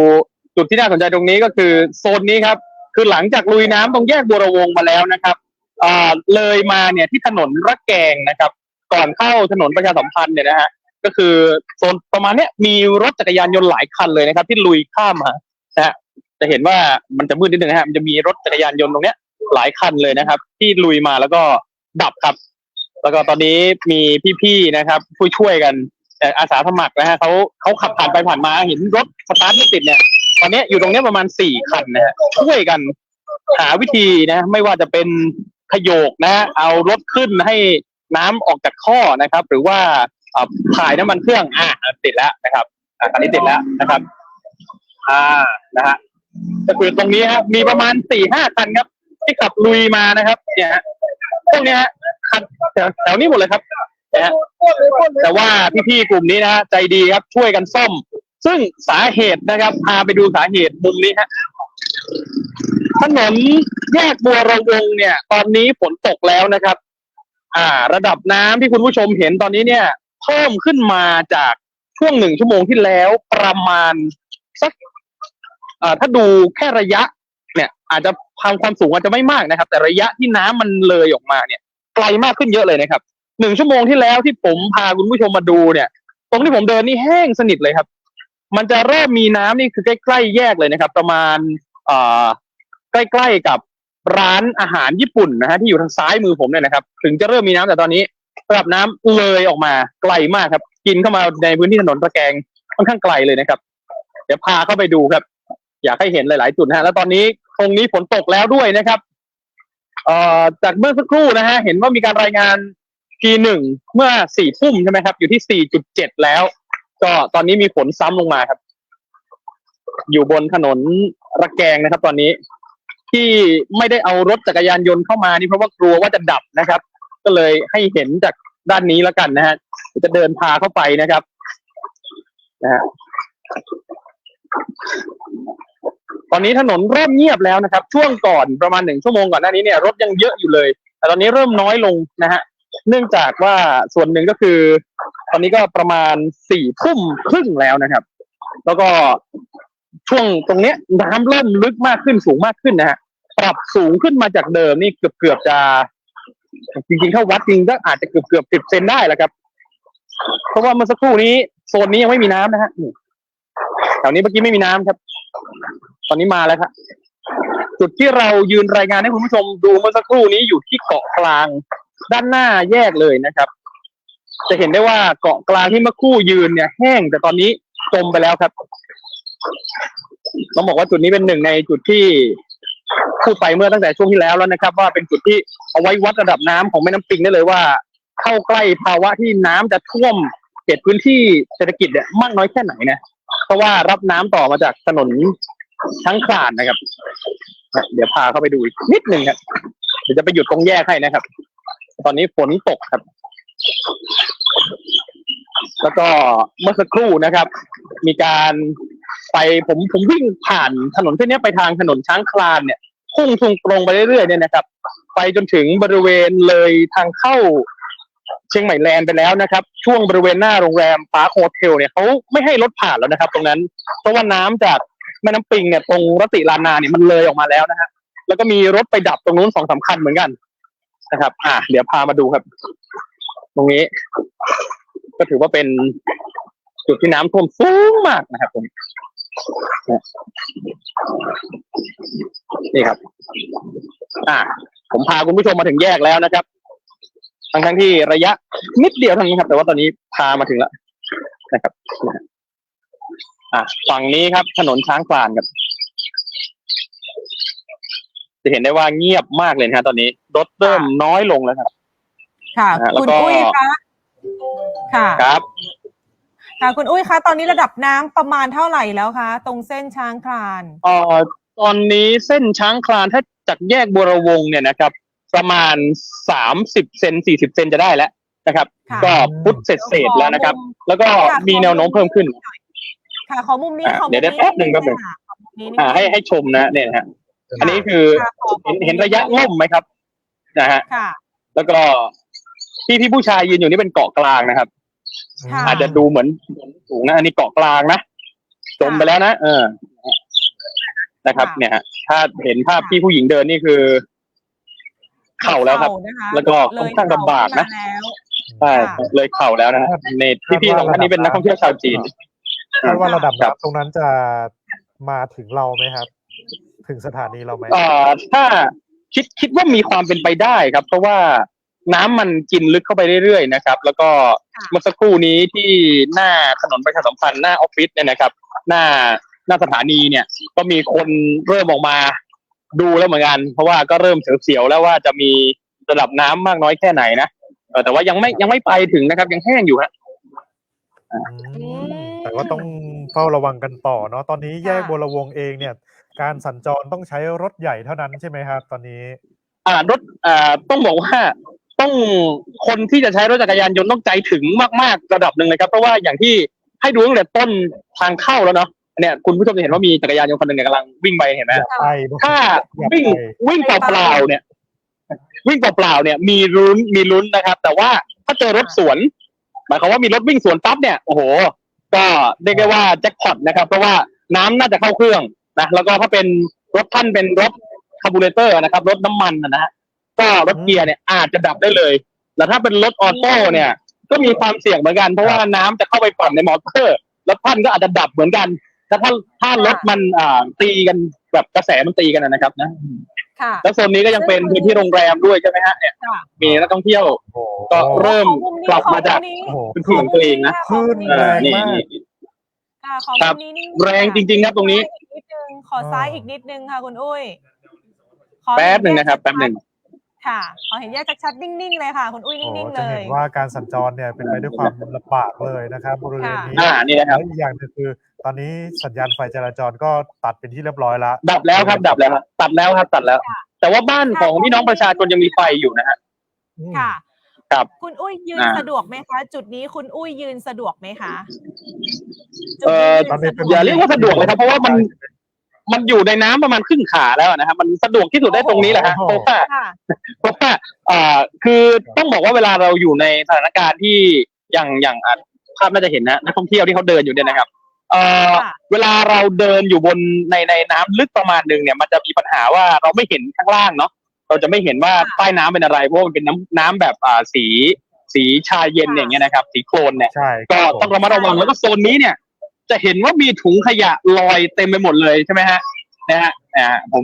Speaker 13: จุดที่น่าสนใจตรงนี้ก็คือโซนนี้ครับ คือหลังจากลุยน้ำตรงแยกบัวระวงมาแล้วนะครับเลยมาเนี่ยที่ถนนระแกงนะครับ ก่อนเข้าถนนประชาสัมพันธ์เนี่ยนะฮะก็คือโซนประมาณเนี้ยมีรถจักรยานยนต์หลายคันเลยนะครับ ที่ลุยข้ามมานะฮะจะเห็นว่ามันจะมืดนิดนึงนะฮะมันจะมีรถจักรยานยนต์ตรงเนี้ยหลายคันเลยนะครับ ที่ลุยมาแล้วก็ดับครับ แล้วก็ตอนนี้มีพี่ๆนะครับช่วยกันอาสาสมัครนะฮะเขาขับผ่านไปผ่านมาเห็นรถสตาร์ทไม่ติดเนี่ย ตอนนี้อยู่ตรงนี้ประมาณ4 คันนะฮะช่วยกันหาวิธีนะไม่ว่าจะเป็นขโยกนะเอารถขึ้นให้น้ำออกจากท่อนะครับ หรือว่าถ่ายน้ำมันเครื่องติดแล้วนะครับตอนนี้ติดแล้วนะครับนะฮะก็คือตรงนี้ครับมีประมาณ 4-5 คันครับที่ขับลุยมานะครับเนี่ยฮะพวกนี้ฮะคันแถวนี้หมดเลยครับนะฮะแต่ว่าพี่ๆกลุ่มนี้นะฮะใจดีครับช่วยกันซ่อมซึ่งสาเหตุนะครับพาไปดูสาเหตุมุมนี้ฮะถนนแยกบัวระวงเนี่ยตอนนี้ฝนตกแล้วนะครับระดับน้ำที่คุณผู้ชมเห็นตอนนี้เนี่ยเพิ่มขึ้นมาจากช่วง1 ชั่วโมงที่แล้วประมาณสักถ้าดูแค่ระยะเนี่ยอาจจะความสูงอาจจะไม่มากนะครับแต่ระยะที่น้ำมันเลยออกมาเนี่ยไกลมากขึ้นเยอะเลยนะครับ1 ชั่วโมงที่แล้วที่ผมพาคุณผู้ชมมาดูเนี่ยตรงที่ผมเดินนี่แห้งสนิทเลยครับมันจะเริ่มมีน้ำนี่คือใกล้ๆแยกเลยนะครับประมาณใกล้ๆกับร้านอาหารญี่ปุ่นนะฮะที่อยู่ทางซ้ายมือผมเนี่ยนะครับถึงจะเริ่มมีน้ำแต่ตอนนี้ระดับน้ำเลยออกมาไกลมากครับกินเข้ามาในพื้นที่ถนนตะแกรงค่อนข้างไกลเลยนะครับเดี๋ยวพาเข้าไปดูครับอยากให้เห็นหลายๆจุดนะฮะแล้วตอนนี้ตรงนี้ฝนตกแล้วด้วยนะครับจากเมื่อสักครู่นะฮะเห็นว่ามีการรายงานP1เมื่อ4 ทุ่มใช่ไหมครับอยู่ที่ 4.7 แล้วก็ตอนนี้มีฝนซ้ำลงมาครับ อยู่บนถนนระแกงนะครับ ตอนนี้ที่ไม่ได้เอารถจักรยานยนต์เข้ามานี่เพราะว่ากลัวว่าจะดับนะครับ ก็เลยให้เห็นจากด้านนี้แล้วกันนะฮะจะเดินพาเข้าไปนะครับนะฮะตอนนี้ถนนเริ่มเงียบแล้วนะครับช่วงก่อนประมาณ1 ชั่วโมงก่อนหน้านี้เนี่ยรถยังเยอะอยู่เลยแต่ตอนนี้เริ่มน้อยลงนะฮะเนื่องจากว่าส่วนหนึ่งก็คือตอนนี้ก็ประมาณ4:30แล้วนะครับแล้วก็ช่วงตรงเนี้ยน้ำเริ่มลึกมากขึ้นสูงมากขึ้นนะฮะปรับสูงขึ้นมาจากเดิมนี่เกือบจะจริงๆถ้าวัดจริงก็อาจจะเกือบ10 เซนได้แหละครับเพราะว่าเมื่อสักครู่นี้โซนนี้ยังไม่มีน้ำนะฮะแถวนี้เมื่อกี้ไม่มีน้ำครับตอนนี้มาแล้วครับจุดที่เรายืนรายงานให้คุณผู้ชมดูเมื่อสักครู่นี้อยู่ที่เกาะกลางด้านหน้าแยกเลยนะครับจะเห็นได้ว่าเกาะกลางที่เมื่อครู่ยืนเนี่ยแห้งแต่ตอนนี้จมไปแล้วครับต้องบอกว่าจุดนี้เป็นหนึ่งในจุดที่พูดไปเมื่อตั้งแต่ช่วงที่แล้วนะครับว่าเป็นจุดที่เอาไว้วัดระดับน้ำของแม่น้ำปิงได้เลยว่าเข้าใกล้ภาวะที่น้ำจะท่วมเขตพื้นที่เศรษฐกิจเนี่ยมากน้อยแค่ไหนนะเพราะว่ารับน้ำต่อมาจากถนนช้างคลานนะครับเดี๋ยวพาเข้าไปดูอีกนิดนึงครับเดี๋ยวจะไปหยุดตรงแยกให้นะครับตอนนี้ฝนตกครับแล้วก็เมื่อสักครู่นะครับมีการไปผมวิ่งผ่านถนนเส้นนี้ไปทางถนนช้างคลานเนี่ยพุ่งตรงไปเรื่อยๆเนี่ยนะครับไปจนถึงบริเวณเลยทางเข้าเชียงใหม่แลนด์ไปแล้วนะครับช่วงบริเวณหน้าโรงแรมปาร์คโฮเทลเนี่ยเขาไม่ให้รถผ่านแล้วนะครับตรงนั้นเพราะว่าน้ำจากแม่น้ำปิงเนี่ยตรงรติลานาเนี่ยมันเลยออกมาแล้วนะฮะแล้วก็มีรถไปดับตรงนู้น2-3 คันเหมือนกันนะครับเดี๋ยวพามาดูครับตรงนี้ก็ถือว่าเป็นจุดที่น้ำท่วมสูงมากนะครับตรงนี้นี่ครับผมพาคุณผู้ชมมาถึงแยกแล้วนะครับทั้งที่ระยะนิดเดียวเท่านี้ครับแต่ว่าตอนนี้พามาถึงแล้วนะครับฝั่งนี้ครับถนนช้างคลานครับจะเห็นได้ว่าเงียบมากเลยนะตอนนี้รถเริ่มน้อยลงแล้วครับ
Speaker 2: ค่ะคุณอุ้ยคะค่ะ
Speaker 13: ครับ
Speaker 2: ค่ะคุณอุ้ยคะตอนนี้ระดับน้ำประมาณเท่าไหร่แล้วคะตรงเส้นช้างคลาน
Speaker 13: ตอนนี้เส้นช้างคลานถ้าจากแยกบัวระวงเนี่ยนะครับประมาณ30 เซน40 เซนจะได้แล้วนะครับก็พุทธเศษแล้วนะครับแล้วก็มีแนวโน้มเพิ่มขึ้น
Speaker 2: ค่ะขอมุมนี้
Speaker 13: เดี๋ยวได้แป๊บหนึ่งให้ชมนะเนี่ยฮะอันนี้คือเห็นระยะง่มไหมครับนะฮะแล้วก็ที่ผู้ชายยืนอยู่นี่เป็นเกาะกลางนะครับอาจจะดูเหมือนสูงนะอันนี้เกาะกลางนะจมไปแล้วนะนะครับเนี่ยถ้าเห็นภาพที่ผู้หญิงเดินนี่คือเข่าแล้วครับแล้วก็ค่อนข้างลำบากนะใช่เลยเข่าแล้วนะในพี่ๆสองท่านนี้เป็นนักท่องเที่ยวชาวจีน
Speaker 1: คาดว่าระดับน้ำตรงนั้นจะมาถึงเราไหมครับถึงสถานีเราไหม
Speaker 13: ถ้าคิดว่ามีความเป็นไปได้ครับเพราะว่าน้ำมันกินลึกเข้าไปเรื่อยๆนะครับแล้วก็เมื่อสักครู่นี้ที่หน้าถนนประชาสัมพันธ์หน้าออฟฟิศเนี่ยนะครับหน้าสถานีเนี่ยก็มีคนเริ่มออกมาดูแล้วเหมือนกันเพราะว่าก็เริ่มเสียวๆแล้วว่าจะมีระดับน้ำมากน้อยแค่ไหนนะแต่ว่ายังไม่ไปถึงนะครับยังแห้งอยู่ฮะ
Speaker 1: แต่ว่าต้องเฝ้าระวังกันต่อเนาะตอนนี้แยกบัวระวงเองเนี่ยการสัญจรต้องใช้รถใหญ่เท่านั้นใช่ไหมครับตอนนี้
Speaker 13: รถต้องบอกว่าต้องคนที่จะใช้รถจักรยานยนต์ต้องใจถึงมากๆระดับหนึ่งเลยครับเพราะว่าอย่างที่ให้ดูตั้งแต่ต้นทางเข้าแล้วเนาะเนี่ยคุณผู้ชมจะเห็นว่ามีจักรยานยนต์คันหนึ่งกำลังวิ่งไปเห็นไหมถ้าวิ่งเปล่าๆเนี่ยวิ่งเปล่าๆเนี่ยมีลุ้นนะครับแต่ว่าถ้าเจอรถสวนหมายความว่ามีรถวิ่งสวนปั๊บเนี่ยโอ้โหก็เรียกได้ว่าแจ็คพอตนะครับเพราะว่าน้ำน่าจะเข้าเครื่องนะแล้วก็ถ้าเป็นรถท่านเป็นรถคาร์บูเรเตอร์นะครับรถน้ำมันนะฮะก็รถเกียร์เนี่ยอาจจะดับได้เลยแต่ถ้าเป็นรถออโต้เนี่ยก็มีความเสี่ยงเหมือนกันเพราะว่าน้ำจะเข้าไปปั่นในมอเตอร์แล้วท่านก็อาจจะดับเหมือนกันถ้ารถมันตีกันแบบกระแสมันตีกันนะครับนะแล้วโซนนี้ก็ยังเป็นพื้นที่โรงแรมด้วยใช่ไหมฮะเนี่ยมีนักท่องเที่ยวก็เริ่มกลับมาจากพื้นที่ของตัวเองนะนี่ครับแรงจริงๆครับตรงนี้
Speaker 2: ขอซ้ายอีกนิดนึงค่ะคุณอุ้ย
Speaker 13: แป๊บหนึ่งนะครับแป๊บหนึ่ง
Speaker 2: ค่ะขอเห็นแยกชัดๆนิ่งๆเลยค่ะคุณอุ้ยนิ่งๆเลย
Speaker 1: จะเห็นว่าการสัญจรเนี่ยเป็นไปด้วยความลำบากเลยนะครับบริเวณนี้
Speaker 13: นี่นะครับ
Speaker 1: แล้วอีกอย่างนึงคือ ตอนนี้สัญญาณไฟจราจรก็ตัดเป็นที่เรียบร้อยแล้ว
Speaker 13: ดับแล้วครับตัดแล้ว แต่ว่าบ้านของพี่น้องประชาชนยังมีไฟอยู่นะฮะ
Speaker 2: ค่ะ
Speaker 13: ครับ
Speaker 2: คุณอุ้ยยืนสะดวกไหมคะ จุดนี้คุณอุ้ยยืนสะดวกไหมคะ
Speaker 13: อย่าเรียกว่าสะดวกเลยครับเพราะว่ามันอยู่ในน้ำประมาณครึ่งขาแล้วนะครับมันสะดวกที่สุดได้ตรงนี้แหละฮะเพราะว่าคือต้องบอกว่าเวลาเราอยู่ในสถานการณ์ที่อย่างภาพน่าจะเห็นนะนักท่องเที่ยวที่เขาเดินอยู่เนี่ยนะครับเวลาเราเดินอยู่บนในน้ำลึกประมาณนึงเนี่ยมันจะมีปัญหาว่าเราไม่เห็นข้างล่างเนาะเราจะไม่เห็นว่าใต้น้ำเป็นอะไรเพราะมันเป็นน้ำแบบสีชาเย็นอย่างเงี้ยนะครับสีโคลนเนี่ยก็ต้องระมัดระวังแล้วก็โซนนี้เนี่ยจะเห็นว่ามีถุงขยะลอยเต็มไปหมดเลยใช่ไหมฮะนะฮะผม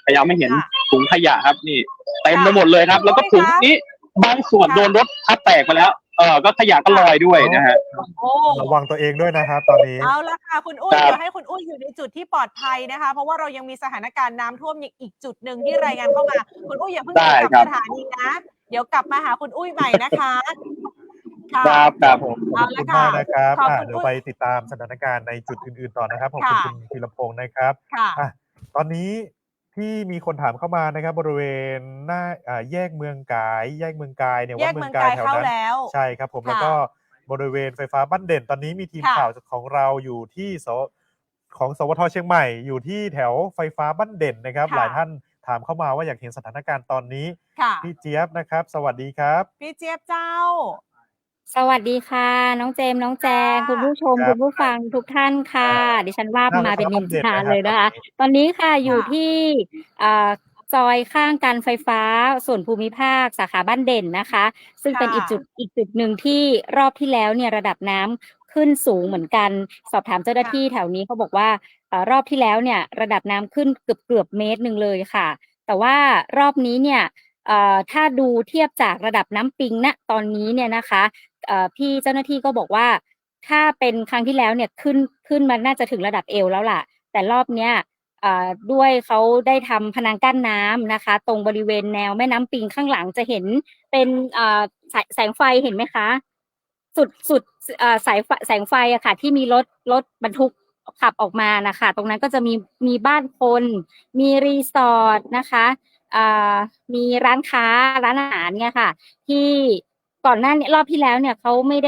Speaker 13: พยายามไม่เห็นถุงขยะครับนี่เต็มไปหมดเลยครับแล้วก็ถุงนี้บางส่วนโดนรถพัดแตกไปแล้วก็ขยะก็ลอยด้วยนะฮะ
Speaker 1: ระวังตัวเองด้วยนะครับตอนนี้
Speaker 2: เอาละค่ะคุณอุ้ยเดี๋ยวให้คุณอุ้ยอยู่ในจุดที่ปลอดภัยนะคะเพราะว่าเรายังมีสถานการณ์น้ำท่วมอีกจุดหนึ่งที่รายงานเข้ามาคุณอุ้ยอย่าเพิ่งกลับสถานีนะเดี๋ยวกลับมาหาคุณอุ้ยใหม่นะคะ
Speaker 13: ครับผม
Speaker 1: ขอบคุณมากนะครับเดี๋ยวไปติดตามสถานการณ์ในจุดอื่นๆต่อนะครับขอบคุณคุณธีรพงศ์นะครับตอนนี้ที่มีคนถามเข้ามานะครับบริเวณหน้าแยกเมืองกายเนี่ยวัดเมืองกายแถวนั้นใช่ครับผมแล้วก็บริเวณไฟฟ้าบ้านเด่นตอนนี้มีทีมข่าวของเราอยู่ที่ของสวท.เชียงใหม่อยู่ที่แถวไฟฟ้าบ้านเด่นนะครับหลายท่านถามเข้ามาว่าอยากเห็นสถานการณ์ตอนนี้พี่เจี๊ยบนะครับสวัสดีครับ
Speaker 2: พี่เจี๊ยบเจ้า
Speaker 6: สวัสดีค่ะน้องเจมน้องแจงคุณผู้ชมคุณผู้ฟังทุกท่านค่ะดิฉันว่ามาเป็นนินทาเลยนะคะตอนนี้ค่ะอยู่ที่ซอยข้างการไฟฟ้าส่วนภูมิภาคสาขาบ้านเด่นนะคะซึ่งเป็นอีกจุดหนึ่งที่รอบที่แล้วเนี่ยระดับน้ำขึ้นสูงเหมือนกันสอบถามเจ้าหน้าที่แถวนี้เขาบอกว่ารอบที่แล้วเนี่ยระดับน้ำขึ้นเกือบเมตรนึงเลยค่ะแต่ว่ารอบนี้เนี่ยถ้าดูเทียบจากระดับน้ำปิงณตอนนี้เนี่ยนะคะพี่เจ้าหน้าที่ก็บอกว่าถ้าเป็นครั้งที่แล้วเนี่ยขึ้นมาน่าจะถึงระดับเอวแล้วล่ะแต่รอบเนี้ยด้วยเขาได้ทำพนังกั้นน้ำนะคะตรงบริเวณแนวแม่น้ำปิงข้างหลังจะเห็นเป็นแสงไฟเห็นไหมคะสุดสายแสงไฟอะค่ะที่มีรถบรรทุกขับออกมานะคะตรงนั้นก็จะมีบ้านคนมีรีสอร์ทนะคะมีร้านค้าร้านอาหารเนี่ยค่ะที่ก่อนหน้านี้รอบที่แล้วเนี่ยเขาไม่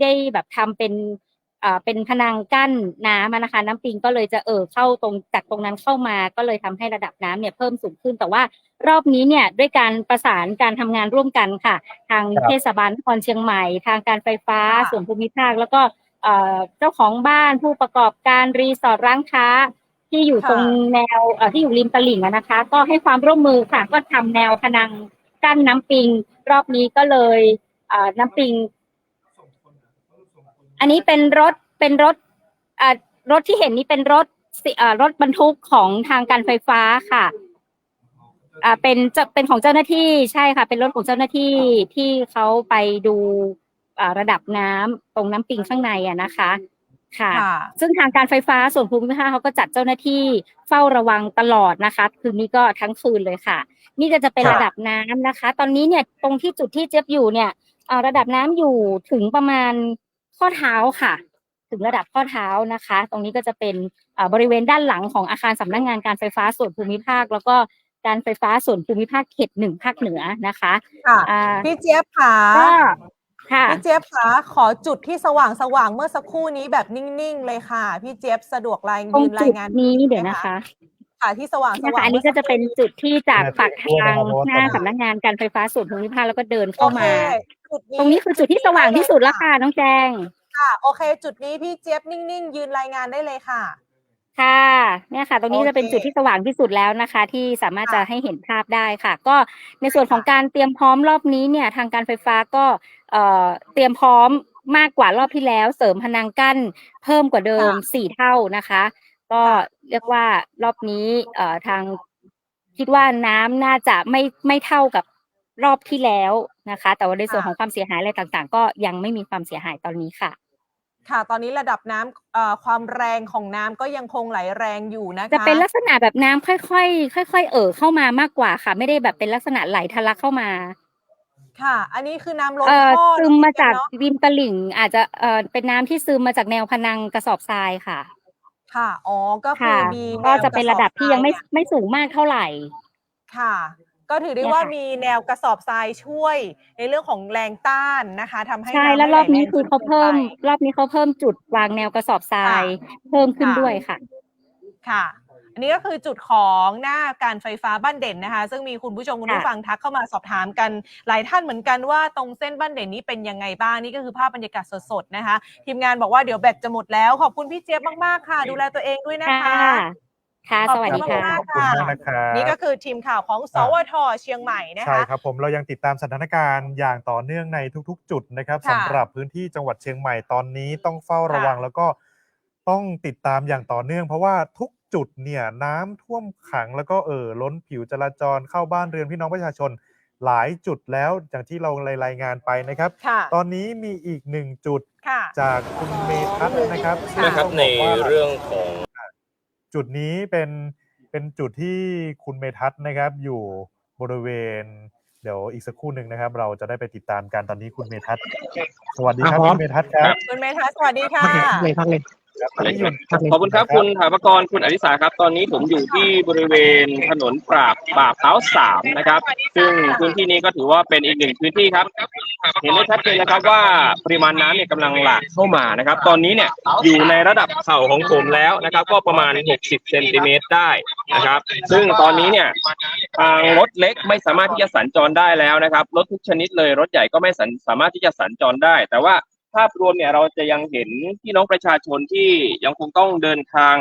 Speaker 6: ได้แบบทำเป็นพนังกั้นน้ำนะคะน้ำปิงก็เลยจะเข้าจากตรงนั้นเข้ามาก็เลยทำให้ระดับน้ำเนี่ยเพิ่มสูงขึ้นแต่ว่ารอบนี้เนี่ยด้วยการประสานการทำงานร่วมกันค่ะทางเทศบาลนครเชียงใหม่ทางการไฟฟ้าส่วนภูมิภาคแล้วก็เจ้าของบ้านผู้ประกอบการรีสอร์ทร้านค้าที่อยู่ตรงแนวที่อยู่ริมตลิ่งนะคะก็ให้ความร่วมมือค่ะก็ทำแนวพนังกั้นน้ำปิงรอบนี้ก็เลยน้ำปิงอันนี้เป็นรถที่เห็นนี่เป็นรถบรรทุกของทางการไฟฟ้าค่ะเป็นของเจ้าหน้าที่ใช่ค่ะเป็นรถของเจ้าหน้าที่ที่เขาไปดูระดับน้ำตรงน้ำปิงข้างในนะคะค่ะซึ่งทางการไฟฟ้าส่วนภูมิภาคเขาก็จัดเจ้าหน้าที่เฝ้าระวังตลอดนะคะคืนนี้ก็ทั้งคืนเลยค่ะนี่ก็จะเป็นระดับน้ำนะคะตอนนี้เนี่ยตรงที่จุดที่เจี๊ยบอยู่เนี่ยระดับน้ำอยู่ถึงประมาณข้อเท้าค่ะถึงระดับข้อเท้านะคะตรงนี้ก็จะเป็นบริเวณด้านหลังของอาคารสำนักงานการไฟฟ้าส่วนภูมิภาคแล้วก็การไฟฟ้าส่วนภูมิภาคเขต 1 ภาคเหนือนะคะ
Speaker 2: พี่เจี๊ยบค่ะพี่เจี๊ยบคะขอจุดที่สว่างเมื่อสักครู่นี้แบบนิ่งๆเลยค่ะพี่เจี๊ยบสะดวกรายงาน
Speaker 6: นี้เดี๋ยวนะคะ
Speaker 2: ค่ะที่สว่าง
Speaker 6: อันนี้ก็จะเป็นจุดที่จากปากทางหน้าสำนักงานการไฟฟ้าส่วนภูมิภาคแล้วก็เดินเข้ามาตรงนี้คือจุดที่สว่างที่สุดแล้วค่ะน้องแจง
Speaker 2: ค่ะโอเคจุดนี้พี่เจี๊ยบนิ่งๆยืนรายงานได้เลยค่ะ
Speaker 6: ค่ะเนี่ยค่ะตรงนี้จะเป็นจุดที่สว่างที่สุดแล้วนะคะที่สามารถจะให้เห็นภาพได้ค่ะก็ในส่วนของการเตรียมพร้อมรอบนี้เนี่ยทางการไฟฟ้าก็เตรียมพร้อมมากกว่ารอบที่แล้วเสริมพนังกั้นเพิ่มกว่าเดิม4 เท่านะคะก็เรียกว่ารอบนี้ทางคิดว่าน้ำน่าจะไม่เท่ากับรอบที่แล้วนะคะแต่ว่าในส่วนของความเสียหายอะไรต่างๆก็ยังไม่มีความเสียหายตอนนี้ค่ะ
Speaker 2: ค่ะตอนนี้ระดับน้ำความแรงของน้ำก็ยังคงไหลแรงอยู่นะคะ
Speaker 6: จะเป็นลักษณะแบบน้ำค่อยๆเข้ามามากกว่าค่ะไม่ได้แบบเป็นลักษณะไหลทะลักเข้ามา
Speaker 2: ค่ะ อันนี้คือน้ำล้นท่อ
Speaker 6: ซึมมาจาก
Speaker 2: เนาะ
Speaker 6: ริมตลิ่งอาจจะเป็นน้ำที่ซึมมาจากแนวพนังกระสอบทรายค่ะ
Speaker 2: ค่ะอ๋อก็คือ
Speaker 6: ค่ะ
Speaker 2: มีแน
Speaker 6: ก็
Speaker 2: ว
Speaker 6: จะ
Speaker 2: ก
Speaker 6: เป็น
Speaker 2: ระส
Speaker 6: ระ
Speaker 2: อบ
Speaker 6: ดับ
Speaker 2: ท
Speaker 6: ที่
Speaker 2: รา
Speaker 6: ยัง
Speaker 2: ย
Speaker 6: ไม่
Speaker 2: เนี่ย
Speaker 6: ไม่สูงมากเท่าไหร่
Speaker 2: ค่ะ ก็ถือได้
Speaker 6: เนี่ย
Speaker 2: ว่า
Speaker 6: ค่ะ
Speaker 2: มีแนวกระสอบทรายช่วยในเรื่องของแรงต้านนะคะทำให้
Speaker 6: ใช่
Speaker 2: น้ำ
Speaker 6: แล้ว
Speaker 2: ไม่
Speaker 6: ร
Speaker 2: ไหล
Speaker 6: อบ
Speaker 2: แร
Speaker 6: นี้
Speaker 2: ง
Speaker 6: คื
Speaker 2: จ
Speaker 6: อน เขา
Speaker 2: เกิน
Speaker 6: เพิ่
Speaker 2: ไป
Speaker 6: ม รอบนี้เขาเพิ่มจุดวางแนวกระสอบทรา
Speaker 2: ค่ะ
Speaker 6: ยเพิ่มขึ้น
Speaker 2: ค่ะ
Speaker 6: ด้วยค่ะ
Speaker 2: ค่ะ อันนี้ก็คือจุดของหน้าการไฟฟ้าบ้านเด่นนะคะ ซึ่งมีคุณผู้ชมคุณ
Speaker 6: ค่ะ
Speaker 2: ผู้ฟังทักเข้ามาสอบถามกันหลายท่านเหมือนกันว่าตรงเส้นบ้านเด่นนี้เป็นยังไงบ้าง นี่ก็คือภาพบรรยากาศสดๆนะคะ ทีมงานบอกว่าเดี๋ยวแบตจะหมดแล้ว ขอบคุณพี่เจี๊ยบมากๆค่ะ ดูแลตัวเองด้วยนะ
Speaker 6: ค่ะ
Speaker 2: คะ
Speaker 6: ค่ะ
Speaker 2: ขอ
Speaker 6: ส
Speaker 2: บ
Speaker 6: วัส
Speaker 2: คุณ
Speaker 6: ดีค่ะ
Speaker 2: มาก
Speaker 1: ขอบ
Speaker 2: ๆ
Speaker 1: คุ
Speaker 2: ค่ะ
Speaker 1: ณมากนะครับ
Speaker 2: นี่ก็คือทีมข่าวของ ส
Speaker 1: อ่า
Speaker 2: วท. เชียงใหม่นะ
Speaker 1: ใช่
Speaker 2: คะ
Speaker 1: ครับผมเรายังติดตามสถานการณ์อย่างต่อเนื่องในทุกๆ จุดนะครับ
Speaker 2: ค่ะ
Speaker 1: สำหรับพื้นที่จังหวัดเชียงใหม่ตอนนี้ต้องเฝ้า
Speaker 2: ค่ะ
Speaker 1: ระวัง แล้วก็ต้องติดตามอย่างต่อเนื่อง เพราะว่าทุกจุดเนี่ยน้ำท่วมขัง แล้วก็ล้นผิวจราจรเข้าบ้านเรือนพี่น้องประชาชนหลายจุดแล้วอย่างที่เรารายงานไปนะครับ
Speaker 2: ค่ะ
Speaker 1: ตอนนี้มีอีก 1 จุด
Speaker 2: ค่ะ
Speaker 1: จากคุณเมทัศน์นะครับซึ่ง
Speaker 2: ค่ะ
Speaker 1: ต้อง
Speaker 14: ใน
Speaker 1: บอกว่า
Speaker 14: เรื่องของ
Speaker 1: จุดนี้เป็นจุดที่คุณเมทัศน์นะครับอยู่บริเวณ เดี๋ยวอีกสักครู่หนึ่งนะครับ เราจะได้ไปติดตามกันตอนนี้คุณเมทัศน์สวัสดีครับ
Speaker 3: พร้อ
Speaker 1: คุ
Speaker 3: ม
Speaker 1: ณเมทัศน์ครับ
Speaker 2: คุณเมทัศน์สวัสดีค่ะ
Speaker 3: พักเลย
Speaker 1: ครับตอนนี้อยู่
Speaker 13: ขอบคุณครับคุณถาปกรคุณอริสาครับ ตอนนี้ผมอยู่ที่บริเวณถนนปราบป่าพร้าว3นะครับ ซึ่งพื้นที่นี้ก็ถือว่าเป็นอีกหนึ่งพื้นที่ครับ เห็นได้ชัดเจนนะครับว่าปริมาณน้ำเนี่ยกำลังหลากเข้ามานะครับ ตอนนี้เนี่ยอยู่ในระดับเข่าของผมแล้วนะครับ ก็ประมาณ60เซนติเมตรได้นะครับ ซึ่งตอนนี้เนี่ยทางรถเล็กไม่สามารถที่จะสัญจรได้แล้วนะครับรถทุกชนิดเลยรถใหญ่ก็ไม่สามารถที่จะสัญจรได้ แต่ว่าภาพรวมเนี่ยเราจะยังเห็นพี่น้องประชาชนที่ยังคงต้องเดินทาง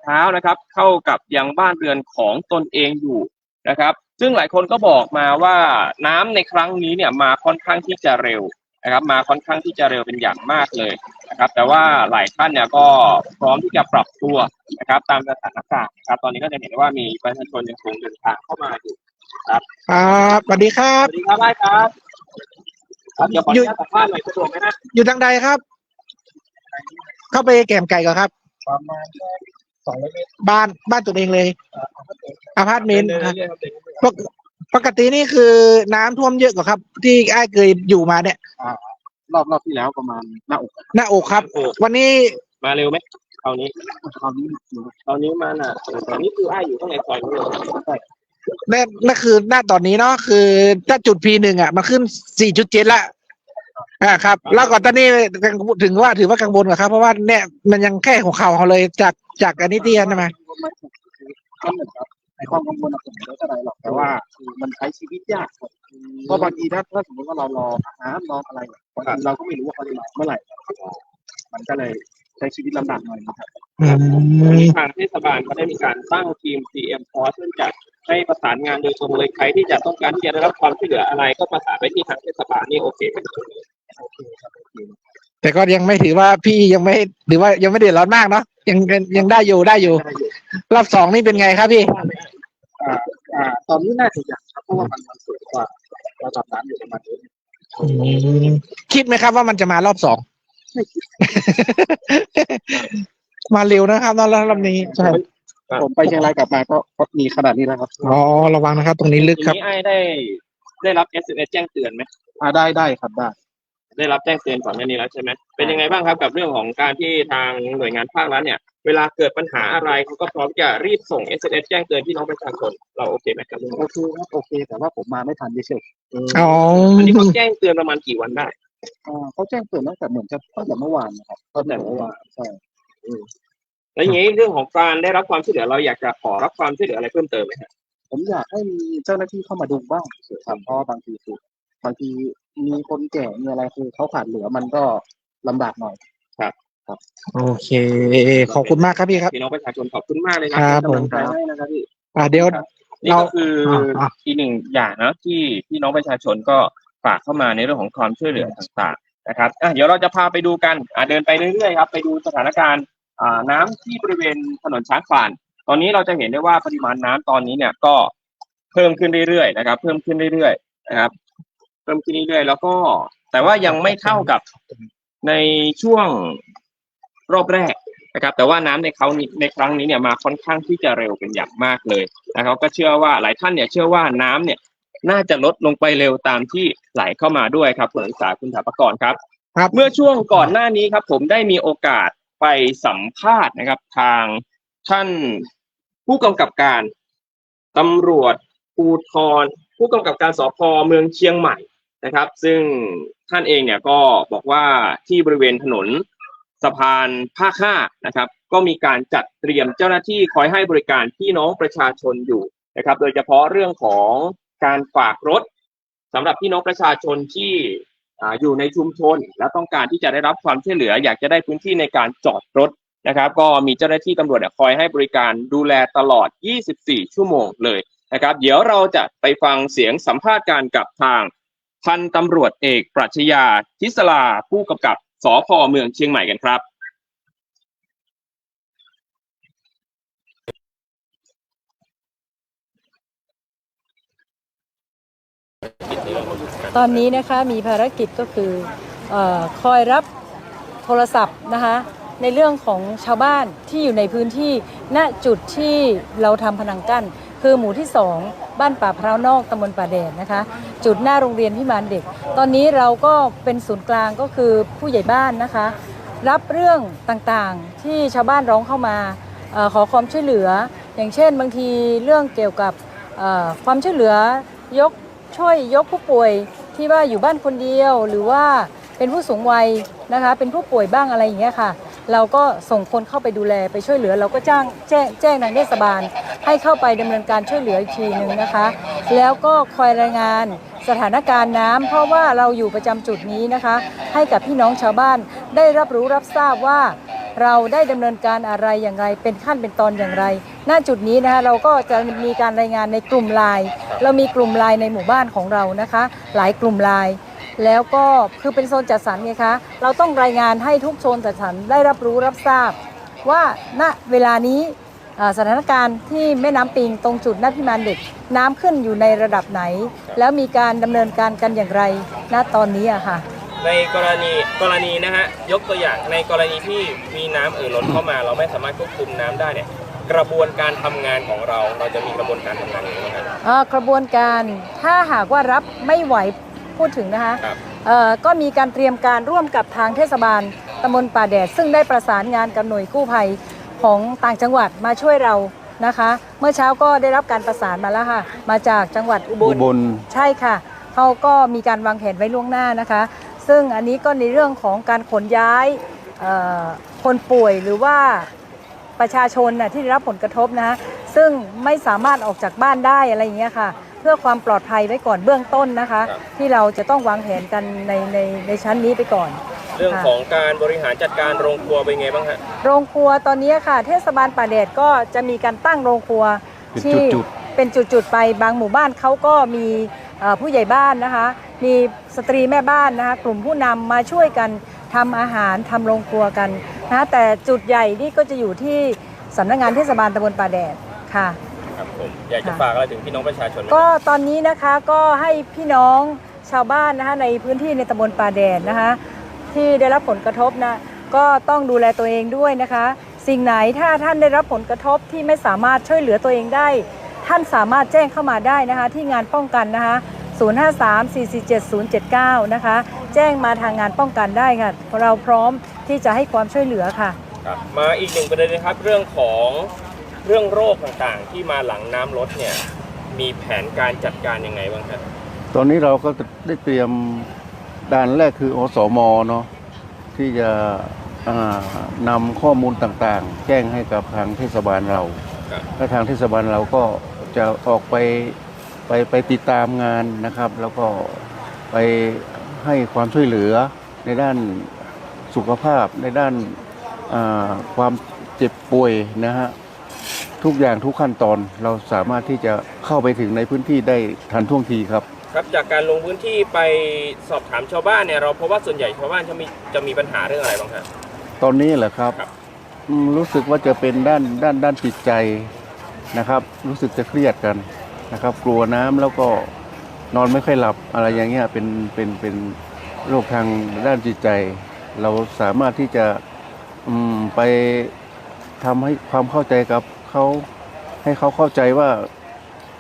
Speaker 13: เท้านะครับ เข้ากับยังบ้านเรือนของตนเองอยู่นะครับ ซึ่งหลายคนก็บอกมาว่าน้ำในครั้งนี้เนี่ยมาค่อนข้างที่จะเร็วนะครับ มาค่อนข้างที่จะเร็วเป็นอย่างมากเลยนะครับ แต่ว่าหลายท่านเนี่ยก็พร้อมที่จะปรับตัวนะครับตามสถานการณ์นะครับ ตอนนี้ก็จะเห็นว่ามีประชาชนยังคงเดินทางเข้ามาอยู่ครับ
Speaker 3: ครับสวัสดีครั
Speaker 13: ส
Speaker 3: บ
Speaker 13: วัสดีครับได้ครับเดี๋ยวขออนุญาตสัมภาษณ์หน่อยสะดวกไหมฮะ
Speaker 3: อยู่ทางใดครับ เข้าไปแก่มไก่ก่อนครับ
Speaker 13: ประมาณ200 เมตร
Speaker 3: บ้านตัวเองเลยอพาร์ตเมนต์
Speaker 13: เดิน
Speaker 3: ครับ
Speaker 13: เรื่อยๆครับ
Speaker 3: ปกตินี่คือน้ำท่วมเยอะกว่าครับ ที่ไอ้ายเคยอยู่มาเนี่ย
Speaker 13: รอบที่แล้วประมาณหน้าอก
Speaker 3: หน้าอกครับ วันนี้
Speaker 13: มาเร็วไหมคราวนี้มาน่ะแต่นี่คืออ้ายอยู่ข้างในซอยนี้เลยใช่
Speaker 3: นั่นคือหน้าตอนนี้เนาะคือถ้าจุด P1 อ่ะมันขึ้น 4.7 ละครับ แล้วก็ตอนนี้ถึงว่าถือว่ากังวลกว่าครับ เพราะว่าเนี่ยมันยังแค่หัวเข่าเขาเลยจากอันนี้ที่นั่นมา
Speaker 5: ก็เหมือนกับในความกังวลผมไม่ได้อะไรหรอกแต่ว่าคือมันใช้ชีวิตยากครับเพราะบางทีถ้าสมมติว่าเรารอน้ำรออะไรเนี่ยบางทีเราก็ไม่รู้ว่าเขาจะมาเมื่อไหร่มันก็เลยใช้ชีวิตลำบากหน่อยนะครับ
Speaker 13: ทางเทศบาลก็ได้มีการตั้งทีม CM Force เพื่อจะให้ประสานงานโดยตรงเลยใครที่จะต้องการที่จะได้รับความช่วยเหลืออะไรก็ประสานไปที่ทางเทศบาลนี่โอเคไหม
Speaker 3: แต่ก็ยังไม่ถือว่าพี่ยังไม่หรือว่ายังไม่เดือดร้อนมากเนาะยังได้อยู่รอบ 2นี่เป็นไงครับพี่
Speaker 5: ตอนนี้น่าจะยังครับเพราะว่ามันสูงกว่าระดับน้ำอยู่ประมาณนี้
Speaker 3: คิดไหมครับว่ามันจะมารอบ 2
Speaker 5: ไม่คิด
Speaker 3: มาเร็วนะครับรอบนี้ใช่
Speaker 5: ผมไปเชียงรายกลับมาก็มีขนาดนี้แล้วครับ
Speaker 3: อ๋อระวังนะครับ ตรงนี้ลึกครับ
Speaker 13: ทีนี้ไอ้ได้รับ SMS แจ้งเตือนไหม
Speaker 5: ได้ครับได้
Speaker 13: ได้รับแจ้งเตือนก่อนหน้านี้แล้วใช่ไหมเป็นยังไงบ้างครับกับเรื่องของการที่ทางหน่วยงานภาครัฐเนี่ยเวลาเกิดปัญหาอะไรเขาก็พร้อมจะรีบส่ง SMS แจ้งเตือนพี่น้องประชาชนเราโอเคไหมครับ
Speaker 5: โอเคครับโอเคแต่ว่าผมมาไม่ทันเฉย
Speaker 3: อ๋อ
Speaker 13: อันนี้เขาแจ้งเตือนประมาณกี่วันได้
Speaker 5: เขาแจ้งเตือนตั้งแต่เหมือนจะตั้งแต่เมื่อวานนะครับตั้งแต่เมื่อวานใช่
Speaker 13: แล้วอย่างนี้เรื่องของการได้รับความช่วยเหลือเราอยากจะขอรับความช่วยเหลืออะไรเพิ่มเติมไหมครับ
Speaker 5: ผมอยากให้มีเจ้าหน้าที่เข้ามาดูบ้างครับเพราะบางทีมีคนแก่มีอะไรคือเขาขาดเหลือมันก็ลำบากหน่อย
Speaker 13: ครับ
Speaker 3: โอเคขอบคุณมากครับพี่ครับ
Speaker 13: พี่น้องประชาชนขอบคุณมากเลยนะครับ
Speaker 3: ผม
Speaker 13: กำลังใจให้นะครับพี่
Speaker 3: เดี๋ยว
Speaker 13: นี่ก็คืออีกหนึ่งอย่างนะที่พี่น้องประชาชนก็ฝากเข้ามาในเรื่องของความช่วยเหลือต่างๆนะครับเดี๋ยวเราจะพาไปดูกันเดินไปเรื่อยๆครับไปดูสถานการณ์น้ำที่บริเวณถนนช้างคลานตอนนี้เราจะเห็นได้ว่าปริมาณน้ำตอนนี้เนี่ยก็เพิ่มขึ้นเรื่อยๆนะครับเพิ่มขึ้นเรื่อยๆนะครับเพิ่มขึ้นเรื่อยๆแล้วก็แต่ว่ายังไม่เท่ากับในช่วงรอบแรกนะครับแต่ว่าน้ำในครั้งนี้เนี่ยมาค่อนข้างที่จะเร็วเป็นอย่างมากเลยนะครับก็เชื่อว่าหลายท่านเนี่ยเชื่อว่าน้ำเนี่ย น่าจะลดลงไปเร็วตามที่ไหลเข้ามาด้วยครับคุณอริสาคุณถาปกรครับเมื่อช่วงก่อนหน้านี้ครับผมได้มีโอกาสไปสัมภาษณ์นะครับทางท่านผู้กำกับการตำรวจภูธรผู้กำกับการสภ.เมืองเชียงใหม่นะครับซึ่งท่านเองเนี่ยก็บอกว่าที่บริเวณถนนสะพานภาค 5นะครับก็มีการจัดเตรียมเจ้าหน้าที่คอยให้บริการพี่น้องประชาชนอยู่นะครับโดยเฉพาะเรื่องของการฝากรถสำหรับพี่น้องประชาชนที่อยู่ในชุมชนและต้องการที่จะได้รับความช่วยเหลืออยากจะได้พื้นที่ในการจอดรถนะครับก็มีเจ้าหน้าที่ตำรวจคอยให้บริการดูแลตลอด24ชั่วโมงเลยนะครับเดี๋ยวเราจะไปฟังเสียงสัมภาษณ์การกับทางพันตำรวจเอกปรัชญาทิศลาผู้กำกับสภ.เมืองเชียงใหม่กันครับ
Speaker 14: ตอนนี้นะคะมีภารกิจก็คือคอยรับโทรศัพท์นะคะในเรื่องของชาวบ้านที่อยู่ในพื้นที่ณจุดที่เราทำพนังกั้นคือหมู่ที่2บ้านป่าพร้าวนอกตำบลป่าแดดนะคะจุดหน้าโรงเรียนพิมานเด็กตอนนี้เราก็เป็นศูนย์กลางก็คือผู้ใหญ่บ้านนะคะรับเรื่องต่างๆที่ชาวบ้านร้องเข้ามาขอความช่วยเหลืออย่างเช่นบางทีเรื่องเกี่ยวกับความช่วยเหลืช่วยยกผู้ป่วยที่ว่าอยู่บ้านคนเดียวหรือว่าเป็นผู้สูงวัยนะคะเป็นผู้ป่วยบ้างอะไรอย่างเงี้ยค่ะเราก็ส่งคนเข้าไปดูแลไปช่วยเหลือเราก็แจ้งทางเทศบาลให้เข้าไปดำเนินการช่วยเหลืออีกทีนึงนะคะแล้วก็คอยรายงานสถานการณ์น้ำเพราะว่าเราอยู่ประจำจุดนี้นะคะให้กับพี่น้องชาวบ้านได้รับรู้รับทราบว่าเราได้ดำเนินการอะไรอย่างไรเป็นขั้นเป็นตอนอย่างไรณจุดนี้นะคะเราก็จะมีการรายงานในกลุ่มไลน์เรามีกลุ่มไลน์ในหมู่บ้านของเรานะคะหลายกลุ่มไลน์แล้วก็คือเป็นโซนจัดสรรไงคะเราต้องรายงานให้ทุกโซนจัดสรรได้รับรู้รับทราบว่าณเวลานี้สถานการณ์ที่แม่น้ำปิงตรงจุดหน้าพิมานเด็กน้ำขึ้นอยู่ในระดับไหนแล้วมีการดำเนินการกันอย่างไรณตอนนี้อะค่ะ
Speaker 15: ในกรณีนะฮะยกตัวอย่างในกรณีที่มีน้ำล้นเข้ามาเราไม่สามารถควบคุมน้ำได้เนี่ยกระบวนการทำงานของเราจะมีกระบวนการทำงานอย่างไรบ้างครับ
Speaker 14: กระบวนการถ้าหากว่ารับไม่ไหวพูดถึงนะคะก็มีการเตรียมการร่วมกับทางเทศบาลตำบลป่าแดดซึ่งได้ประสานงานกับหน่วยกู้ภัยของต่างจังหวัดมาช่วยเรานะคะเมื่อเช้าก็ได้รับการประสานมาแล้วค่ะมาจากจังหวัดอุบลใช่ค่ะเขาก็มีการวางแผนไว้ล่วงหน้านะคะซึ่งอันนี้ก็ในเรื่องของการขนย้ายคนป่วยหรือว่าประชาชนที่ได้รับผลกระทบนะซึ่งไม่สามารถออกจากบ้านได้อะไรอย่างเงี้ยค่ะเพื่อความปลอดภัยไว้ก่อนเบื้องต้นนะคะที่เราจะต้องวางแผนกันในชั้นนี้ไปก่อน
Speaker 15: เรื่องของการบริหารจัดการโรงครัวเป็นไงบ้างฮะ
Speaker 14: โรงครัวตอนนี้ค่ะเทศบาลป่าแดดก็จะมีการตั้งโรงครัวที่เป็นจุดๆไปบางหมู่บ้านเขาก็มีผู้ใหญ่บ้านนะคะมีสตรีแม่บ้านนะคะกลุ่มผู้นำมาช่วยกันทำอาหารทำโรงครัวกันนะแต่จุดใหญ่นี่ก็จะอยู่ที่สำนักงานเทศบาลตำบลป่าแดดค่ะ
Speaker 15: ครับผมอยากจะฝากอะไรถึงพี่น้องประชาชน
Speaker 14: ก็ตอนนี้นะคะก็ให้พี่น้องชาวบ้านนะคะในพื้นที่ในตำบลป่าแดดนะคะที่ได้รับผลกระทบนะก็ต้องดูแลตัวเองด้วยนะคะสิ่งไหนถ้าท่านได้รับผลกระทบที่ไม่สามารถช่วยเหลือตัวเองได้ท่านสามารถแจ้งเข้ามาได้นะคะที่งานป้องกันนะคะ053-447-079นะคะแจ้งมาทางงานป้องกันได้ค่ะเราพร้อมที่จะให้ความช่วยเหลือค่ะ
Speaker 15: ครับมาอีกหนึ่งประเด็นนะครับเรื่องโรคต่างๆที่มาหลังน้ำลดเนี่ยมีแผนการจัดการยังไงบ้างครับ
Speaker 16: ตอนนี้เราก็ได้เตรียมด้านแรกคืออสม.เนาะที่จะนำข้อมูลต่างๆแจ้งให้กับทางเทศบาลเราและทางเทศบาลเราก็จะออกไปติดตามงานนะครับแล้วก็ไปให้ความช่วยเหลือในด้านสุขภาพในด้านความเจ็บป่วยนะฮะทุกอย่างทุกขั้นตอนเราสามารถที่จะเข้าไปถึงในพื้นที่ได้ทันท่วงทีครับ
Speaker 15: ครับจากการลงพื้นที่ไปสอบถามชาวบ้านเนี่ยเราเพราะว่าส่วนใหญ่ชาวบ้านจะมีปัญหาเรื่องอะไรบ้างครับ
Speaker 16: ตอนนี้เหรอครับรู้สึกว่าจะเป็นด้านจิตใจนะครับรู้สึกจะเครียดกันนะครับกลัวน้ำแล้วก็นอนไม่ค่อยหลับอะไรอย่างเงี้ยเป็นโรคทางด้านจิตใจเราสามารถที่จะไปทำให้ความเข้าใจกับเขาให้เขาเข้าใจว่า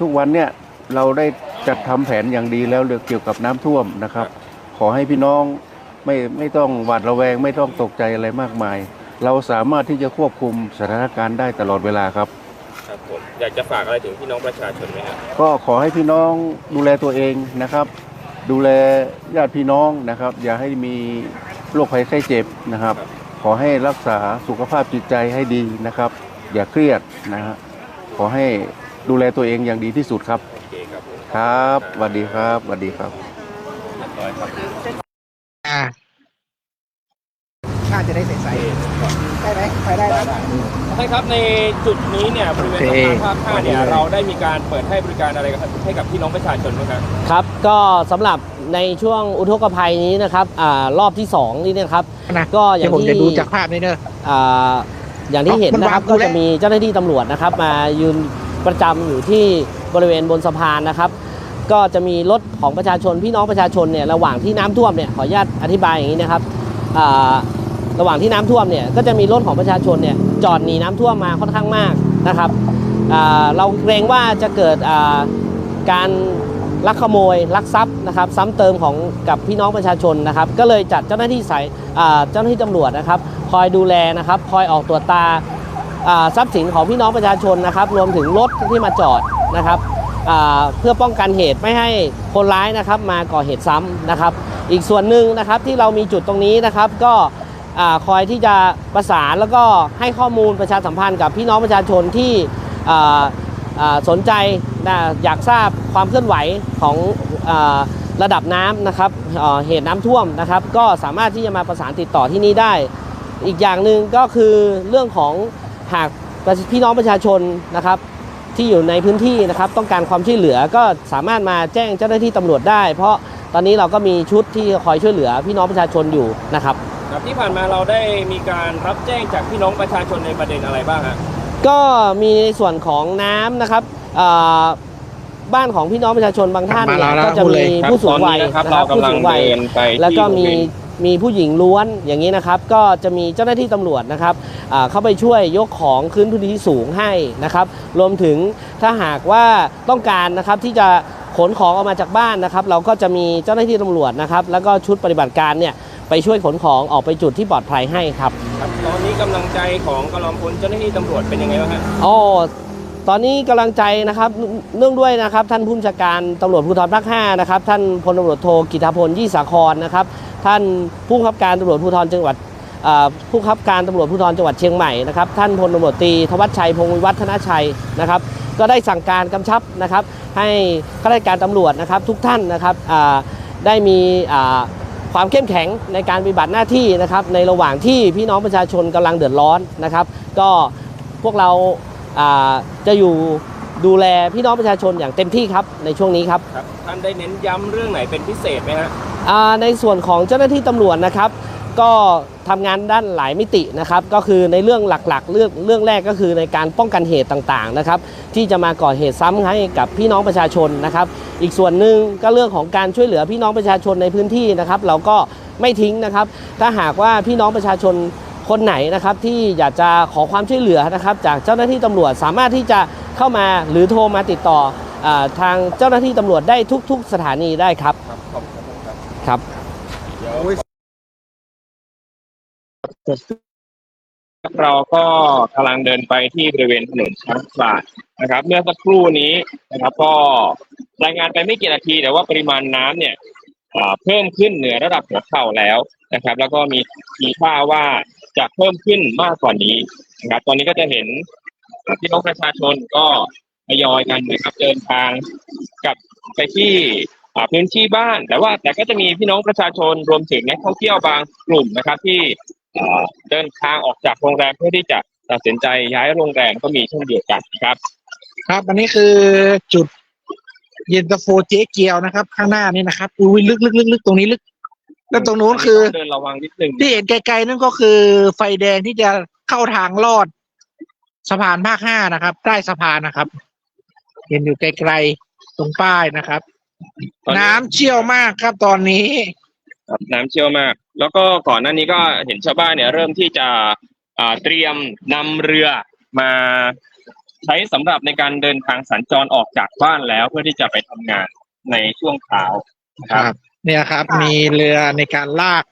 Speaker 16: ทุกวันเนี่ยเราได้ จัดทำแผนอย่างดีแล้วเรื่องเกี่ยวกับน้ำท่วมนะครับ ขอให้พี่น้องไม่ต้องหวาดระแวงไม่ต้องตกใจอะไรมากมาย เราสามารถที่จะควบคุมสถานการณ์ได้ตลอดเวลาครับ
Speaker 15: ครับผมอยากจะฝากอะไรถึงพี่น้องประชาชนไหมครับ
Speaker 16: ก็ขอให้พี่น้องดูแลตัวเองนะครับ ดูแลญาติพี่น้องนะครับ อย่าให้มีโรคภัยไข้เจ็บนะครับ ขอให้รักษาสุขภาพจิตใจให้ดีนะครับ อย่าเครียดนะฮะขอให้ดูแลตัวเองอย่างดีที่สุดครับครับสวัสดีครับสวัสดีครับ
Speaker 5: น่าจะได้ใส่ได้ไหมไปได้แล้ว
Speaker 15: ใช่ครับในจุดนี้เนี่ยบริเวณสะพานภาค5เนี่ยเราได้มีการเปิดให้บริการอะไรให้กับพี่น้องประชาชนไหมครับ
Speaker 17: ครับก็สำหรับในช่วงอุทกภัยนี้นะครับรอบที่2นี่นะครับก็อย่างที่ผมจะดูจากภาพนี้เนอะอย่างที่เห็นนะครับก็จะมีเจ้าหน้าที่ตำรวจนะครับมายืนประจำอยู่ที่บริเวณบนสะพานนะครับก็จะมีรถของประชาชนพี่น้องประชาชนเนี่ยระหว่างที่น้ำท่วมเนี่ยขออนุญาตอธิบายอย่างนี้นะครับระหว่างที่น้ำท่วมเนี่ยก็จะมีรถของประชาชนเนี่ยจอดหนีน้ำท่วมมาค่อนข้างมากนะครับเราเกรงว่าจะเกิดการลักขโมยลักทรัพย์นะครับซ้ำเติมของกับพี่น้องประชาชนนะครับก็เลยจัดเจ้าหน้าที่เจ้าหน้าที่ตำรวจนะครับคอยดูแลนะครับคอยออกตรวจตาทรัพย์สินของพี่น้องประชาชนนะครับรวมถึงรถที่มาจอดนะครับเพื่อป้องกันเหตุไม่ให้คนร้ายนะครับมาก่อเหตุซ้ำนะครับอีกส่วนหนึ่งนะครับที่เรามีจุดตรงนี้นะครับก็คอยที่จะประสานแล้วก็ให้ข้อมูลประชาสัมพันธ์กับพี่น้องประชาชนที่สนใจอยากทราบความเคลื่อนไหวของระดับน้ำนะครับเหตุน้ำท่วมนะครับก็สามารถที่จะมาประสานติดต่อที่นี่ได้อีกอย่างหนึ่งก็คือเรื่องของหากพี่น้องประชาชนนะครับที่อยู่ในพื้นที่นะครับต้องการความช่วยเหลือก็สามารถมาแจ้งเจ้าหน้าที่ตำรวจได้เพราะตอนนี้เราก็มีชุดที่คอยช่วยเหลือพี่น้องประชาชนอยู่นะครับ
Speaker 15: ที่ผ่านมาเราได้มีการรับแจ้งจากพี่น้องประชาชนในประเด็นอะไรบ้างฮะ
Speaker 17: ก็มีในส่วนของน้ำนะครับบ้านของพี่น้องประชาชนบางท่านเนี่ยก็จะมีผู้สูงวัยนะครับผู้สูงวัยแล้วก็มีผู้หญิงล้วนอย่างนี้นะครับก็จะมีเจ้าหน้าที่ตำรวจนะครับเข้าไปช่วยยกของขึ้นพื้นที่สูงให้นะครับรวมถึงถ้าหากว่าต้องการนะครับที่จะขนของออกมาจากบ้านนะครับเราก็จะมีเจ้าหน้าที่ตำรวจนะครับแล้วก็ชุดปฏิบัติการเนี่ยไปช่วยขนของออกไปจุดที่ปลอดภัยให้ครับ
Speaker 15: ตอนนี้กำลังใจของกำลังพลเจ้าหน้าที่ตำรวจเป็นยังไงบ้างฮะ
Speaker 17: ตอนนี้กำลังใจนะครับเนื่องด้วยนะครับท่านผู้บัญชาการตำรวจภูธรภาค5นะครับท่านพลตำรวจโทกิตติพลยี่สาครนะครับท่านผู้บังคับการตำรวจภูธรจังหวัดผู้บังคับการตำรวจภูธรจังหวัดเชียงใหม่นะครับท่านพลตำรวจตรีธวัชชัยพงศ์วิวัฒนชัยนะครับก็ได้สั่งการกำชับนะครับให้ข้าราชการตำรวจนะครับทุกท่านนะครับได้มีความเข้มแข็งในการปฏิบัติหน้าที่นะครับในระหว่างที่พี่น้องประชาชนกำลังเดือดร้อนนะครับก็พวกเราจะอยู่ดูแลพี่น้องประชาชนอย่างเต็มที่ครับในช่วงนี้ครับ
Speaker 15: ท่านได้เน้นย้ำเรื่องไหนเป็นพิเศษไหมฮะ
Speaker 17: ในส่วนของเจ้าหน้าที่ตำรวจนะครับก็ทำงานด้านหลายมิตินะครับก็คือในเรื่องหลักๆเรื่องแรกก็คือในการป้องกันเหตุต่างๆนะครับที่จะมาก่อเหตุซ้ำให้กับพี่น้องประชาชนนะครับอีกส่วนหนึ่งก็เรื่องของการช่วยเหลือพี่น้องประชาชนในพื้นที่นะครับเราก็ไม่ทิ้งนะครับถ้าหากว่าพี่น้องประชาชนคนไหนนะครับที่อยากจะขอความช่วยเหลือนะครับจากเจ้าหน้าที่ตำรวจสามารถที่จะเข้ามาหรือโทรมาติดต่อทางเจ้าหน้าที่ตำรวจได้ทุกๆสถานีได้ครับครับ
Speaker 13: เราก็กำลังเดินไปที่บริเวณถนนช้างคลานนะครับเมื่อสักครู่นี้นะครับก็รายงานไปไม่กี่นาทีแต่ว่าปริมาณน้ำเนี่ยเพิ่มขึ้นเหนือระดับหัวเข่าแล้วนะครับแล้วก็มีท่าว่าจะเพิ่มขึ้นมากกว่านี้นะครับตอนนี้ก็จะเห็นพี่น้องประชาชนก็ทยอยกันนะครับเดินทางกลับไปที่พื้นที่บ้านแต่ก็จะมีพี่น้องประชาชนรวมถึงนักท่องเที่ยวบางกลุ่มนะครับที่เดินทางออกจากโรงแรมเพื่อที่จะตัดสินใจย้ายโรงแรมก็มีเช่นเดียวกันครับ
Speaker 5: ครับอันนี้คือจุดเย็นตาโฟเจ๊เกียวนะครับข้างหน้านี่นะครับอุ้ยลึกตรงนี้ลึกแล้วตรงนู้นคือ
Speaker 13: เดินระวังนิดนึง
Speaker 5: ที่เห็นไกลๆนั่นก็คือไฟแดงที่จะเข้าทางลอดสะพานภาค5นะครับใต้สะพานนะครับเห็นอยู่ไกลๆตรงป้ายนะครับน้ำเชี่ยวมากครับตอนนี้
Speaker 13: น้ำเชี่ยวมากแล้วก็ก่อนหน้านี้ก็เห็นชาวบ้านเนี่ยเริ่มที่จะเตรียมนำเรือมาใช้สำหรับในการเดินทางสัญจรออกจากบ้านแล้วเพื่อที่จะไปทำงาน
Speaker 15: ในช่วงเช้าครับ
Speaker 18: เนี่ยครับมีเรือในการลาก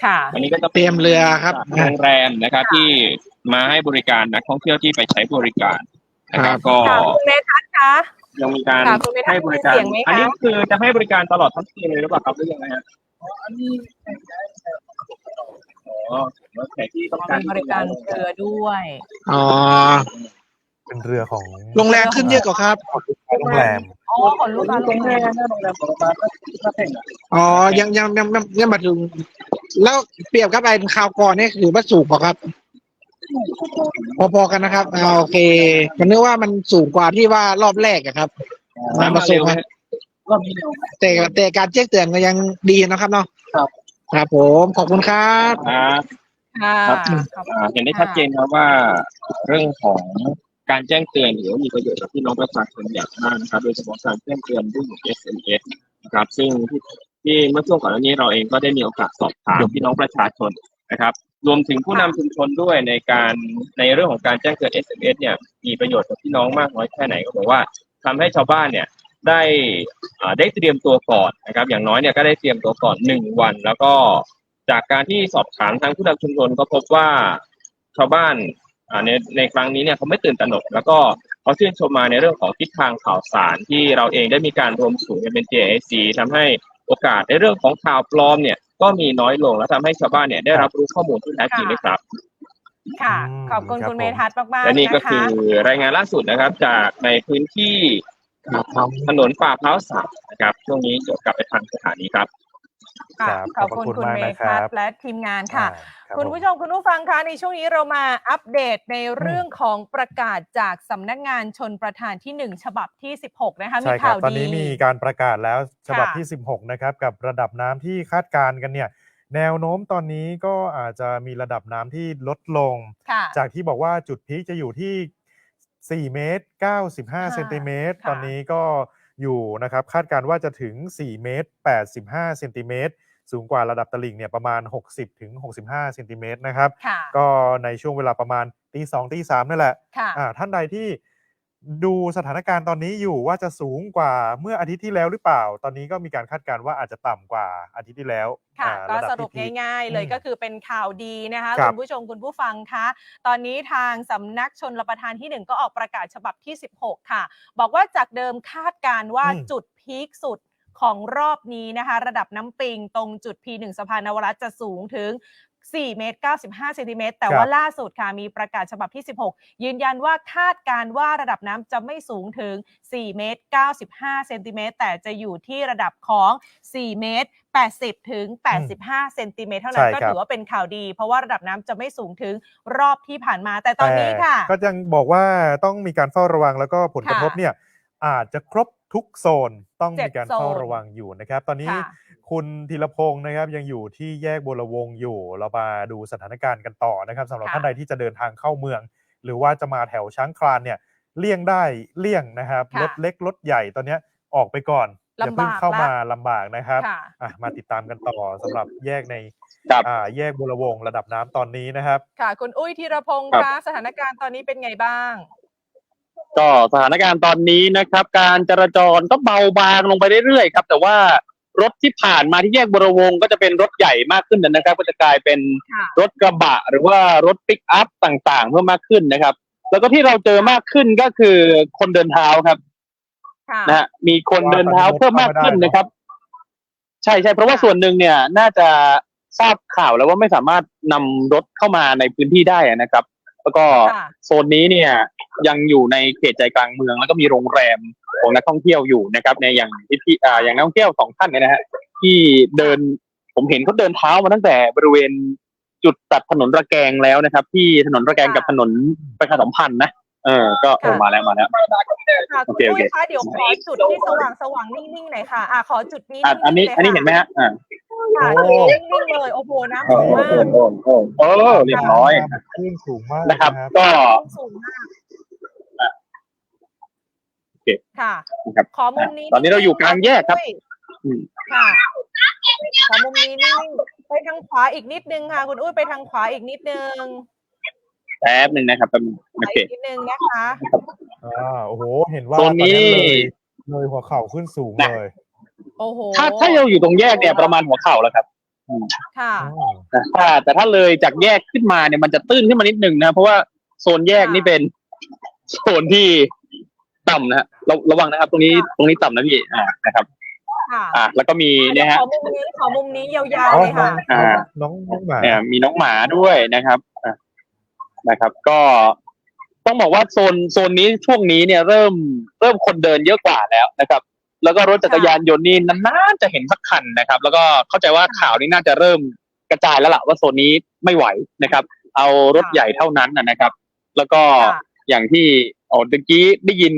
Speaker 2: ค่ะ
Speaker 15: อันนี้ก็จะ
Speaker 18: เตรียมเรือครับ
Speaker 15: โรงแรมนะครับที่มาให้บริการนักท่องเที่ยวที่ไปใช้บริการนะครับก็
Speaker 2: ค่ะคุณเมทัศน์คะ
Speaker 15: ยังมีการ
Speaker 2: ค่ะคุณเมทัศน์
Speaker 15: ให้บริการ
Speaker 2: มีเสียงไหมคะ
Speaker 15: อันนี้คือจะให้บริการตลอดทั้งคืนเลยหรือเปล่าครับหรือยังไงฮะอ๋อแขกที่ต้องการ
Speaker 2: มีบริการเรือด้วย
Speaker 18: อ๋อ
Speaker 1: เป็นเรือของ
Speaker 18: โรงแรมขึ้นเยอะกว่าครับ
Speaker 1: โรงแรม
Speaker 2: อ๋อของลูกค้าโรงแรม
Speaker 18: อ๋อยังมาถึง แล้วเปรียบกับไอ้ข่าวก่อนนี่คือว่าสูงกว่าครับ พอๆกันนะครับโอเคมันนึกว่ามันสูงกว่าที่ว่ารอบแรกอะครับมาสูงไหมแต่การแจ้งเตือนก็ยังดีนะครับเนาะครับผมขอบคุณครับ
Speaker 2: ค่ะ
Speaker 15: เห็นได้ชัดเจนครับว่าเรื่องของการแจ้งเตือนหรือว่ามีประโยชน์กับพี่น้องประชาชนอย่างมากนะครับโดยเฉพาะการแจ้งเตือนเรื่องของ SMS นะครับซึ่งที่เมื่อช่วงก่อนหน้านี้เราเองก็ได้มีโอกาสสอบถามพี่น้องประชาชนนะครับรวมถึงผู้นำชุมชนด้วยในเรื่องของการแจ้งเตือน SMS เนี่ยมีประโยชน์กับพี่น้องมากน้อยแค่ไหนก็บอกว่าทำให้ชาวบ้านเนี่ยได้เตรียมตัวก่อนนะครับอย่างน้อยเนี่ยก็ได้เตรียมตัวก่อน1 วันแล้วก็จากการที่สอบถามทางผู้นำชุมชนก็พบว่าชาวบ้านในครั้งนี้เนี่ยเขาไม่ตื่นตระหนกแล้วก็เขาชื่นชมมาในเรื่องของทิศทางข่าวสารที่เราเองได้มีการรวมศูนย์กันเป็น JIC ทำให้โอกาสในเรื่องของข่าวปลอมเนี่ยก็มีน้อยลงและทำให้ชาวบ้านเนี่ยได้รับรู้ข้อมูลที่แท้จริงด้วยครับ
Speaker 2: ค่ะขอบคุณคุณเมทัศน์มากๆ
Speaker 15: และนี่ก็
Speaker 2: นะ
Speaker 15: คื
Speaker 2: คะ
Speaker 15: อรายงานล่าสุดนะครับจากในพื้นที่ถนนป่าพร้าว3นะครับช่วงนี้เดี๋ยวกลับไปทางสถานีครับ
Speaker 2: ค่ะขอบคุณคุณเมทัศน์และทีมงานค่ะ คุณผู้ชมคุณผู้ฟังคะในช่วงนี้เรามาอัปเดตในเรื่องของประกาศจากสำนักงานชนประทานที่1ฉบับที่16นะคะมี
Speaker 1: ใช่ครั
Speaker 2: ข่า
Speaker 1: บ
Speaker 2: ว
Speaker 1: ตอน
Speaker 2: ดี
Speaker 1: นี้มีการประกาศแล้วฉบับ
Speaker 2: ค่ะ
Speaker 1: ที่16นะครับกับระดับน้ำที่คาดการณ์กันเนี่ยแนวโน้มตอนนี้ก็อาจจะมีระดับน้ำที่ลดลง
Speaker 2: ค่ะ
Speaker 1: จากที่บอกว่าจุดพีคจะอยู่ที่4 เมตร 95 เซนติเมตรตอนนี้ก็อยู่นะครับคาดการณ์ว่าจะถึง4 เมตร 85 เซนติเมตรสูงกว่าระดับตลิ่งเนี่ยประมาณ60 ถึง 65 เซนติเมตรนะครับ
Speaker 2: ค่ะ
Speaker 1: ก็ในช่วงเวลาประมาณตี 2 ตี 3นั่นแหละ
Speaker 2: ค่ะ
Speaker 1: ท่านใดที่ดูสถานการณ์ตอนนี้อยู่ว่าจะสูงกว่าเมื่ออาทิตย์ที่แล้วหรือเปล่า ตอนนี้ก็มีการคาดการณ์ว่าอาจจะต่ำกว่าอาทิตย์ที่แล้ว
Speaker 2: ค่ะก็
Speaker 1: ะดับ
Speaker 2: สรุป
Speaker 1: ที่พีค
Speaker 2: ง่ายๆ เลยก็คือเป็นข่าวดีนะคะ
Speaker 1: ครับ
Speaker 2: คุณผู้ชมคุณผู้ฟังคะตอนนี้ทางสำนักชนประทานที่ 1 ก็ออกประกาศฉบับที่16ค่ะบอกว่าจากเดิมคาดการณ์ว่าจุดพีคสุดของรอบนี้นะคะระดับน้ำปิงตรงจุด P1 สะพานนวรัตน์จะสูงถึง4 เมตร 95 เซนติเมตรแต่ว่าล่าสุดค่ะมีประกาศฉบับที่ 16ยืนยันว่าคาดการว่าระดับน้ำจะไม่สูงถึง4 เมตร 95 เซนติเมตรแต่จะอยู่ที่ระดับของ4 เมตร 80 ถึง 85 เซนติเมตรเท่านั้นก็ถือว่าเป็นข่าวดีเพราะว่าระดับน้ำจะไม่สูงถึงรอบที่ผ่านมาแต่ตอนนี้ค่ะ
Speaker 1: ก็ยังบอกว่าต้องมีการเฝ้าระวังแล้วก็ผลกระทบเนี่ยอาจจะครบทุกโซนต้องมีการเฝ้าระวังอยู่นะครับตอนนี้คุณธีรพงศ์นะครับยังอยู่ที่แยกบัวระวงอยู่เรามาดูสถานการณ์กันต่อนะครับสำหรับท่านใดที่จะเดินทางเข้าเมือง หรือว่าจะมาแถวช้างคลานเนี่ยเลี่ยงได้เลี่ยงนะครับรถเล็กรถใหญ่ตอนนี้ออกไปก่อนอย่าเพิ่งเข้ามาลำบากนะครับมาติดตามกันต่อสำหรับแยกในแยกบัวระวงระดับน้ำตอนนี้นะครับ
Speaker 2: ค่ะคุณอุ้ยธีรพงศ์คะสถานการณ์ตอนนี้เป็นไงบ้าง
Speaker 13: ก็สถานการณ์ตอนนี้นะครับการจราจรก็เบาบางลงไปเรื่อยๆครับแต่ว่ารถที่ผ่านมาที่แยกบัวระวงก็จะเป็นรถใหญ่มากขึ้นนะครับก็จะกลายเป็นรถกระบะหรือว่ารถปิกอัพต่างๆเพิ่มมากขึ้นนะครับแล้วก็ที่เราเจอมากขึ้นก็คือคนเดินเท้าครับนะฮะมีคนเดินเท้าเพิ่มมากขึ้นนะครับใช่เพราะว่าส่วนหนึ่งเนี่ยน่าจะทราบข่าวแล้วว่าไม่สามารถนำรถเข้ามาในพื้นที่ได้นะครับแล้วก็โซนนี้เนี่ยยังอยู่ในเขตใจกลางเมืองแล้วก็มีโรงแรมของนักท่องเที่ยวอยู่นะครับในอย่างที่อย่างนักท่องเที่ยว2ท่านเนี่ยนะฮะที่เดินผมเห็นเขาเดินเท้ามาตั้งแต่บริเวณจุดตัดถนนระแกงแล้วนะครับที่ถนนระแกงกับถนนประชาสัมพันธ์นะก็มาแล้วโอเค
Speaker 2: ค่ะเดี๋ยวขอจุดที่สว่างนิ่งๆหน่อยค่ะขอจุดนี้
Speaker 13: อันนี้เห็นไหมฮะ
Speaker 2: ค่ะนิ่งๆเลยโอ้โหน้ำสูงมาก
Speaker 13: เรียบร้อย
Speaker 1: ขึ้นสูงมาก
Speaker 13: นะครับก็
Speaker 2: สูงมาก
Speaker 13: โอเค
Speaker 2: ค่ะขอมุมนี้
Speaker 13: ตอนนี้เราอยู่กลางแยกครับ
Speaker 2: ค่ะขอมุมนี้นิ่งไปทางขวาอีกนิดนึงค่ะคุณอุ้ยไปทางขวาอีกนิดนึง
Speaker 13: แป๊บนึงนะครับโอเค
Speaker 2: นิดนึงนะคะ
Speaker 1: โอ้โหเห็นว่า
Speaker 13: ตอนนี้
Speaker 1: เลยหัวเข่าขึ้นสูงเลย
Speaker 2: โอ้โห
Speaker 13: ถ้าเราอยู่ตรงแยกเนี่ยประมาณหัวเข่าแล้วครับ
Speaker 2: ค่ะ
Speaker 13: แต่ถ้าเลยจากแยกขึ้นมาเนี่ยมันจะตื้นขึ้นมานิดนึงนะเพราะว่าโซนแยกนี่เป็นโซนที่ต่ำนะฮะระวังนะครับ ตรงนี้ต่ำนะพี่นะครับแล้วก็มีเนี่ยฮะ
Speaker 2: ขอมุมนี้ยาวๆเลยค่ะ
Speaker 1: น้องหมา
Speaker 13: มีน้องหมาด้วยนะครับก็ต้องบอกว่าโซนนี้ช่วงนี้เนี่ยเริ่มคนเดินเยอะกว่าแล้วนะครับแล้วก็รถจักรยานยนต์นี่นานๆจะเห็นสักคันนะครับแล้วก็เข้าใจว่าข่าวนี้น่าจะเริ่มกระจายแล้วล่ะว่าโซนนี้ไม่ไหวนะครับเอารถใหญ่เท่านั้นนะครับแล้วก็อย่างที่เมื่อกี้ได้ยิน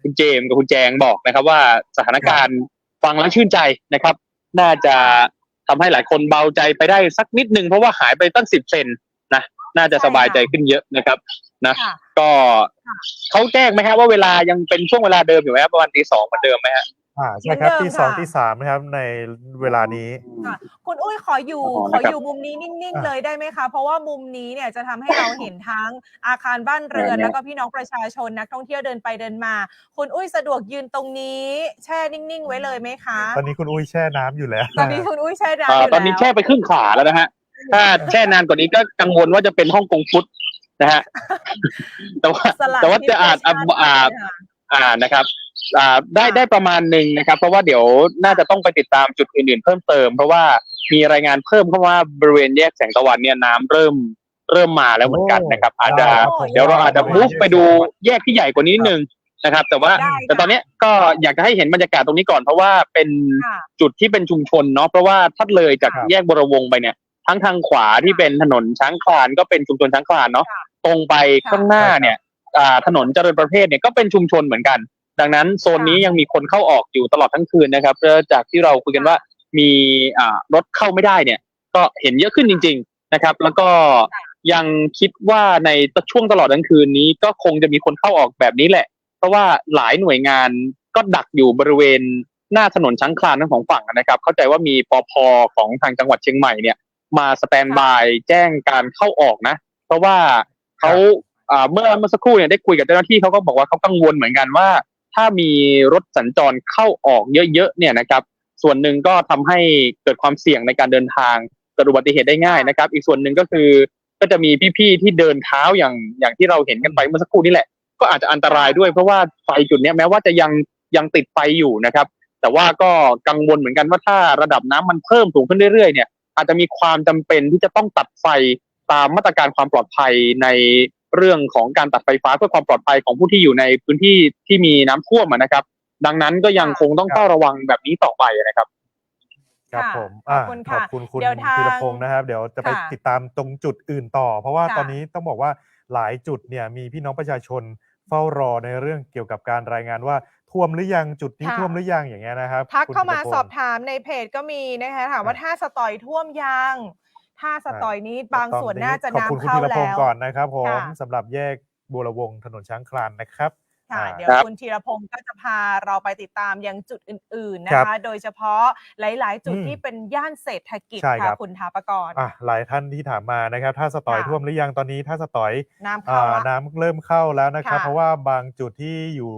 Speaker 13: คุณเจมส์กับคุณแจงบอกนะครับว่าสถานการณ์ฟังแล้วชื่นใจนะครับน่าจะทำให้หลายคนเบาใจไปได้สักนิดนึงเพราะว่าหายไปตั้ง10 เซนนะน่าจะสบายใจขึ้นเยอะนะครับนะก็เขาแจ้งไหมครับว่าเวลายังเป็นช่วงเวลาเดิมอยู่ไหมครับประมาณตี 2เหมือนเดิมไหมฮะ
Speaker 1: ใช่ครับตี 2 ตี 3นะครับในเวลานี้
Speaker 2: คุณอุ้ยขออยู่มุมนี้นิ่งๆเลยได้ไหมคะเพราะว่ามุมนี้เนี่ยจะทำให้เราเห็นทั้งอาคารบ้านเรือนแล้วก็พี่น้องประชาชนนักท่องเที่ยวเดินไปเดินมาคุณอุ้ยสะดวกยืนตรงนี้แช่นิ่งๆไว้เลยไหมคะ
Speaker 1: ตอนนี้คุณอุ้ยแช่น้ำอยู่แล้ว
Speaker 2: ตอนนี้คุณอุ้ยแช่น้ำอยู่แล้ว
Speaker 13: ตอนนี้แช่ไปครึ่งขาแล้วนะฮะถ้าแช่นานกว่านี้ก็กังวลว่าจะเป็นฮ่องกงฟุตนะฮะแต่ว่าจะนะครับได้ประมาณหนึ่งนะครับเพราะว่าเดี๋ยวน่าจะต้องไปติดตามจุดอื่นๆเพิ่มเติมเพราะว่ามีรายงานเพิ่มเข้าว่าบริเวณแยกแสงตะวันเนี่ยน้ำเริ่มมาแล้วเหมือนกันนะครับอาจจะเดี๋ยวเราอาจจะมุ่งไปดูแยกที่ใหญ่กว่านี้นิดนึงนะครับแต่ตอนนี้ก็อยากจะให้เห็นบรรยากาศตรงนี้ก่อนเพราะว่าเป็นจุดที่เป็นชุมชนเนาะเพราะว่าถ้าเลยจากแยกบรวงไปเนี่ยทั้งทางขวาที่เป็นถนนช้างคลานก็เป็นชุมชนช้างคลานเนาะตรงไปข้างหน้าเนี่ยถนนเจริญประเทศเนี่ยก็เป็นชุมชนเหมือนกันดังนั้นโซนนี้ยังมีคนเข้าออกอยู่ตลอดทั้งคืนนะครับจากที่เราคุยกันว่ามีรถเข้าไม่ได้เนี่ยก็เห็นเยอะขึ้นจริงๆนะครับแล้วก็ยังคิดว่าในช่วงตลอดทั้งคืนนี้ก็คงจะมีคนเข้าออกแบบนี้แหละเพราะว่าหลายหน่วยงานก็ดักอยู่บริเวณหน้าถนนช้างคลานทั้งสองฝั่งนะครับเข้าใจว่ามีปภ.ของทางจังหวัดเชียงใหม่เนี่ยมาสแตนบายแจ้งการเข้าออกนะเพราะว่าเขาเมื่อสักครู่เนี่ยได้คุยกับเจ้าหน้าที่เขาก็บอกว่าเขากังวลเหมือนกันว่าถ้ามีรถสัญจรเข้าออกเยอะๆเนี่ยนะครับส่วนหนึ่งก็ทำให้เกิดความเสี่ยงในการเดินทางเกิดอุบัติเหตุได้ง่ายนะครับอีกส่วนหนึ่งก็คือก็จะมีพี่ๆที่เดินเท้าอย่างที่เราเห็นกันไปเมื่อสักครู่นี่แหละก็อาจจะอันตรายด้วยเพราะว่าไฟจุดนี้แม้ว่าจะยังติดไฟอยู่นะครับแต่ว่าก็กังวลเหมือนกันว่าถ้าระดับน้ำมันเพิ่มสูงขึ้นเรื่อยๆเนี่ยอาจจะมีความจำเป็นที่จะต้องตัดไฟตามมาตรการความปลอดภัยในเรื่องของการตัดไฟฟ้าเพื่อความปลอดภัยของผู้ที่อยู่ในพื้นที่ที่มีน้ำท่วมนะครับดังนั้นก็ยังคงต้องเฝ้าระวังแบบนี้ต่อไปนะครับ
Speaker 1: ครับผมขอบคุณคุณธีรพงศ์นะครับเดี๋ยวจะไปติดตามตรงจุดอื่นต่อเพราะว่าตอนนี้ต้องบอกว่าหลายจุดเนี่ยมีพี่น้องประชาชนเฝ้ารอในเรื่องเกี่ยวกับการรายงานว่าท่วมหรือยังจุดนี้ท่วมหรือยังอย่างเงี้ยนะครับ
Speaker 2: ทักเข้ามาสอบถามในเพจก็มีนะคะถามว่าท่าสตอยท่วมยังท่าสตอยนี้บางส่วนน่าจะน้ำเข้าแล้ว
Speaker 1: ขอบคุณคุณธีรพงศ์ก่อนนะครับผมสำหรับแยกบัวระวงถนนช้างคลานนะครับ
Speaker 2: เดี๋ยวคุณธีรพงศ์ก็จะพาเราไปติดตามยังจุดอื่นๆนะคะโดยเฉพาะหลายๆจุดที่เป็นย่านเศรษฐกิจค่ะคุณถาปกรณ์
Speaker 1: หลายท่านที่ถามมานะครับท่าสตอยท่วมหรือยังตอนนี้ท่าสตอย
Speaker 2: น้
Speaker 1: ำเริ่มเข้าแล้วนะครับเพราะว่าบางจุดที่อยู่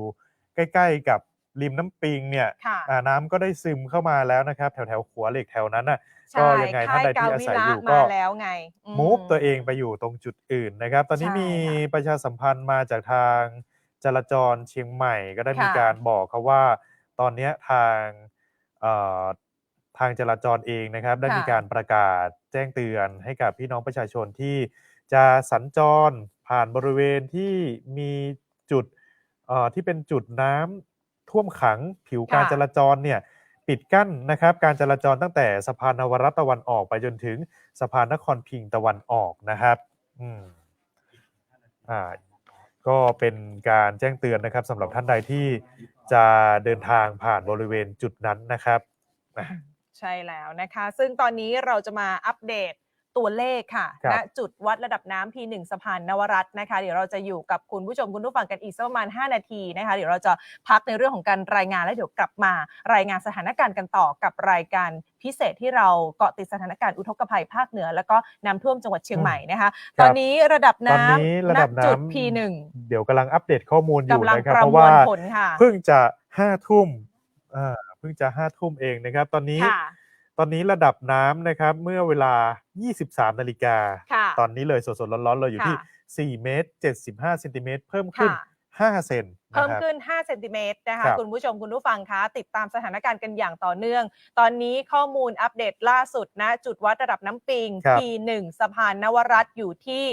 Speaker 1: ใกล้ๆกับริมน้ำปิงเนี่ยน้ำก็ได้ซึมเข้ามาแล้วนะครับแถวขัวเหล็กแถวนั้นน่ะก็ยังไงท่านใดที่อาศัยอยู่ก็มูฟตัวเองไปอยู่ตรงจุดอื่นนะครับตอนนี้มีประชาสัมพันธ์มาจากทางจราจรเชียงใหม่ก็ได้มีการบอกเขาว่าตอนนี้ทางจราจรเองนะครับได้มีการประกาศแจ้งเตือนให้กับพี่น้องประชาชนที่จะสัญจรผ่านบริเวณที่มีจุดที่เป็นจุดน้ำท่วมขังผิวการจราจรเนี่ยปิดกั้นนะครับการจราจรตั้งแต่สะพานนวรัตน์ตะวันออกไปจนถึงสะพานนครพิงค์ตะวันออกนะครับก็เป็นการแจ้งเตือนนะครับสำหรับท่านใดที่จะเดินทางผ่านบริเวณจุดนั้นนะครับ
Speaker 2: ใช่แล้วนะคะซึ่งตอนนี้เราจะมาอัปเดตตัวเลขค่ะณจุดวัดระดับน้ำ P1 สะพานนวรัตน์นะคะเดี๋ยวเราจะอยู่กับคุณผู้ชมคุณผู้ฟังกันอีกประมาณ5นาทีนะคะเดี๋ยวเราจะพักในเรื่องของการรายงานแล้วเดี๋ยวกลับมารายงานสถานการณ์กันต่อกับรายการพิเศษที่เราเกาะติดสถานการณ์อุทกภัยภาคเหนือแล้วก็น้ำท่วมจังหวัดเชียงใหม่นะคะตอนนี้ระดับน้ำณจุด P1
Speaker 1: เดี๋ยวกำลังอัปเดตข้อมูลอยู่นะครับเพราะว่าเพิ่งจะ 5 ทุ่มเพิ่งจะ5 ทุ่มเองนะครับ ตอนนี้ระดับน้ำนะครับเมื่อเวลา 23 นาฬิกาตอนนี้เลยสดๆร้อนๆเลยอยู่ที่ 4 เมตร 75 เซนติเมตรเพิ่มขึ้น 5 เซน
Speaker 2: เพิ่มขึ้น 5 เซนติเมตรนะคะคุณผู้ชมคุณผู้ฟังคะติดตามสถานการณ์กันอย่างต่อเนื่อง ตอนนี้ข้อมูลอัปเดตล่าสุดนะจุดวัดระดับน้ำปิง P1 สะพานนวรัตน์อยู่ที่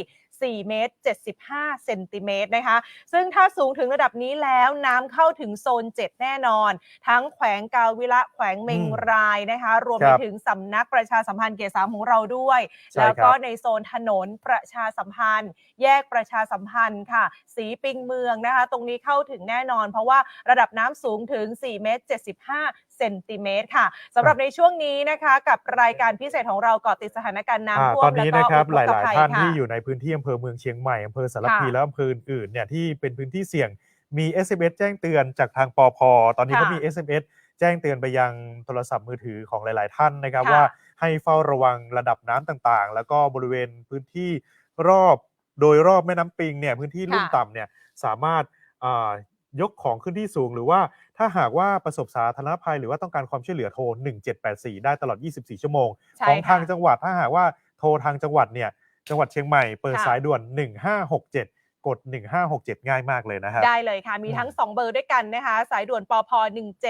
Speaker 2: 4 เมตร 75 เซนติเมตรนะคะซึ่งถ้าสูงถึงระดับนี้แล้วน้ำเข้าถึงโซน 7 แน่นอนทั้งแขวงกาวิระแขวงเมงรายนะคะรวมไปถึงสำนักประชาสัมพันธ์เขต 3ของเราด้วยแล้วก็ในโซนถนนประชาสัมพันธ์แยกประชาสัมพันธ์ค่ะสีปิงเมืองนะคะตรงนี้เข้าถึงแน่นอนเพราะว่าระดับน้ำสูงถึง 4 เมตร 75 เซนติเมตรค่ะสำหรับในช่วงนี้นะคะกับรายการพิเศษของเราเกาะติดสถานการณ์น้ำท่วม
Speaker 1: ตอนนี้นะครับหลายๆท่านที่
Speaker 2: ค่ะ
Speaker 1: อยู่ในพื้นที่อำเภอเมืองเชียงใหม่อำเภอสารพีและอำเภออื่นๆเนี่ยที่เป็นพื้นที่เสี่ยงมี SMS แจ้งเตือนจากทางปภ.ตอนนี้ก็มี SMS แจ้งเตือนไปยังโทรศัพท์มือถือของหลายๆท่านนะครับว่าให้เฝ้าระวังระดับน้ำต่างๆแล้วก็บริเวณพื้นที่โดยรอบแม่น้ำปิงเนี่ยพื้นที่ลุ่มต่ำเนี่ยสามารถยกของขึ้นที่สูงหรือว่าถ้าหากว่าประสบสาธารณภัยหรือว่าต้องการความช่วยเหลือโทร1784ได้ตลอด24ชั่วโมงของทางจังหวัดถ้าหากว่าโทรทางจังหวัดเนี่ยจังหวัดเชียงใหม่เปิดสายด่วน1567กด1567ง่ายมากเลยนะครับ
Speaker 2: ได้เลยค่ะมีทั้ง2เบอร์ด้วยกันนะคะสายด่วนปภ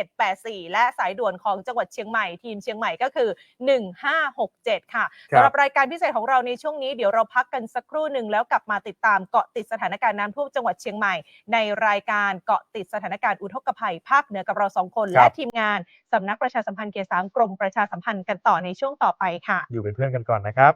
Speaker 2: 1784และสายด่วนของจังหวัดเชียงใหม่ทีมเชียงใหม่ก็คือ1567ค่ะสำหรับรายการพิเศษของเราในช่วงนี้เดี๋ยวเราพักกันสักครู่หนึ่งแล้วกลับมาติดตามเกาะติดสถานการณ์น้ำท่วมจังหวัดเชียงใหม่ในรายการเกาะติดสถานการณ์อุทกภัยภาคเหนือกับเรา2คนและทีมงานสำนักประชาสัมพันธ์เขต 3กรมประชาสัมพันธ์กันต่อในช่วงต่อไปค่ะ
Speaker 1: อยู่เป็นเพื่อนกันก่อนนะครับ